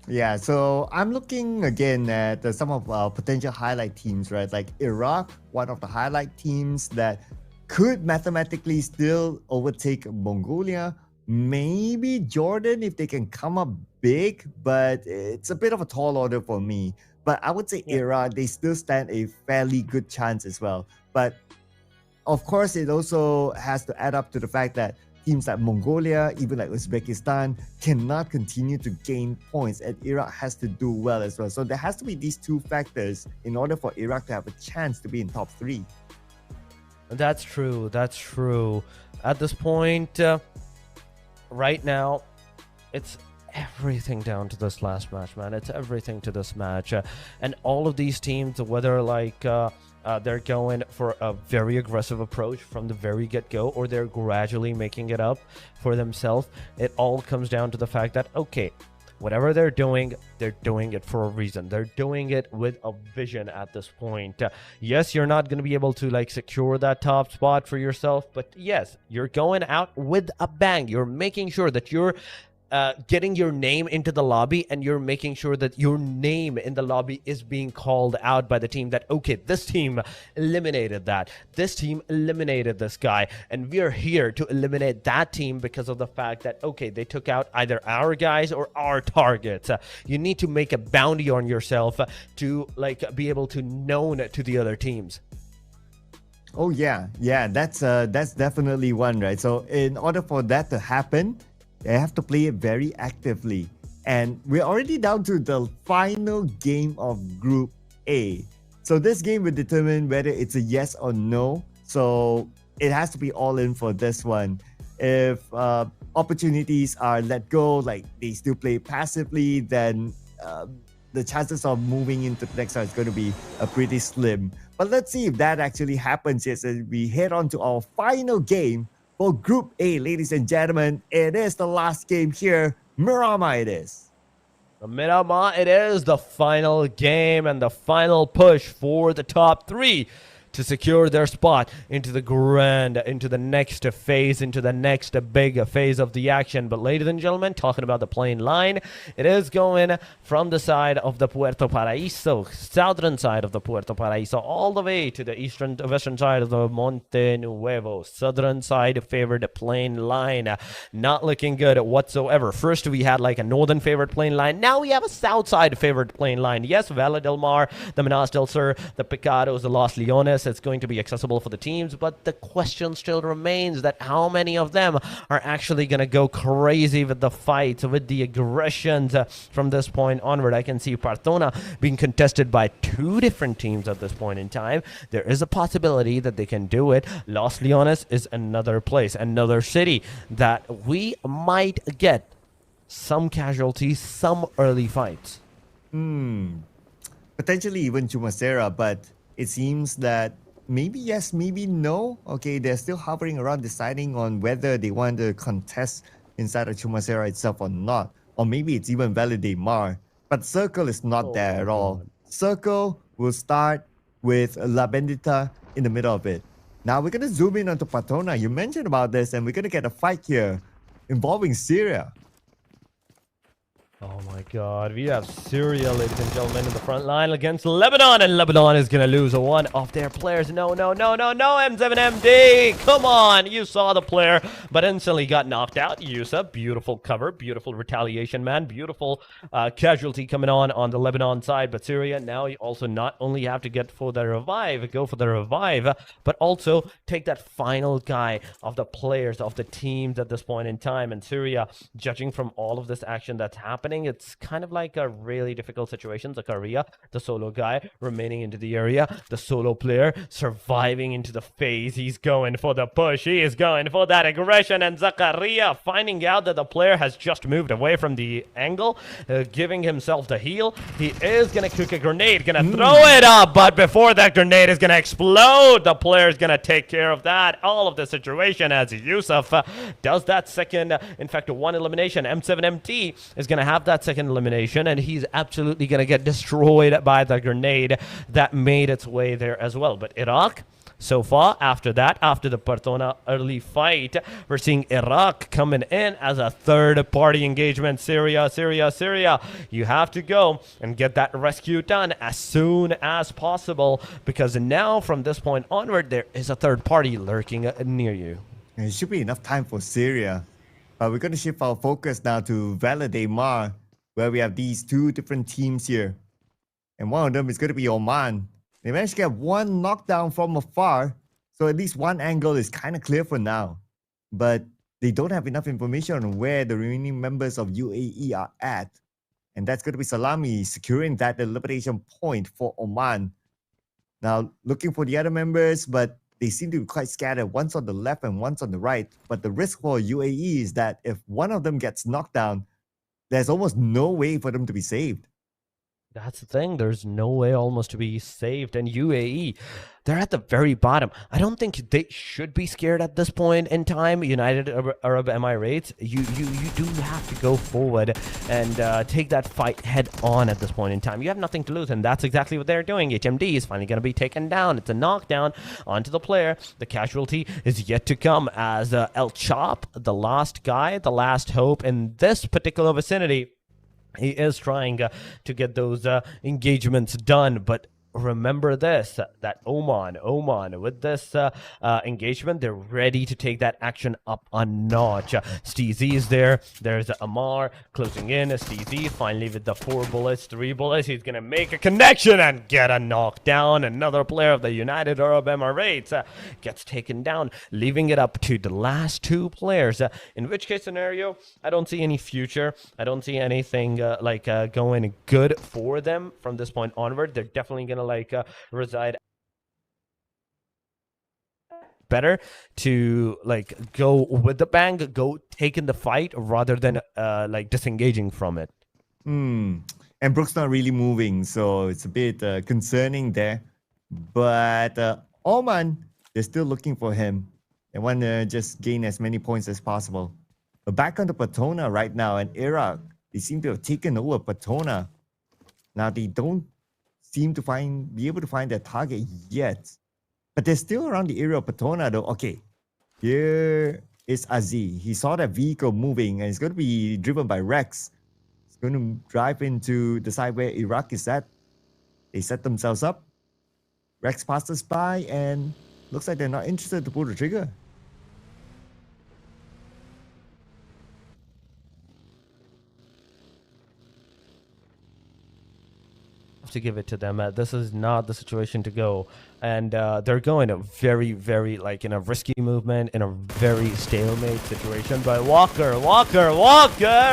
Yeah, so I'm looking again at some of our potential highlight teams, right? Like Iraq, one of the highlight teams that could mathematically still overtake Mongolia. Maybe Jordan if they can come up big, but it's a bit of a tall order for me. But I would say
Yeah.
Iraq, they still stand a fairly good chance as well. But of course, it also has to add up to the fact that teams like Mongolia, even like Uzbekistan, cannot continue to gain points, and Iraq has to do well as well. So there has to be these two factors in order for Iraq to have a chance to be in top 3.
That's true. That's true. At this point, right now, it's everything down to this last match, man. It's everything to this match. And all of these teams, whether they're going for a very aggressive approach from the very get-go, or they're gradually making it up for themselves, it all comes down to the fact that, okay, whatever they're doing it for a reason. They're doing it with a vision at this point. Yes, you're not going to be able to like secure that top spot for yourself, but yes, you're going out with a bang. You're making sure that you're getting your name into the lobby, and you're making sure that your name in the lobby is being called out by the team that, okay, this team eliminated that. This team eliminated this guy. And we are here to eliminate that team because of the fact that, okay, they took out either our guys or our targets. You need to make a bounty on yourself to like be able to known to the other teams.
Oh yeah, that's definitely one, right? So in order for that to happen, they have to play it very actively. And we're already down to the final game of Group A. So this game will determine whether it's a yes or no. So it has to be all in for this one. If opportunities are let go, like they still play passively, then the chances of moving into the next round is going to be pretty slim. But let's see if that actually happens as we head on to our final game for Group A, ladies and gentlemen. It is the last game here. Miramar it is.
Miramar, it is the final game and the final push for the top 3 to secure their spot into the next phase, into the next big phase of the action. But ladies and gentlemen, talking about the playing line, it is going from the side of the Puerto Paraíso, southern side of the Puerto Paraíso, all the way to the western side of the Monte Nuevo. Southern side favored playing line. Not looking good whatsoever. First, we had like a northern favored playing line. Now we have a south side favored playing line. Yes, Valle del Mar, the Minas del Sur, the Picados, the Los Leones, it's going to be accessible for the teams, but the question still remains that how many of them are actually going to go crazy with the fights, with the aggressions from this point onward. I can see Partona being contested by 2 different teams at this point in time. There is a possibility that they can do it. Los Leones is another place, another city that we might get some casualties, some early fights.
Potentially even Chumacera, but it seems that maybe yes, maybe no. Okay, they're still hovering around deciding on whether they want to contest inside of Chumacera itself or not. Or maybe it's even Valle del Mar. But Circle is not there at all. Circle will start with La Bendita in the middle of it. Now we're going to zoom in onto Patona. You mentioned about this, and we're going to get a fight here involving Syria.
Oh my god, we have Syria, ladies and gentlemen, in the front line against Lebanon, and Lebanon is going to lose one of their players. No, M7MD! Come on, you saw the player, but instantly got knocked out. Iesf, beautiful cover, beautiful retaliation, man, beautiful casualty coming on the Lebanon side, but Syria, now you also not only have to go for the revive, but also take that final guy of the players, of the teams at this point in time, and Syria, judging from all of this action that's happening, it's kind of like a really difficult situation. Zakaria, the solo guy, remaining into the area. The solo player surviving into the phase. He's going for the push. He is going for that aggression. And Zakaria finding out that the player has just moved away from the angle, giving himself the heal. He is going to cook a grenade, going to throw it up. But before that grenade is going to explode, the player is going to take care of that. All of the situation as Iesf does that second, in fact, one elimination. M7MT is going to have that second elimination, and he's absolutely going to get destroyed by the grenade that made its way there as well. But Iraq, so far, after the Partona early fight, we're seeing Iraq coming in as a third-party engagement. Syria, you have to go and get that rescue done as soon as possible, because now, from this point onward, there is a third party lurking near you.
It should be enough time for Syria. But we're going to shift our focus now to Valle del Mar, where we have these 2 different teams here. and one of them is going to be Oman. They managed to get one knockdown from afar, so at least one angle is kind of clear for now. But they don't have enough information on where the remaining members of UAE are at. And that's going to be Salami securing that elimination point for Oman. Now, looking for the other members, but they seem to be quite scattered. One's on the left and one's on the right. But the risk for UAE is that if one of them gets knocked down, there's almost no way for them to be saved.
That's the thing. There's no way almost to be saved. And UAE, they're at the very bottom. I don't think they should be scared at this point in time. United Arab Emirates, you do have to go forward and take that fight head on at this point in time. You have nothing to lose, and that's exactly what they're doing. HMD is finally going to be taken down. It's a knockdown onto the player. The casualty is yet to come as El Chop, the last guy, the last hope in this particular vicinity. He is trying to get those engagements done, but remember this, that Oman with this engagement, they're ready to take that action up a notch. Steezy is there. There's Amar closing in. Steezy finally with the 3 bullets. He's going to make a connection and get a knockdown. Another player of the United Arab Emirates gets taken down, leaving it up to the last 2 players. In which case scenario, I don't see any future. I don't see anything going good for them from this point onward. They're definitely going to reside better to go with the bang, go taking the fight rather than disengaging from it.
And Brook's not really moving, so it's a bit concerning there. But Oman, they're still looking for him. They want to just gain as many points as possible. But back on the Patona right now, and Iraq, they seem to have taken over Patona. Now they don't seem to be able to find their target yet. But they're still around the area of Patona though. Okay, here is Aziz. He saw that vehicle moving and it's going to be driven by Rex. It's going to drive into the side where Iraq is at. They set themselves up. Rex passes by and looks like they're not interested to pull the trigger.
To give it to them. This is not the situation to go, and they're going a very in a risky movement, in a very stalemate situation. But Walker,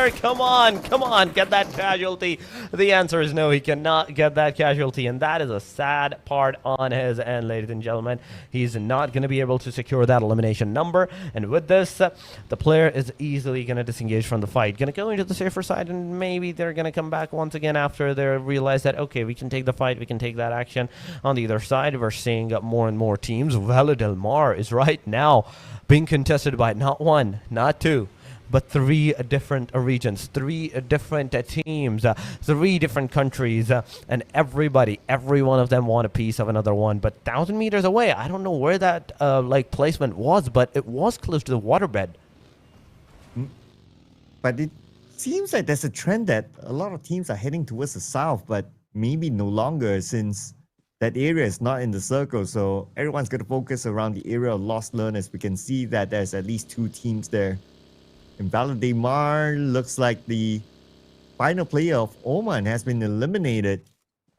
come on, get that casualty. The answer is no, he cannot get that casualty, and that is a sad part on his end, ladies and gentlemen. He's not going to be able to secure that elimination number, and with this, the player is easily going to disengage from the fight, going to go into the safer side, and maybe they're going to come back once again after they realize that, okay, we can take the fight, we can take that action. On the other side, we're seeing more and more teams. Valley Del Mar is right now being contested by not 1, not 2, but 3 different regions, 3 different teams, 3 different countries, and every one of them want a piece of another one. But 1,000 meters away, I don't know where that placement was, but it was close to the waterbed.
But it seems like there's a trend that a lot of teams are heading towards the south, but maybe no longer, since that area is not in the circle. So everyone's going to focus around the area of Lost Learners. We can see that there's at least 2 teams there. And Valdemar looks like the final player of Oman has been eliminated.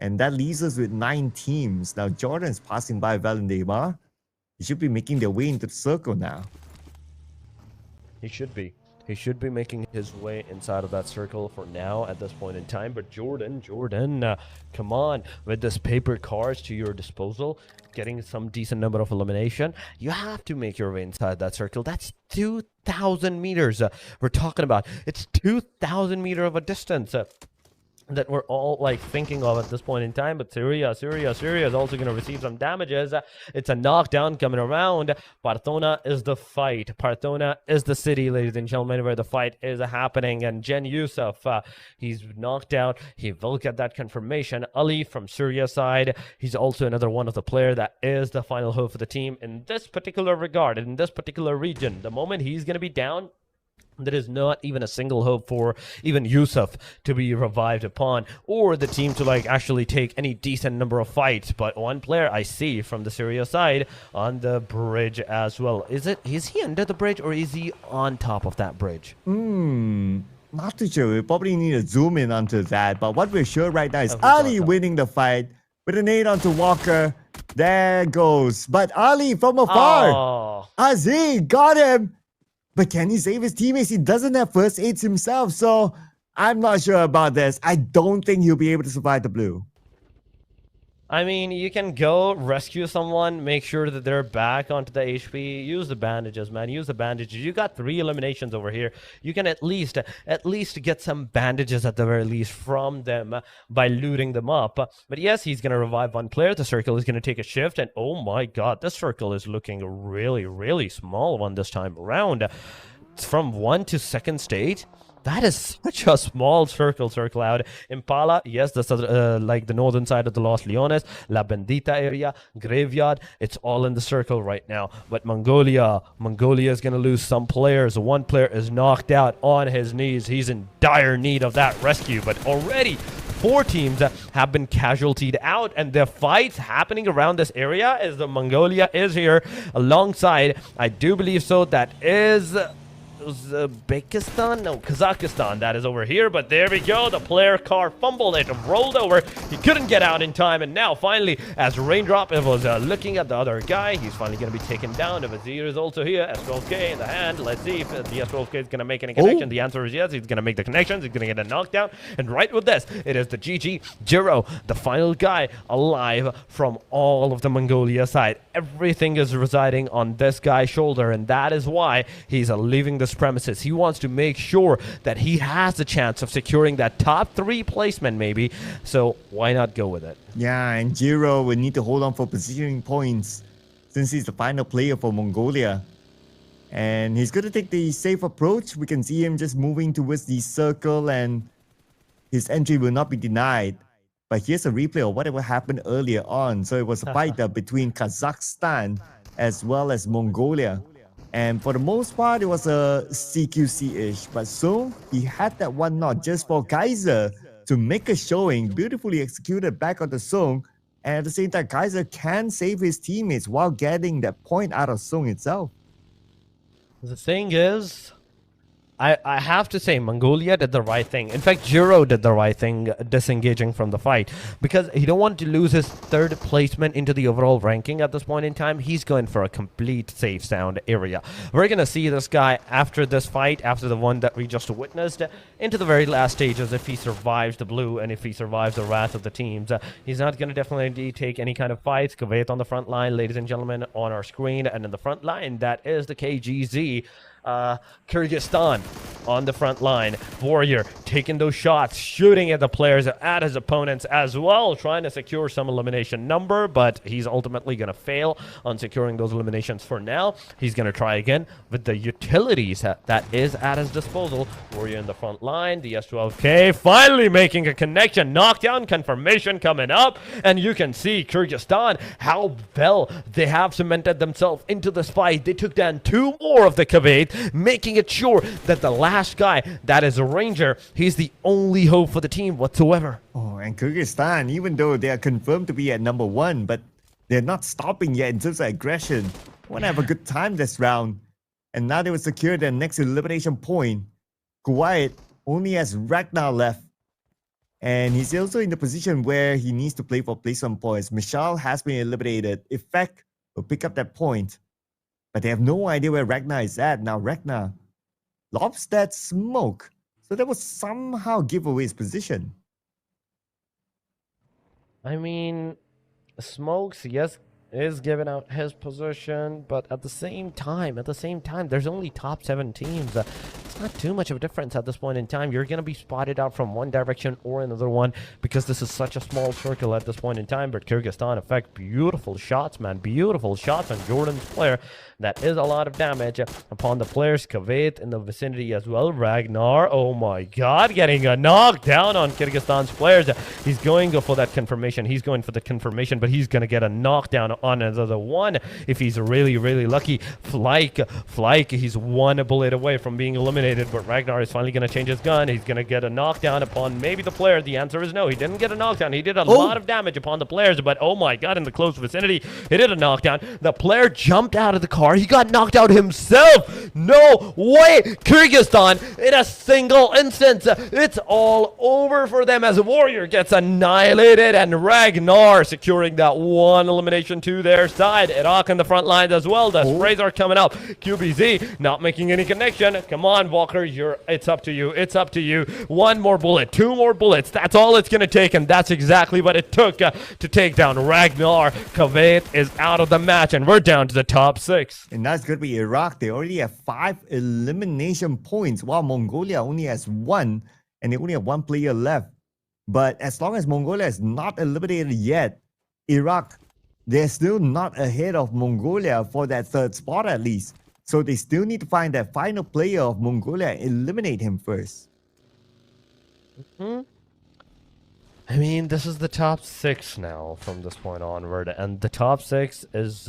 And that leaves us with 9 teams. Now Jordan's passing by Valdemar. He should be making their way into the circle now.
He should be. He should be making his way inside of that circle for now at this point in time. But Jordan, come on. With this paper cards to your disposal, getting some decent number of elimination, you have to make your way inside that circle. That's 2,000 meters we're talking about. It's 2,000 meters of a distance. That we're all thinking of at this point in time. But Syria is also going to receive some damages. It's a knockdown coming around. Partona is the fight. Partona is the city, ladies and gentlemen, where the fight is happening. And Jen Yusuf, he's knocked out. He will get that confirmation. Ali from Syria side, he's also another one of the player that is the final hope for the team in this particular regard, in this particular region. The moment he's going to be down, there is not even a single hope for even Yusuf to be revived upon, or the team to actually take any decent number of fights. But one player I see from the Syria side on the bridge as well. Is he under the bridge, or is he on top of that bridge?
Not too sure. We probably need to zoom in onto that. But what we're sure right now is
Oh,
Ali winning the fight with a nade onto Walker. There goes. But Ali from afar.
Oh.
Aziz got him. But can he save his teammates? He doesn't have first aids himself. So I'm not sure about this. I don't think he'll be able to survive the blue.
I mean, you can go rescue someone, make sure that they're back onto the HP. Use the bandages, man. Use the bandages. You got 3 eliminations over here. You can at least get some bandages at the very least from them by looting them up. But yes, he's going to revive one player. The circle is going to take a shift. And oh my god, this circle is looking really, really small one this time around. It's from 1 to 2nd state. That is such a small circle out. Impala, yes, that's like the northern side of the Los Leones, La Bendita area, Graveyard, it's all in the circle right now. But Mongolia is going to lose some players. One player is knocked out on his knees. He's in dire need of that rescue. But already 4 teams have been casualtied out, and the fights happening around this area as the Mongolia is here alongside, I do believe so, that is Uzbekistan? No, Kazakhstan. That is over here, but there we go. The player car fumbled it, rolled over. He couldn't get out in time, and now finally, as Raindrop was looking at the other guy, he's finally going to be taken down. The Vizier is also here. S12K in the hand. Let's see if the S12K is going to make any connection. The answer is yes. He's going to make the connections. He's going to get a knockdown. And right with this, it is the GG Jiro, the final guy alive from all of the Mongolia side. Everything is residing on this guy's shoulder, and that is why he's leaving this premises. He wants to make sure that he has the chance of securing that top 3 placement maybe, so why not go with it?
Yeah, and Jiro will need to hold on for positioning points since he's the final player for Mongolia. And he's going to take the safe approach. We can see him just moving towards the circle, and his entry will not be denied. But here's a replay of whatever happened earlier on. So it was a fight between Kazakhstan as well as Mongolia. And for the most part, it was a CQC-ish. But so he had that one knot just for Kaiser to make a showing, beautifully executed back on the Song. And at the same time, Kaiser can save his teammates while getting that point out of Song itself.
The thing is, I have to say Mongolia did the right thing. In fact, Jiro did the right thing disengaging from the fight, because he don't want to lose his 3rd placement into the overall ranking at this point in time. He's going for a complete safe sound area. We're going to see this guy after this fight, after the one that we just witnessed, into the very last stages if he survives the blue and if he survives the wrath of the teams. He's not going to definitely take any kind of fights. Kuwait on the front line, ladies and gentlemen, on our screen, and in the front line, that is the KGZ. Kyrgyzstan on the front line. Warrior taking those shots, shooting at the players, at his opponents as well, trying to secure some elimination number, but he's ultimately going to fail on securing those eliminations for now. He's going to try again with the utilities that is at his disposal. Warrior in the front line, the S12K finally making a connection, knockdown confirmation coming up, and you can see Kyrgyzstan, how well they have cemented themselves into this fight. They took down 2 more of the Kuwait, making it sure that the last guy, that is a Ranger, he's the only hope for the team whatsoever.
Oh, and Kyrgyzstan, even though they are confirmed to be at number 1, but they're not stopping yet in terms of aggression. Want to have a good time this round. And now they will secure their next elimination point. Kuwait only has Ragnar left. And he's also in the position where he needs to play for placement points. Michal has been eliminated. Effect will pick up that point. But they have no idea where Ragnar is at. Now Ragnar lobs that smoke. So that will somehow give away his position.
I mean, Smokes, yes, is giving out his position, but at the same time, there's only top 7 teams. It's not too much of a difference at this point in time. You're going to be spotted out from one direction or another one because this is such a small circle at this point in time. But Kyrgyzstan, effect, beautiful shots, man. Beautiful shots on Jordan's player. That is a lot of damage upon the players. Kuwait in the vicinity as well. Ragnar, oh my god, getting a knockdown on Kyrgyzstan's players. He's going for that confirmation. He's going for the confirmation, but he's going to get a knockdown on another one if he's really, really lucky. Flyke, he's 1 bullet away from being eliminated. eliminated, but Ragnar is finally going to change his gun. He's going to get a knockdown upon maybe the player. The answer is no. He didn't get a knockdown. He did a lot of damage upon the players, but oh my god, in the close vicinity, he did a knockdown. The player jumped out of the car. He got knocked out himself. No way. Kyrgyzstan, in a single instance, it's all over for them as Warrior gets annihilated, and Ragnar securing that one elimination to their side. Iraq in the front lines as well. The sprays are coming up. QBZ not making any connection. Come on, Walker. It's up to you. It's up to you. One more bullet. Two more bullets. That's all it's going to take, and that's exactly what it took to take down Ragnar. Kuwait is out of the match, and we're down to the top 6.
And that's good for Iraq. They already have 5 elimination points, while Mongolia only has 1, and they only have 1 player left. But as long as Mongolia is not eliminated yet, Iraq, they're still not ahead of Mongolia for that 3rd spot at least. So they still need to find that final player of Mongolia and eliminate him first.
I mean, this is the top 6 now from this point onward, and the top 6 is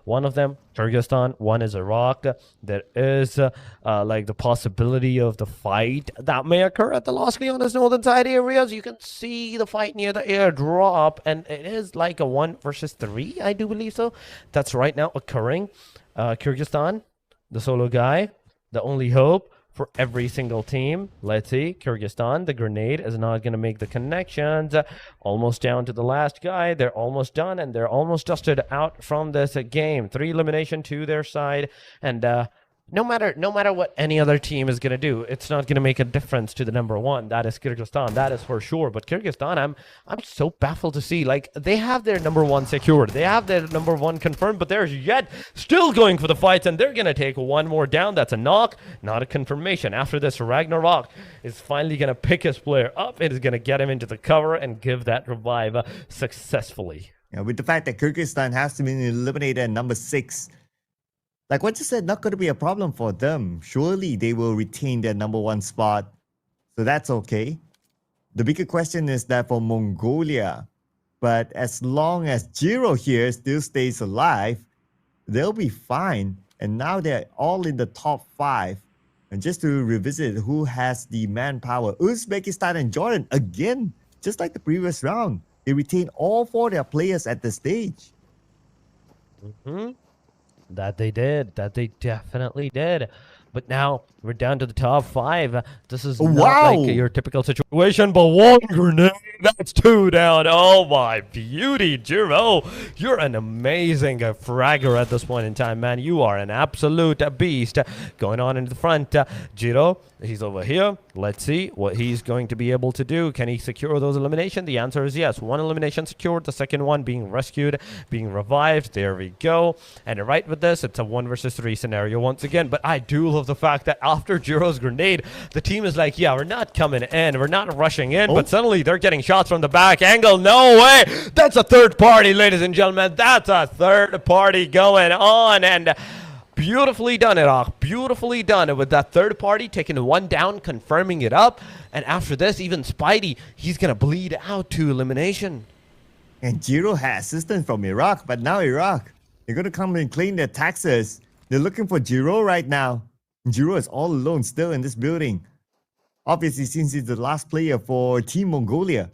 one of them, Kyrgyzstan, one is Iraq. There is like the possibility of the fight that may occur at the Los Leones northern side areas. You can see the fight near the airdrop, and it is like a 1 versus 3, I do believe so. That's right now occurring. Kyrgyzstan, the solo guy, the only hope for every single team. Let's see. Kyrgyzstan, the grenade is not going to make the connections. Almost down to the last guy. They're almost done, and they're almost dusted out from this game. 3 elimination to their side, and no matter what any other team is going to do, it's not going to make a difference to the number 1. That is Kyrgyzstan. That is for sure. But Kyrgyzstan, I'm so baffled to see. Like, they have their number 1 secured. They have their number 1 confirmed, but they're yet still going for the fights, and they're going to take one more down. That's a knock, not a confirmation. After this, Ragnarok is finally going to pick his player up. It is going to get him into the cover and give that revive successfully.
Yeah, with the fact that Kyrgyzstan has to be eliminated at number 6, like what you said, not going to be a problem for them. Surely they will retain their number 1 spot. So that's okay. The bigger question is that for Mongolia, but as long as Jiro here still stays alive, they'll be fine. And now they're all in the top 5. And just to revisit who has the manpower, Uzbekistan and Jordan, again, just like the previous round, they retain all 4 of their players at the stage.
That they did. That they definitely did. But now we're down to the top 5. This is not like your typical situation, but 1 grenade. That's 2 down. Oh my beauty, Jiro. You're an amazing fragger at this point in time, man. You are an absolute beast. Going on into the front. Jiro, he's over here. Let's see what he's going to be able to do. Can he secure those eliminations? The answer is yes. 1 elimination secured. The second one being rescued, being revived. There we go. And right with this, it's a 1 versus 3 scenario once again. But I do love the fact that after Jiro's grenade, the team is like, yeah, we're not coming in. We're not rushing in. But suddenly they're getting shots from the back angle. No way. That's a third party, ladies and gentlemen. That's a third party going on. And beautifully done, Iraq. Beautifully done with that third party taking 1 down, confirming it up. And after this, even Spidey, he's going to bleed out to elimination.
And Jiro had assistance from Iraq, but now Iraq, they're going to come and claim their taxes. They're looking for Jiro right now. Jiro is all alone still in this building. Obviously, since he's the last player for Team Mongolia.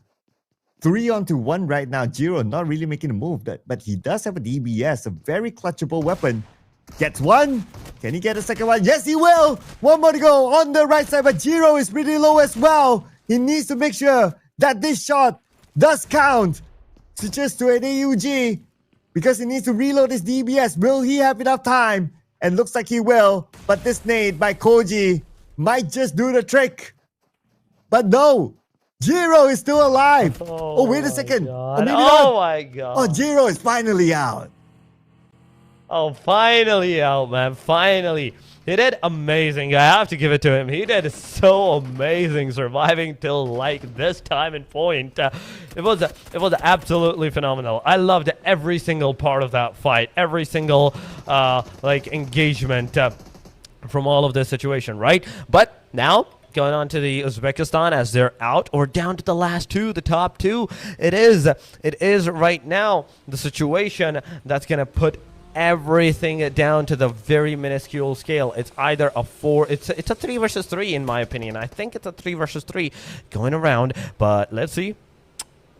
3 onto 1 right now. Jiro not really making a move, but he does have a DBS, a very clutchable weapon. Gets 1. Can he get a second one? Yes, he will. 1 more to go on the right side, but Jiro is pretty low as well. He needs to make sure that this shot does count. Switches to an AUG because he needs to reload his DBS. Will he have enough time? And looks like he will, but this nade by Koji might just do the trick. But no, Jiro is still alive. Oh, wait a second.
My God.
Oh, Jiro is finally out.
Oh, finally out, man. Finally. He did amazing. I have to give it to him. He did so amazing surviving till like this time and point. It was absolutely phenomenal. I loved every single part of that fight. Every single like engagement from all of this situation, right? But now going on to the Uzbekistan as they're out or down to the last 2, the top 2. It is right now the situation that's going to put everything down to the very minuscule scale. It's either a 4, it's a 3 versus 3 in my opinion. I think it's a 3 versus 3 going around, but let's see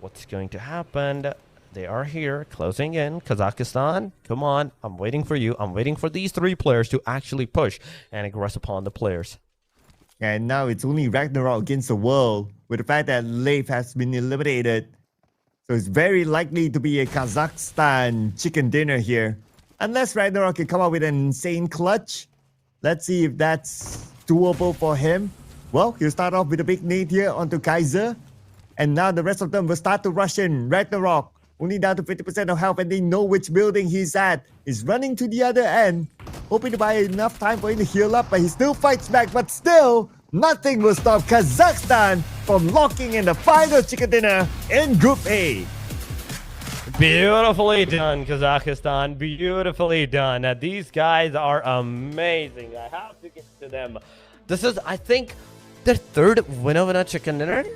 what's going to happen. They are here, closing in. Kazakhstan, come on. I'm waiting for you. I'm waiting for these 3 players to actually push and aggress upon the players.
And now it's only Ragnarok against the world, with the fact that Leif has been eliminated. So it's very likely to be a Kazakhstan chicken dinner here. Unless Ragnarok can come up with an insane clutch. Let's see if that's doable for him. Well, he'll start off with a big nade here onto Kaiser. And now the rest of them will start to rush in. Ragnarok, only down to 50% of health, and they know which building he's at. He's running to the other end, hoping to buy enough time for him to heal up, but he still fights back. But still, nothing will stop Kazakhstan from locking in the final chicken dinner in Group A.
Beautifully done, Kazakhstan. Beautifully done. These guys are amazing. I have to give it to them. This is, I think, their 3rd winner chicken dinner,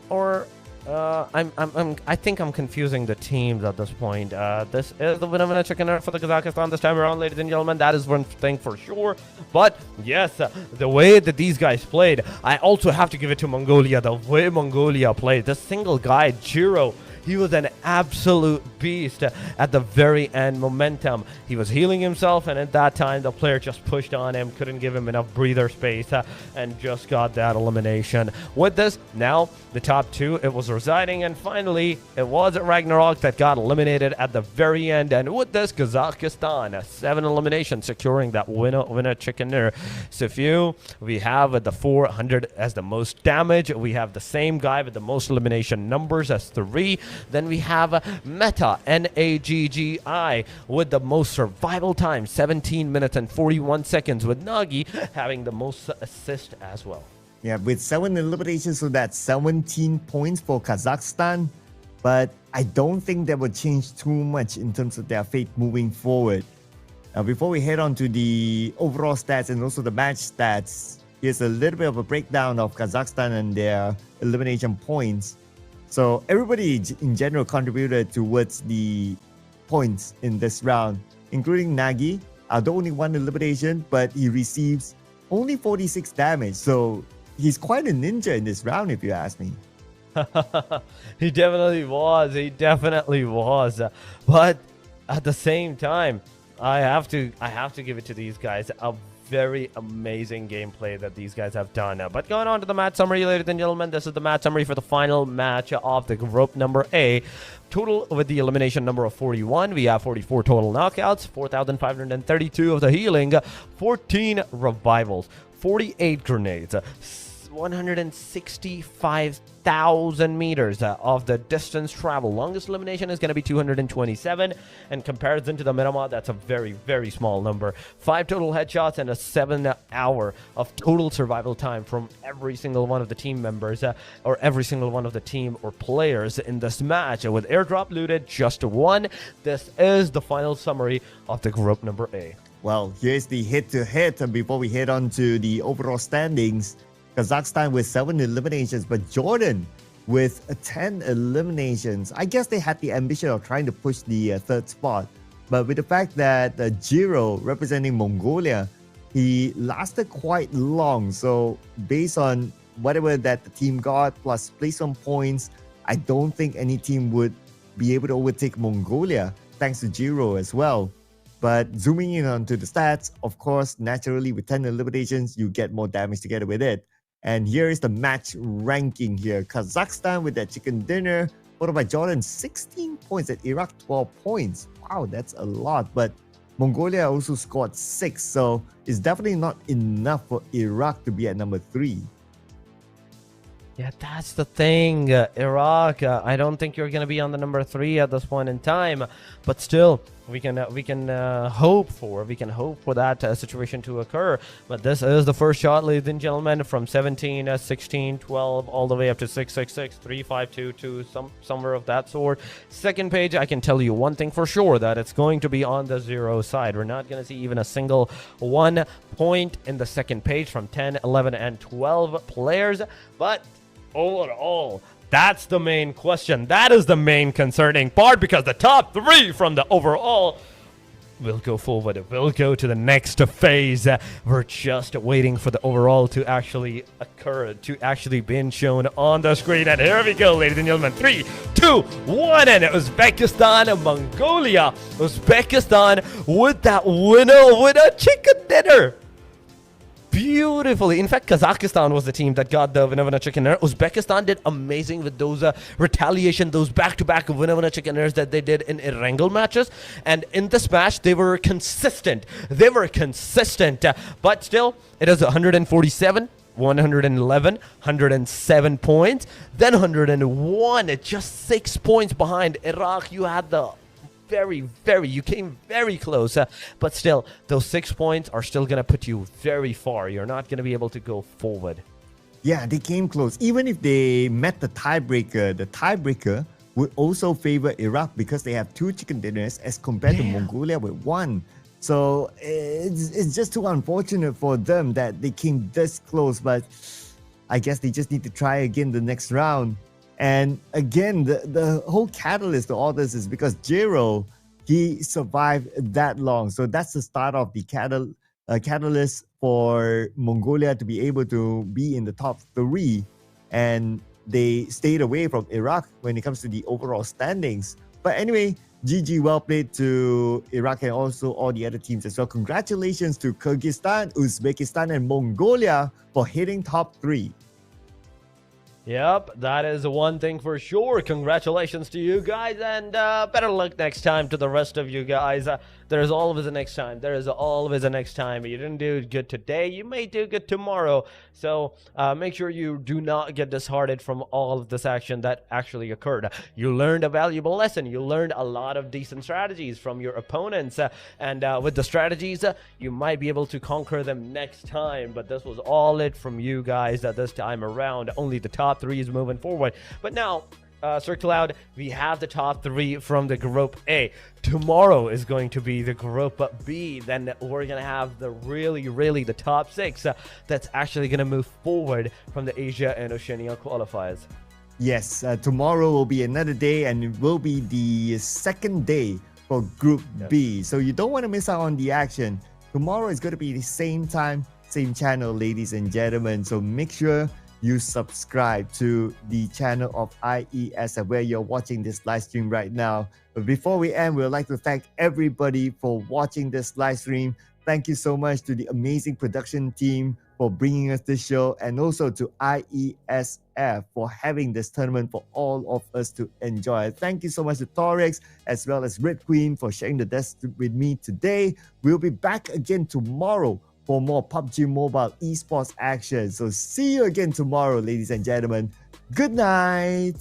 or I think I'm confusing the teams at this point. This is the winner chicken dinner for the Kazakhstan this time around, ladies and gentlemen. That is one thing for sure. But yes, the way that these guys played, I also have to give it to Mongolia. The way Mongolia played, the single guy, Jiro, he was an absolute beast at the very end. Momentum. He was healing himself, and at that time, the player just pushed on him, couldn't give him enough breather space, and just got that elimination. With this, now the top 2, it was residing, and finally, it was Ragnarok that got eliminated at the very end. And with this, Kazakhstan, 7 eliminations, securing that winner chicken dinner. Sifu, we have the 400 as the most damage. We have the same guy with the most elimination numbers as 3. Then we have Meta, Naggi, with the most survival time, 17 minutes and 41 seconds, with Nagi having the most assist as well.
Yeah, with 7 eliminations, so that's 17 points for Kazakhstan. But I don't think that will change too much in terms of their fate moving forward. Now, before we head on to the overall stats and also the match stats, here's a little bit of a breakdown of Kazakhstan and their elimination points. So everybody in general contributed towards the points in this round, including Nagi, although only 1 elimination, but he receives only 46 damage. So he's quite a ninja in this round, if you ask me.
He definitely was. He definitely was. But at the same time, I have to give it to these guys. A very amazing gameplay that these guys have done. But going on to the match summary, ladies and gentlemen, this is the match summary for the final match of the group number A. Total with the elimination number of 41. We have 44 total knockouts, 4,532 of the healing, 14 revivals, 48 grenades, 165,000 meters of the distance travel. Longest elimination is going to be 227, and comparison to the Miramar, that's a very, very small number. 5 total headshots and a 7 hour of total survival time from every single one of the team members, or every single one of the team or players in this match. With airdrop looted, just 1. This is the final summary of the group number A.
Well, here's the head-to-head before we head on to the overall standings. Kazakhstan with 7 eliminations, but Jordan with 10 eliminations. I guess they had the ambition of trying to push the 3rd spot. But with the fact that Jiro, representing Mongolia, he lasted quite long. So based on whatever that the team got, plus placement points, I don't think any team would be able to overtake Mongolia, thanks to Jiro as well. But zooming in onto the stats, of course, naturally with 10 eliminations, you get more damage together with it. And here is the match ranking here. Kazakhstan with their chicken dinner, followed by Jordan, 16 points, at Iraq, 12 points. Wow, that's a lot. But Mongolia also scored 6, so it's definitely not enough for Iraq to be at number 3.
Yeah, that's the thing. Iraq, I don't think you're going to be on the number 3 at this point in time, but still, we can hope for that situation to occur. But this is the first shot, ladies and gentlemen, from 17, 16, 12, all the way up to 666, 3, 5, 2, 2, somewhere of that sort. Second page, I can tell you one thing for sure, that it's going to be on the 0 side. We're not going to see even a single 1 point in the second page from 10, 11, and 12 players. But overall, that's the main question. That is the main concerning part, because the top 3 from the overall will go forward. We'll go to the next phase. We're just waiting for the overall to actually occur, to actually be shown on the screen. And here we go, ladies and gentlemen. 3, 2, 1, and Uzbekistan and Mongolia. Uzbekistan with that winner with a chicken dinner. Beautifully. In fact, Kazakhstan was the team that got the winner chicken dinner. Uzbekistan did amazing with those retaliation, those back-to-back winner chicken dinners that they did in Erangel matches. And in this match, they were consistent. But still, it is 147. 111, 107 points, then 101, just 6 points behind Iraq. You had the you came very close, but still, those 6 points are still going to put you very far. You're not going to be able to go forward.
Yeah, they came close. Even if they met the tiebreaker would also favor Iraq because they have 2 chicken dinners as compared to Mongolia with 1. So it's just too unfortunate for them that they came this close, but I guess they just need to try again the next round. And again, the whole catalyst to all this is because Jero, he survived that long. So that's the start of the catalyst for Mongolia to be able to be in the top 3. And they stayed away from Iraq when it comes to the overall standings. But anyway, GG, well played to Iraq and also all the other teams as well. Congratulations to Kyrgyzstan, Uzbekistan, and Mongolia for hitting top 3.
Yep, that is one thing for sure. Congratulations to you guys, and better luck next time to the rest of you guys. There's always a next time. There is always a next time. You didn't do good today, you may do good tomorrow. So make sure you do not get disheartened from all of this action that actually occurred. You learned a valuable lesson. You learned a lot of decent strategies from your opponents. And with the strategies, you might be able to conquer them next time. But this was all it from you guys this time around. Only the top 3 is moving forward. But now, Sir Cloud, we have the top 3 from the Group A. Tomorrow is going to be the Group B. Then we're going to have the really the top 6 that's actually going to move forward from the Asia and Oceania qualifiers.
Yes, tomorrow will be another day, and it will be the second day for Group B. So you don't want to miss out on the action. Tomorrow is going to be the same time, same channel, ladies and gentlemen. So make sure you subscribe to the channel of Iesf where you're watching this live stream right now. But before we end, we'd like to thank everybody for watching this live stream. Thank you so much to the amazing production team for bringing us this show, and also to Iesf for having this tournament for all of us to enjoy. Thank you so much to Torix as well as Red Queen for sharing the desk with me today. We'll be back again tomorrow for more PUBG Mobile esports action. So see you again tomorrow, ladies and gentlemen. Good night.